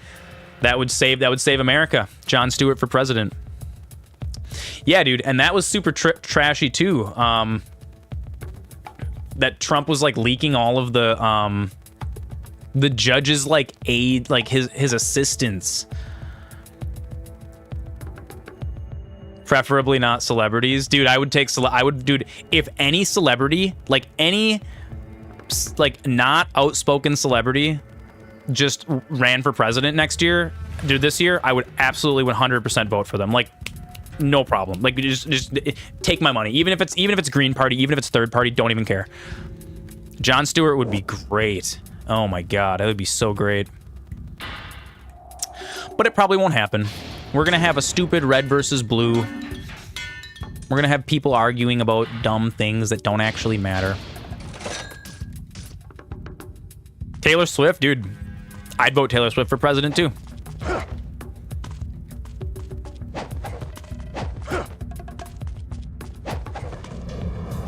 That would save America. Jon Stewart for president. Yeah, dude, and that was super trashy too. That Trump was like leaking all of the judges' like aid, like his assistants. Preferably not celebrities. Dude, dude, if any celebrity, like any like not outspoken celebrity just ran for president next year, dude, this year, I would absolutely 100% vote for them. Like, no problem. Like, just take my money. Even if it's Green Party, even if it's third party, don't even care. Jon Stewart would be great. Oh my God, that would be so great. But it probably won't happen. We're gonna have a stupid red versus blue. We're gonna have people arguing about dumb things that don't actually matter. Taylor Swift, dude. I'd vote Taylor Swift for president too.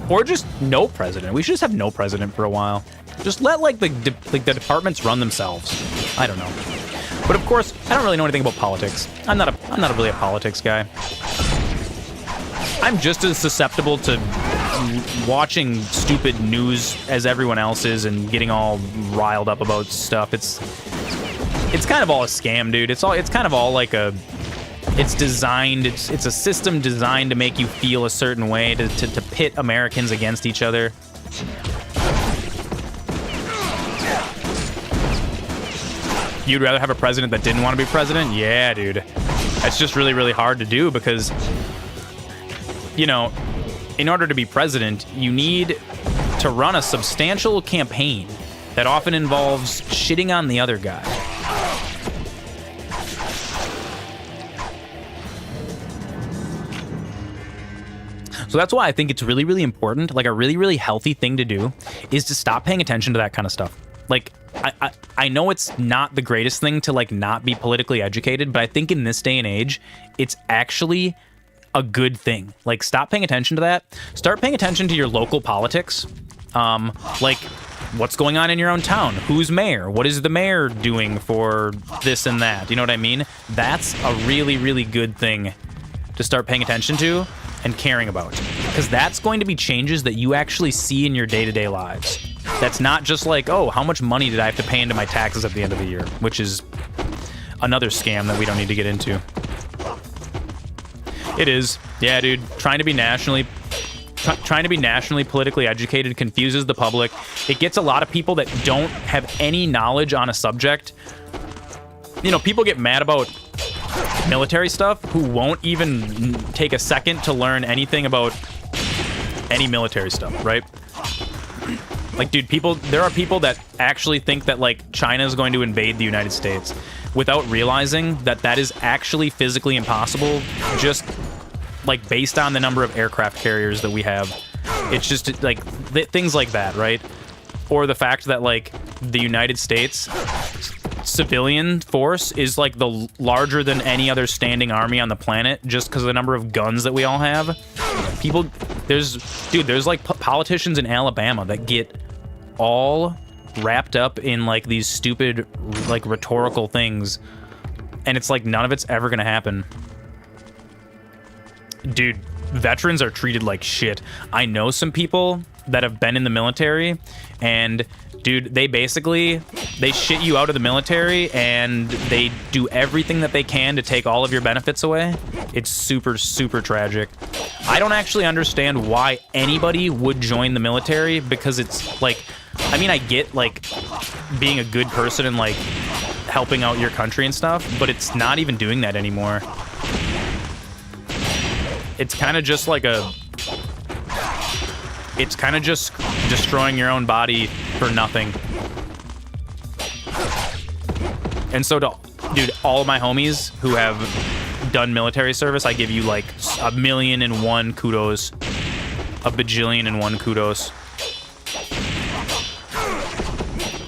Or just no president. We should just have no president for a while. Just let like the departments run themselves. I don't know. But of course, I don't really know anything about politics. I'm not really a politics guy. I'm just as susceptible to watching stupid news as everyone else is and getting all riled up about stuff. It's kind of all a scam, dude. It's kind of all like a... It's designed, it's a system designed to make you feel a certain way, to pit Americans against each other. You'd rather have a president that didn't want to be president? Yeah, dude. That's just really, really hard to do because, you know, in order to be president, you need to run a substantial campaign that often involves shitting on the other guy. So that's why I think it's really, really important, like a really, really healthy thing to do, is to stop paying attention to that kind of stuff. Like, I know it's not the greatest thing to, like, not be politically educated, but I think in this day and age, it's actually a good thing. Like, stop paying attention to that. Start paying attention to your local politics. Like, what's going on in your own town? Who's mayor? What is the mayor doing for this and that? You know what I mean? That's a really, really good thing to start paying attention to and caring about, because that's going to be changes that you actually see in your day-to-day lives. That's not just like, oh, how much money did I have to pay into my taxes at the end of the year, which is another scam that we don't need to get into. It is. Yeah, dude, trying to be nationally politically educated confuses the public. It gets a lot of people that don't have any knowledge on a subject. You know, people get mad about military stuff who won't even take a second to learn anything about any military stuff, right? Like, dude, there are people that actually think that, like, China is going to invade the United States without realizing that that is actually physically impossible, just, like, based on the number of aircraft carriers that we have. It's just, like, things like that, right? Or the fact that, like, the United States civilian force is, like, the larger than any other standing army on the planet just because of the number of guns that we all have. There's like politicians in Alabama that get all wrapped up in, like, these stupid, like, rhetorical things, and it's like none of it's ever gonna happen. Dude, veterans are treated like shit. I know some people that have been in the military, and dude, they shit you out of the military and they do everything that they can to take all of your benefits away. It's super, super tragic. I don't actually understand why anybody would join the military, because it's like, I mean, I get, like, being a good person and, like, helping out your country and stuff, but it's not even doing that anymore. It's kind of just like it's kind of just destroying your own body for nothing. And so, dude, all of my homies who have done military service, I give you, like, 1,000,001 kudos. 1,000,000,001 kudos.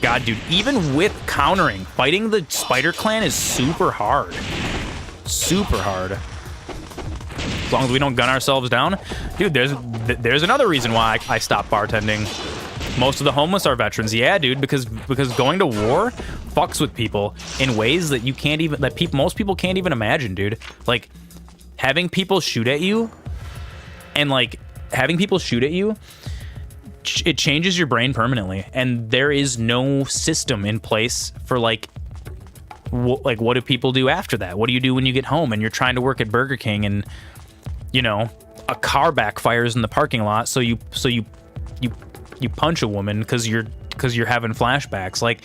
God, dude, even with countering, fighting the Spider Clan is super hard. Super hard. As long as we don't gun ourselves down. Dude, there's another reason why I stopped bartending. Most of the homeless are veterans. Yeah, dude, because going to war fucks with people in ways that most people can't even imagine, dude. Like, having people shoot at you, it changes your brain permanently, and there is no system in place for, like, what do people do after that? What do you do when you get home and you're trying to work at Burger King and, you know, a car backfires in the parking lot, so you punch a woman because you're having flashbacks. Like,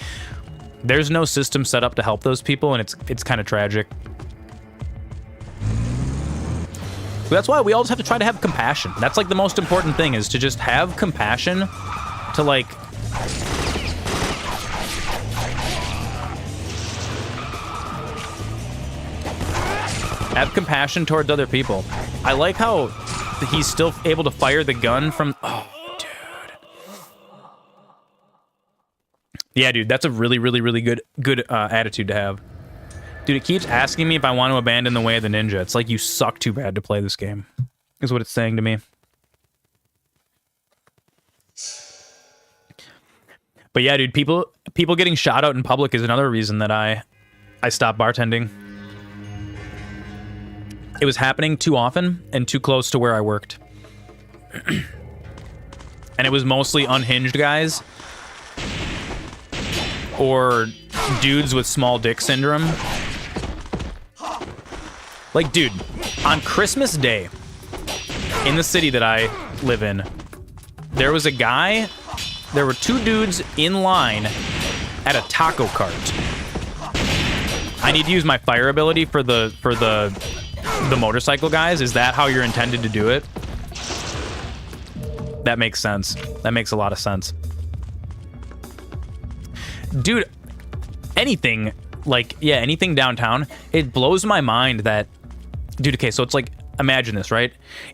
there's no system set up to help those people, and it's kind of tragic. That's why we all just have to try to have compassion. That's, like, the most important thing, is to just have compassion to, like, Have compassion towards other people. I like how he's still able to fire the gun from... Oh, dude. Yeah, dude, that's a really, really, really good attitude to have. Dude, it keeps asking me if I want to abandon the way of the ninja. It's like you suck too bad to play this game, is what it's saying to me. But yeah, dude, people getting shot out in public is another reason that I stopped bartending. It was happening too often and too close to where I worked. And it was mostly unhinged guys or dudes with small dick syndrome. Like, dude, on Christmas Day in the city that I live in, there was a guy, there were two dudes in line at a taco cart. I need to use my fire ability for the motorcycle guys. Is that how you're intended to do it? That makes sense. That makes a lot of sense. Dude, anything, like, yeah, anything downtown, it blows my mind that, dude, okay, so it's like, imagine this, right?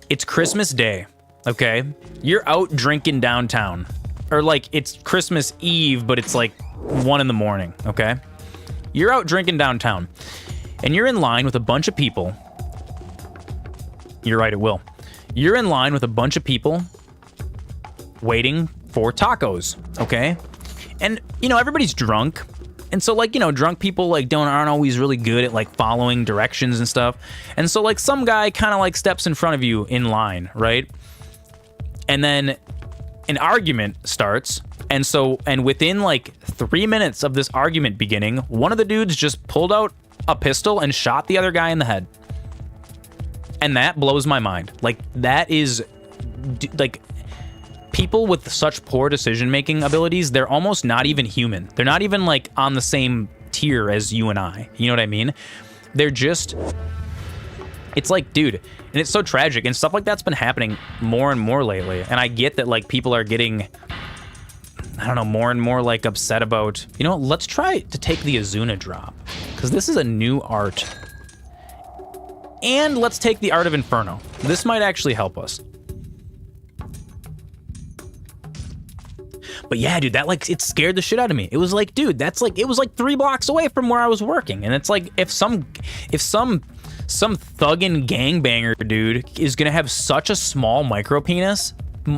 It's Christmas Day, okay? You're out drinking downtown. Or like, it's Christmas Eve, but it's like 1 in the morning, okay? You're out drinking downtown, and you're in line with a bunch of people. You're right, it will. You're in line with a bunch of people waiting for tacos, okay? And, you know, everybody's drunk. And so, like, you know, drunk people, like, aren't always really good at, like, following directions and stuff. And so, like, some guy kind of, like, steps in front of you in line, right? And then an argument starts. And within, like, 3 minutes of this argument beginning, one of the dudes just pulled out a pistol and shot the other guy in the head. And that blows my mind. Like, that is, like, people with such poor decision-making abilities, they're almost not even human. They're not even, like, on the same tier as you and I. You know what I mean? They're just... It's like, dude, and it's so tragic, and stuff like that's been happening more and more lately. And I get that, like, people are getting, I don't know, more and more, like, upset about, you know, let's try to take the Azuna drop, because this is a new art. And let's take the Art of Inferno. This might actually help us. But yeah, dude, that, like, it scared the shit out of me. It was like, dude, that's like, it was like 3 blocks away from where I was working. And it's like, if some thuggin' gangbanger dude is gonna have such a small micro penis,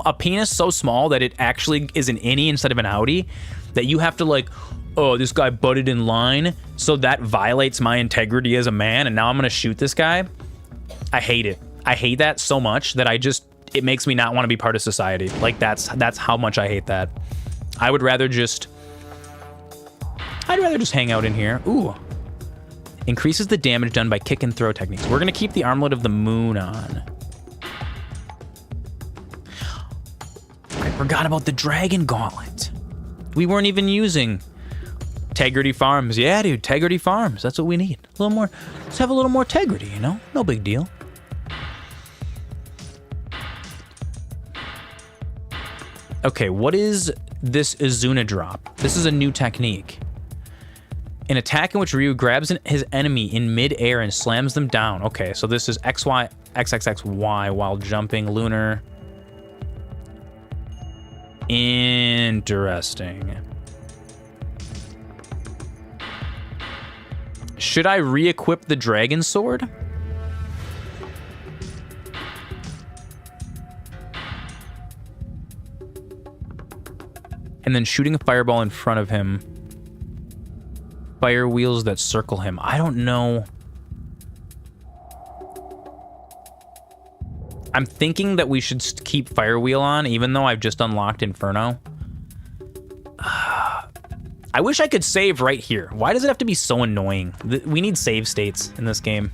a penis so small that it actually is an innie instead of an outie, that you have to, like, oh, this guy butted in line, so that violates my integrity as a man, and now I'm gonna shoot this guy. I hate it. I hate that so much that it makes me not want to be part of society. Like, that's how much I hate that. I'd rather just hang out in here. Ooh. Increases the damage done by kick and throw techniques. We're gonna keep the Armlet of the Moon on. I forgot about the Dragon Gauntlet. We weren't even using Tegrity Farms. Yeah, dude, Tegrity Farms. That's what we need. A little more. Let's have a little more Tegrity, you know? No big deal. Okay, what is this Azuna drop? This is a new technique. An attack in which Ryu grabs his enemy in mid-air and slams them down. Okay, so this is XY, XXXY while jumping lunar. Interesting. Should I re-equip the Dragon Sword? And then shooting a fireball in front of him. Fire wheels that circle him. I don't know. I'm thinking that we should keep fire wheel on, even though I've just unlocked Inferno. I wish I could save right here. Why does it have to be so annoying? We need save states in this game.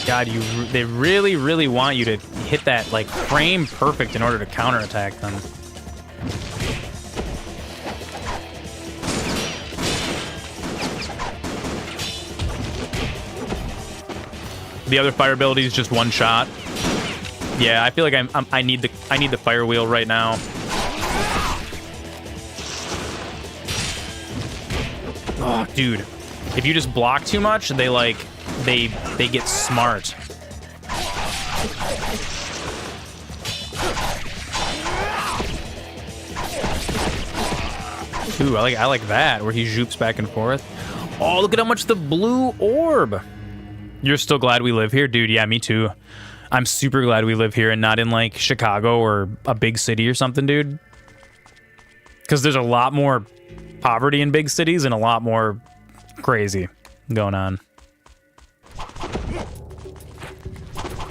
God, they really, really want you to hit that, like, frame perfect in order to counterattack them. The other fire ability is just one shot. Yeah, I feel like I need the fire wheel right now. Oh, dude. If you just block too much, they get smart. Ooh, I like that, where he zoops back and forth. Oh, look at how much the blue orb. You're still glad we live here? Dude, yeah, me too. I'm super glad we live here and not in, like, Chicago or a big city or something, dude. Because there's a lot more poverty in big cities and a lot more crazy going on.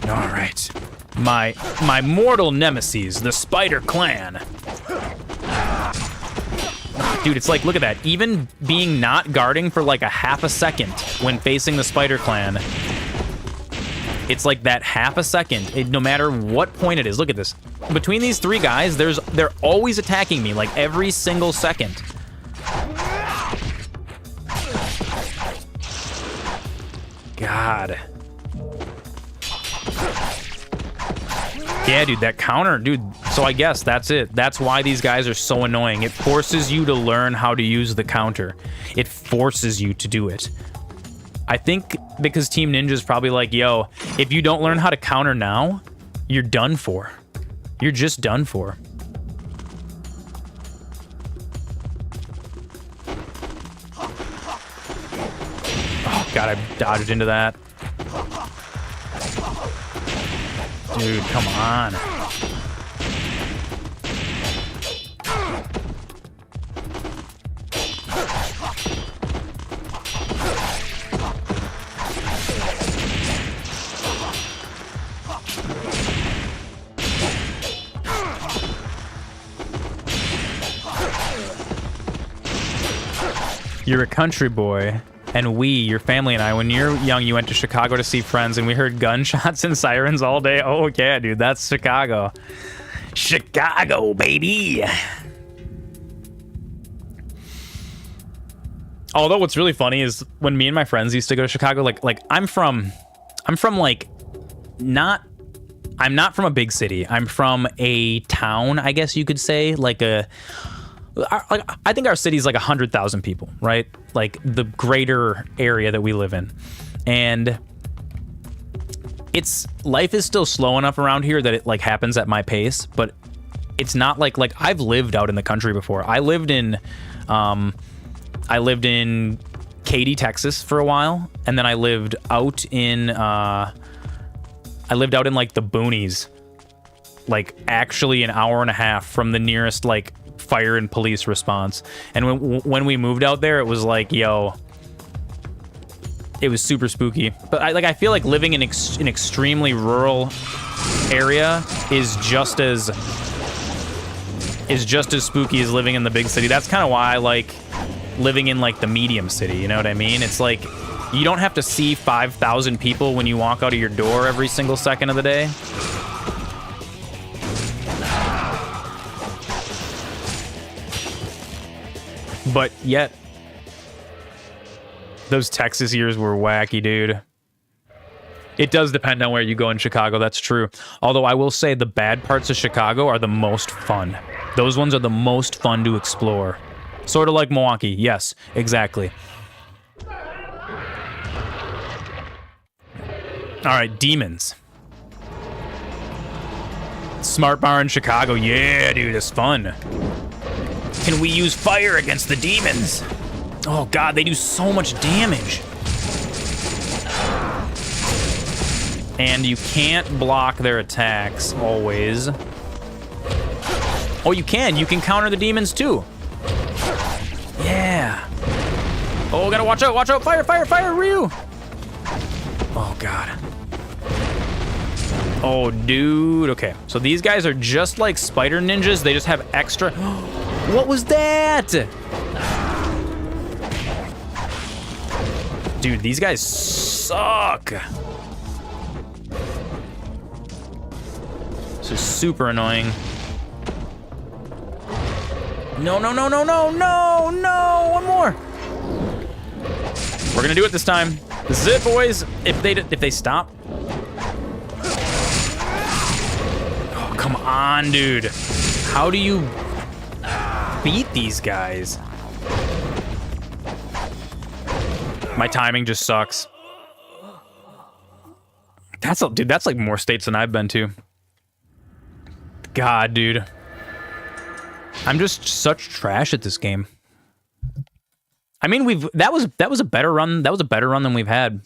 All right. My mortal nemesis, the Spider Clan. Dude, it's like, look at that. Even being not guarding for like a half a second when facing the Spider Clan, it's like that half a second, no matter what point it is. Look at this. Between these three guys, they're always attacking me, like every single second. God. Yeah, dude, that counter, dude. So I guess that's it. That's why these guys are so annoying. It forces you to learn how to use the counter. It forces you to do it. I think because Team Ninja's probably like, yo, if you don't learn how to counter now, you're done for. You're just done for. Oh, God, I dodged into that. Dude, come on. You're a country boy, and we, your family and I, when you're young, you went to Chicago to see friends, and we heard gunshots and sirens all day. Oh, yeah, dude, that's Chicago. Chicago, baby! Although what's really funny is when me and my friends used to go to Chicago, like I'm not from a big city. I'm from a town, I guess you could say, I think our city's like 100,000 people, right? Like the greater area that we live in. And life is still slow enough around here that it like happens at my pace, but it's not like I've lived out in the country before. I lived in Katy, Texas for a while, and then I lived out in like the boonies, like actually an hour and a half from the nearest like fire and police response. And when we moved out there, it was like, yo, it was super spooky. But I feel like living in an extremely rural area is just as spooky as living in the big city. That's kind of why I like living in like the medium city, you know what I mean? It's like you don't have to see 5,000 people when you walk out of your door every single second of the day. But yet, those Texas years were wacky, dude. It does depend on where you go in Chicago, that's true. Although I will say the bad parts of Chicago are the most fun. Those ones are the most fun to explore. Sort of like Milwaukee, yes, exactly. Alright, demons. Smart Bar in Chicago, yeah, dude, it's fun. Can we use fire against the demons? Oh god, they do so much damage. And you can't block their attacks always. Oh, you can counter the demons too. Yeah. Oh, gotta watch out, fire, Ryu. Oh god. Oh, dude, okay. So these guys are just like spider ninjas, they just have extra... What was that? Dude, these guys suck. This is super annoying. No, no, no, no, no, no, no, one more. We're gonna do it this time. This is it, boys. If they stop. Oh, come on, dude. How do you beat these guys? My timing just sucks. Dude, that's like more states than I've been to. God, dude. I'm just such trash at this game. I mean, that was a better run. That was a better run than we've had.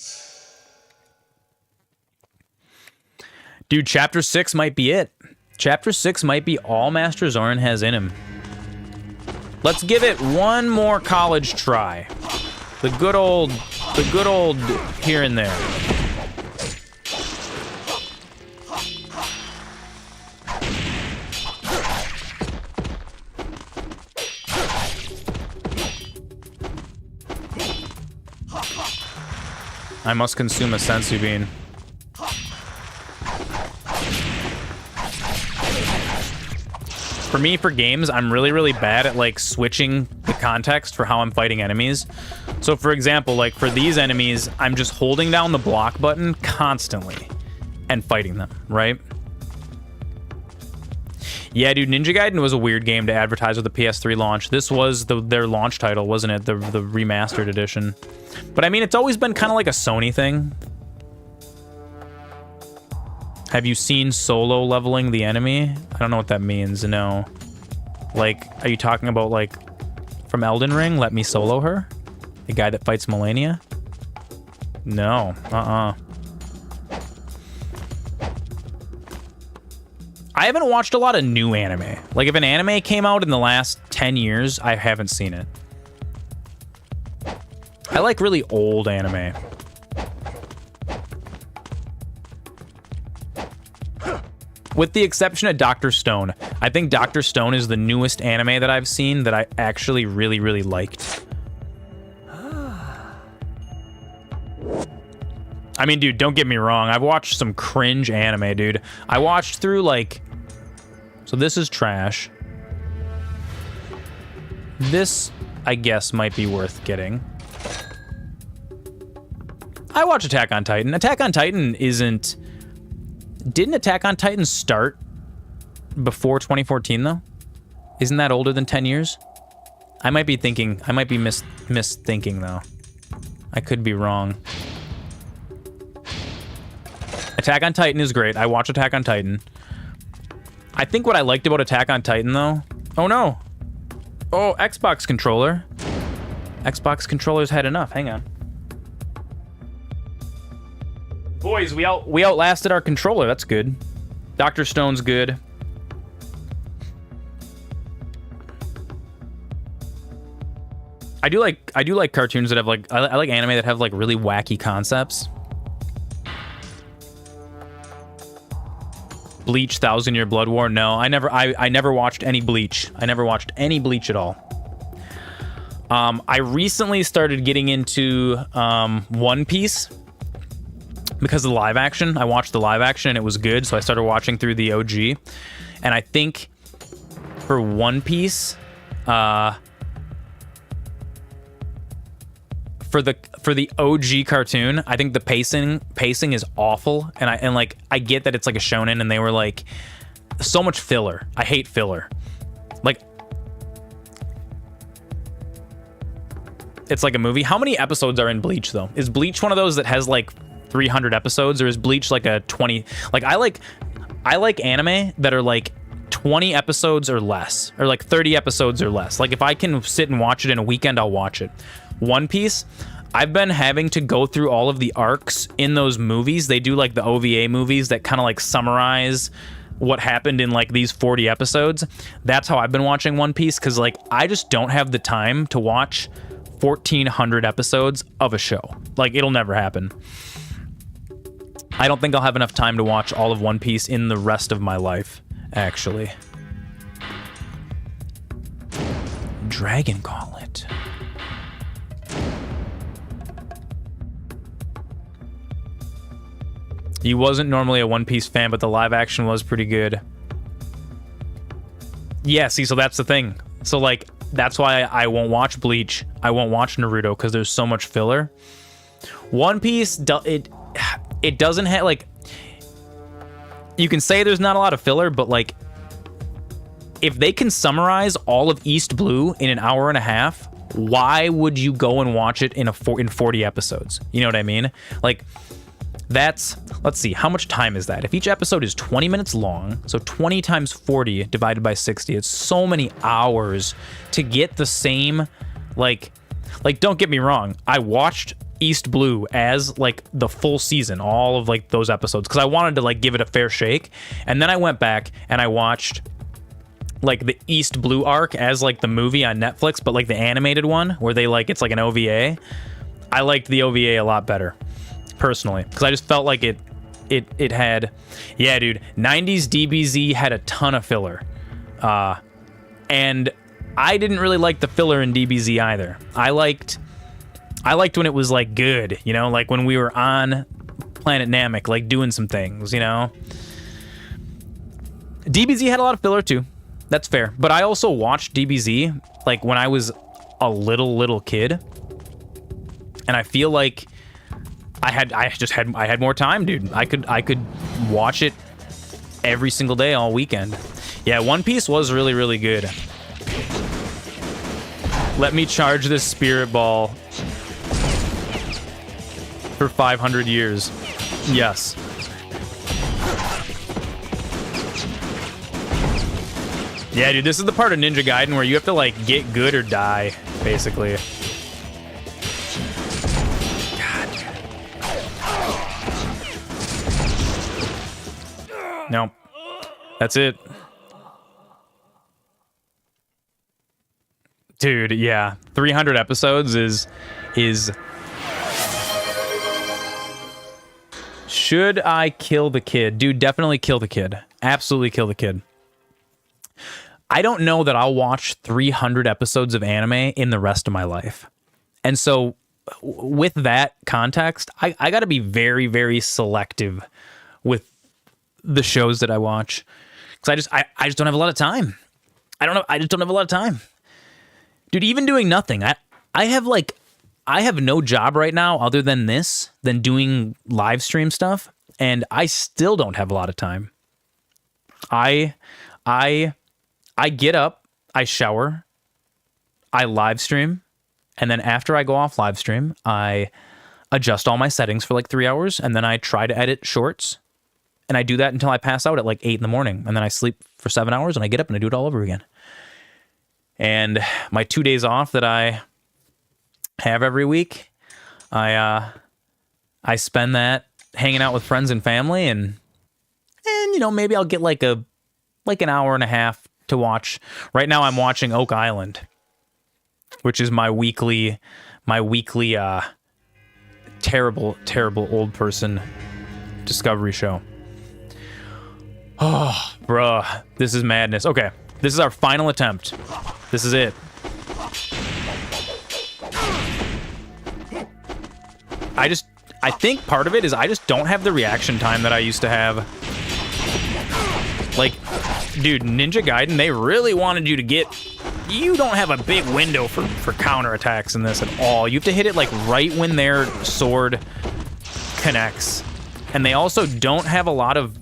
Dude, chapter 6 might be it. Chapter 6 might be all MasterZoran has in him. Let's give it one more college try. The good old here and there. I must consume a sensu bean. For me, for games, I'm really, really bad at like switching the context for how I'm fighting enemies. So for example, like for these enemies, I'm just holding down the block button constantly and fighting them, right? Yeah, dude, Ninja Gaiden was a weird game to advertise with the PS3 launch. This was their launch title, wasn't it? The remastered edition. But I mean, it's always been kind of like a Sony thing. Have you seen solo leveling the enemy? I don't know what that means, no. Like, are you talking about, like, from Elden Ring, Let Me Solo Her? The guy that fights Melania? No, I haven't watched a lot of new anime. Like, if an anime came out in the last 10 years, I haven't seen it. I like really old anime. With the exception of Dr. Stone. I think Dr. Stone is the newest anime that I've seen that I actually really, really liked. I mean, dude, don't get me wrong. I've watched some cringe anime, dude. I watched through, like... So this is trash. This, I guess, might be worth getting. I watch Attack on Titan. Attack on Titan isn't... Didn't Attack on Titan start before 2014, though? Isn't that older than 10 years? I might be thinking... I might be misthinking, though. I could be wrong. Attack on Titan is great. I watch Attack on Titan. I think what I liked about Attack on Titan, though... Oh, no. Oh, Xbox controller. Xbox controller's had enough. Hang on. Boys, we outlasted our controller. That's good. Dr. Stone's good. I do like cartoons that have like I like anime that have like really wacky concepts. Bleach, 1000 Year Blood War. No, I never watched any Bleach. I never watched any Bleach at all. I recently started getting into One Piece because of the live action. I watched the live action and it was good, so I started watching through the OG. And I think for One Piece, for the OG cartoon, I think the pacing is awful, and I get that it's like a shonen, and they were like so much filler. I hate filler. Like, it's like a movie. How many episodes are in Bleach though? Is Bleach one of those that has like 300 episodes, or is Bleach like a 20? Like I like anime that are like 20 episodes or less, or like 30 episodes or less. Like if I can sit and watch it in a weekend, I'll watch it. One Piece, I've been having to go through all of the arcs in those movies. They do like the OVA movies that kind of like summarize what happened in like these 40 episodes. That's how I've been watching One Piece, because like I just don't have the time to watch 1,400 episodes of a show. Like it'll never happen. I don't think I'll have enough time to watch all of One Piece in the rest of my life, actually. Dragon Gauntlet. He wasn't normally a One Piece fan, but the live action was pretty good. Yeah, see, so that's the thing. So, like, that's why I won't watch Bleach. I won't watch Naruto, because there's so much filler. One Piece, it doesn't have, like... You can say there's not a lot of filler, but, like... If they can summarize all of East Blue in an hour and a half, why would you go and watch it in 40 episodes? You know what I mean? Like... That's, let's see, how much time is that? If each episode is 20 minutes long, so 20 times 40 divided by 60, it's so many hours to get the same, like don't get me wrong, I watched East Blue as, like, the full season, all of, like, those episodes, because I wanted to, like, give it a fair shake, and then I went back and I watched, like, the East Blue arc as, like, the movie on Netflix, but, like, the animated one, where they, like, it's like an OVA. I liked the OVA a lot better. Personally, because I just felt like it had, yeah, dude, 90s DBZ had a ton of filler, and I didn't really like the filler in DBZ either. I liked when it was, like, good, you know, like when we were on Planet Namek, like doing some things, you know. DBZ had a lot of filler too, that's fair, but I also watched DBZ like when I was a little kid, and I feel like I had more time, dude. I could watch it every single day all weekend. Yeah, One Piece was really, really good. Let me charge this spirit ball for 500 years. Yes. Yeah, dude, this is the part of Ninja Gaiden where you have to, like, get good or die, basically. Nope. That's it. Dude, yeah. 300 episodes is... Should I kill the kid? Dude, definitely kill the kid. Absolutely kill the kid. I don't know that I'll watch 300 episodes of anime in the rest of my life. And so, with that context, I gotta be very, very selective with the shows that I watch, because I just don't have a lot of time. I just don't have a lot of time, dude. Even doing nothing, I have no job right now other than doing live stream stuff, and I still don't have a lot of time. I get up, I shower, I live stream, and then after I go off live stream, I adjust all my settings for like 3 hours, and then I try to edit shorts. And I do that until I pass out at like 8 in the morning. And then I sleep for 7 hours and I get up and I do it all over again. And my 2 days off that I have every week, I spend that hanging out with friends and family, and you know, maybe I'll get like an hour and a half to watch. Right now I'm watching Oak Island, which is my weekly terrible old person Discovery show. Oh, bruh. This is madness. Okay. This is our final attempt. This is it. I think part of it is I just don't have the reaction time that I used to have. Like, dude, Ninja Gaiden, they really wanted you to get... You don't have a big window for counterattacks in this at all. You have to hit it, like, right when their sword connects. And they also don't have a lot of...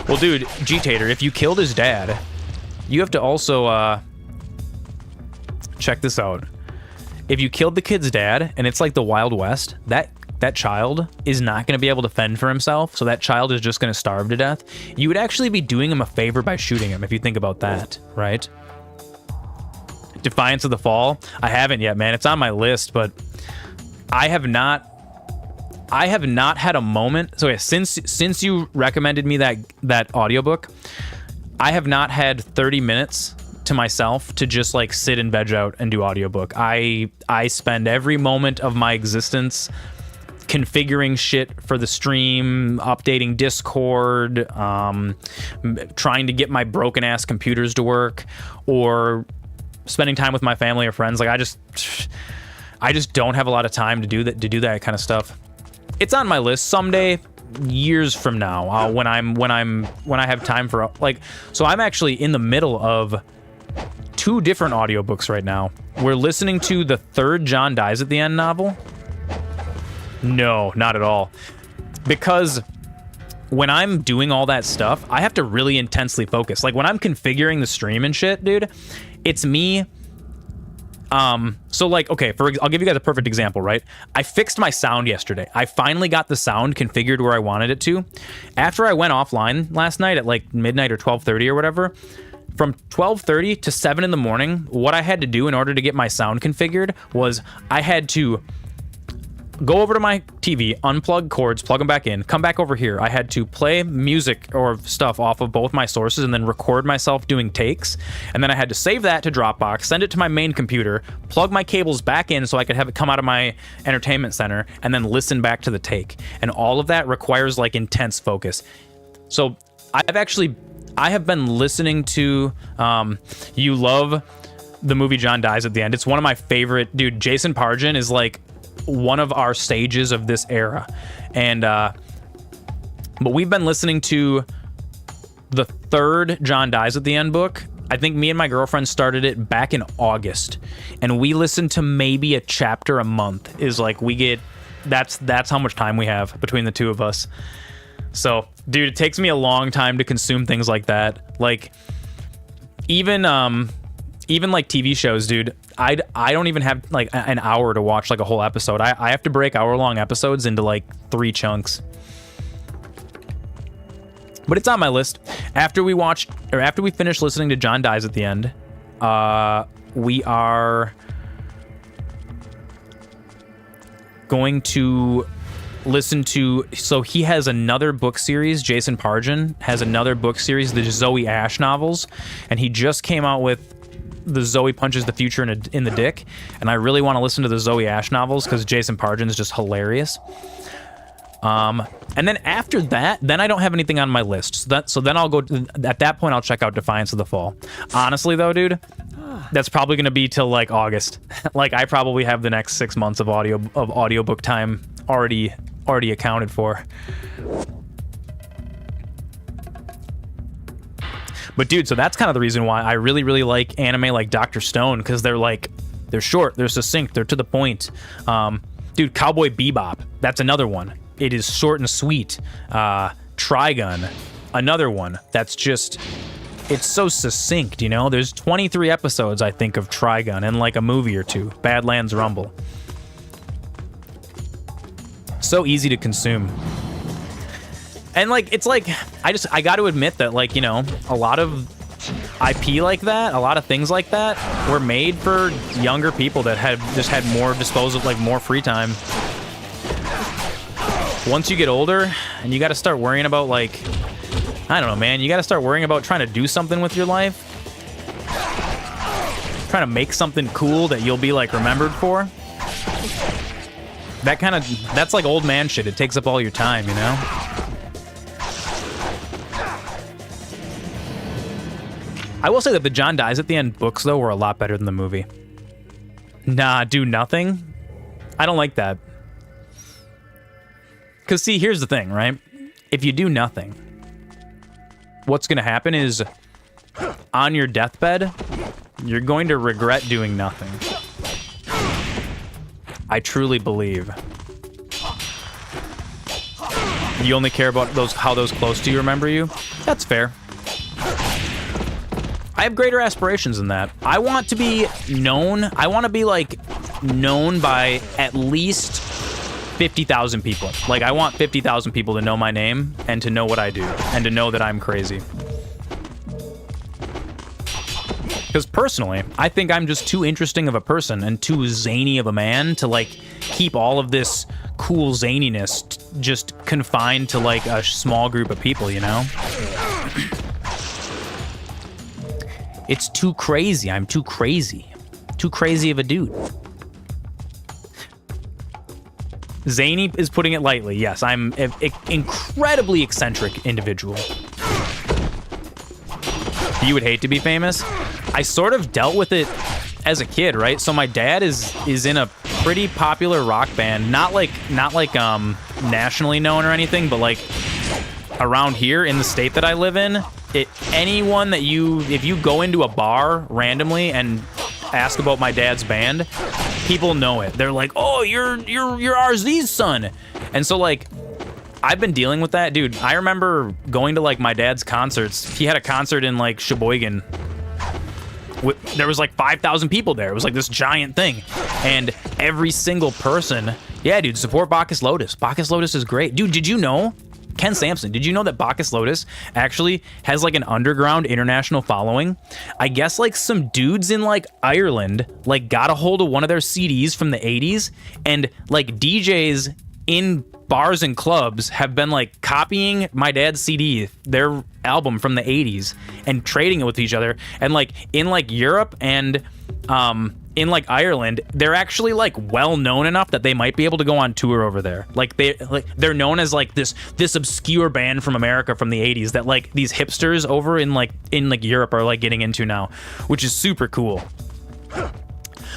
Well, dude, G-Tater, if you killed his dad, you have to also, check this out. If you killed the kid's dad, and it's like the Wild West, that child is not going to be able to fend for himself, so that child is just going to starve to death. You would actually be doing him a favor by shooting him, if you think about that, right? Defiance of the Fall? I haven't yet, man. It's on my list, but I have not had a moment. So yeah, since you recommended me that audiobook, I have not had 30 minutes to myself to just like sit and veg out and do audiobook. I spend every moment of my existence configuring shit for the stream, updating Discord, trying to get my broken ass computers to work, or spending time with my family or friends. Like I just don't have a lot of time to do that kind of stuff. it's on my list someday, years from now, when I have time for like. So I'm actually in the middle of 2 different audiobooks right now. We're listening to the 3rd John Dies at the End novel. No, not at all. Because when I'm doing all that stuff, I have to really intensely focus. Like when I'm configuring the stream and shit, dude, it's me. So like, okay, I'll give you guys a perfect example, right? I fixed my sound yesterday. I finally got the sound configured where I wanted it to. After I went offline last night at like midnight or 12:30 or whatever, from 12:30 to 7 in the morning, what I had to do in order to get my sound configured was I had to go over to my TV, unplug cords, plug them back in, come back over here. I had to play music or stuff off of both my sources and then record myself doing takes. And then I had to save that to Dropbox, send it to my main computer, plug my cables back in so I could have it come out of my entertainment center, and then listen back to the take. And all of that requires like intense focus. So I have been listening to, you love the movie John Dies at the End. It's one of my favorite, dude. Jason Pargin is like one of our sages of this era, and but we've been listening to the 3rd John Dies at the End book. I think me and my girlfriend started it back in August, and we listen to maybe a chapter a month. Is like we get that's how much time we have between the two of us. So, dude, it takes me a long time to consume things like that. Like even like TV shows, dude. I don't even have like an hour to watch like a whole episode. I have to break hour-long episodes into like 3 chunks. But it's on my list. After we finish listening to John Dies at the End, we are going to listen to, so he has another book series, Jason Pargin has another book series, the Zoe Ash novels, and he just came out with the Zoe Punches the Future in the Dick, and I really want to listen to the Zoe Ash novels because Jason Pargin is just hilarious. And then after that, then I don't have anything on my list. So then I'll go, at that point I'll check out Defiance of the Fall. Honestly though, dude, that's probably going to be till like August. Like I probably have the next 6 months of audiobook time already accounted for. But dude, so that's kind of the reason why I really, really like anime like Dr. Stone, because they're short, they're succinct, they're to the point. Dude, Cowboy Bebop, that's another one. It is short and sweet. Trigun, another one that's just, it's so succinct, you know? There's 23 episodes, I think, of Trigun and like a movie or two. Badlands Rumble. So easy to consume. And like, it's like, I got to admit that, like, you know, a lot of IP like that, a lot of things like that were made for younger people that had more disposal, like more free time. Once you get older and you got to start worrying about, like, I don't know, man, you got to start worrying about trying to do something with your life. Trying to make something cool that you'll be like remembered for. That's like old man shit. It takes up all your time, you know? I will say that the John Dies at the End books, though, were a lot better than the movie. Nah, do nothing? I don't like that. Because, see, here's the thing, right? If you do nothing, what's going to happen is, on your deathbed, you're going to regret doing nothing. I truly believe. You only care about how those close to you remember you? That's fair. I have greater aspirations than that. I want to be known. I want to be, like, known by at least 50,000 people. Like, I want 50,000 people to know my name and to know what I do and to know that I'm crazy. Because personally, I think I'm just too interesting of a person and too zany of a man to, like, keep all of this cool zaniness just confined to, like, a small group of people, you know? It's too crazy. I'm too crazy. Too crazy of a dude. Zany is putting it lightly. Yes, I'm an incredibly eccentric individual. You would hate to be famous? I sort of dealt with it as a kid, right? So my dad is in a pretty popular rock band. Not like nationally known or anything, but like around here in the state that I live in, anyone that if you go into a bar randomly and ask about my dad's band, people know it. They're like, "Oh, you're RZ's son," and so like. I've been dealing with that, dude. I remember going to like my dad's concerts. He had a concert in like Sheboygan. There was like 5,000 people there. It was like this giant thing. And every single person, yeah, dude, support Bacchus Lotus. Bacchus Lotus is great. Dude, did you know? Ken Sampson, did you know that Bacchus Lotus actually has like an underground international following? I guess like some dudes in like Ireland like got a hold of one of their CDs from the 80s, and like DJs in bars and clubs have been like copying my dad's CD, their album from the 80s, and trading it with each other. And like in like Europe and in like Ireland, they're actually like well known enough that they might be able to go on tour over there. Like they're known as like this obscure band from America from the 80s that like these hipsters over in Europe are like getting into now, which is super cool.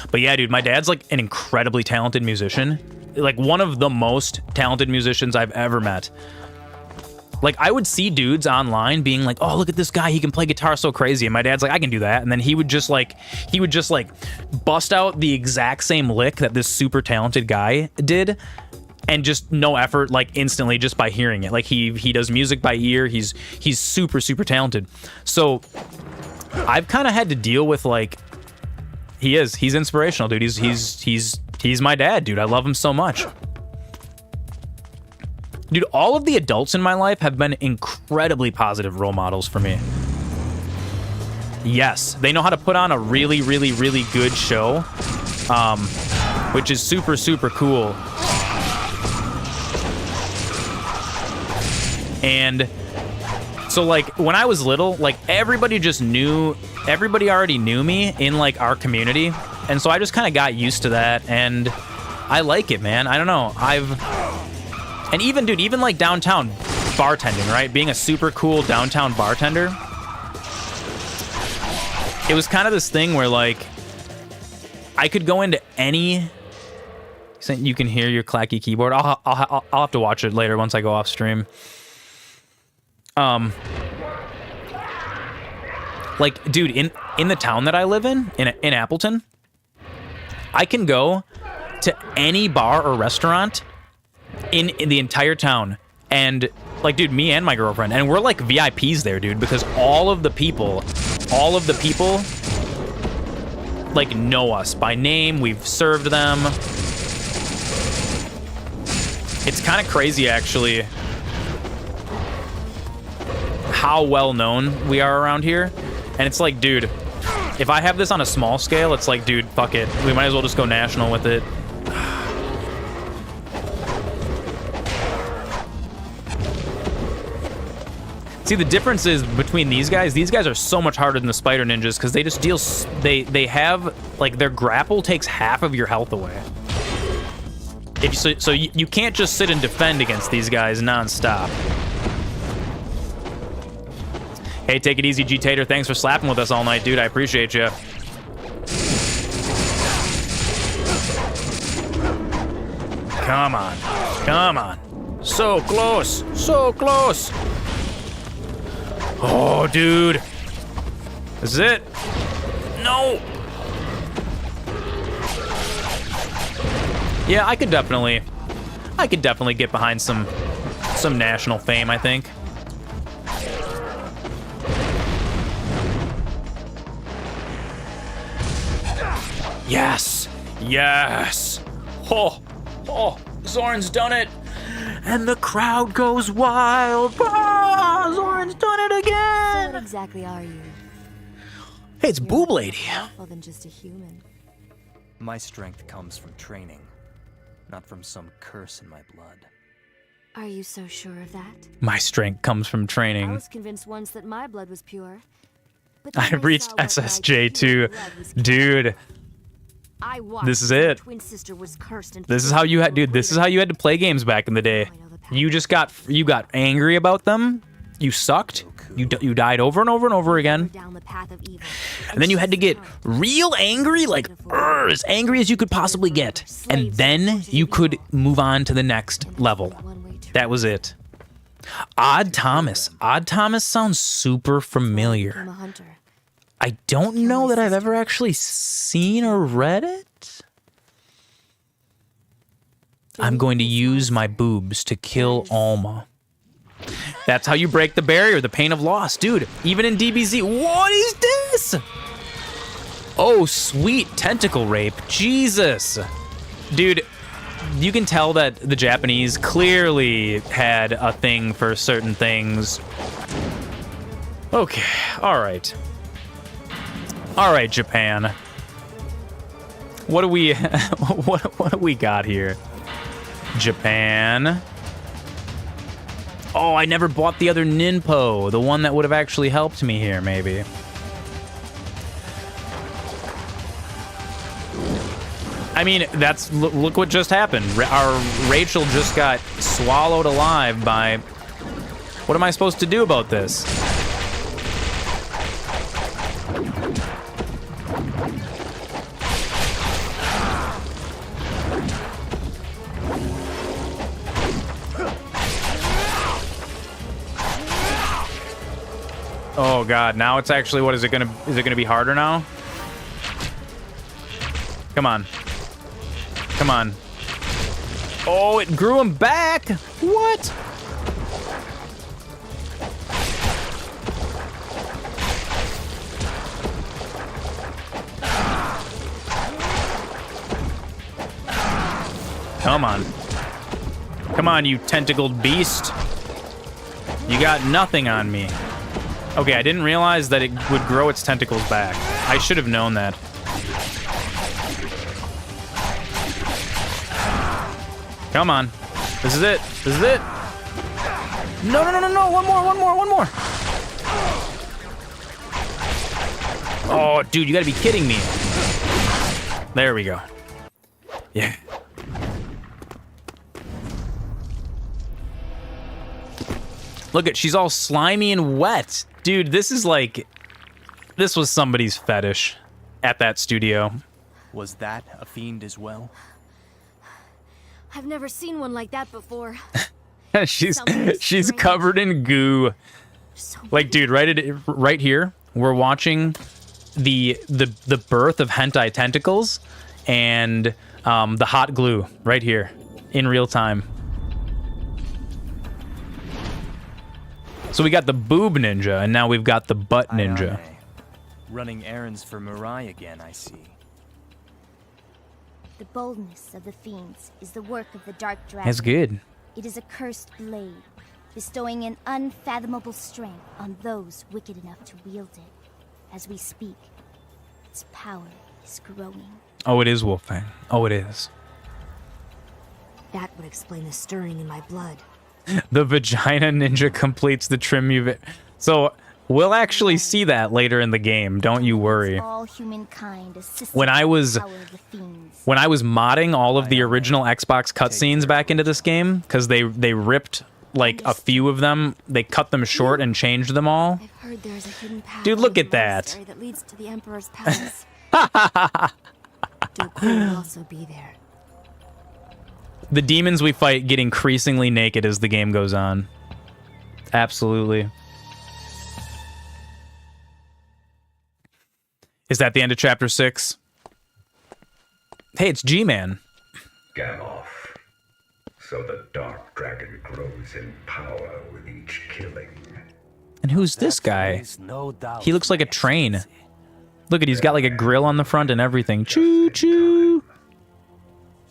But yeah, dude, my dad's like an incredibly talented musician. Like one of the most talented musicians I've ever met. Like I would see dudes online being like, "Oh, look at this guy, he can play guitar so crazy." And my dad's like, "I can do that." And then he would just like bust out the exact same lick that this super talented guy did, and just no effort, like instantly just by hearing it. Like he does music by ear. He's super talented. So I've kind of had to deal with like he's inspirational, dude. He's my dad, dude. I love him so much. Dude, all of the adults in my life have been incredibly positive role models for me. Yes, they know how to put on a really good show, which is super cool. And so like when I was little, like everybody already knew me in like our community. And so I just kind of got used to that, and I like it, man. I don't know. And even like downtown bartending, right? Being a super cool downtown bartender. It was kind of this thing where like I could go into any. You can hear your clacky keyboard. I'll have to watch it later once I go off stream. Like, dude, in the town that I live in Appleton, I can go to any bar or restaurant in the entire town, and like, dude, me and my girlfriend, and we're like VIPs there, dude, because all of the people like know us by name. We've served them. It's kind of crazy, actually, how well known we are around here. And it's like, dude, if I have this on a small scale, it's like, dude, fuck it. We might as well just go national with it. See, the difference is between these guys are so much harder than the Spider Ninjas because they just deal, they have, like, their grapple takes half of your health away. So you can't just sit and defend against these guys nonstop. Hey, take it easy, G-Tater. Thanks for slapping with us all night, dude. I appreciate you. Come on. Come on. So close. So close. Oh, dude. This is it. No. Yeah, I could definitely get behind some national fame, I think. Yes! Yes! Oh! Zoran's done it! And the crowd goes wild! Oh, Zoran's done it again! So what exactly are you? Hey, it's Boob Lady. More powerful than just a human. My strength comes from training, not from some curse in my blood. Are you so sure of that? My strength comes from I training. was convinced once that my blood was pure. But I then reached saw what SSJ my too. blood was pure. Dude, I watched this is my it. twin sister was cursed and This is how you had, dude, this is how you had to play games back in the day. You got angry about them, You sucked. You died over and over and over again. Down the path of evil. And then you had to get real angry, like as angry as you could possibly get. And then you could move on to the next level. That was it. Odd Thomas. Odd Thomas sounds super familiar. I'm a hunter. I don't know that I've ever actually seen or read it. I'm going to use my boobs to kill Alma. That's how you break the barrier, the pain of loss. Dude, even in DBZ, what is this? Oh, sweet tentacle rape. Jesus. Dude, you can tell that the Japanese clearly had a thing for certain things. Okay, all right. All right, Japan. What do we what do we got here? Japan. Oh, I never bought the other Ninpo, the one that would have actually helped me here, maybe. I mean, that's look what just happened. Our Rachel just got swallowed alive by. What am I supposed to do about this? Oh god, now it's actually, what is it gonna be harder now? Come on. Come on. Oh, it grew him back! What? Come on. Come on, you tentacled beast. You got nothing on me. Okay, I didn't realize that it would grow its tentacles back. I should have known that. Come on. This is it. This is it. No, no, no, no, no. One more, one more, one more. Oh, dude, you gotta be kidding me. There we go. Yeah. Look at, she's all slimy and wet. Dude, this is like, this was somebody's fetish at that studio. Was that a fiend as well? I've never seen one like that before. she's covered in goo. Like, dude, right here, we're watching the birth of hentai tentacles and the hot glue right here in real time. So we got the boob ninja, and now we've got the butt ninja. Running errands for Mirai again, I see. The boldness of the fiends is the work of the dark dragon. That's good. It is a cursed blade, bestowing an unfathomable strength on those wicked enough to wield it. As we speak, its power is growing. Oh, it is Wolfang. Oh, it is. That would explain the stirring in my blood. The vagina ninja completes the trim you've... So, we'll actually see that later in the game. Don't you worry. All humankind When I was modding all of the original Xbox cutscenes back into this game, because they ripped like a few of them, they cut them short and changed them all. I've heard there's a hidden path. Dude, look at that. That leads to the Emperor's palace. Doku will also be there. The demons we fight get increasingly naked as the game goes on. Absolutely. Is that the end of chapter 6? Hey, it's G-Man. Gamoth. So the dark dragon grows in power with each killing. And who's this guy? He looks like a train. Look at, he's got like a grill on the front and everything. Choo-choo.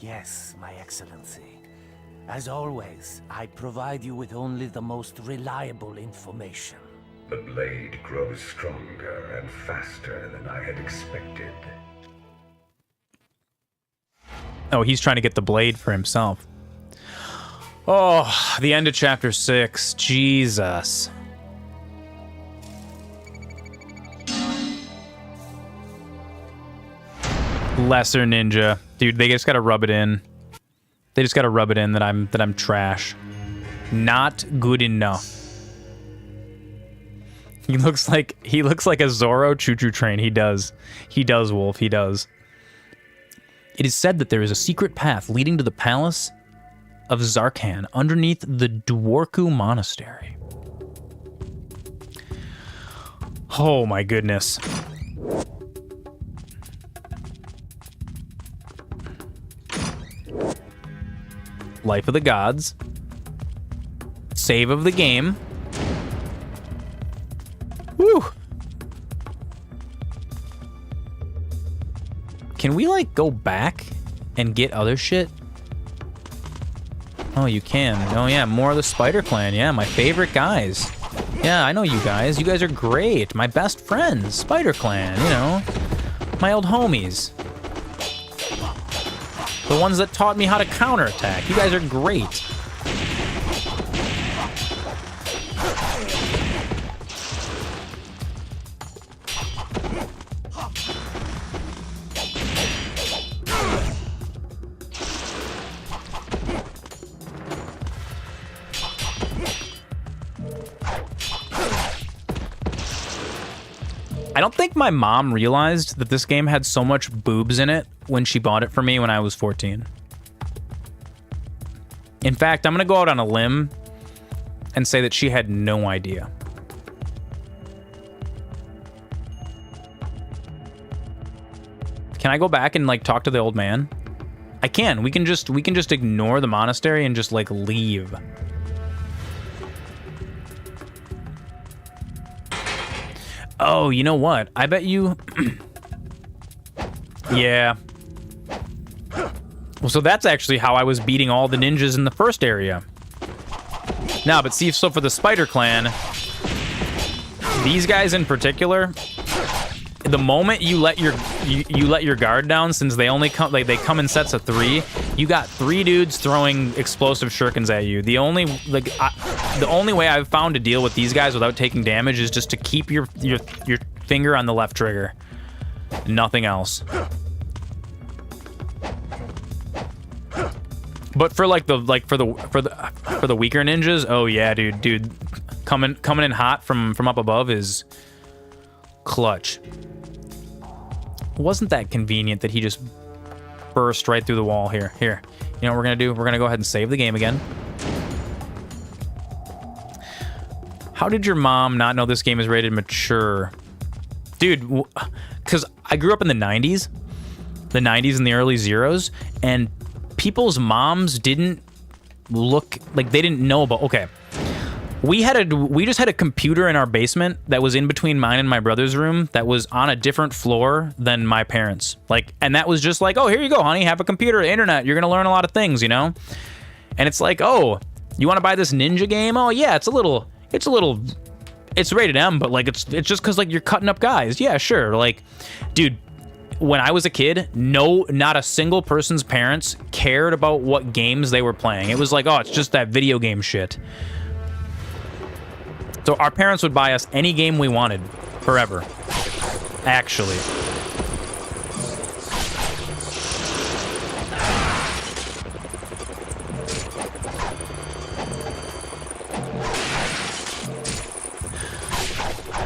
Yes, my excellency. As always, I provide you with only the most reliable information. The blade grows stronger and faster than I had expected. Oh, he's trying to get the blade for himself. Oh, the end of chapter 6. Jesus. Lesser ninja. Dude, they just gotta rub it in. They just gotta rub it in that I'm trash. Not good enough. He looks like a Zorro choo-choo train. He does. He does, Wolf. He does. It is said that there is a secret path leading to the palace of Zarkan underneath the Dwarku Monastery. Oh my goodness. Life of the Gods. Save of the game. Woo! Can we, like, go back and get other shit? Oh, you can. Oh, yeah, more of the Spider Clan. Yeah, my favorite guys. Yeah, I know you guys. You guys are great. My best friends. Spider Clan, you know. My old homies. The ones that taught me how to counterattack. You guys are great. I don't think my mom realized that this game had so much boobs in it when she bought it for me when I was 14. In fact, I'm gonna go out on a limb and say that she had no idea. Can I go back and, like, talk to the old man? I can. We can just ignore the monastery and just, like, leave. Oh, you know what? I bet you... Yeah. Well, so that's actually how I was beating all the ninjas in the first area. Now, but see, so for the Spider Clan, these guys in particular, the moment you let your guard down, since they only come, like, they come in sets of 3, you got 3 dudes throwing explosive shurikens at you. The only way I've found to deal with these guys without taking damage is just to keep your finger on the left trigger. Nothing else. But for for the weaker ninjas, oh yeah, dude, coming in hot from up above is clutch. Wasn't that convenient that he just burst right through the wall here? Here, you know what we're gonna do? We're gonna go ahead and save the game again. How did your mom not know this game is rated mature? Dude, because I grew up in the 90s and the early zeros, and people's moms didn't look like they didn't know about. Okay, we just had a computer in our basement that was in between mine and my brother's room that was on a different floor than my parents. Like, and that was just like, oh, here you go, honey, have a computer, internet, you're gonna learn a lot of things, you know. And it's like, oh, you want to buy this ninja game? Oh yeah, it's rated M, but like it's just because, like, you're cutting up guys. Yeah, sure. Like, dude, when I was a kid, not a single person's parents cared about what games they were playing. It was like, oh, it's just that video game shit. So our parents would buy us any game we wanted, forever. Actually.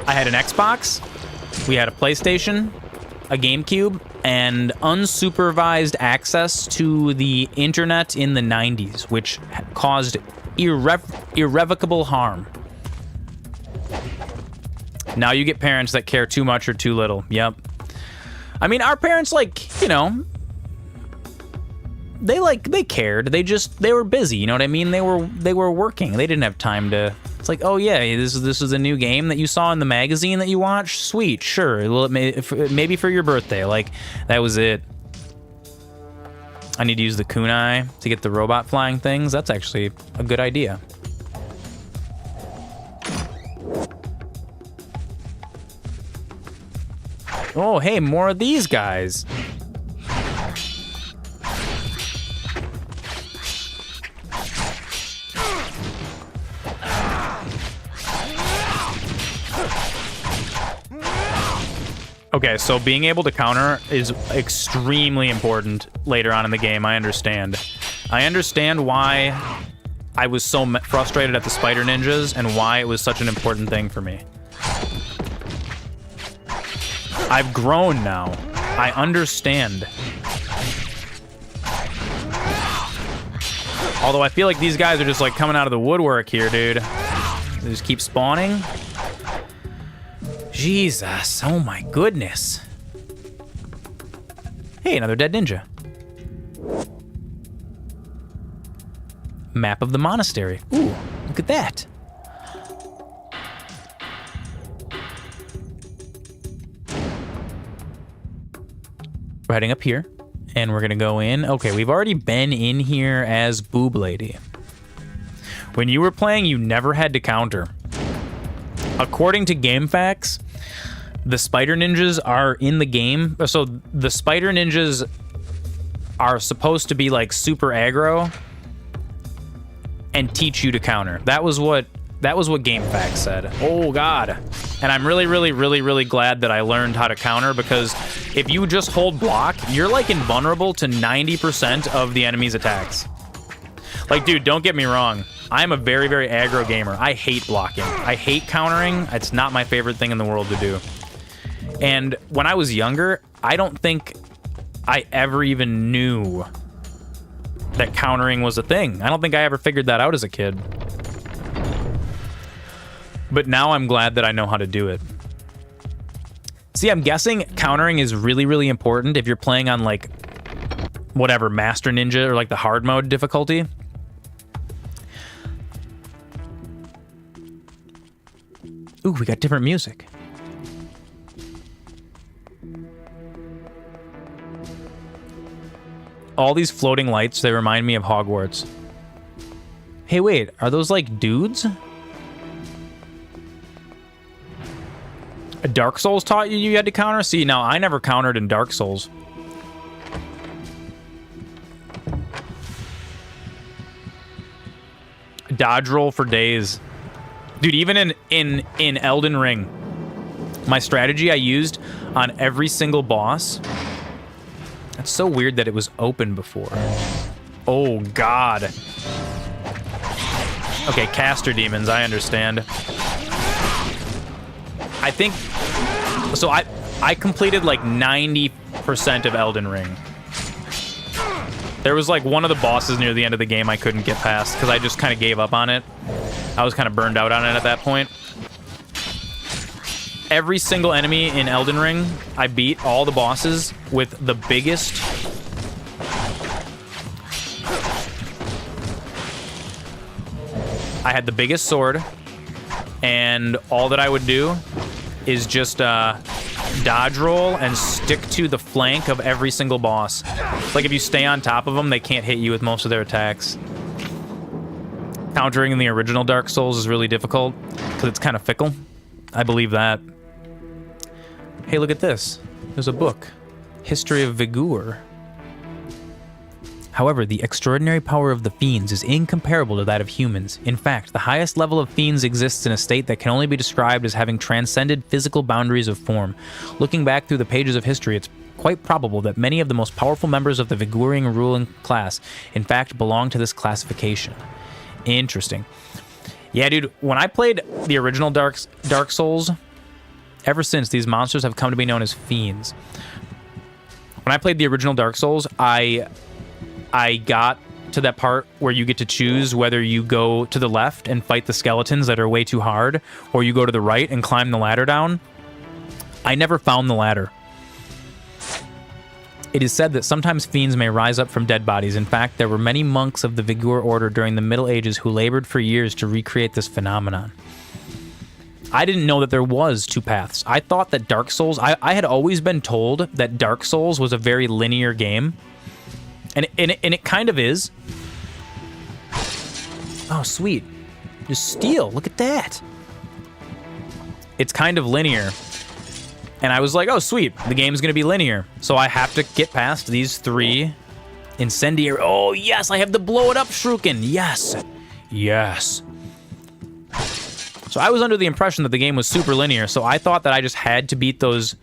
I had an Xbox, we had a PlayStation, a GameCube, and unsupervised access to the internet in the 90s, which caused irrevocable harm. Now you get parents that care too much or too little. Yep. I mean, our parents, like, you know, they cared. They were busy, you know what I mean? They were working. They didn't have time to... It's like, oh yeah, this is a new game that you saw in the magazine that you watched? Sweet, sure. Well, maybe for your birthday. Like, that was it. I need to use the kunai to get the robot flying things. That's actually a good idea. Oh, hey, more of these guys. Okay, so being able to counter is extremely important later on in the game, I understand. I understand why I was so frustrated at the spider ninjas and why it was such an important thing for me. I've grown now. I understand. Although I feel like these guys are just like coming out of the woodwork here, dude. They just keep spawning. Jesus, oh my goodness. Hey, another dead ninja. Map of the monastery. Ooh, look at that. We're heading up here, and we're gonna go in. Okay, we've already been in here as Boob Lady. When you were playing, you never had to counter. According to GameFAQs, the spider ninjas are in the game. So the spider ninjas are supposed to be like super aggro and teach you to counter. That was what GameFAQs said. Oh God. And I'm really glad that I learned how to counter, because if you just hold block, you're like invulnerable to 90% of the enemy's attacks. Like, dude, don't get me wrong. I'm a very aggro gamer. I hate blocking. I hate countering. It's not my favorite thing in the world to do. And when I was younger, I don't think I ever even knew that countering was a thing. I don't think I ever figured that out as a kid. But now I'm glad that I know how to do it. See, I'm guessing countering is really important if you're playing on like whatever, Master Ninja or like the hard mode difficulty. Ooh, we got different music. All these floating lights, they remind me of Hogwarts. Hey, wait, are those like dudes? Dark Souls taught you had to counter? See, now I never countered in Dark Souls. Dodge roll for days. Dude, even in Elden Ring, my strategy I used on every single boss. That's so weird that it was open before. Oh, God. Okay, caster demons, I understand. I think... So I completed like 90% of Elden Ring. There was like one of the bosses near the end of the game I couldn't get past because I just kind of gave up on it. I was kind of burned out on it at that point. Every single enemy in Elden Ring, I beat all the bosses with the biggest... I had the biggest sword, and all that I would do is just dodge roll and stick to the flank of every single boss. Like if you stay on top of them, they can't hit you with most of their attacks. Countering in the original Dark Souls is really difficult because it's kind of fickle. I believe that. Hey, look at this. There's a book. History of Vigor. However, the extraordinary power of the fiends is incomparable to that of humans. In fact, the highest level of fiends exists in a state that can only be described as having transcended physical boundaries of form. Looking back through the pages of history, it's quite probable that many of the most powerful members of the Vigorian ruling class, in fact, belong to this classification. Interesting. Yeah, dude, when I played the original Dark Souls, ever since, these monsters have come to be known as fiends. When I played the original Dark Souls, I got to that part where you get to choose whether you go to the left and fight the skeletons that are way too hard, or you go to the right and climb the ladder down. I never found the ladder. It is said that sometimes fiends may rise up from dead bodies. In fact, there were many monks of the Vigor order during the Middle Ages who labored for years to recreate this phenomenon. I didn't know that there was two paths. I thought that Dark Souls... I had always been told that Dark Souls was a very linear game. And it kind of is. Oh, sweet. Just steel. Look at that. It's kind of linear. And I was like, oh, sweet. The game's going to be linear. So I have to get past these three incendiary... Oh, yes, I have the blow it up shuriken. Yes. Yes. So I was under the impression that the game was super linear, so I thought that I just had to beat those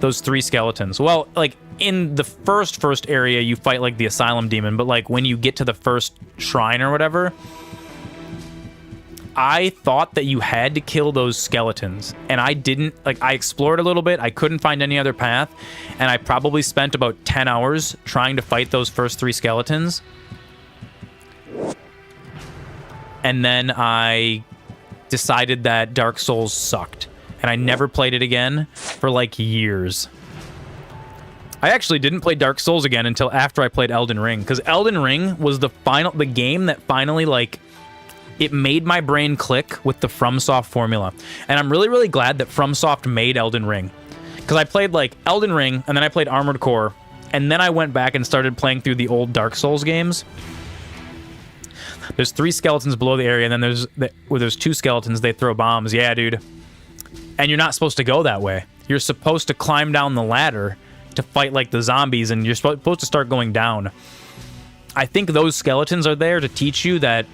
three skeletons. Well, like, in the first area, you fight, like, the Asylum Demon, but, like, when you get to the first shrine or whatever, I thought that you had to kill those skeletons, and I didn't. Like, I explored a little bit. I couldn't find any other path, and I probably spent about 10 hours trying to fight those first 3 skeletons. And then I decided that Dark Souls sucked, and I never played it again for like years. I actually didn't play Dark Souls again until after I played Elden Ring, because Elden Ring was the game that finally, like, it made my brain click with the FromSoft formula. And I'm really, really glad that FromSoft made Elden Ring. Because I played, like, Elden Ring, and then I played Armored Core, and then I went back and started playing through the old Dark Souls games. There's 3 skeletons below the area, and then there's 2 skeletons, they throw bombs. Yeah, dude. And you're not supposed to go that way. You're supposed to climb down the ladder to fight, like, the zombies, and you're supposed to start going down. I think those skeletons are there to teach you that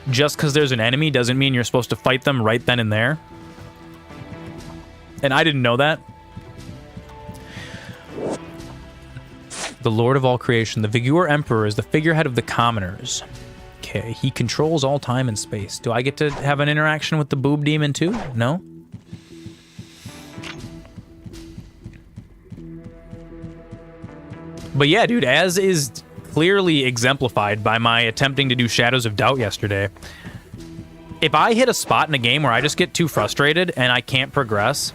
just because there's an enemy doesn't mean you're supposed to fight them right then and there. And I didn't know that. The Lord of all creation, the Vigor Emperor, is the figurehead of the commoners. Okay, he controls all time and space. Do I get to have an interaction with the boob demon too? No? But yeah, dude, as is clearly exemplified by my attempting to do Shadows of Doubt yesterday, if I hit a spot in a game where I just get too frustrated and I can't progress...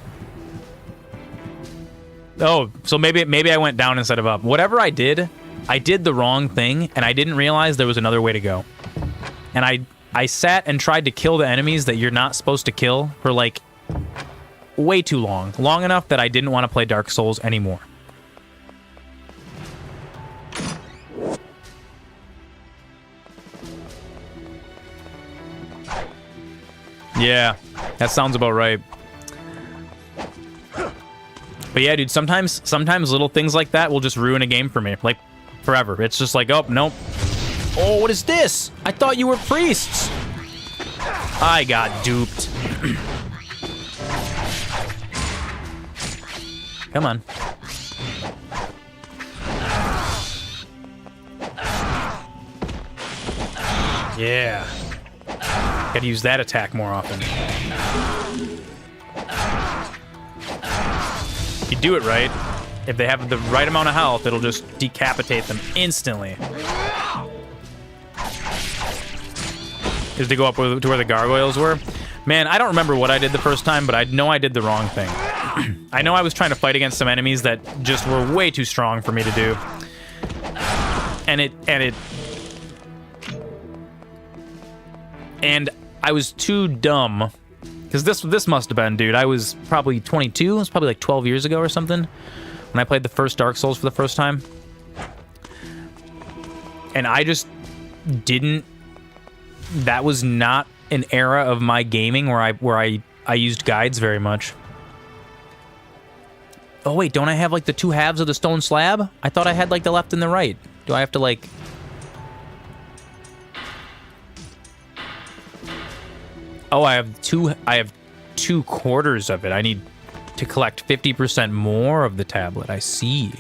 Oh, so maybe I went down instead of up. Whatever I did the wrong thing, and I didn't realize there was another way to go. And I sat and tried to kill the enemies that you're not supposed to kill for, like, way too long. Long enough that I didn't want to play Dark Souls anymore. Yeah, that sounds about right. But yeah, dude, sometimes little things like that will just ruin a game for me. Like, forever. It's just like, oh, nope. Oh, what is this? I thought you were priests. I got duped. Come on. Yeah. Gotta use that attack more often. If you do it right, if they have the right amount of health, it'll just decapitate them instantly. Is to go up to where the gargoyles were. Man, I don't remember what I did the first time, but I know I did the wrong thing. I know I was trying to fight against some enemies that just were way too strong for me to do. And I was too dumb, because this must have been, dude, I was probably 22. It was probably like 12 years ago or something when I played the first Dark Souls for the first time. And I just didn't... That was not an era of my gaming where I used guides very much. Oh, wait, don't I have, like, the 2 halves of the stone slab? I thought I had, like, the left and the right. Do I have to, like... Oh, I have 2 quarters of it. I need to collect 50% more of the tablet. I see.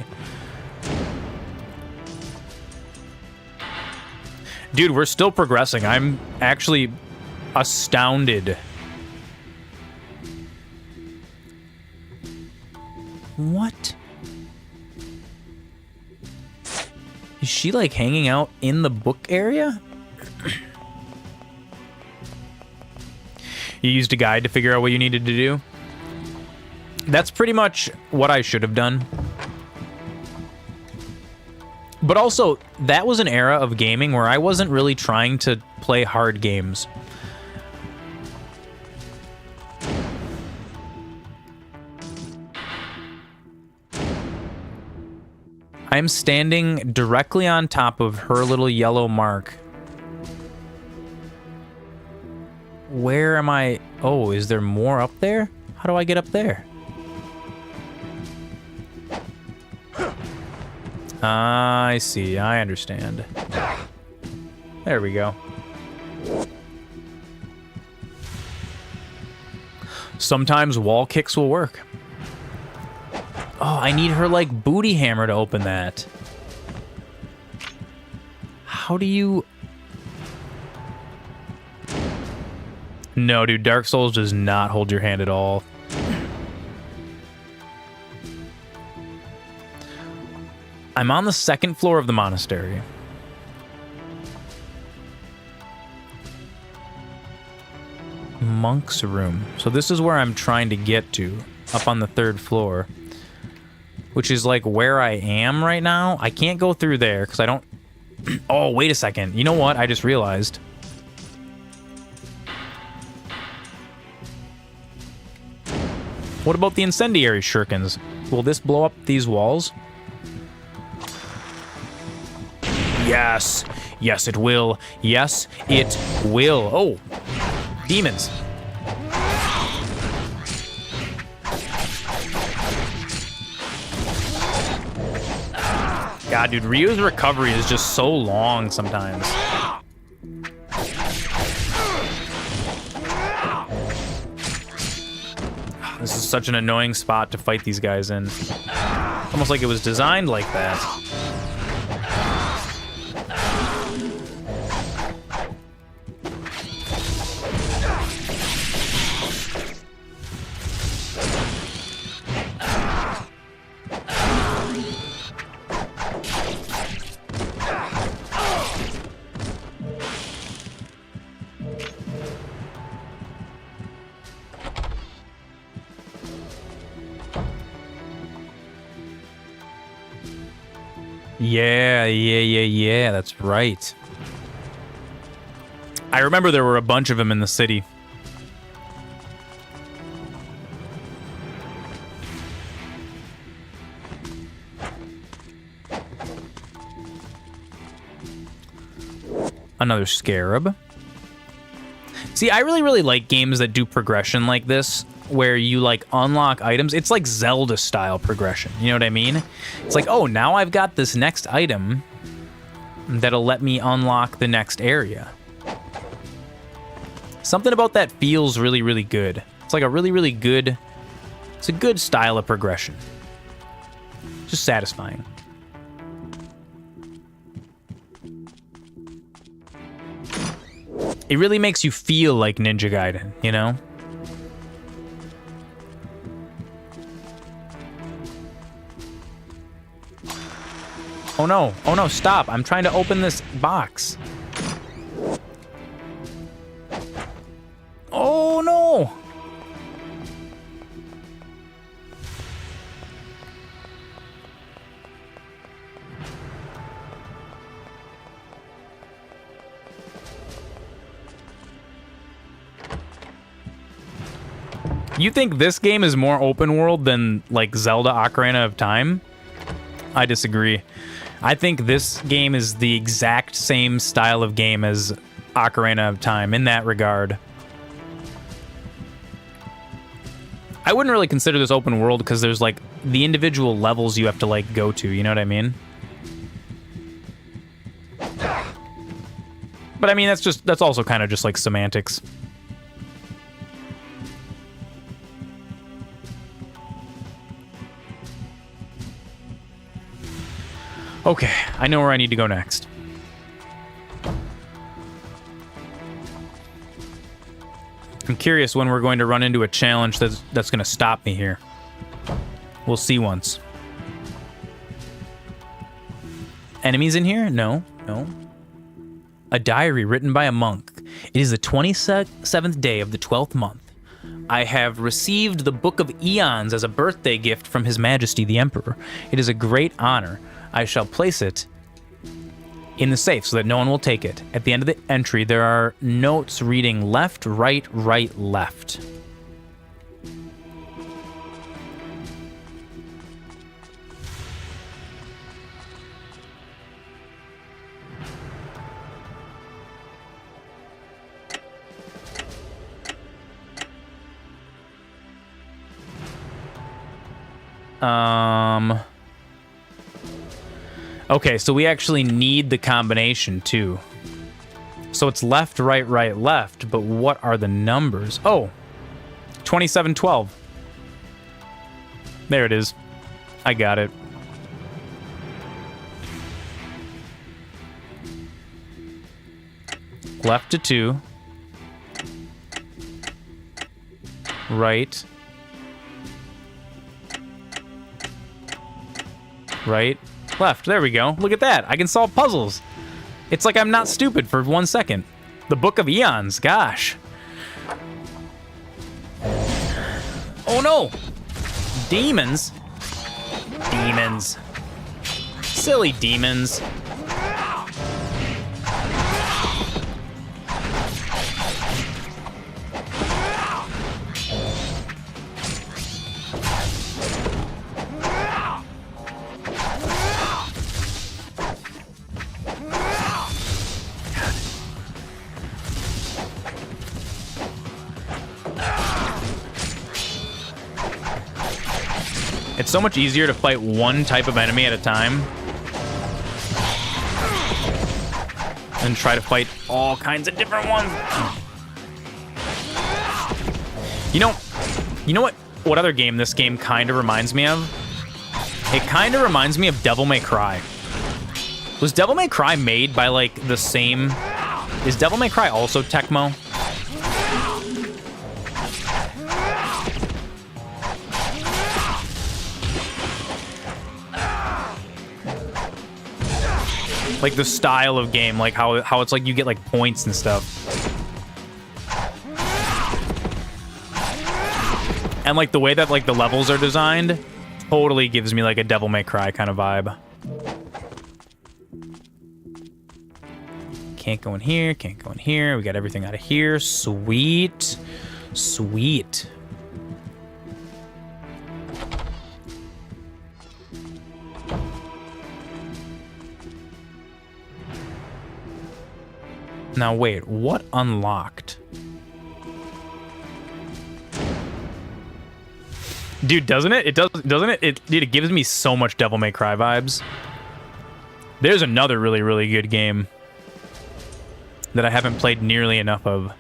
Dude, we're still progressing. I'm actually astounded. What? Is she, like, hanging out in the book area? You used a guide to figure out what you needed to do? That's pretty much what I should have done. But also, that was an era of gaming where I wasn't really trying to play hard games. I'm standing directly on top of her little yellow mark. Where am I? Oh, is there more up there? How do I get up there? I see. I understand. There we go. Sometimes wall kicks will work. Oh, I need her, like, booty hammer to open that. How do you... No, dude, Dark Souls does not hold your hand at all. I'm on the second floor of the monastery. Monk's room. So this is where I'm trying to get to, up on the third floor, which is like where I am right now. I can't go through there because I don't... Oh, wait a second. You know what? I just realized. What about the incendiary shurikens? Will this blow up these walls? Yes. Yes, it will. Yes, it will. Oh, demons. God, dude, Ryu's recovery is just so long sometimes. This is such an annoying spot to fight these guys in. Almost like it was designed like that. Yeah, that's right. I remember there were a bunch of them in the city. Another scarab. See, I really like games that do progression like this, where you like unlock items. It's like Zelda style progression. You know what I mean? It's like, oh, now I've got this next item that'll let me unlock the next area. Something about that feels really good. It's like a really good, it's a good style of progression. Just satisfying. It really makes you feel like Ninja Gaiden, you know? Oh no, stop. I'm trying to open this box. Oh no! You think this game is more open world than like Zelda Ocarina of Time? I disagree. I think this game is the exact same style of game as Ocarina of Time in that regard. I wouldn't really consider this open world because there's like the individual levels you have to like go to, you know what I mean? But I mean, that's also kind of just like semantics. Okay, I know where I need to go next. I'm curious when we're going to run into a challenge that's going to stop me here. We'll see once. Enemies in here? No. A diary written by a monk. It is the 27th day of the 12th month. I have received the Book of Eons as a birthday gift from His Majesty the Emperor. It is a great honor. I shall place it in the safe so that no one will take it. At the end of the entry, there are notes reading left, right, right, left. Okay, so we actually need the combination too. So it's left, right, right, left, but what are the numbers? Oh, 2712. There it is. I got it. Left to 2. Right. Right. Left. There we go. Look at that. I can solve puzzles. It's like I'm not stupid for 1 second. The Book of Eons. Gosh. Oh no! Demons? Demons. Silly demons. It's so much easier to fight one type of enemy at a time and try to fight all kinds of different ones. You know what other game this game kind of reminds me of? It kind of reminds me of Devil May Cry. Was Devil May Cry made by like the same... Is Devil May Cry also Tecmo? Like the style of game, like how it's like you get like points and stuff. And like the way that like the levels are designed totally gives me like a Devil May Cry kind of vibe. Can't go in here, can't go in here. We got everything out of here. Sweet. Sweet. Now wait, what unlocked? Dude, doesn't it? Doesn't it? Dude, it gives me so much Devil May Cry vibes. There's another really, really good game that I haven't played nearly enough of.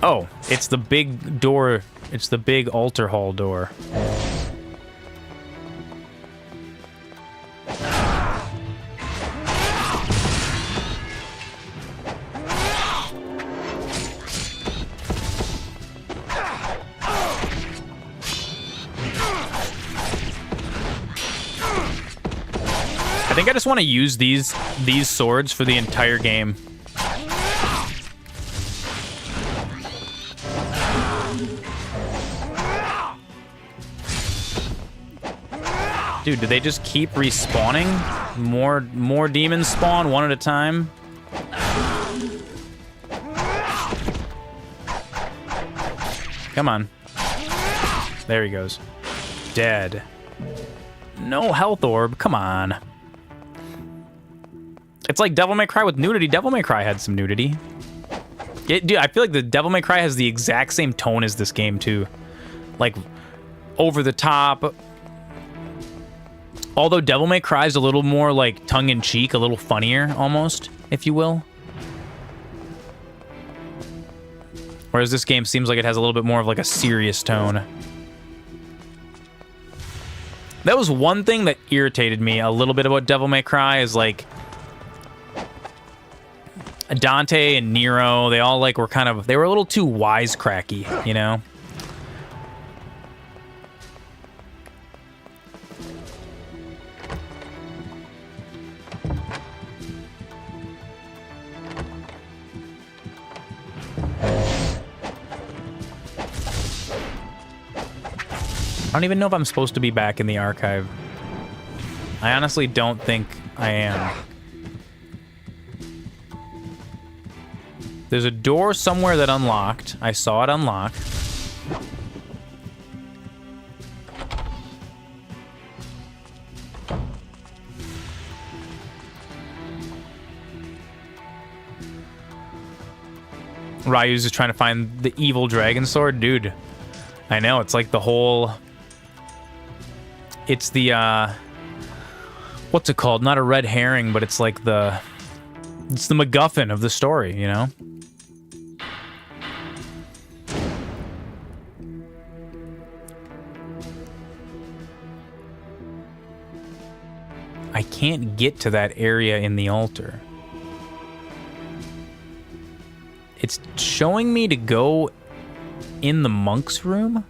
Oh, it's the big door. It's the big altar hall door. I think I just want to use these swords for the entire game. Dude, do they just keep respawning? More demons spawn one at a time? Come on. There he goes. Dead. No health orb, come on. It's like Devil May Cry with nudity. Devil May Cry had some nudity. Dude, I feel like the Devil May Cry has the exact same tone as this game, too. Like, over the top. Although Devil May Cry is a little more, like, tongue-in-cheek, a little funnier, almost, if you will. Whereas this game seems like it has a little bit more of, like, a serious tone. That was one thing that irritated me a little bit about Devil May Cry, is, like... Dante and Nero, they all like were they were a little too wisecracky, you know? I don't even know if I'm supposed to be back in the archive. I honestly don't think I am. There's a door somewhere that unlocked. I saw it unlock. Ryu's just trying to find the evil dragon sword. Dude, I know. It's like the whole... It's the, what's it called? Not a red herring, but it's like the... It's the MacGuffin of the story, you know? I can't get to that area in the altar. It's showing me to go in the monk's room?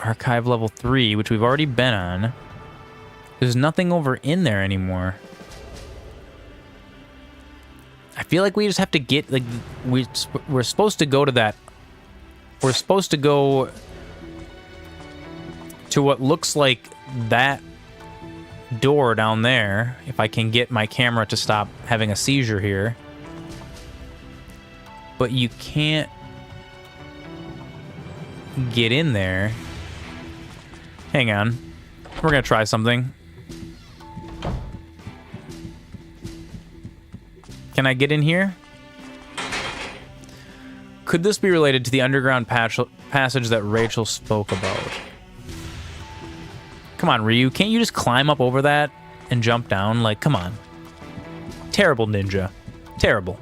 Archive level 3, which we've already been on. There's nothing over in there anymore. I feel like we just have to get, like, we're supposed to go to that. We're supposed to go to what looks like that door down there, if I can get my camera to stop having a seizure here. But you can't get in there. Hang on. We're gonna try something. Can I get in here? Could this be related to the underground passage that Rachel spoke about? Come on, Ryu. Can't you just climb up over that and jump down? Like, come on. Terrible ninja. Terrible.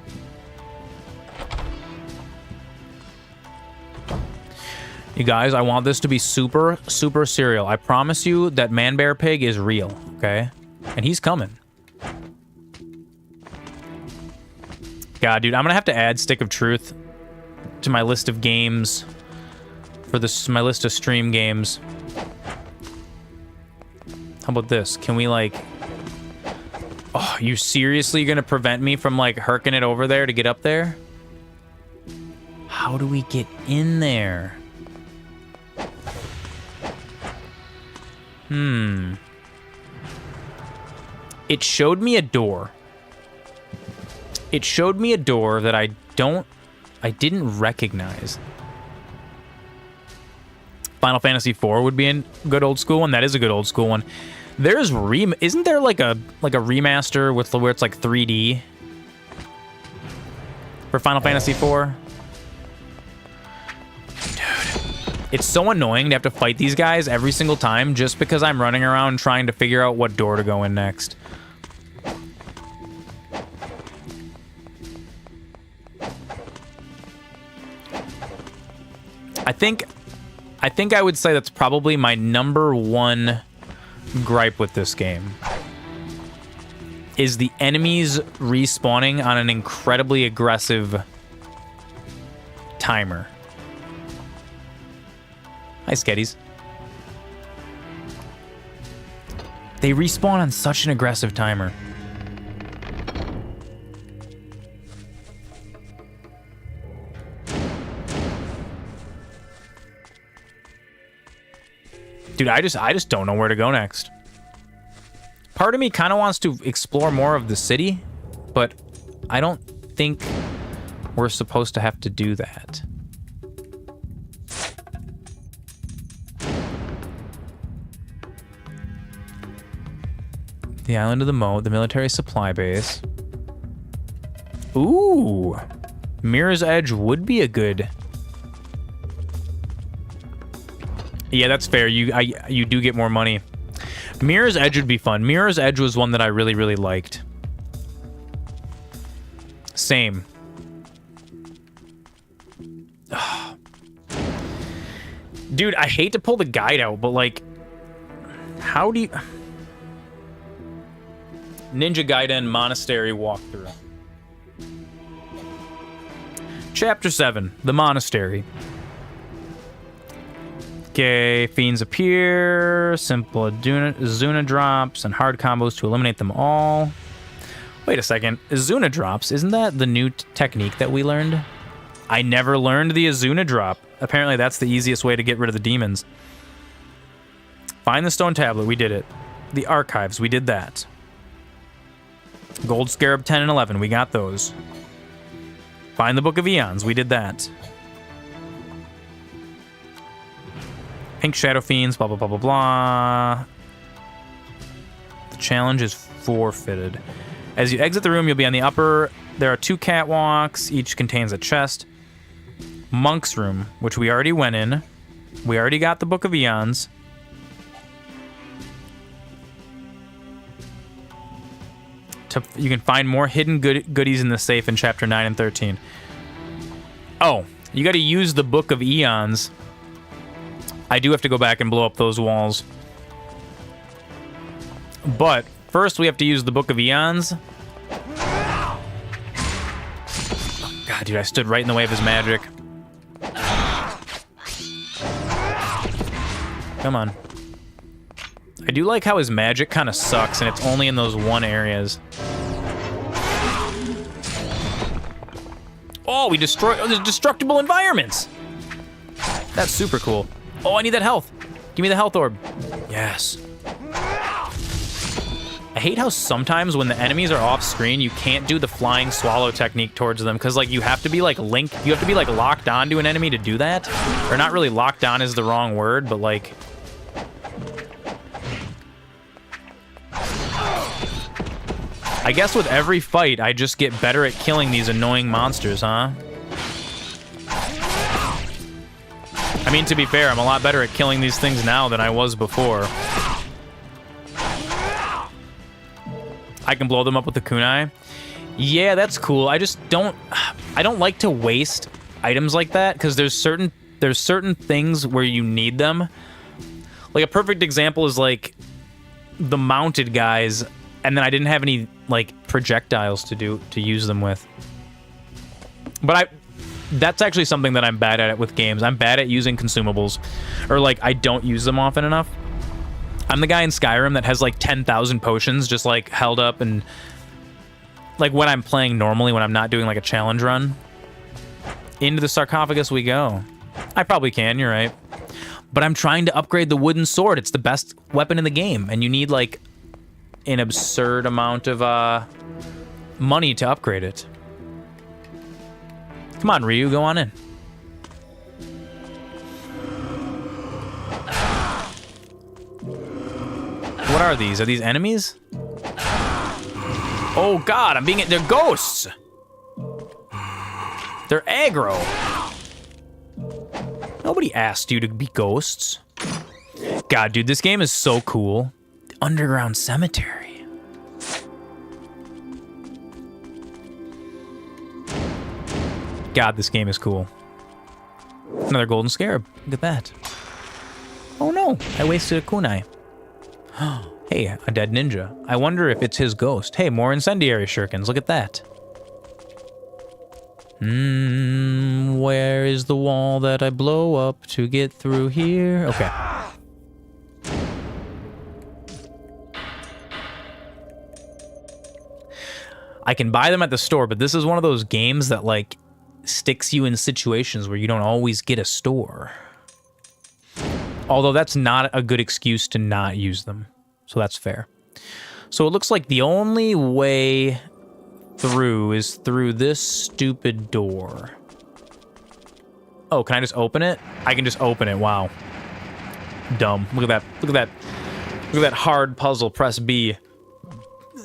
You guys, I want this to be super, super serial. I promise you that Man Bear Pig is real, okay? And he's coming. God, dude, I'm gonna have to add Stick of Truth to my list of games for this, my list of stream games. How about this? Can we, like... Oh, you seriously gonna prevent me from, like, herking it over there to get up there? How do we get in there? It showed me a door. It showed me a door that I didn't recognize. Final Fantasy IV would be a good old school one. That is a good old school one. There's isn't there like a remaster with where it's like 3D for Final Fantasy IV? It's so annoying to have to fight these guys every single time just because I'm running around trying to figure out what door to go in next. I think I would say that's probably my #1 gripe with this game. Is the enemies respawning on an incredibly aggressive timer. Hi, Sketties. They respawn on such an aggressive timer. Dude, I just don't know where to go next. Part of me kind of wants to explore more of the city, but I don't think we're supposed to have to do that. The island of the moat, the military supply base. Ooh, Mirror's Edge would be a good. Yeah, that's fair. You do get more money. Mirror's Edge would be fun. Mirror's Edge was one that I really, really liked. Same. Dude, I hate to pull the guide out, but like, how do you... Ninja Gaiden Monastery walkthrough. Chapter 7, The Monastery. Okay, fiends appear, simple Azuna drops, and hard combos to eliminate them all. Wait a second, Azuna drops, isn't that the new technique that we learned? I never learned the Azuna drop. Apparently that's the easiest way to get rid of the demons. Find the stone tablet, we did it. The archives, we did that. Gold Scarab 10 and 11, we got those. Find the Book of Eons, we did that. Pink Shadow Fiends, blah, blah, blah, blah, blah. The challenge is forfeited. As you exit the room, you'll be on the upper. There are 2 catwalks. Each contains a chest. Monk's room, which we already went in. We already got the Book of Eons. You can find more hidden goodies in the safe in Chapter 9 and 13. Oh, you got to use the Book of Eons. I do have to go back and blow up those walls. But first we have to use the Book of Eons God, dude, I stood right in the way of his magic. Come on. I do like how his magic kind of sucks, and it's only in those one areas. Oh, we destroy the destructible environments. That's super cool. Oh, I need that health. Give me the health orb. Yes. I hate how sometimes when the enemies are off screen, you can't do the flying swallow technique towards them, because like you have to be like locked onto an enemy to do that. Or not really locked on is the wrong word, but like I guess with every fight, I just get better at killing these annoying monsters, huh? I mean, to be fair, I'm a lot better at killing these things now than I was before. I can blow them up with the kunai. Yeah, that's cool. I don't like to waste items like that, because there's certain things where you need them. Like a perfect example is like the mounted guys, and then I didn't have any like projectiles to use them with. But that's actually something that I'm bad at with games. I'm bad at using consumables, or like I don't use them often enough. I'm the guy in Skyrim that has like 10,000 potions just like held up, and like when I'm playing normally, when I'm not doing like a challenge run. Into the sarcophagus we go. I probably can, you're right. But I'm trying to upgrade the wooden sword. It's the best weapon in the game, and you need like an absurd amount of money to upgrade it. Come on, Ryu, go on in. What are these? Are these enemies? Oh God, they're ghosts! They're aggro. Nobody asked you to be ghosts. God, dude, this game is so cool. The underground cemetery. God, this game is cool. Another golden scarab. Look at that. Oh no, I wasted a kunai. Hey, a dead ninja. I wonder if it's his ghost. Hey, more incendiary shurikens. Look at that. Where is the wall that I blow up to get through here? Okay. I can buy them at the store, but this is one of those games that like sticks you in situations where you don't always get a store. Although that's not a good excuse to not use them. So that's fair. So it looks like the only way through is through this stupid door. Oh, can I just open it? I can just open it. Wow. Dumb. Look at that. Look at that. Look at that hard puzzle. Press B.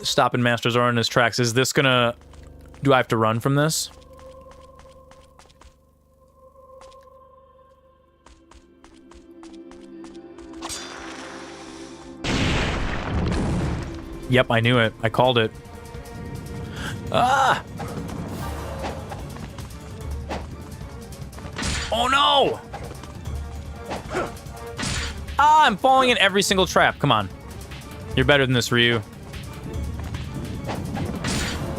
Stopping MasterZoran in his tracks. Is this gonna... Do I have to run from this? Yep, I knew it. I called it. Ah! Oh no! Ah, I'm falling in every single trap. Come on. You're better than this, Ryu.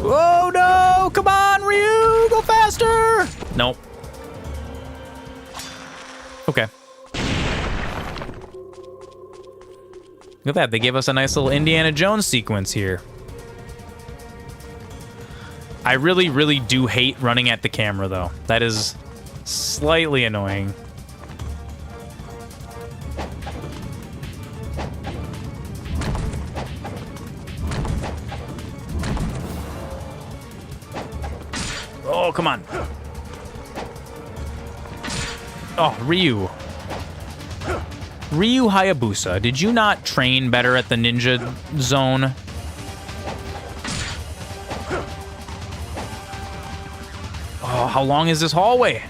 Oh no! Come on, Ryu! Go faster! Nope. Okay. Look at that, they gave us a nice little Indiana Jones sequence here. I really, really do hate running at the camera, though. That is slightly annoying. Oh, come on. Oh, Ryu. Ryu Hayabusa, did you not train better at the ninja zone? Oh, how long is this hallway?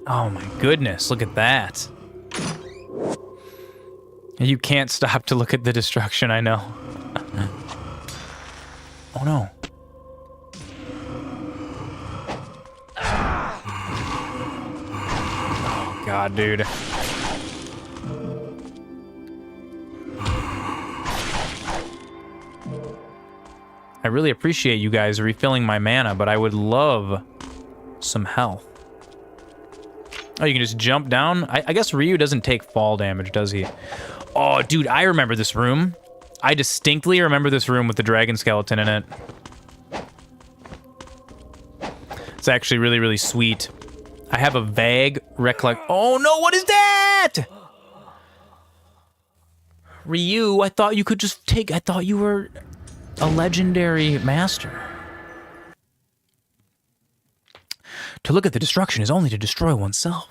Oh my goodness, look at that. You can't stop to look at the destruction, I know. Oh no. Oh god, dude. I really appreciate you guys refilling my mana, but I would love some health. Oh, you can just jump down? I guess Ryu doesn't take fall damage, does he? Oh, dude, I remember this room. I distinctly remember this room with the dragon skeleton in it. It's actually really, really sweet. I have a vague recollection. Oh no, what is that? Ryu, I thought you could just take... I thought you were a legendary master. To look at the destruction is only to destroy oneself.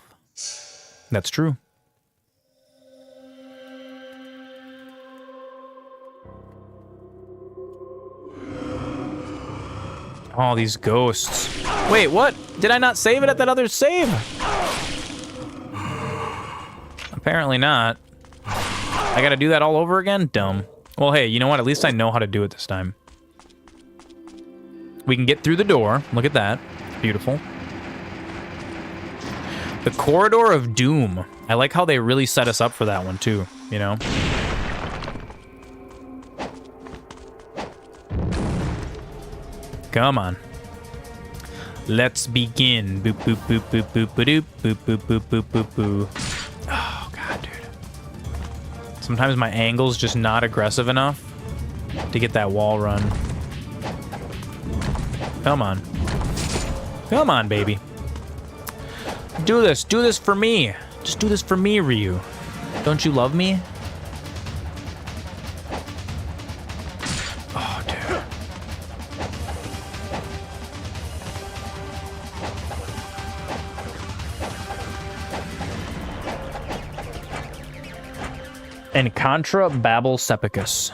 That's true. All these ghosts. Wait, what? Did I not save it at that other save? Apparently not. I gotta do that all over again? Dumb. Well, hey, you know what? At least I know how to do it this time. We can get through the door. Look at that. Beautiful. The Corridor of Doom. I like how they really set us up for that one, too. You know? Come on. Let's begin. Boop, boop, boop, boop, boop, boop, boop, boop, boop, boop, boop, boop. Oh, God, dude. Sometimes my angle's just not aggressive enough to get that wall run. Come on. Come on, baby. Do this. Do this for me. Just do this for me, Ryu. Don't you love me? Oh, dude. And Contra Babel Sepicus.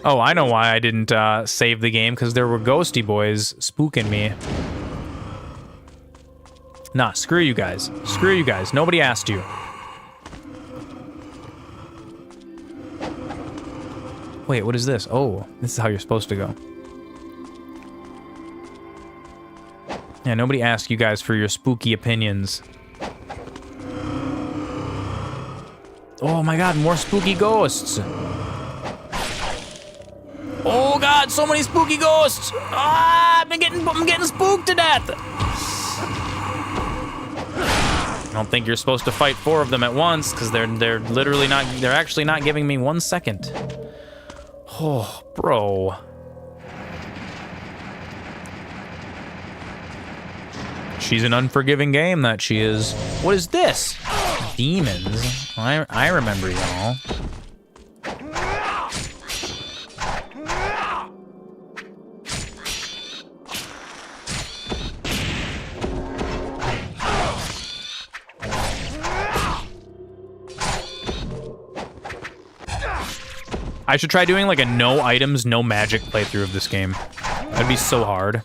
Oh, I know why I didn't save the game, because there were ghosty boys spooking me. Nah, screw you guys. Screw you guys. Nobody asked you. Wait, what is this? Oh, this is how you're supposed to go. Yeah, nobody asked you guys for your spooky opinions. Oh my god, more spooky ghosts. Oh god, so many spooky ghosts! Ah, I'm getting spooked to death! I don't think you're supposed to fight 4 of them at once, because they're literally not, they're actually not giving me 1 second. Oh, bro. She's an unforgiving game, that she is. What is this? Demons. I remember y'all. I should try doing like a no items, no magic playthrough of this game. That'd be so hard.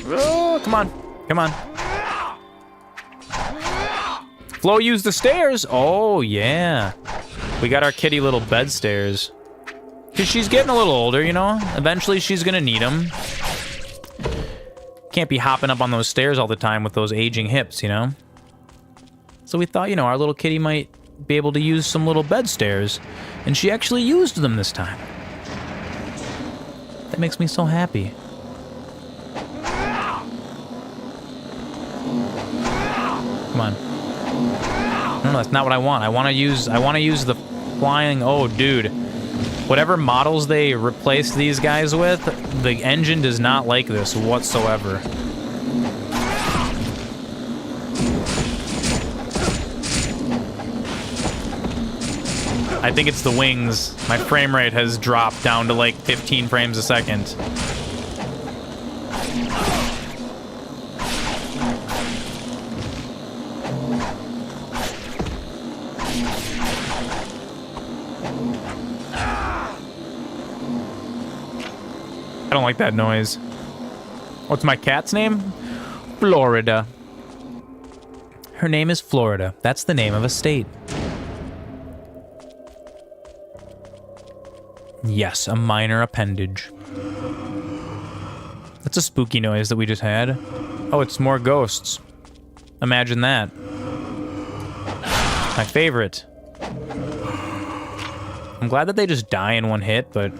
Oh, come on. Come on. Flo used the stairs. Oh, yeah. We got our kitty little bed stairs. Because she's getting a little older, you know? Eventually she's going to need them. Can't be hopping up on those stairs all the time with those aging hips, you know? So we thought, you know, our little kitty might be able to use some little bed stairs. And she actually used them this time. That makes me so happy. Come on. No, that's not what I want. I want to use the flying... Oh, dude. Whatever models they replace these guys with, the engine does not like this whatsoever. I think it's the wings. My frame rate has dropped down to like 15 frames a second. I don't like that noise. What's my cat's name? Florida. Her name is Florida. That's the name of a state. Yes, a minor appendage. That's a spooky noise that we just had. Oh, it's more ghosts. Imagine that. My favorite. I'm glad that they just die in one hit, but...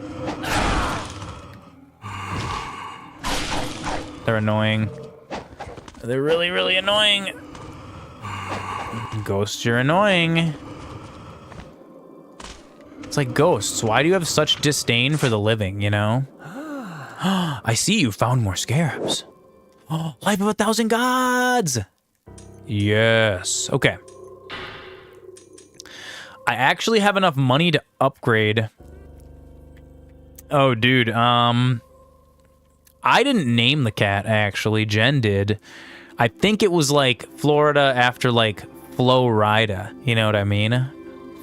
they're annoying. They're really, really annoying. Ghosts, you're annoying. It's like ghosts. Why do you have such disdain for the living, you know? I see you found more scarabs. Oh, Life of 1,000 Gods! Yes. Okay. I actually have enough money to upgrade. Oh, dude. I didn't name the cat, actually. Jen did. I think it was, like, Florida after, like, Florida. You know what I mean?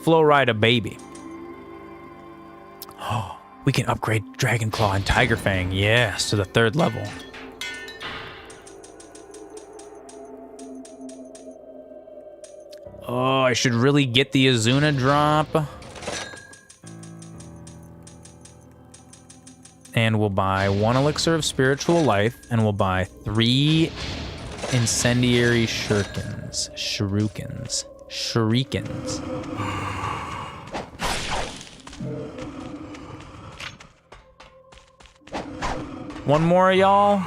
Florida baby. Oh, we can upgrade Dragonclaw and Tiger Fang. Yes, to the 3rd level. Oh, I should really get the Azuna drop. And we'll buy 1 Elixir of Spiritual Life, and we'll buy 3 Incendiary Shurikens. Shurikens. One more, y'all.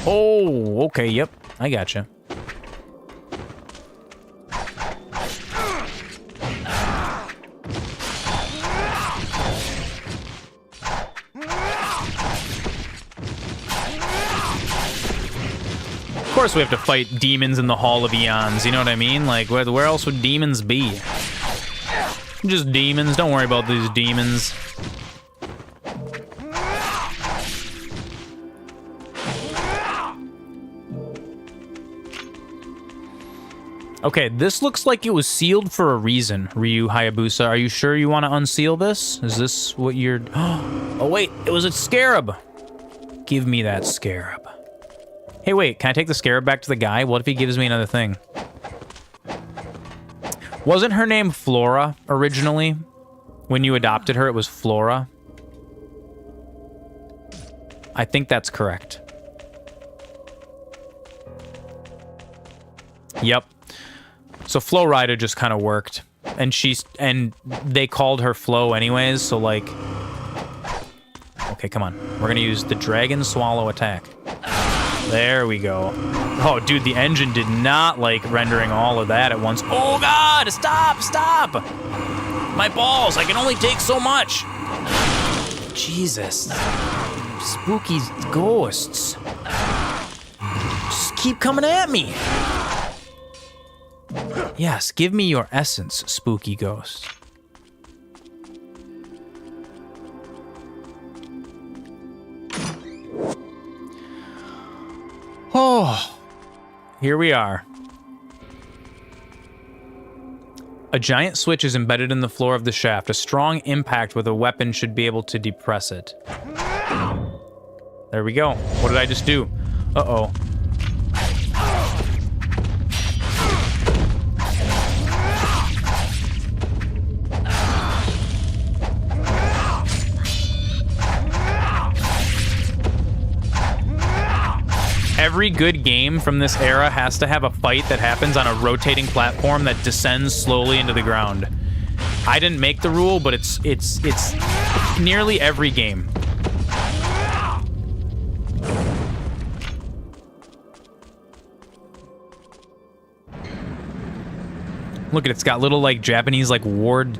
Oh, okay, yep. I gotcha. Of course we have to fight demons in the Hall of Eons, you know what I mean? Like, where else would demons be? Just demons, don't worry about these demons. Okay, this looks like it was sealed for a reason, Ryu Hayabusa. Are you sure you want to unseal this? Is this what you're... Oh, wait, it was a scarab. Give me that scarab. Hey, wait, can I take the scarab back to the guy? What if he gives me another thing? Wasn't her name Flora originally? When you adopted her, it was Flora. I think that's correct. Yep. So Flo Rida just kind of worked. And they called her Flo anyways, so like... Okay, come on. We're gonna use the Dragon Swallow attack. There we go. Oh, dude, the engine did not like rendering all of that at once. Oh, God! Stop! Stop! My balls! I can only take so much! Jesus. Spooky ghosts. Just keep coming at me! Yes, give me your essence, spooky ghost. Oh, here we are. A giant switch is embedded in the floor of the shaft. A strong impact with a weapon should be able to depress it. There we go. What did I just do? Uh-oh. Every good game from this era has to have a fight that happens on a rotating platform that descends slowly into the ground. I didn't make the rule, but it's nearly every game. Look at it, it's got little like Japanese like ward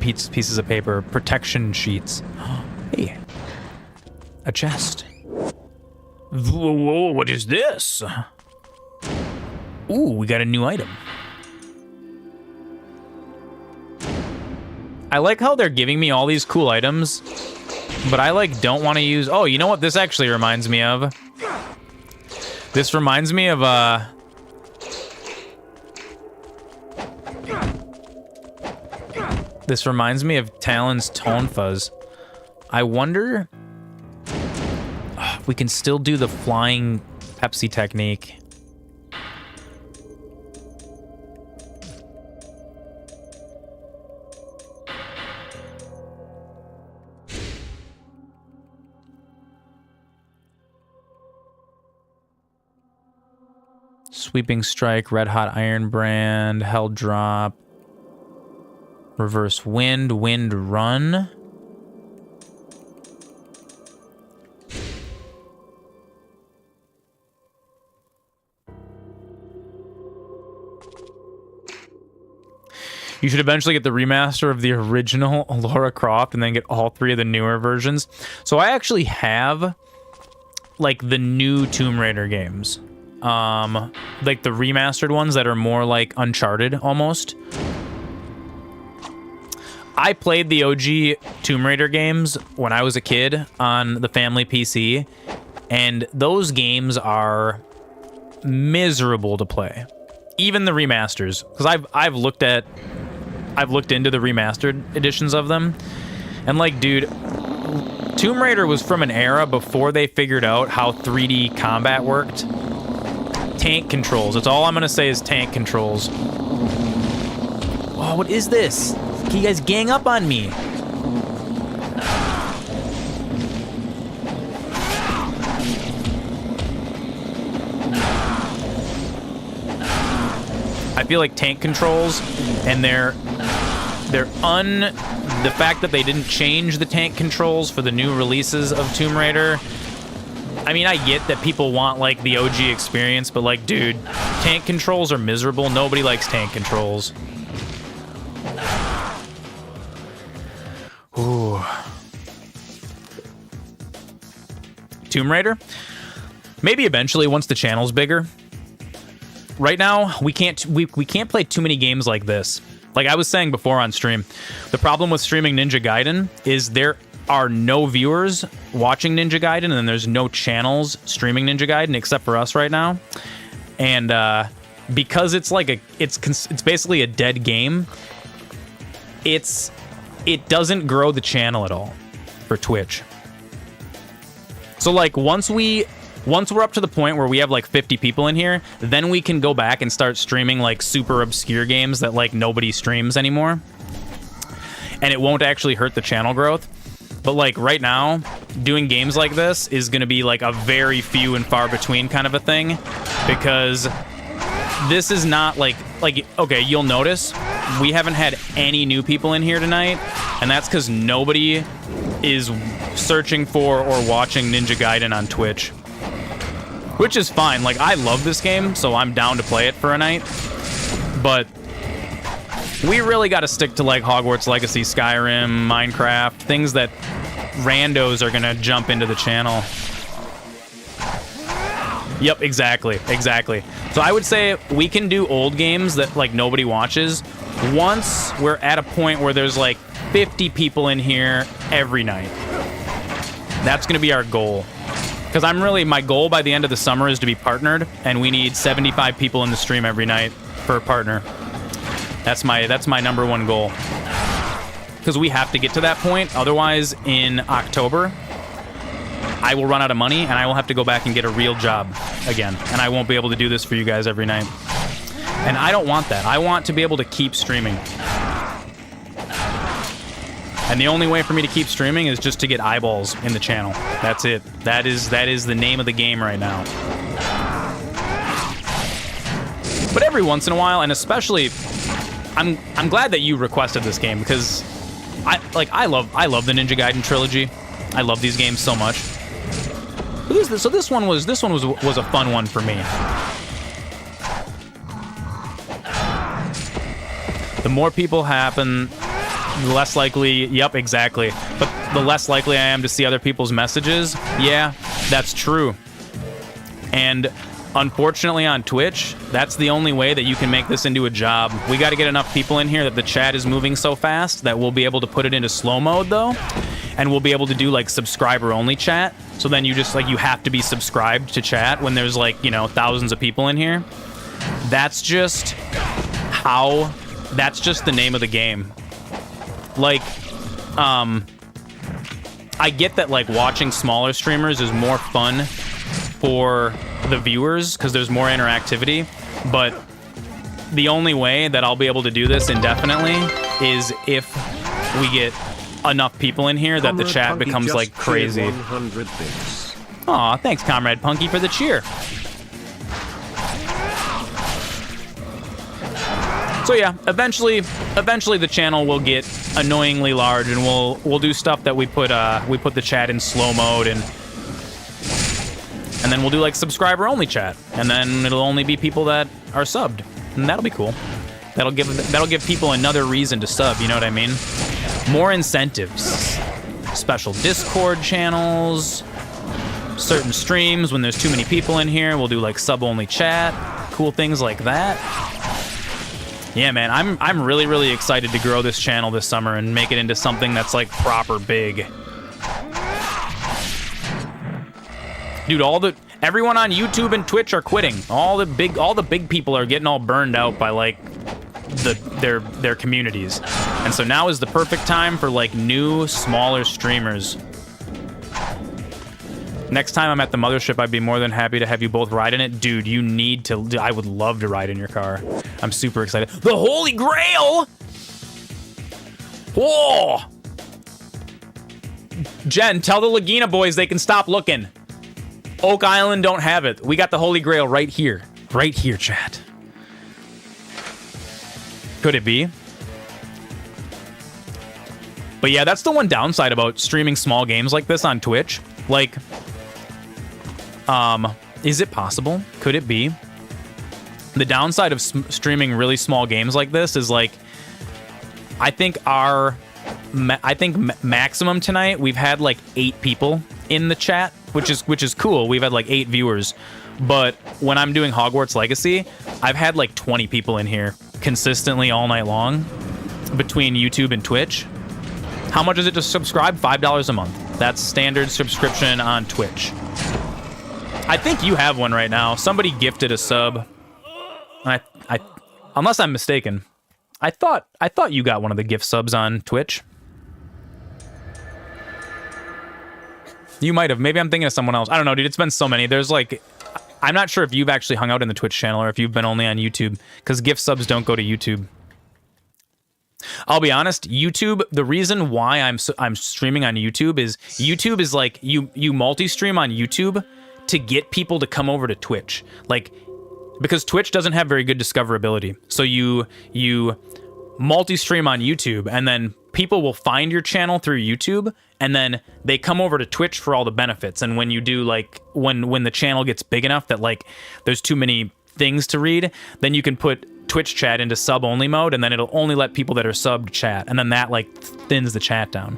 pieces of paper, protection sheets. Hey, a chest. Whoa, what is this? Ooh, we got a new item. I like how they're giving me all these cool items, but I like don't want to use... Oh, you know what this actually reminds me of? This reminds me of This reminds me of Talon's Tone Fuzz. I wonder if we can still do the flying Pepsi technique. Sweeping Strike, Red Hot Iron Brand, Hell Drop, Reverse Wind, Wind Run. You should eventually get the remaster of the original Lara Croft and then get all 3 of the newer versions. So I actually have like the new Tomb Raider games. Like the remastered ones that are more like Uncharted almost. I played the OG Tomb Raider games when I was a kid on the family PC, and those games are miserable to play. Even the remasters, because I've looked into the remastered editions of them, and like, dude, Tomb Raider was from an era before they figured out how 3D combat worked. Tank controls. That's all I'm gonna say is tank controls. Oh, what is this? Can you guys gang up on me? I feel like tank controls, and the fact that they didn't change the tank controls for the new releases of Tomb Raider. I mean, I get that people want like the OG experience, but like, dude, tank controls are miserable. Nobody likes tank controls. Ooh. Tomb Raider? Maybe eventually once the channel's bigger. Right now, we can't play too many games like this. Like I was saying before on stream, the problem with streaming Ninja Gaiden is there are no viewers watching Ninja Gaiden, and then there's no channels streaming Ninja Gaiden except for us right now. And because it's like it's basically a dead game, it doesn't grow the channel at all for Twitch. So like once we're up to the point where we have like 50 people in here, then we can go back and start streaming like super obscure games that like nobody streams anymore. And it won't actually hurt the channel growth. But like right now, doing games like this is going to be like a very few and far between kind of a thing, because this is not like okay, you'll notice we haven't had any new people in here tonight, and that's because nobody is searching for or watching Ninja Gaiden on Twitch. Which is fine. Like, I love this game, so I'm down to play it for a night. But we really got to stick to, like, Hogwarts Legacy, Skyrim, Minecraft, things that randos are going to jump into the channel. Yep, exactly. So I would say we can do old games that, like, nobody watches once we're at a point where there's, like, 50 people in here every night. That's going to be our goal. Because my goal by the end of the summer is to be partnered, and we need 75 people in the stream every night for a partner. That's my number one goal. Because we have to get to that point, otherwise in October, I will run out of money, and I will have to go back and get a real job again, and I won't be able to do this for you guys every night. And I don't want that. I want to be able to keep streaming. And the only way for me to keep streaming is just to get eyeballs in the channel. That's it. That is the name of the game right now. But every once in a while, and especially, I'm glad that you requested this game, because I love the Ninja Gaiden trilogy. I love these games so much. So this one was a fun one for me. The more people happen, the less likely, yep, exactly. But the less likely I am to see other people's messages. Yeah, that's true. And unfortunately on Twitch, that's the only way that you can make this into a job. We got to get enough people in here that the chat is moving so fast that we'll be able to put it into slow mode though. And we'll be able to do like subscriber only chat. So then you just you have to be subscribed to chat when there's thousands of people in here. That's just the name of the game. I get that watching smaller streamers is more fun for the viewers because there's more interactivity, but the only way that I'll be able to do this indefinitely is if we get enough people in here that the chat becomes crazy. Aw, thanks Comrade Punky for the cheer. So yeah, eventually the channel will get annoyingly large, and we'll do stuff that we put the chat in slow mode, and then we'll do like subscriber only chat, and then it'll only be people that are subbed, and that'll be cool. That'll give people another reason to sub. You know what I mean? More incentives, special Discord channels, certain streams when there's too many people in here. We'll do like sub only chat, cool things like that. Yeah, man, I'm really, really excited to grow this channel this summer and make it into something that's like proper big. Dude, everyone on YouTube and Twitch are quitting. All the big people are getting all burned out by like their communities. And so now is the perfect time for like new, smaller streamers. Next time I'm at the mothership, I'd be more than happy to have you both ride in it. Dude, you need to. I would love to ride in your car. I'm super excited. The Holy Grail! Whoa! Jen, tell the Lagina boys they can stop looking. Oak Island don't have it. We got the Holy Grail right here. Right here, chat. Could it be? But yeah, that's the one downside about streaming small games like this on Twitch. Like... is it possible? Could it be? The downside of streaming really small games like this is like, I think maximum tonight we've had like 8 people in the chat, which is cool. We've had like 8 viewers, but when I'm doing Hogwarts Legacy, I've had like 20 people in here consistently all night long between YouTube and Twitch. How much is it to subscribe? $5 a month. That's standard subscription on Twitch. I think you have one right now. Somebody gifted a sub. I unless I'm mistaken. I thought you got one of the gift subs on Twitch. You might have. Maybe I'm thinking of someone else. I don't know, dude. It's been so many. There's like, I'm not sure if you've actually hung out in the Twitch channel or if you've been only on YouTube, because gift subs don't go to YouTube. I'll be honest, YouTube, the reason why I'm streaming on YouTube is like you multi-stream on YouTube to get people to come over to Twitch. Like, because Twitch doesn't have very good discoverability. So you multi-stream on YouTube, and then people will find your channel through YouTube, and then they come over to Twitch for all the benefits. And when you do like when the channel gets big enough that like there's too many things to read, then you can put Twitch chat into sub only mode, and then it'll only let people that are subbed chat, and then that like thins the chat down.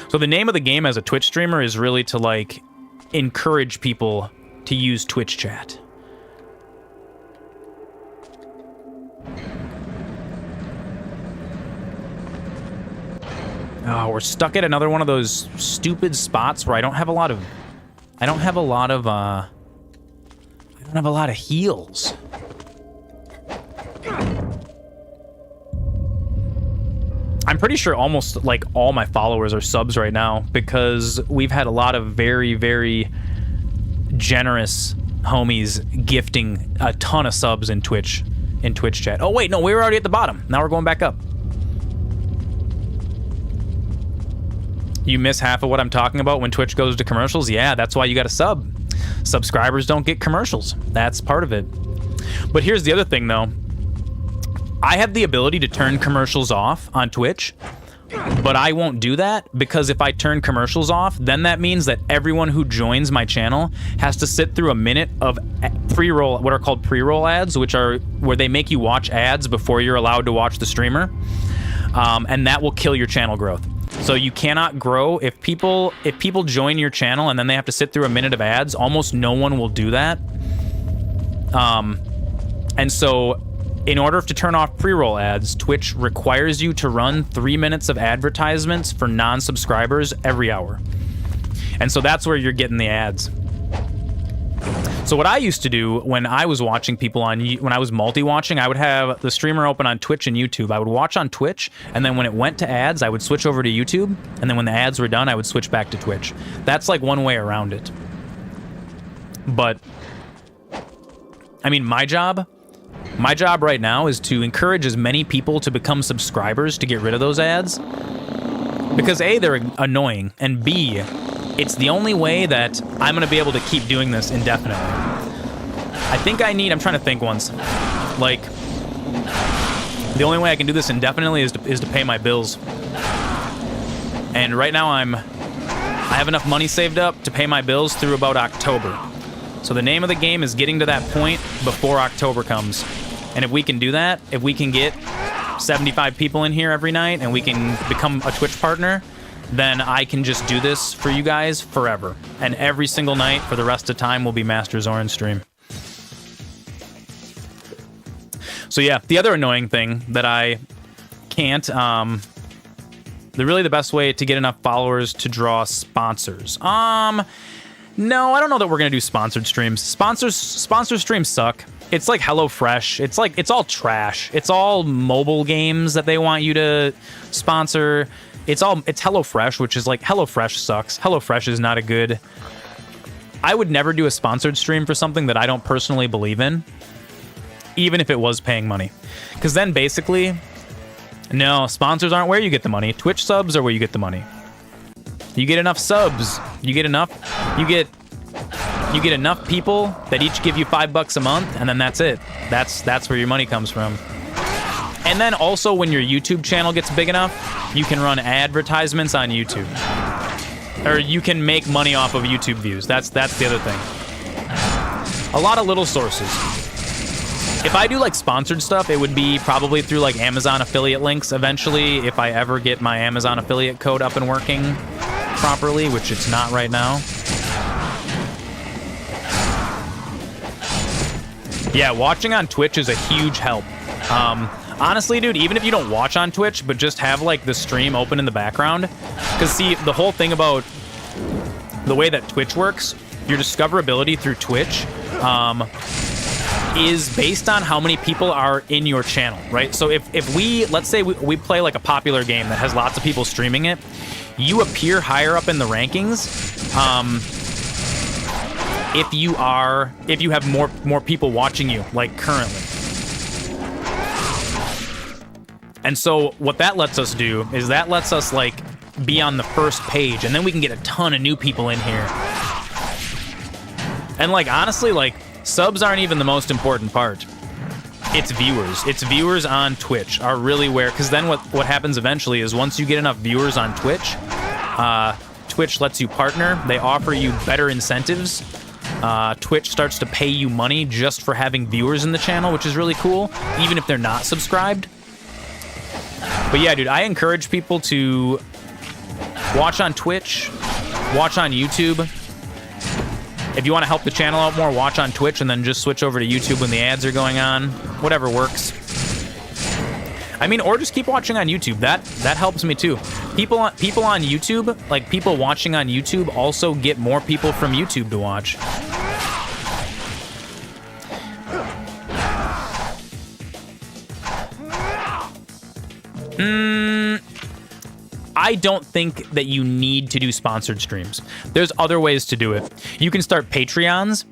So the name of the game as a Twitch streamer is really to like encourage people to use Twitch chat. Oh, we're stuck at another one of those stupid spots where I don't have a lot of heals. I'm pretty sure almost like all my followers are subs right now, because we've had a lot of very, very generous homies gifting a ton of subs in Twitch chat. Oh wait, no, we were already at the bottom. Now we're going back up. You miss half of what I'm talking about when Twitch goes to commercials? Yeah, that's why you got a sub. Subscribers don't get commercials. That's part of it. But here's the other thing though. I have the ability to turn commercials off on Twitch, but I won't do that, because if I turn commercials off, then that means that everyone who joins my channel has to sit through a minute of pre-roll, what are called pre-roll ads, which are where they make you watch ads before you're allowed to watch the streamer, and that will kill your channel growth. So you cannot grow if people join your channel and then they have to sit through a minute of ads. Almost no one will do that. And so in order to turn off pre-roll ads, Twitch requires you to run 3 minutes of advertisements for non-subscribers every hour. And so that's where you're getting the ads. So what I used to do when I was watching people when I was multi-watching, I would have the streamer open on Twitch and YouTube. I would watch on Twitch, and then when it went to ads, I would switch over to YouTube, and then when the ads were done, I would switch back to Twitch. That's like one way around it. But, I mean, my job right now is to encourage as many people to become subscribers to get rid of those ads. Because A, they're annoying, and B, it's the only way that I'm gonna be able to keep doing this indefinitely. I think I'm trying to think once. Like, The only way I can do this indefinitely is to pay my bills. And right now I have enough money saved up to pay my bills through about October. So the name of the game is getting to that point before October comes. And if we can do that, if we can get 75 people in here every night and we can become a Twitch partner, then I can just do this for you guys forever. And every single night for the rest of time will be MasterZoran stream. So yeah, the other annoying thing that I can't, really the best way to get enough followers to draw sponsors. No, I don't know that we're gonna do sponsored streams. Sponsor streams suck. It's like HelloFresh. It's all trash. It's all mobile games that they want you to sponsor. It's HelloFresh, which is like, HelloFresh sucks. HelloFresh is not a good. I would never do a sponsored stream for something that I don't personally believe in, even if it was paying money. Because then basically, no, sponsors aren't where you get the money. Twitch subs are where you get the money. You get enough subs. You get enough people that each give you $5 a month, and then that's it. That's where your money comes from. And then also when your YouTube channel gets big enough, you can run advertisements on YouTube. Or you can make money off of YouTube views. That's the other thing. A lot of little sources. If I do like sponsored stuff, it would be probably through like Amazon affiliate links eventually, if I ever get my Amazon affiliate code up and working properly, which it's not right now. Yeah, watching on Twitch is a huge help. Honestly, dude, even if you don't watch on Twitch, but just have like the stream open in the background. Because see, the whole thing about the way that Twitch works, your discoverability through Twitch, is based on how many people are in your channel, right? So if we, let's say we play like a popular game that has lots of people streaming it, you appear higher up in the rankings if you have more people watching you, like currently. And so what that lets us do is that lets us like be on the first page, and then we can get a ton of new people in here. And like honestly, like subs aren't even the most important part. It's viewers. It's viewers on Twitch are really where, because then what happens eventually is once you get enough viewers on Twitch, Twitch lets you partner. They offer you better incentives. Twitch starts to pay you money just for having viewers in the channel, which is really cool, even if they're not subscribed. But yeah, dude, I encourage people to watch on Twitch, watch on YouTube. If you want to help the channel out more, watch on Twitch and then just switch over to YouTube when the ads are going on. Whatever works. I mean, or just keep watching on YouTube. That helps me too. People on YouTube, like people watching on YouTube, also get more people from YouTube to watch. I don't think that you need to do sponsored streams. There's other ways to do it. You can start Patreons.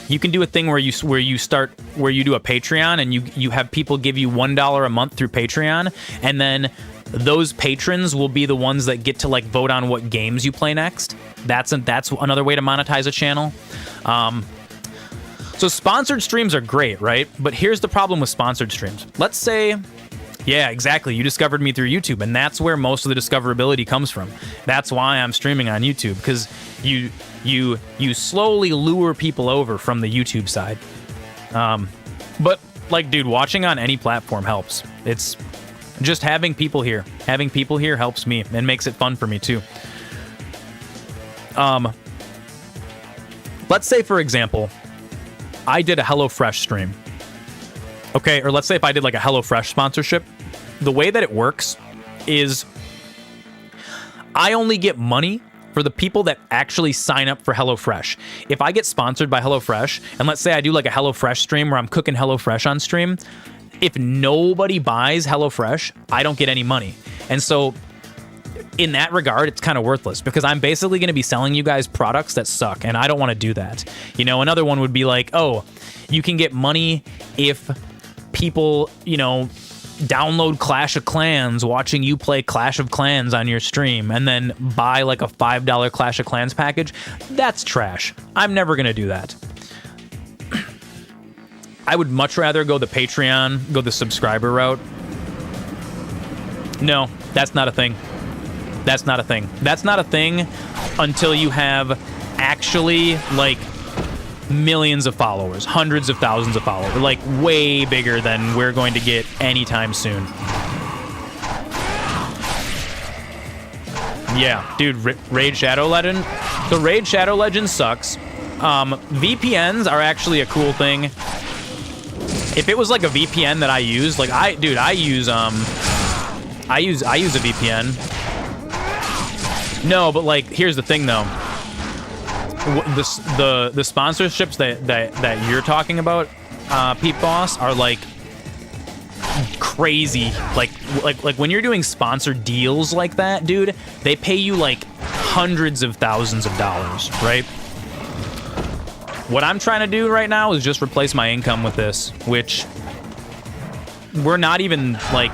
You can do a thing where you do a Patreon and you have people give you $1 a month through Patreon, and then those patrons will be the ones that get to like vote on what games you play next. That's another way to monetize a channel. So sponsored streams are great, right? But here's the problem with sponsored streams. Let's say, yeah, exactly, you discovered me through YouTube, and that's where most of the discoverability comes from. That's why I'm streaming on YouTube, because you slowly lure people over from the YouTube side. But like, dude, watching on any platform helps. It's just having people here. Having people here helps me and makes it fun for me too. Let's say, for example, I did a HelloFresh stream. Okay, or let's say if I did like a HelloFresh sponsorship, the way that it works is I only get money for the people that actually sign up for HelloFresh. If I get sponsored by HelloFresh, and let's say I do like a HelloFresh stream where I'm cooking HelloFresh on stream, if nobody buys HelloFresh, I don't get any money. And so in that regard, it's kind of worthless because I'm basically going to be selling you guys products that suck, and I don't want to do that. You know, another one would be like, oh, you can get money if people, you know, download Clash of Clans watching you play Clash of Clans on your stream and then buy like a $5 Clash of Clans package. That's trash. I'm never going to do that. I would much rather go the Patreon, go the subscriber route. No, that's not a thing. That's not a thing. That's not a thing until you have actually, like, millions of followers, hundreds of thousands of followers, like way bigger than we're going to get anytime soon. Yeah, dude, Raid Shadow Legend. The Raid Shadow Legend sucks. VPNs are actually a cool thing. If it was like a VPN that I use, like I use a VPN. No, but like here's the thing though. The sponsorships that you're talking about, Pete Boss, are like crazy. Like when you're doing sponsored deals like that, dude, they pay you like hundreds of thousands of dollars, right? What I'm trying to do right now is just replace my income with this, which we're not even like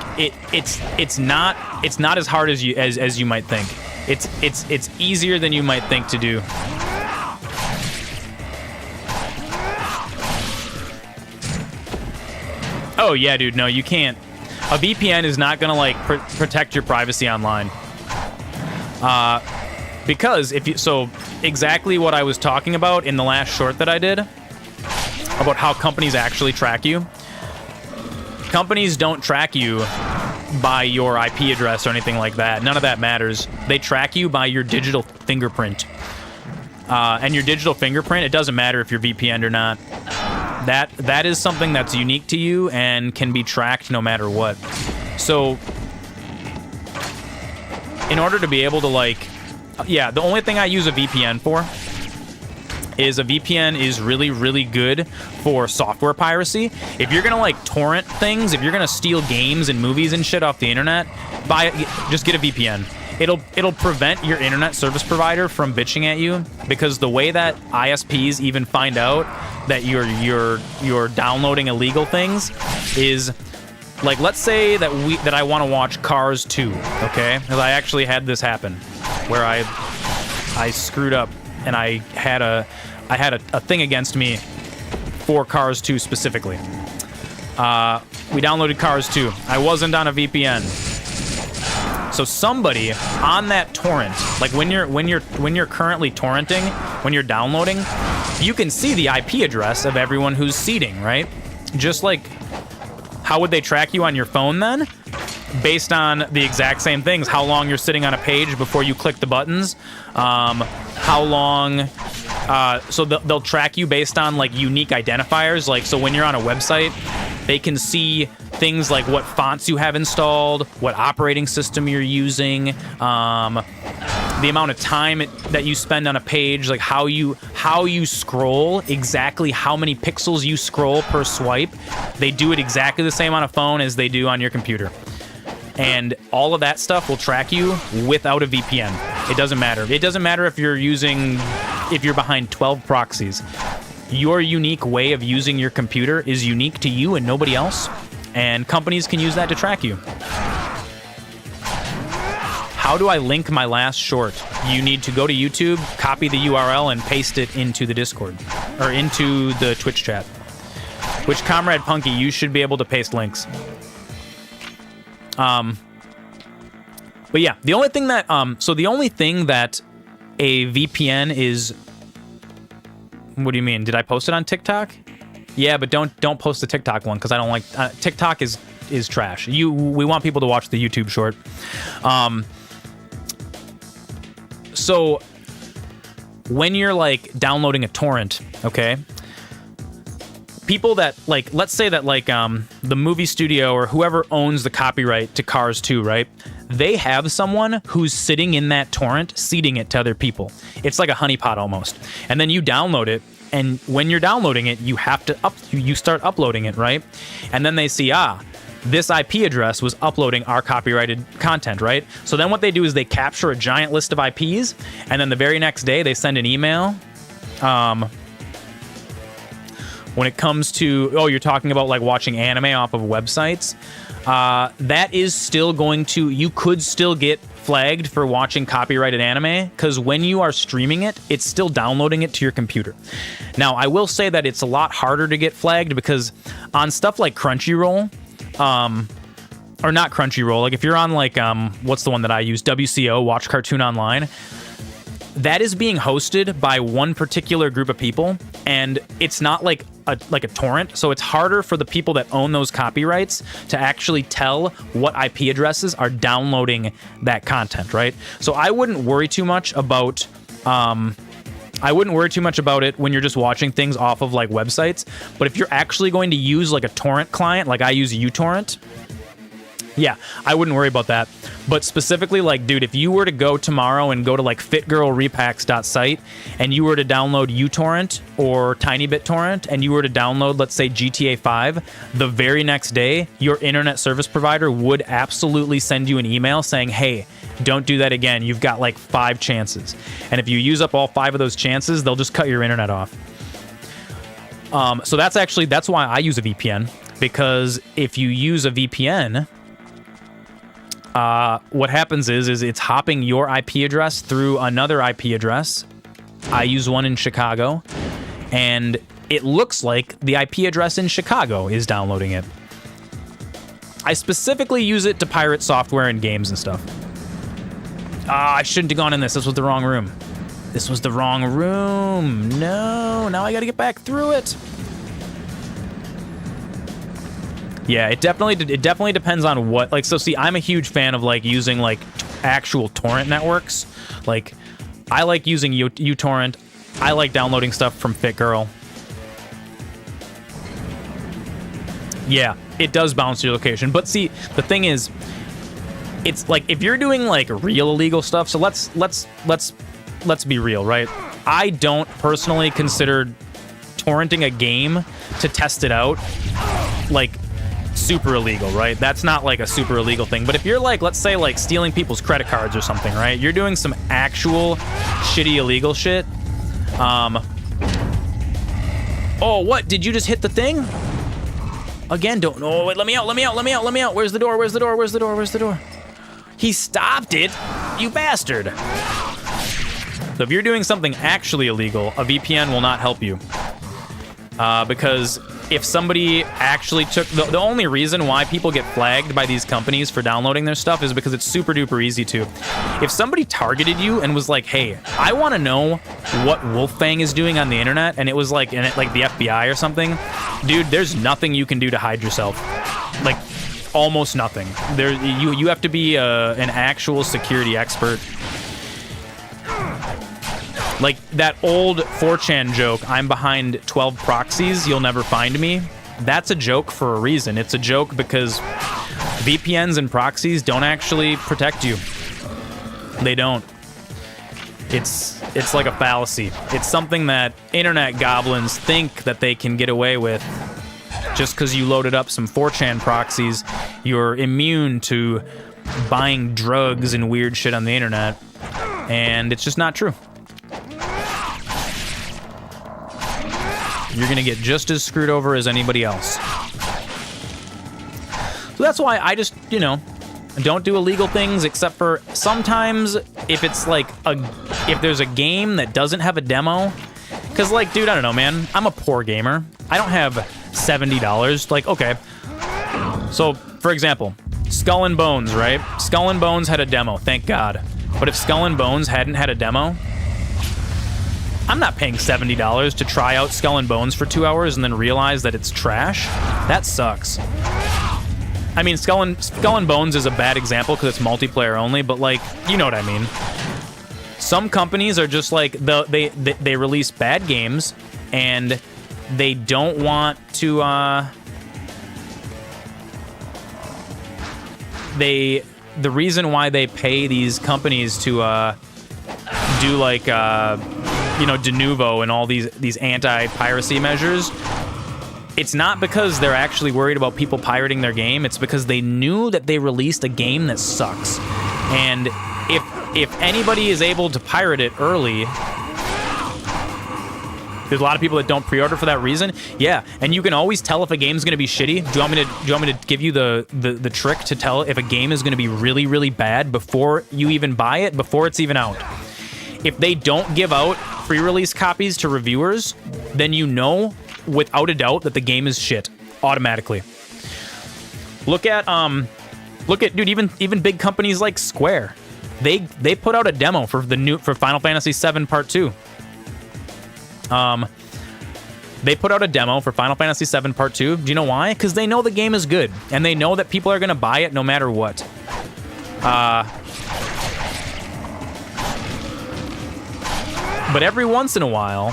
it's not as hard as you might think. It's easier than you might think to do. Oh yeah, dude, no, you can't. A VPN is not gonna like protect your privacy online. Because exactly what I was talking about in the last short that I did about how companies actually track you. Companies don't track you by your IP address or anything like that. None of that matters. They track you by your digital fingerprint. And your digital fingerprint, it doesn't matter if you're VPN'd or not. That is something that's unique to you and can be tracked no matter what. So, in order to be able to like, yeah, the only thing I use a VPN for is a VPN is really, really good for software piracy. If you're gonna like torrent things, if you're gonna steal games and movies and shit off the internet, just get a VPN. It'll prevent your internet service provider from bitching at you, because the way that ISPs even find out that you're downloading illegal things is, like, let's say that I want to watch Cars 2, okay? Because I actually had this happen where I screwed up and I had a thing against me for Cars 2 specifically. We downloaded Cars 2. I wasn't on a VPN. So somebody on that torrent, like when you're currently torrenting, when you're downloading, you can see the IP address of everyone who's seeding, right? Just like, how would they track you on your phone then? Based on the exact same things. How long you're sitting on a page before you click the buttons. How long... so they'll track you based on like unique identifiers. Like, so when you're on a website, they can see things like what fonts you have installed, what operating system you're using, the amount of time that you spend on a page, like how you scroll, exactly how many pixels you scroll per swipe. They do it exactly the same on a phone as they do on your computer. And all of that stuff will track you without a VPN. It doesn't matter. It doesn't matter if you're behind 12 proxies. Your unique way of using your computer is unique to you and nobody else, and companies can use that to track you. How do I link my last short? You need to go to YouTube, copy the URL, and paste it into the Discord, or into the Twitch chat. Which, Comrade Punky, you should be able to paste links. But yeah, the only thing that a VPN is... What do you mean? Did I post it on TikTok? Yeah, but don't post the TikTok one, because I don't like... TikTok is trash. We want people to watch the YouTube short. So when you're like downloading a torrent, okay? People that like, let's say that like the movie studio or whoever owns the copyright to Cars 2, right? They have someone who's sitting in that torrent, seeding it to other people. It's like a honeypot almost. And then you download it, and when you're downloading it, you have to you start uploading it, right? And then they see, this IP address was uploading our copyrighted content, right? So then what they do is they capture a giant list of IPs, and then the very next day they send an email. When it comes to, you're talking about like watching anime off of websites. that is still going to, you could still get flagged for watching copyrighted anime, because when you are streaming it, it's still downloading it to your computer. Now, I will say that it's a lot harder to get flagged because on stuff like Crunchyroll, or not Crunchyroll, like if you're on like, what's the one that I use? WCO, Watch Cartoon Online. That is being hosted by one particular group of people, and it's not like a torrent, so it's harder for the people that own those copyrights to actually tell what IP addresses are downloading that content, right? So I wouldn't worry too much about it when you're just watching things off of like websites. But if you're actually going to use like a torrent client, like I use uTorrent, yeah, I wouldn't worry about that. But specifically, like, dude, if you were to go tomorrow and go to like fitgirlrepax.site and you were to download uTorrent or TinyBitTorrent and you were to download, let's say, GTA 5, the very next day, your internet service provider would absolutely send you an email saying, hey, don't do that again. You've got like 5 chances. And if you use up all 5 of those chances, they'll just cut your internet off. So that's why I use a VPN, because if you use a VPN, what happens is it's hopping your IP address through another IP address. I use one in Chicago, and it looks like the IP address in Chicago is downloading it. I specifically use it to pirate software and games and stuff. I shouldn't have gone in this. This was the wrong room. This was the wrong room. No, now I gotta get back through it. Yeah, it definitely depends on what, like, so see, I'm a huge fan of like using like actual torrent networks. Like, I like using uTorrent. I like downloading stuff from FitGirl. Yeah, it does bounce to your location. But see, the thing is, it's like if you're doing like real illegal stuff, so let's be real, right? I don't personally consider torrenting a game to test it out like super illegal, right? That's not like a super illegal thing. But if you're like, let's say like stealing people's credit cards or something, right? You're doing some actual shitty illegal shit. Oh, what? Did you just hit the thing? Again, don't. Oh, wait, let me out. Where's the door? He stopped it, you bastard. So if you're doing something actually illegal, a VPN will not help you. Because if somebody actually took... The only reason why people get flagged by these companies for downloading their stuff is because it's super duper easy to. If somebody targeted you and was like, hey, I want to know what Wolfang is doing on the internet, and it was like, like the FBI or something, dude, there's nothing you can do to hide yourself. Like, almost nothing. You have to be an actual security expert. Like that old 4chan joke, I'm behind 12 proxies, you'll never find me. That's a joke for a reason. It's a joke because VPNs and proxies don't actually protect you. They don't. It's like a fallacy. It's something that internet goblins think that they can get away with. Just because you loaded up some 4chan proxies, you're immune to buying drugs and weird shit on the internet. And it's just not true. You're going to get just as screwed over as anybody else. So that's why I just, don't do illegal things, except for sometimes if it's like if there's a game that doesn't have a demo. Because, like, dude, I don't know, man. I'm a poor gamer. I don't have $70. Like, okay. So, for example, Skull and Bones, right? Skull and Bones had a demo, thank God. But if Skull and Bones hadn't had a demo, I'm not paying $70 to try out Skull and Bones for 2 hours and then realize that it's trash. That sucks. I mean, Skull and Bones is a bad example because it's multiplayer only, but, like, you know what I mean. Some companies are just like, they release bad games and they don't want to, the reason why they pay these companies to do like de novo and all these anti-piracy measures, it's not because they're actually worried about people pirating their game. It's because they knew that they released a game that sucks. And if anybody is able to pirate it early, There's a lot of people that don't pre-order for that reason. Yeah, and you can always tell if a game's going to be shitty. Do you want me to give you the trick to tell if a game is going to be really, really bad before you even buy it, before it's even out? If they don't give out pre-release copies to reviewers, then you know without a doubt that the game is shit automatically. Look at dude, even big companies like Square. They put out a demo for Final Fantasy VII Part 2. They put out a demo for Final Fantasy VII Part 2. Do you know why? Because they know the game is good, and they know that people are going to buy it no matter what. But every once in a while,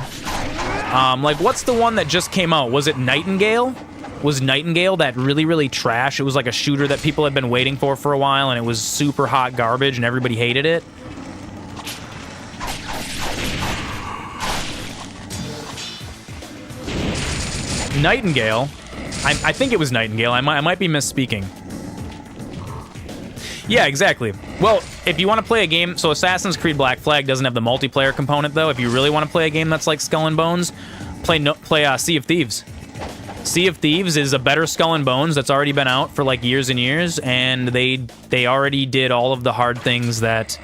like, what's the one that just came out? Was it Nightingale? Was Nightingale that really, really trash? It was like a shooter that people had been waiting for a while, and it was super hot garbage, and everybody hated it. Nightingale. I think it was Nightingale. I might be misspeaking. Yeah, exactly. Well, if you want to play a game... So Assassin's Creed Black Flag doesn't have the multiplayer component, though. If you really want to play a game that's like Skull and Bones, play Sea of Thieves. Sea of Thieves is a better Skull and Bones that's already been out for like years and years, and they already did all of the hard things that...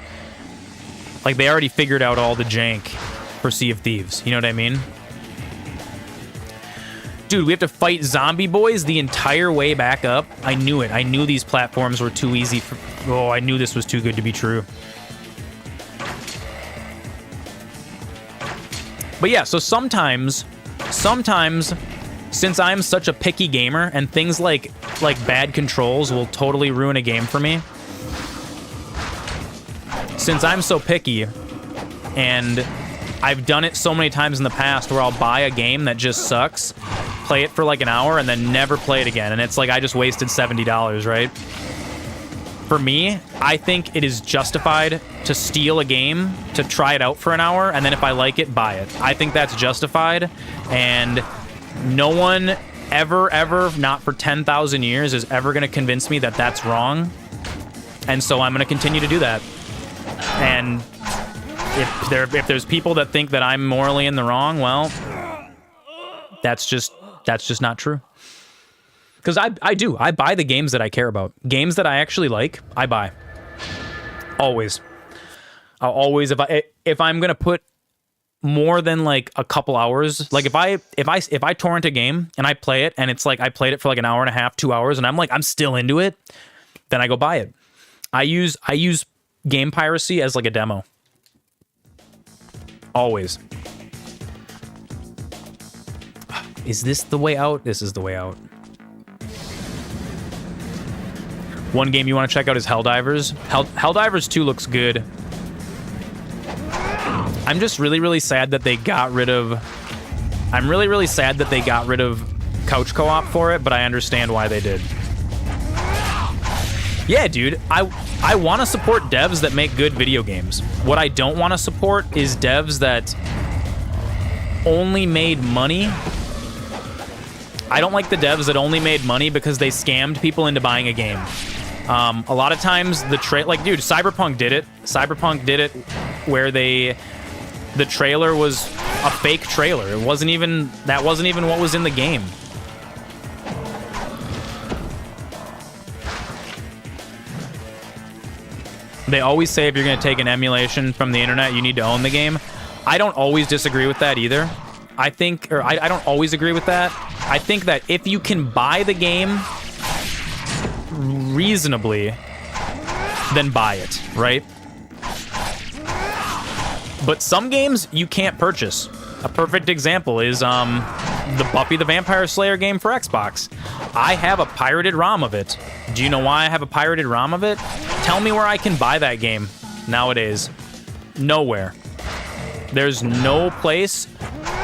Like, they already figured out all the jank for Sea of Thieves. You know what I mean? Dude, we have to fight zombie boys the entire way back up. I knew it. I knew these platforms were too easy for... Oh, I knew this was too good to be true. But yeah, so sometimes, since I'm such a picky gamer, and things like bad controls will totally ruin a game for me. Since I'm so picky, and I've done it so many times in the past where I'll buy a game that just sucks, play it for like an hour, and then never play it again. And it's like I just wasted $70, right? For me, I think it is justified to steal a game, to try it out for an hour, and then if I like it, buy it. I think that's justified, and no one ever, not for 10,000 years, is ever going to convince me that that's wrong. And so I'm going to continue to do that. And if there's people that think that I'm morally in the wrong, well, that's just not true. Because I buy the games that I care about. Games that I actually like, I buy. Always. I'll always, if I'm gonna put more than like a couple hours, like if I torrent a game and I play it and it's like I played it for like an hour and a half, 2 hours, and I'm like I'm still into it, then I go buy it. I use game piracy as like a demo. Always. Is this the way out? This is the way out. One game you want to check out is Helldivers. Helldivers 2 looks good. I'm just really sad that they got rid of... I'm really sad that they got rid of couch co-op for it, but I understand why they did. Yeah, dude. I want to support devs that make good video games. What I don't want to support is devs that only made money. I don't like the devs that only made money because they scammed people into buying a game. A lot of times the like, dude, Cyberpunk did it. Cyberpunk did it where the trailer was a fake trailer. That wasn't even what was in the game. They always say if you're going to take an emulation from the internet, you need to own the game. I don't always disagree with that either. I don't always agree with that. I think that if you can buy the game reasonably, then buy it, right? But some games you can't purchase. A perfect example is the Buffy the Vampire Slayer game for Xbox. I have a pirated ROM of it. Do you know why I have a pirated ROM of it? Tell me where I can buy that game nowadays. Nowhere. There's no place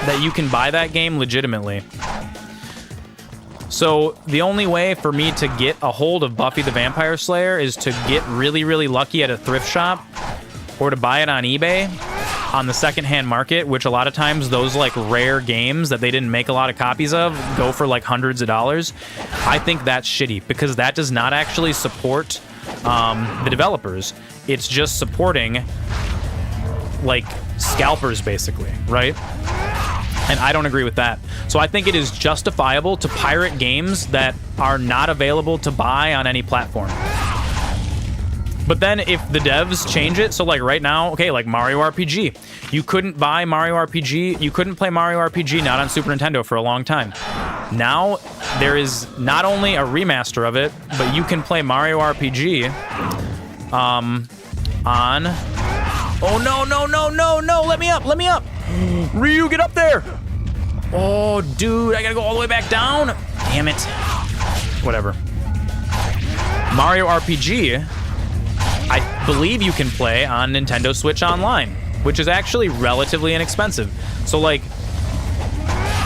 that you can buy that game legitimately. So the only way for me to get a hold of Buffy the Vampire Slayer is to get really lucky at a thrift shop or to buy it on eBay on the secondhand market, which a lot of times those like rare games that they didn't make a lot of copies of go for like hundreds of dollars. I think that's shitty because that does not actually support the developers. It's just supporting like scalpers basically, right? And I don't agree with that. So I think it is justifiable to pirate games that are not available to buy on any platform. But then if the devs change it, so like right now, okay, like Mario RPG, you couldn't buy Mario RPG, you couldn't play Mario RPG not on Super Nintendo for a long time. Now there is not only a remaster of it, but you can play Mario RPG on... Oh, no, let me up. Ryu, get up there. Oh, dude, I gotta go all the way back down. Damn it. Whatever. Mario RPG, I believe you can play on Nintendo Switch Online, which is actually relatively inexpensive. So, like,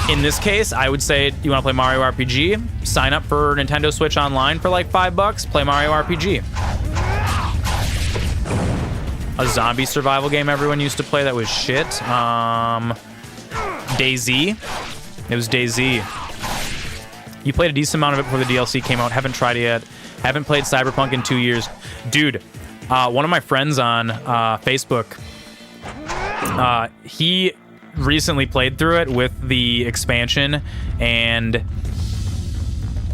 in this case, I would say you want to play Mario RPG, sign up for Nintendo Switch Online for like $5, play Mario RPG. A zombie survival game everyone used to play that was shit. DayZ. It was DayZ. You played a decent amount of it before the DLC came out. Haven't tried it yet. Haven't played Cyberpunk in 2 years. Dude, one of my friends on Facebook, he recently played through it with the expansion, and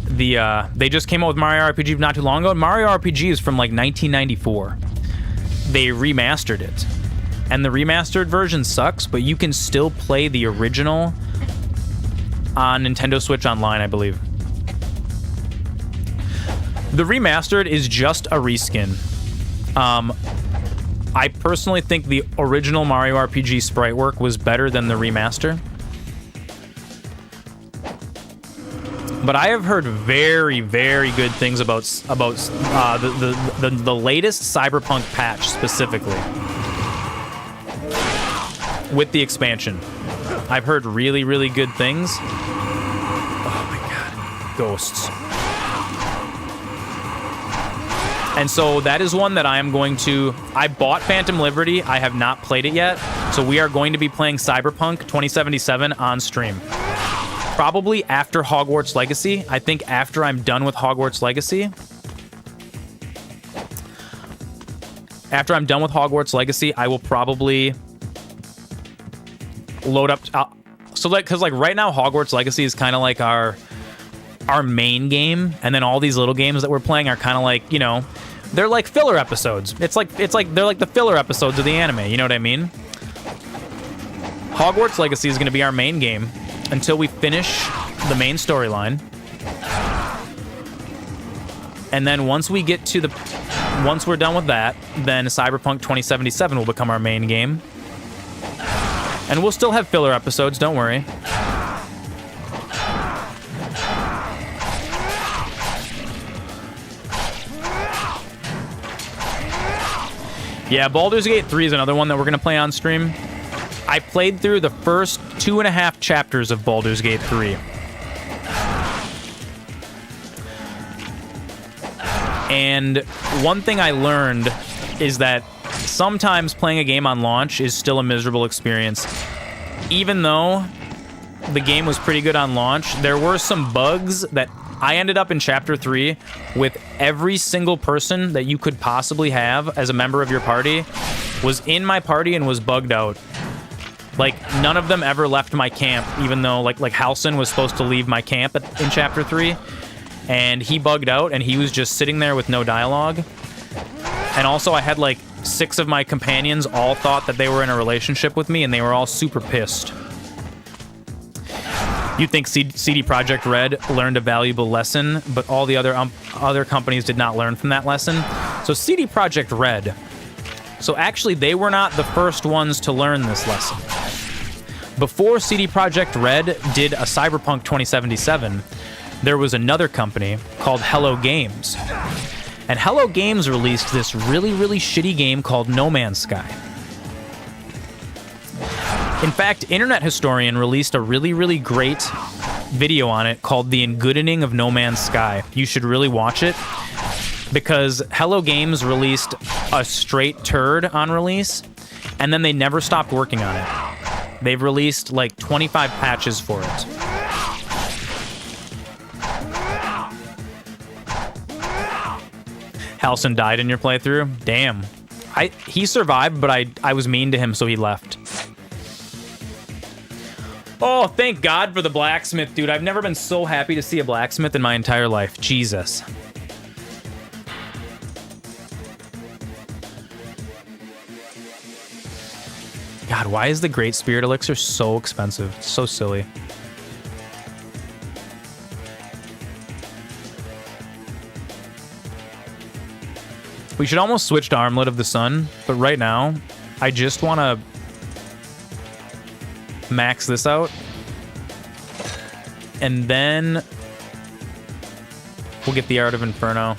they just came out with Mario RPG not too long ago. And Mario RPG is from like 1994. They remastered it, and the remastered version sucks, but you can still play the original on Nintendo Switch Online, I believe. The remastered is just a reskin. I personally think the original Mario RPG sprite work was better than the remaster. But I have heard very, very good things about the latest Cyberpunk patch specifically, with the expansion. I've heard really, really good things. Oh my god, ghosts. And so that is one that I am going to... I bought Phantom Liberty. I have not played it yet. So we are going to be playing Cyberpunk 2077 on stream. Probably after Hogwarts Legacy. I think after I'm done with Hogwarts Legacy. After I'm done with Hogwarts Legacy, I will probably load up... so like, because like right now Hogwarts Legacy is kind of like our main game, and then all these little games that we're playing are kind of like, you know, they're like filler episodes. It's like they're like the filler episodes of the anime, you know what I mean? Hogwarts Legacy is going to be our main game until we finish the main storyline. And then once we're done with that, then Cyberpunk 2077 will become our main game. And we'll still have filler episodes, don't worry. Yeah, Baldur's Gate 3 is another one that we're going to play on stream. I played through the first 2.5 chapters of Baldur's Gate 3. And one thing I learned is that sometimes playing a game on launch is still a miserable experience. Even though the game was pretty good on launch, there were some bugs that I ended up in Chapter 3 with every single person that you could possibly have as a member of your party was in my party and was bugged out. Like, none of them ever left my camp, even though, like Halcyon was supposed to leave my camp in Chapter 3, and he bugged out, and he was just sitting there with no dialogue. And also, I had, like, 6 of my companions all thought that they were in a relationship with me, and they were all super pissed. You'd think CD Projekt Red learned a valuable lesson, but all the other companies did not learn from that lesson. So CD Projekt Red... So actually, they were not the first ones to learn this lesson. Before CD Projekt Red did a Cyberpunk 2077, there was another company called Hello Games. And Hello Games released this really, really shitty game called No Man's Sky. In fact, Internet Historian released a really, really great video on it called The Engoodening of No Man's Sky. You should really watch it, because Hello Games released a straight turd on release, and then they never stopped working on it. They've released like 25 patches for it. Halcyon died in your playthrough? Damn. He survived, but I was mean to him, so he left. Oh, thank God for the blacksmith, dude. I've never been so happy to see a blacksmith in my entire life. Jesus. God, why is the Great Spirit Elixir so expensive? It's so silly. We should almost switch to Armlet of the Sun, but right now, I just want to max this out. And then we'll get the Art of Inferno.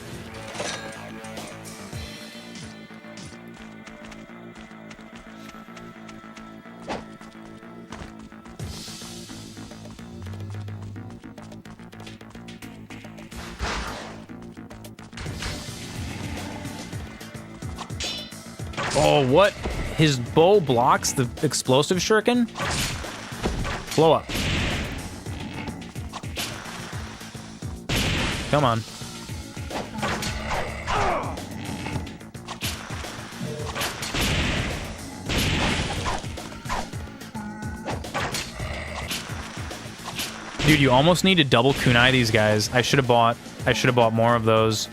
Oh, what? His bow blocks the explosive shuriken? Blow up. Come on. Dude, you almost need to double kunai these guys. I should have bought more of those.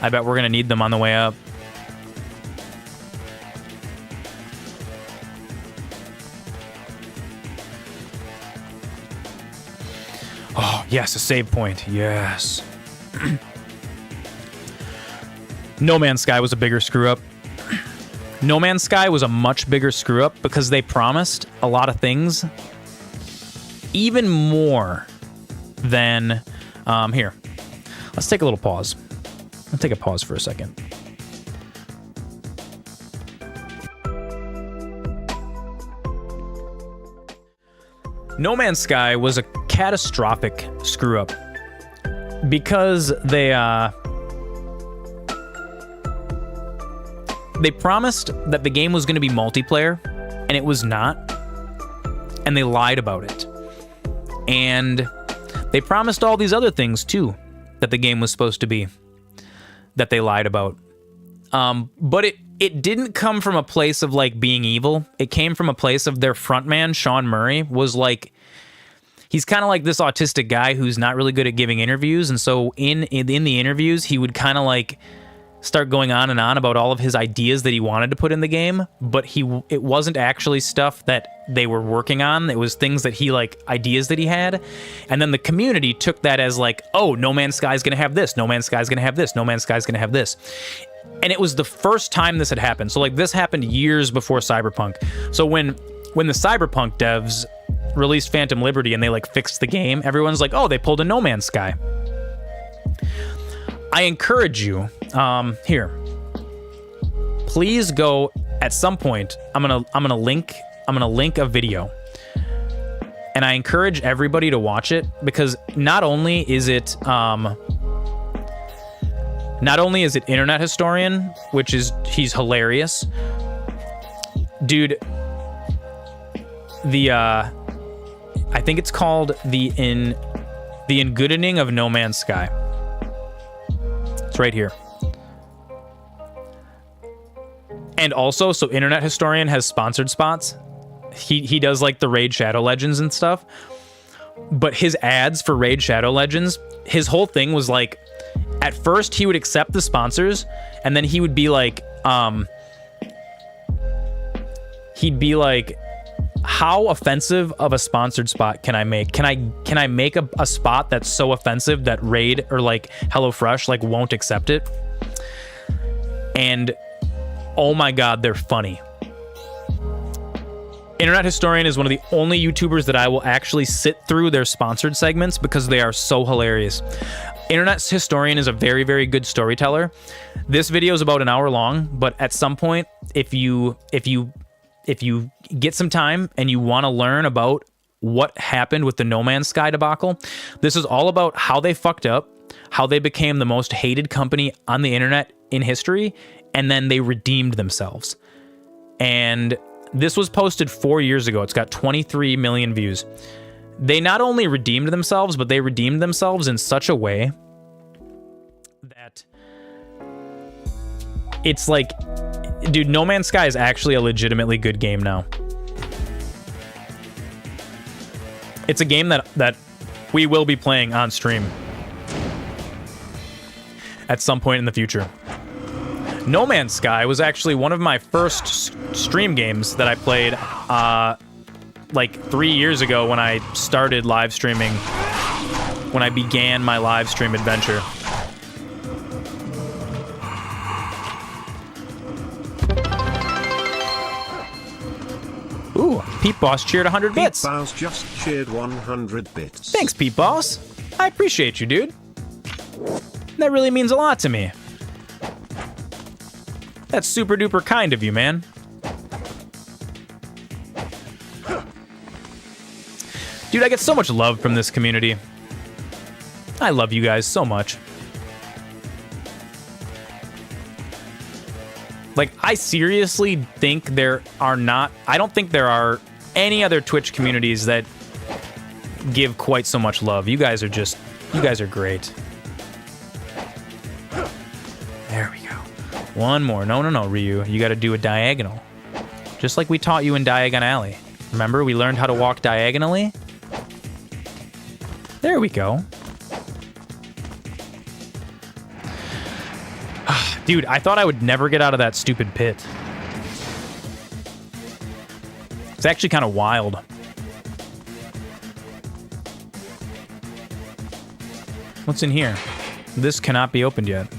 I bet we're gonna need them on the way up. Oh, yes, a save point. Yes. No Man's Sky was a bigger screw-up. No Man's Sky was a much bigger screw-up because they promised a lot of things. Even more than... here. Let's take a little pause. I'll take a pause for a second. No Man's Sky was a catastrophic screw-up because they promised that the game was going to be multiplayer, and it was not, and they lied about it. And they promised all these other things, too, that the game was supposed to be, that they lied about. But it didn't come from a place of, like, being evil. It came from a place of their frontman, Sean Murray, was, like... He's kind of like this autistic guy who's not really good at giving interviews, and so in the interviews, he would kind of, like, start going on and on about all of his ideas that he wanted to put in the game, but it wasn't actually stuff that they were working on. It was things that he, like, ideas that he had, and then the community took that as, like, oh, No Man's Sky is going to have this, No Man's Sky is going to have this, No Man's Sky is going to have this. And it was the first time this had happened. So, like, this happened years before Cyberpunk. So when the Cyberpunk devs released Phantom Liberty and they, like, fixed the game, everyone's like, oh, they pulled a No Man's Sky. I encourage you, here, please go at some point. I'm gonna link a video, and I encourage everybody to watch it because not only is it Internet Historian, which is he's hilarious, dude. I think it's called the Engoodening of No Man's Sky. It's right here. And also, so Internet Historian has sponsored spots. He does, like, the Raid Shadow Legends and stuff. But his ads for Raid Shadow Legends, his whole thing was, like, at first he would accept the sponsors, and then he would be like, how offensive of a sponsored spot can I make? Can I make a spot that's so offensive that Raid or, like, HelloFresh, like, won't accept it? And oh my God, they're funny. Internet Historian is one of the only YouTubers that I will actually sit through their sponsored segments because they are so hilarious. Internet Historian is a very, very good storyteller. This video is about an hour long, but at some point, if you get some time and you want to learn about what happened with the No Man's Sky debacle, this is all about how they fucked up, how they became the most hated company on the internet in history, and then they redeemed themselves. And this was posted 4 years ago. It's got 23 million views. They not only redeemed themselves, but they redeemed themselves in such a way that it's like, dude, No Man's Sky is actually a legitimately good game now. It's a game that we will be playing on stream at some point in the future. No Man's Sky was actually one of my first stream games that I played like 3 years ago when I started live streaming, when I began my live stream adventure. Ooh, Pete Boss cheered 100 bits. Pete Boss just cheered 100 bits. Thanks, Pete Boss. I appreciate you, dude. That really means a lot to me. That's super duper kind of you, man. Dude, I get so much love from this community. I love you guys so much. Like, I seriously think I don't think there are any other Twitch communities that give quite so much love. You guys are great. There we go. One more. No, Ryu. You gotta do a diagonal. Just like we taught you in Diagon Alley. Remember, we learned how to walk diagonally? There we go. Dude, I thought I would never get out of that stupid pit. It's actually kind of wild. What's in here? This cannot be opened yet.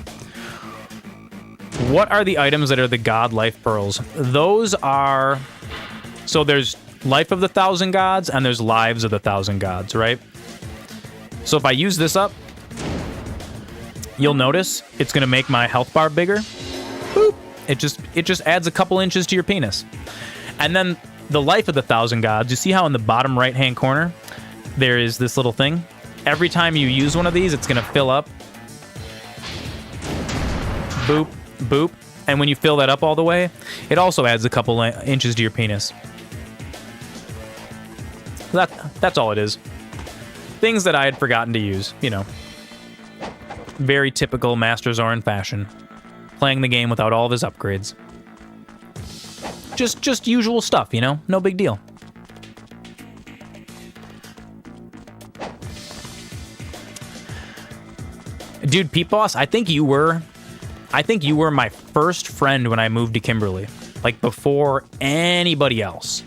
What are the items that are the God Life Pearls? Those are... So there's Life of the Thousand Gods and there's Lives of the Thousand Gods, right? So if I use this up, you'll notice it's going to make my health bar bigger. Boop. It just adds a couple inches to your penis. And then the Life of the Thousand Gods, you see how in the bottom right-hand corner, there is this little thing? Every time you use one of these, it's going to fill up. Boop, boop. And when you fill that up all the way, it also adds a couple inches to your penis. That's all it is. Things that I had forgotten to use, you know. Very typical MasterZoran fashion. Playing the game without all of his upgrades. Just usual stuff, you know? No big deal. Dude, Pete Boss, I think you were my first friend when I moved to Kimberly. Like, before anybody else.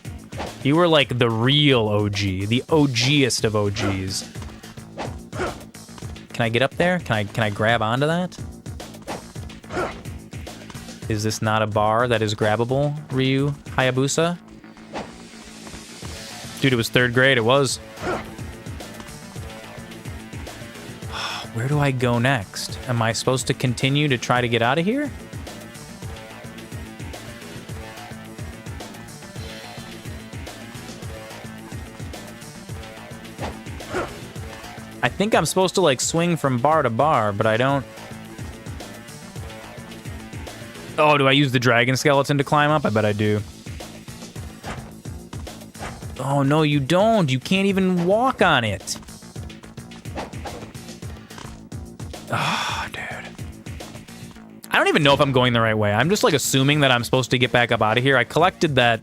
You were like the real OG. The OGest of OGs. Can I get up there? Can I grab onto that? Is this not a bar that is grabbable, Ryu Hayabusa? Dude, it was 3rd grade. It was. Where do I go next? Am I supposed to continue to try to get out of here? I think I'm supposed to, like, swing from bar to bar, but I don't... Oh, do I use the dragon skeleton to climb up? I bet I do. Oh, no, you don't. You can't even walk on it. Oh, dude. I don't even know if I'm going the right way. I'm just, like, assuming that I'm supposed to get back up out of here. I collected that...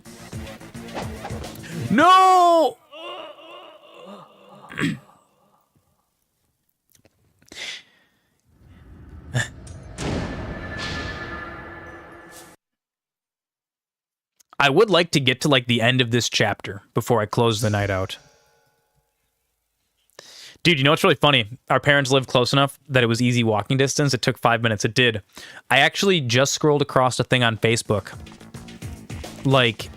No! I would like to get to, like, the end of this chapter before I close the night out. Dude, you know what's really funny? Our parents live close enough that it was easy walking distance. It took 5 minutes. It did. I actually just scrolled across a thing on Facebook, like,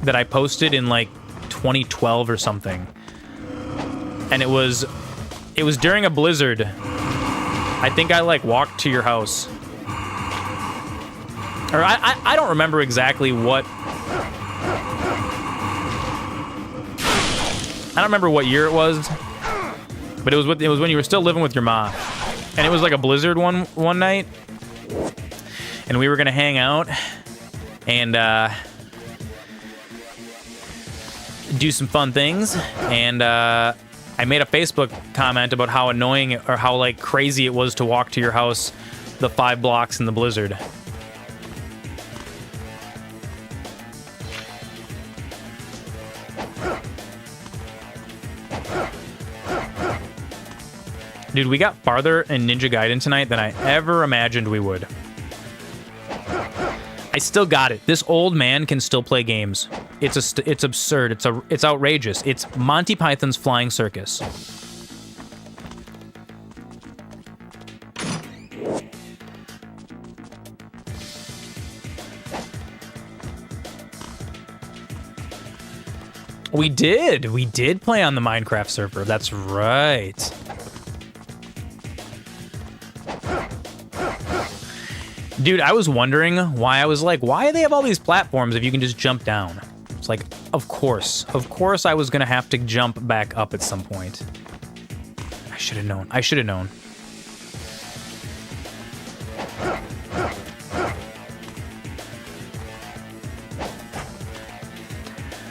that I posted in, like, 2012 or something. And it was during a blizzard. I think I, like, walked to your house. Or I don't remember exactly what... I don't remember what year it was, but it was when you were still living with your mom, and it was like a blizzard one night, and we were gonna hang out and do some fun things, and I made a Facebook comment about how annoying or how, like, crazy it was to walk to your house the 5 blocks in the blizzard. Dude, we got farther in Ninja Gaiden tonight than I ever imagined we would. I still got it. This old man can still play games. It's absurd. It's outrageous. It's Monty Python's Flying Circus. We did play on the Minecraft server. That's right. Dude, I was wondering why I was like, why do they have all these platforms if you can just jump down? It's like, of course I was gonna have to jump back up at some point. I should have known. I should have known.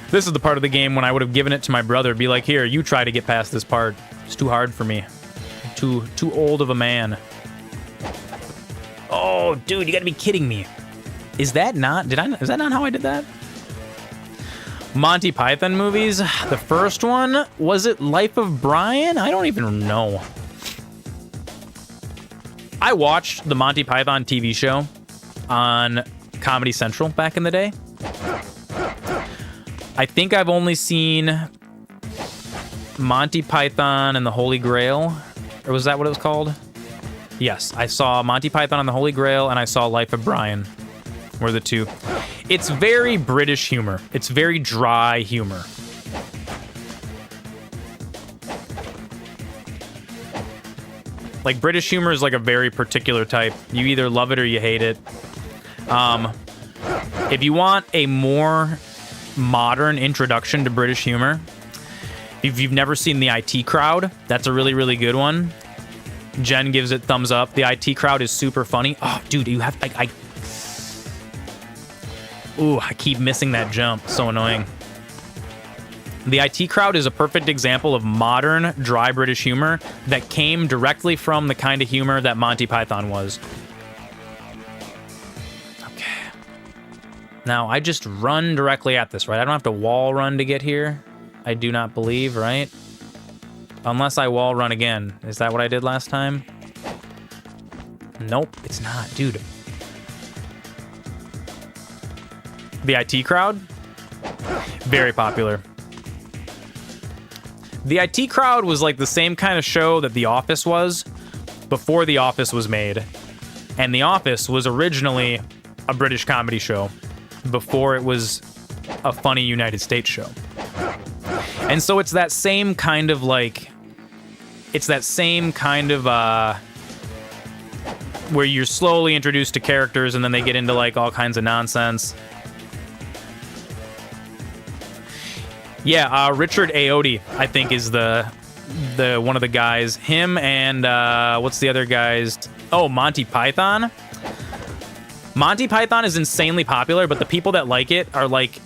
This is the part of the game when I would have given it to my brother, be like, here, you try to get past this part. It's too hard for me. Too old of a man. Oh, dude, you gotta be kidding me. Is that not how I did that? Monty Python movies, the first one, was it Life of Brian? I don't even know. I watched the Monty Python TV show on Comedy Central back in the day. I think I've only seen Monty Python and the Holy Grail, or was that what it was called? Yes, I saw Monty Python and the Holy Grail, and I saw Life of Brian, were the two. It's very British humor. It's very dry humor. Like, British humor is like a very particular type. You either love it or you hate it. If you want a more modern introduction to British humor, if you've never seen The IT Crowd, that's a really, really good one. Jen gives it thumbs up. The IT Crowd is super funny. Oh, dude, you have... I keep missing that jump. So annoying. The IT Crowd is a perfect example of modern, dry British humor that came directly from the kind of humor that Monty Python was. Okay. Now, I just run directly at this, right? I don't have to wall run to get here. I do not believe, right? Unless I wall run again. Is that what I did last time? Nope, it's not, dude. The IT Crowd? Very popular. The IT Crowd was like the same kind of show that The Office was before The Office was made. And The Office was originally a British comedy show before it was a funny United States show. And so it's that same kind of like... It's that same kind of, where you're slowly introduced to characters and then they get into like all kinds of nonsense. Yeah, Richard Ayoade, I think, is the one of the guys. Him and what's the other guys? Oh, Monty Python. Monty Python is insanely popular, but the people that like it are like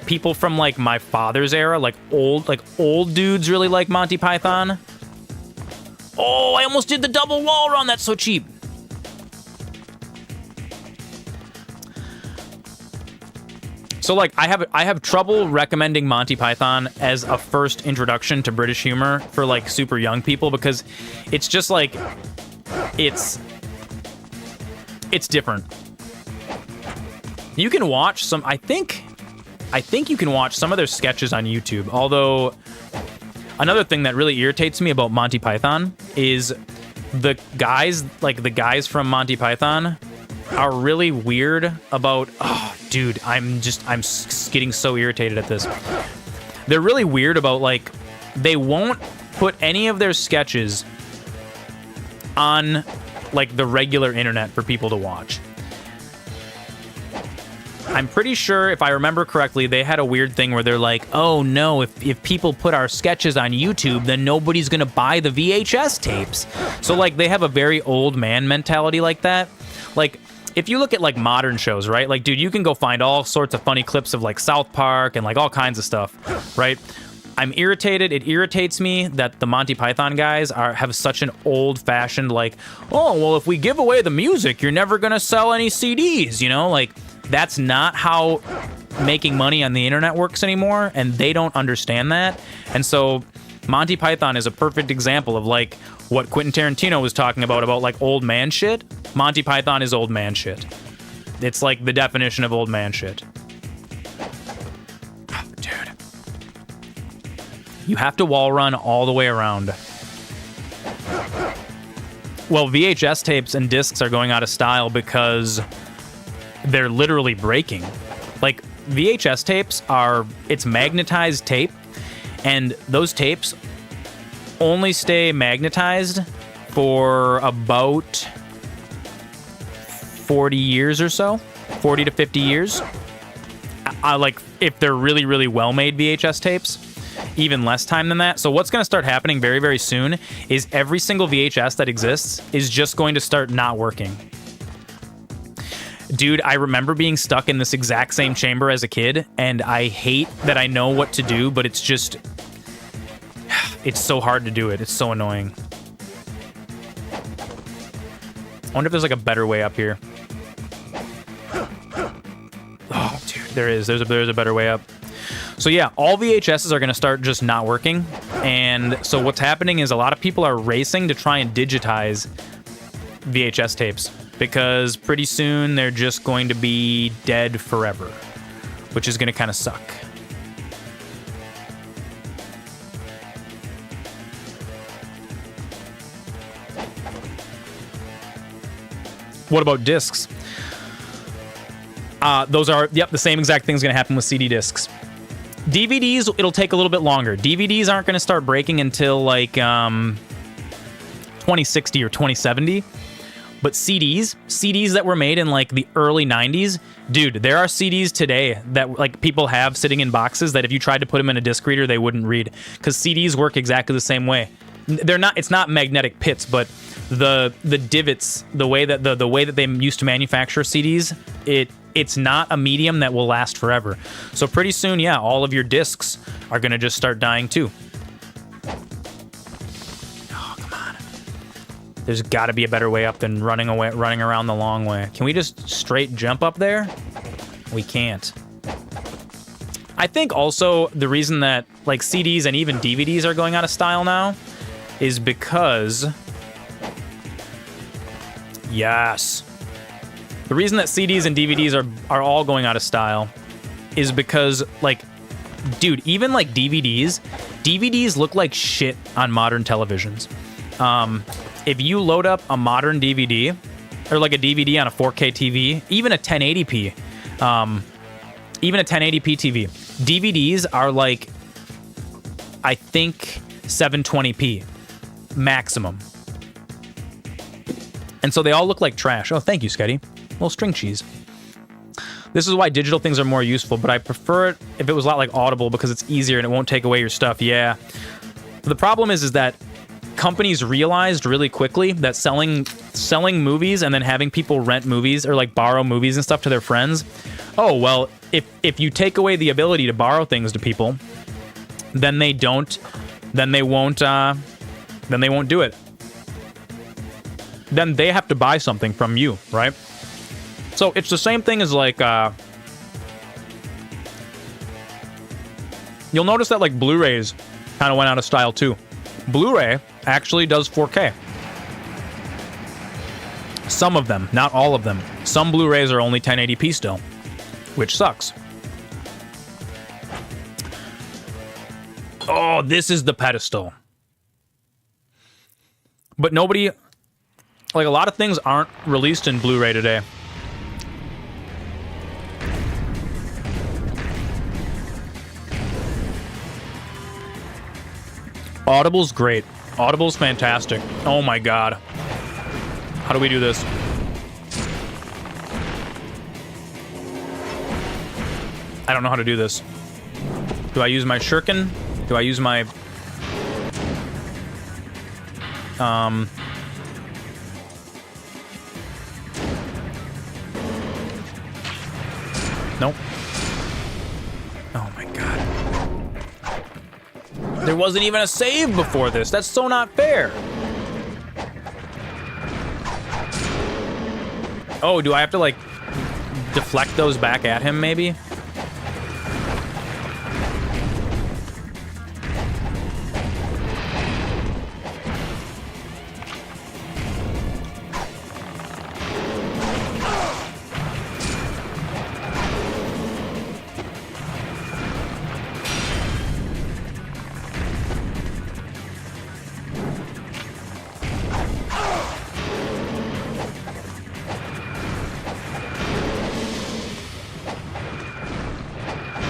people from like my father's era, like old dudes really like Monty Python. Oh, I almost did the double wall run. That's so cheap. So like I have trouble recommending Monty Python as a first introduction to British humor for like super young people because it's just like it's different. You can watch some I think you can watch some of their sketches on YouTube. Although another thing that really irritates me about Monty Python is the guys from Monty Python are really weird about, oh, dude, I'm getting so irritated at this. They're really weird about, like, they won't put any of their sketches on, like, the regular internet for people to watch. I'm pretty sure, if I remember correctly, they had a weird thing where they're like, oh no, if people put our sketches on YouTube, then nobody's gonna buy the VHS tapes. So, like, they have a very old man mentality like that. Like, if you look at, like, modern shows, right? Like, dude, you can go find all sorts of funny clips of, like, South Park and, like, all kinds of stuff, right? I'm irritated. It irritates me that the Monty Python guys have such an old-fashioned, like, oh, well, if we give away the music, you're never gonna sell any CDs, you know? Like, that's not how making money on the internet works anymore, and they don't understand that. And so Monty Python is a perfect example of, like, what Quentin Tarantino was talking about like old man shit. Monty Python is old man shit. It's like the definition of old man shit. Oh, dude. You have to wall run all the way around. Well, VHS tapes and discs are going out of style because they're literally breaking. Like, VHS tapes it's magnetized tape, and those tapes only stay magnetized for about 40 years or so, 40 to 50 years. Like, if they're really, really well-made VHS tapes, even less time than that. So what's going to start happening very, very soon is every single VHS that exists is just going to start not working. Dude, I remember being stuck in this exact same chamber as a kid, and I hate that I know what to do, but it's just... It's so hard to do it. It's so annoying. I wonder if there's like a better way up here. Oh, dude, there is. There's a better way up. So yeah, all VHSs are going to start just not working. And so what's happening is a lot of people are racing to try and digitize VHS tapes, because pretty soon they're just going to be dead forever, which is going to kind of suck. What about discs? Those are, yep, the same exact thing's going to happen with CD discs. DVDs, it'll take a little bit longer. DVDs aren't going to start breaking until like 2060 or 2070. But CDs that were made in like the early 90s, dude, there are CDs today that like people have sitting in boxes that if you tried to put them in a disc reader, they wouldn't read, because CDs work exactly the same way. They're not, it's not magnetic pits, but the divots, the way that they used to manufacture CDs, it's not a medium that will last forever. So pretty soon, yeah, all of your discs are going to just start dying too. Oh, come on. There's got to be a better way up than running around the long way. Can we just straight jump up there? We can't. I think also the reason that like CDs and even DVDs are going out of style now is because... Yes. The reason that CDs and DVDs are all going out of style is because, like, dude, even like DVDs look like shit on modern televisions. If you load up a modern DVD, or like a DVD on a 4K TV, even a 1080p TV, DVDs are like, I think 720p maximum. And so they all look like trash. Oh, thank you, Scotty. Well, string cheese. This is why digital things are more useful, but I prefer it if it was a lot like Audible, because it's easier and it won't take away your stuff. Yeah. But the problem is that companies realized really quickly that selling movies and then having people rent movies or like borrow movies and stuff to their friends. Oh, well, if you take away the ability to borrow things to people, then they won't do it. Then they have to buy something from you, right? So it's the same thing as like, you'll notice that like Blu-rays kind of went out of style too. Blu-ray actually does 4K. Some of them, not all of them. Some Blu-rays are only 1080p still, which sucks. Oh, this is the pedestal. But nobody... Like, a lot of things aren't released in Blu-ray today. Audible's great. Audible's fantastic. Oh my god. How do we do this? I don't know how to do this. Do I use my shuriken? Do I use my... Nope. Oh my god. There wasn't even a save before this. That's so not fair. Oh, do I have to like deflect those back at him maybe?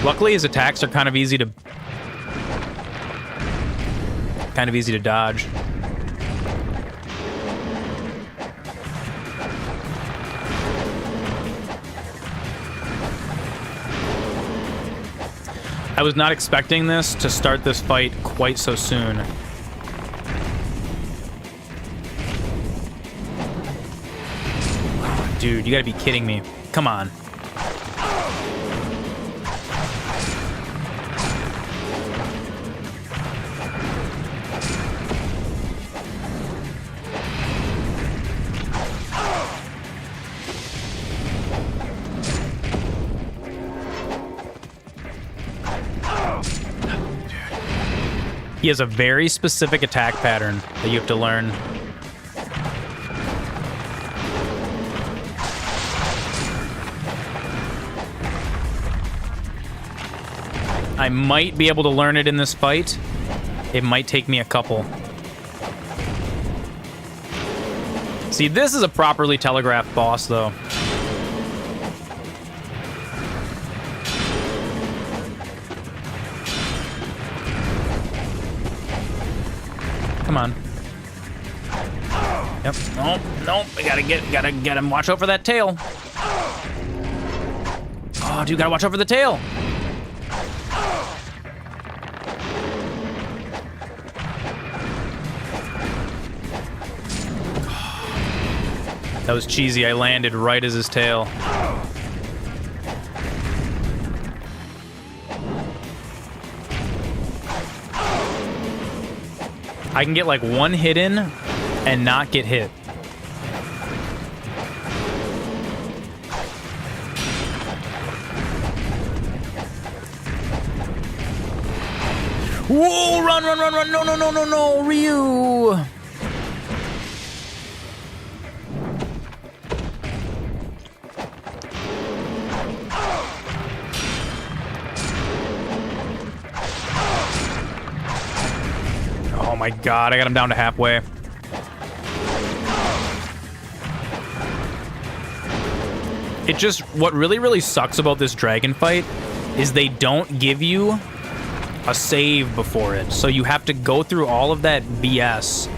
Luckily, his attacks are kind of easy to dodge. I was not expecting this to start this fight quite so soon. Dude, you gotta be kidding me. Come on. He has a very specific attack pattern that you have to learn. I might be able to learn it in this fight. It might take me a couple. See, this is a properly telegraphed boss, though. Come on. Yep. Nope. Nope. I gotta get him. Watch out for that tail. Oh, dude, gotta watch out for the tail. That was cheesy. I landed right as his tail. I can get like one hit in and not get hit. Whoa, run, run, run, run. No, no, no, no, no, Ryu. Oh my god, I got him down to halfway. It just, what really, really sucks about this dragon fight is they don't give you a save before it. So you have to go through all of that BS.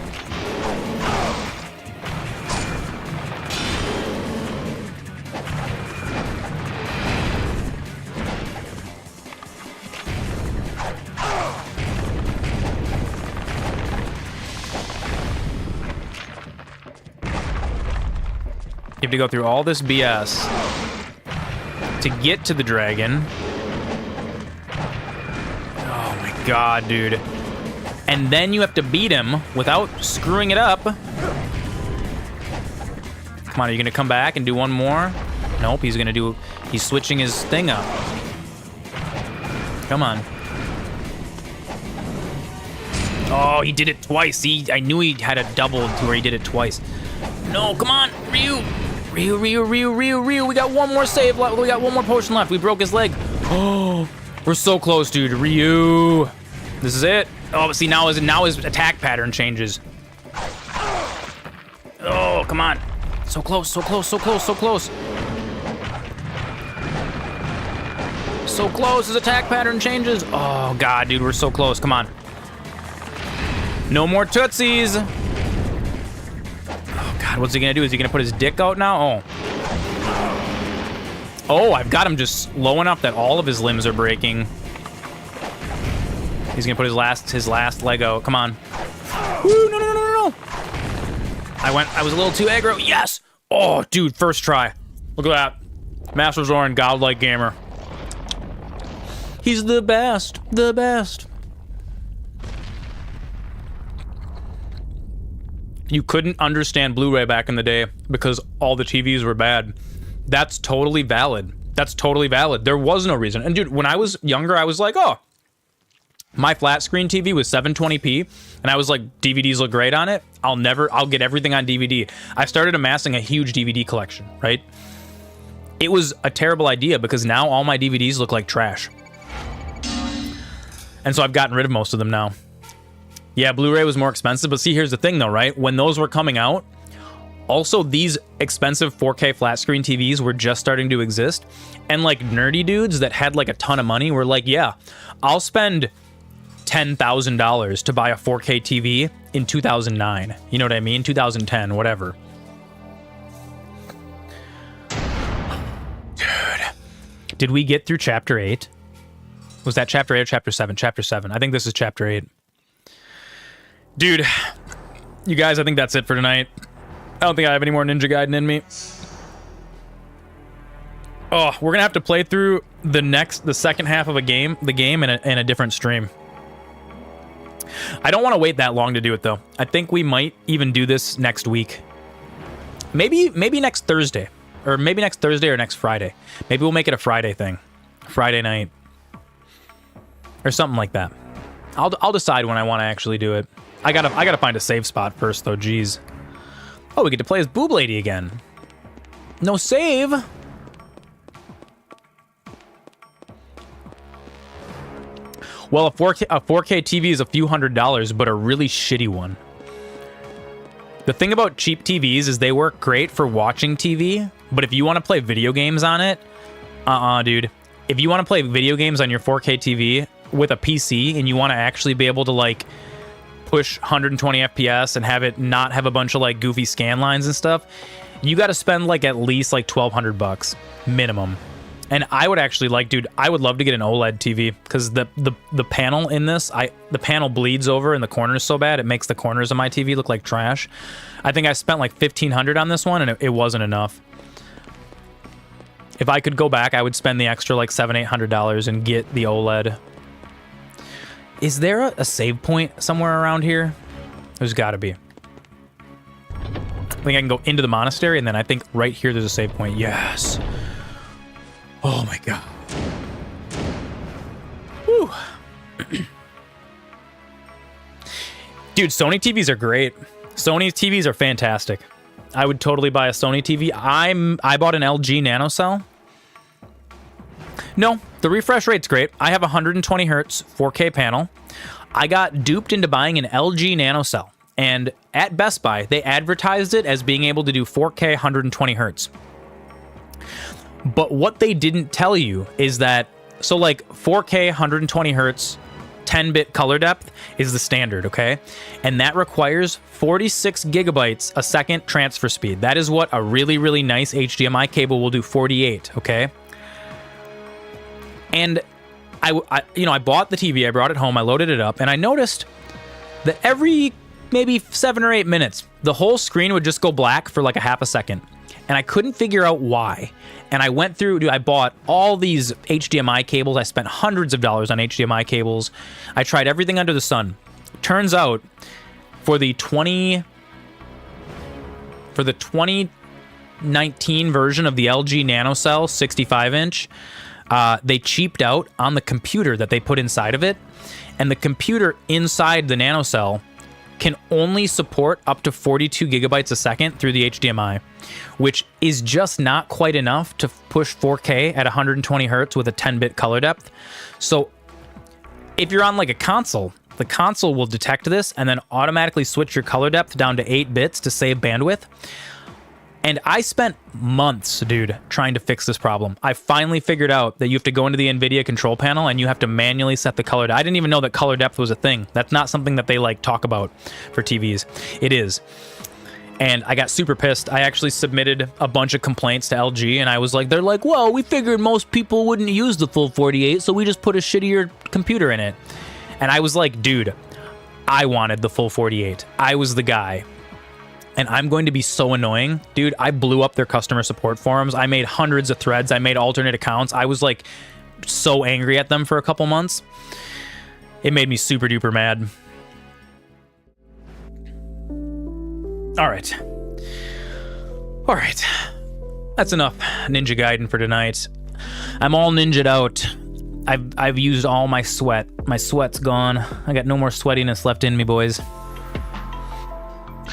You have to go through all this BS to get to the dragon. Oh my god, dude. And then you have to beat him without screwing it up. Come on, are you gonna come back and do one more? Nope, he's switching his thing up. Come on. Oh, he did it twice. See, I knew he had a double to where he did it twice. No, come on, Ryu. Ryu, Ryu, Ryu, Ryu, Ryu. We got one more save left. We got one more potion left. We broke his leg. Oh, we're so close, dude. Ryu. This is it. Oh, see, now his attack pattern changes. Oh, come on. So close, so close, so close, so close. So close. His attack pattern changes. Oh, God, dude. We're so close. Come on. No more tootsies. God, what's he gonna do? Is he gonna put his dick out now? Oh, I've got him just low enough that all of his limbs are breaking. He's gonna put his last leg out. Come on. Woo, no, no, no, no, no. I was a little too aggro. Yes. Oh, dude, first try. Look at that. MasterZoran, godlike gamer. He's the best. The best. You couldn't understand Blu-ray back in the day because all the TVs were bad. That's totally valid. That's totally valid. There was no reason. And dude, when I was younger, I was like, oh, my flat screen TV was 720p, and I was like, DVDs look great on it. I'll get everything on DVD. I started amassing a huge DVD collection, right? It was a terrible idea because now all my DVDs look like trash. And so I've gotten rid of most of them now. Yeah, Blu-ray was more expensive, but see, here's the thing though, right? When those were coming out, Also, these expensive 4K flat screen TVs were just starting to exist. And like nerdy dudes that had like a ton of money were like, yeah, I'll spend $10,000 to buy a 4K TV in 2009. You know what I mean? 2010, whatever. Dude. Did we get through chapter 8? Was that chapter 8 or chapter 7? Chapter 7. I think this is chapter 8. Dude, you guys, I think that's it for tonight. I don't think I have any more Ninja Gaiden in me. Oh, we're gonna have to play through the second half of the game in a different stream. I don't want to wait that long to do it though. I think we might even do this next week. Maybe next Thursday, or maybe next Thursday or next Friday. Maybe we'll make it a Friday thing, Friday night, or something like that. I'll decide when I want to actually do it. I gotta find a save spot first though. Jeez. Oh, we get to play as Boob Lady again. No save. Well, a 4K TV is a few $100s, but a really shitty one. The thing about cheap TVs is they work great for watching TV, but if you want to play video games on it, dude. If you want to play video games on your 4K TV with a PC and you want to actually be able to like push 120 FPS and have it not have a bunch of like goofy scan lines and stuff, you got to spend like at least like $1,200 minimum. And I would actually like, dude, I would love to get an OLED TV because the panel in this, the panel bleeds over in the corners so bad it makes the corners of my TV look like trash. I think I spent like $1,500 on this one and it wasn't enough. If I could go back, I would spend the extra like $700-800 and get the OLED. Is there a save point somewhere around here? There's got to be. I think I can go into the monastery and then I think right here there's a save point. Yes. Oh my god. Whew. Dude, Sony TVs are great. Sony TVs are fantastic. I would totally buy a Sony TV. I bought an LG NanoCell. No, the refresh rate's great. I have a 120 hertz 4K panel. I got duped into buying an LG NanoCell. And at Best Buy, they advertised it as being able to do 4K 120 hertz. But what they didn't tell you is that, so like 4K 120 hertz 10-bit color depth is the standard, okay? And that requires 46 gigabytes a second transfer speed. That is what a really, really nice HDMI cable will do, 48, okay? And I bought the TV, I brought it home, I loaded it up, and I noticed that every maybe 7 or 8 minutes, the whole screen would just go black for like a half a second. And I couldn't figure out why. And I went through, dude, I bought all these HDMI cables. I spent hundreds of dollars on HDMI cables. I tried everything under the sun. Turns out, for the 2019 version of the LG NanoCell 65-inch, they cheaped out on the computer that they put inside of it. And the computer inside the NanoCell can only support up to 42 gigabytes a second through the HDMI, which is just not quite enough to push 4K at 120 hertz with a 10-bit color depth. So if you're on like a console, the console will detect this and then automatically switch your color depth down to 8 bits to save bandwidth. And I spent months, dude, trying to fix this problem. I finally figured out that you have to go into the NVIDIA control panel and you have to manually set the color depth. I didn't even know that color depth was a thing. That's not something that they like talk about for TVs. It is. And I got super pissed. I actually submitted a bunch of complaints to LG and I was like, they're like, well, we figured most people wouldn't use the full 48, so we just put a shittier computer in it. And I was like, dude, I wanted the full 48. I was the guy. And I'm going to be so annoying. Dude, I blew up their customer support forums. I made hundreds of threads. I made alternate accounts. I was like so angry at them for a couple months. It made me super duper mad. All right. That's enough Ninja Gaiden for tonight. I'm all ninja'd out. I've used all my sweat. My sweat's gone. I got no more sweatiness left in me, boys.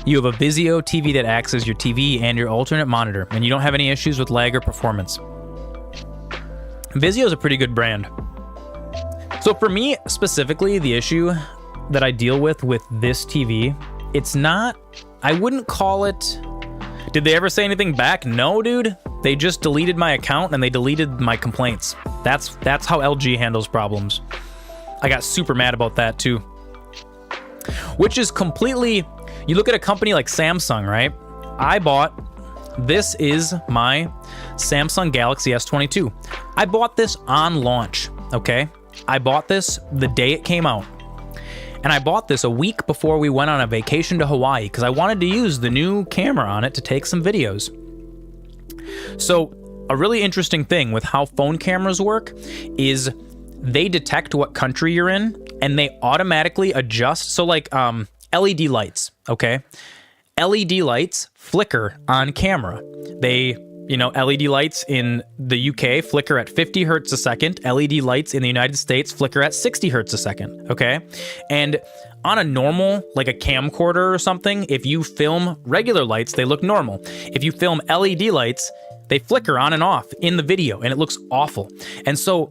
You have a Vizio TV that acts as your TV and your alternate monitor, and you don't have any issues with lag or performance. Vizio is a pretty good brand. So for me, specifically, the issue that I deal with this TV, it's not, I wouldn't call it, Did they ever say anything back? No, dude. They just deleted my account and they deleted my complaints. That's how LG handles problems. I got super mad about that too. Which is completely, you look at a company like Samsung, right? This is my Samsung Galaxy S22. I bought this on launch, okay? I bought this the day it came out. And I bought this a week before we went on a vacation to Hawaii because I wanted to use the new camera on it to take some videos. So a really interesting thing with how phone cameras work is they detect what country you're in and they automatically adjust. So like LED lights, okay? LED lights flicker on camera. LED lights in the UK flicker at 50 hertz a second. LED lights in the United States flicker at 60 hertz a second, okay? And on a normal, like a camcorder or something, if you film regular lights, they look normal. If you film LED lights, they flicker on and off in the video, and it looks awful. And so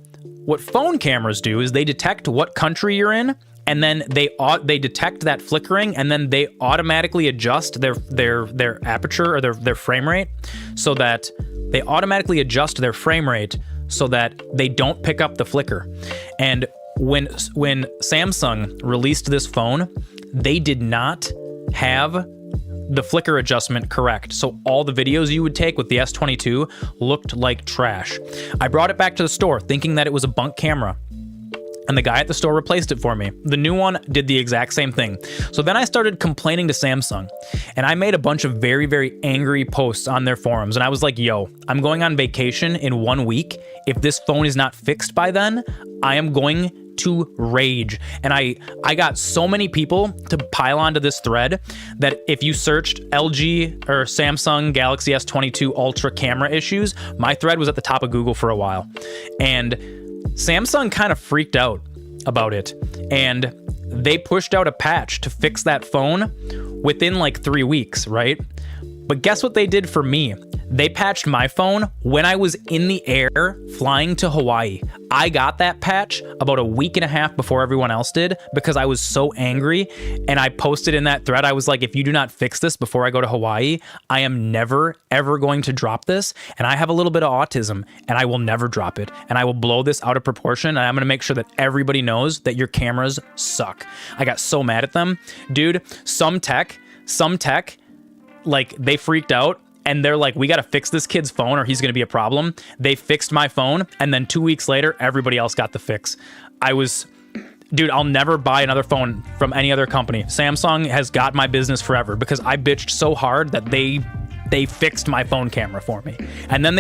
what phone cameras do is they detect what country you're in, and then they detect that flickering, and then they automatically adjust their aperture or their frame rate so that they automatically adjust their frame rate so that they don't pick up the flicker. And when Samsung released this phone, they did not have the flicker adjustment correct. So all the videos you would take with the S22 looked like trash. I brought it back to the store thinking that it was a bunk camera. And the guy at the store replaced it for me. The new one did the exact same thing. So then I started complaining to Samsung, and I made a bunch of very, very angry posts on their forums. And I was like, yo, I'm going on vacation in 1 week. If this phone is not fixed by then, I am going to rage. And I got so many people to pile onto this thread that if you searched LG or Samsung Galaxy S22 Ultra camera issues, my thread was at the top of Google for a while. And Samsung kind of freaked out about it, and they pushed out a patch to fix that phone within like 3 weeks, right? But guess what they did for me? They patched my phone when I was in the air flying to Hawaii. I got that patch about a week and a half before everyone else did because I was so angry, and I posted in that thread, I was like, if you do not fix this before I go to Hawaii, I am never, ever going to drop this, and I have a little bit of autism, and I will never drop it, and I will blow this out of proportion, and I'm going to make sure that everybody knows that your cameras suck. I got so mad at them. Dude, some tech, like, they freaked out, and they're like, we got to fix this kid's phone or he's going to be a problem. They fixed my phone, and then 2 weeks later, everybody else got the fix. Dude, I'll never buy another phone from any other company. Samsung has got my business forever because I bitched so hard that they fixed my phone camera for me. And then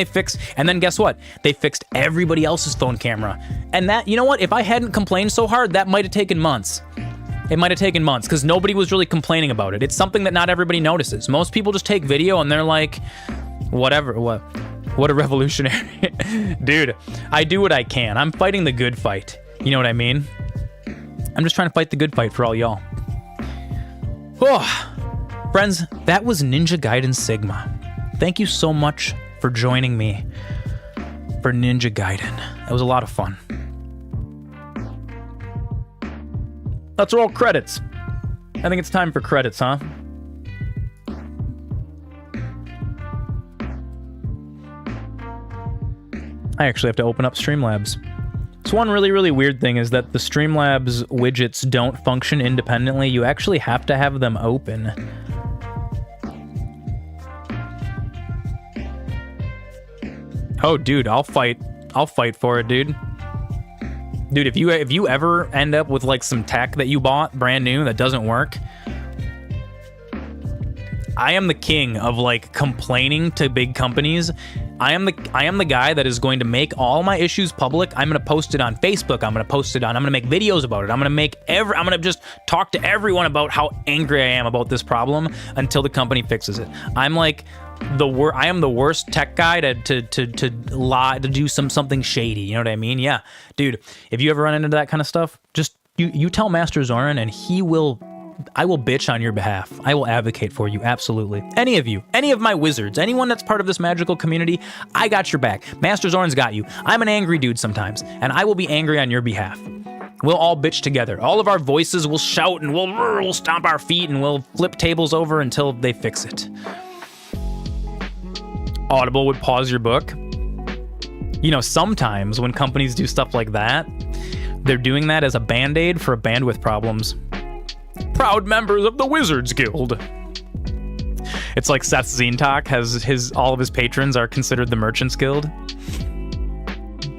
guess what? They fixed everybody else's phone camera. And that, you know what? If I hadn't complained so hard, that might have taken months. It might have taken months because nobody was really complaining about it. It's something that not everybody notices. Most people just take video and they're like, whatever, what a revolutionary. Dude, I do what I can. I'm fighting the good fight. You know what I mean? I'm just trying to fight the good fight for all y'all. Oh, friends, that was Ninja Gaiden Sigma. Thank you so much for joining me for Ninja Gaiden. That was a lot of fun. Let's roll credits. I think it's time for credits, huh? I actually have to open up Streamlabs. So one really, really weird thing is that the Streamlabs widgets don't function independently. You actually have to have them open. Oh, dude, I'll fight for it, dude. Dude, if you ever end up with like some tech that you bought brand new that doesn't work, I am the king of like complaining to big companies. I am the guy that is going to make all my issues public. I'm going to post it on Facebook. I'm going to make videos about it. I'm going to just talk to everyone about how angry I am about this problem until the company fixes it. I'm like I am the worst tech guy to lie, to do something shady. You know what I mean? Yeah, dude. If you ever run into that kind of stuff, just you tell MasterZoran, and I will bitch on your behalf. I will advocate for you. Absolutely. Any of you, any of my wizards, anyone that's part of this magical community, I got your back. MasterZoran's got you. I'm an angry dude sometimes, and I will be angry on your behalf. We'll all bitch together. All of our voices will shout, and we'll stomp our feet, and we'll flip tables over until they fix it. Audible would pause your book. You know, sometimes when companies do stuff like that, they're doing that as a band-aid for bandwidth problems. Proud members of the Wizards Guild. It's like Seth Zintok has all of his patrons are considered the Merchants Guild.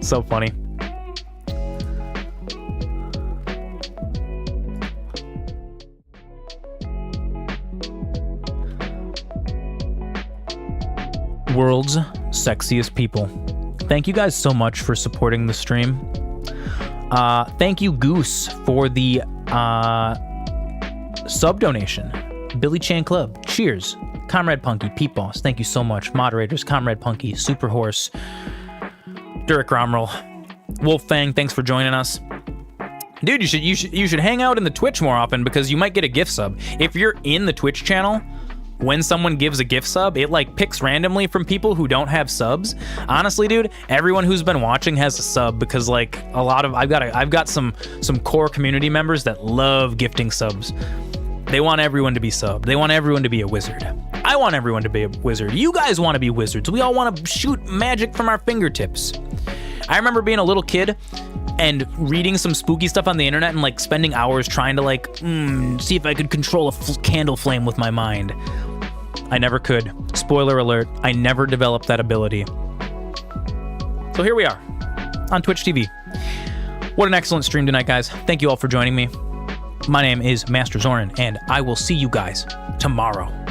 So funny. World's sexiest people. Thank you guys so much for supporting the stream. Thank you, Goose, for the sub donation. Billy Chan Club, cheers. Comrade Punky, Pete Boss, thank you so much. Moderators, Comrade Punky, Super Horse, Durek Romrel, Wolffang, thanks for joining us. Dude, you should hang out in the Twitch more often because you might get a gift sub. If you're in the Twitch channel, when someone gives a gift sub, it like picks randomly from people who don't have subs. Honestly, dude, everyone who's been watching has a sub because like a lot of I've got some core community members that love gifting subs. They want everyone to be subbed. They want everyone to be a wizard. I want everyone to be a wizard. You guys want to be wizards. We all want to shoot magic from our fingertips. I remember being a little kid and reading some spooky stuff on the internet and like spending hours trying to like see if I could control a candle flame with my mind. I never could. Spoiler alert, I never developed that ability. So here we are on Twitch TV. What an excellent stream tonight, guys. Thank you all for joining me. My name is MasterZoran, and I will see you guys tomorrow.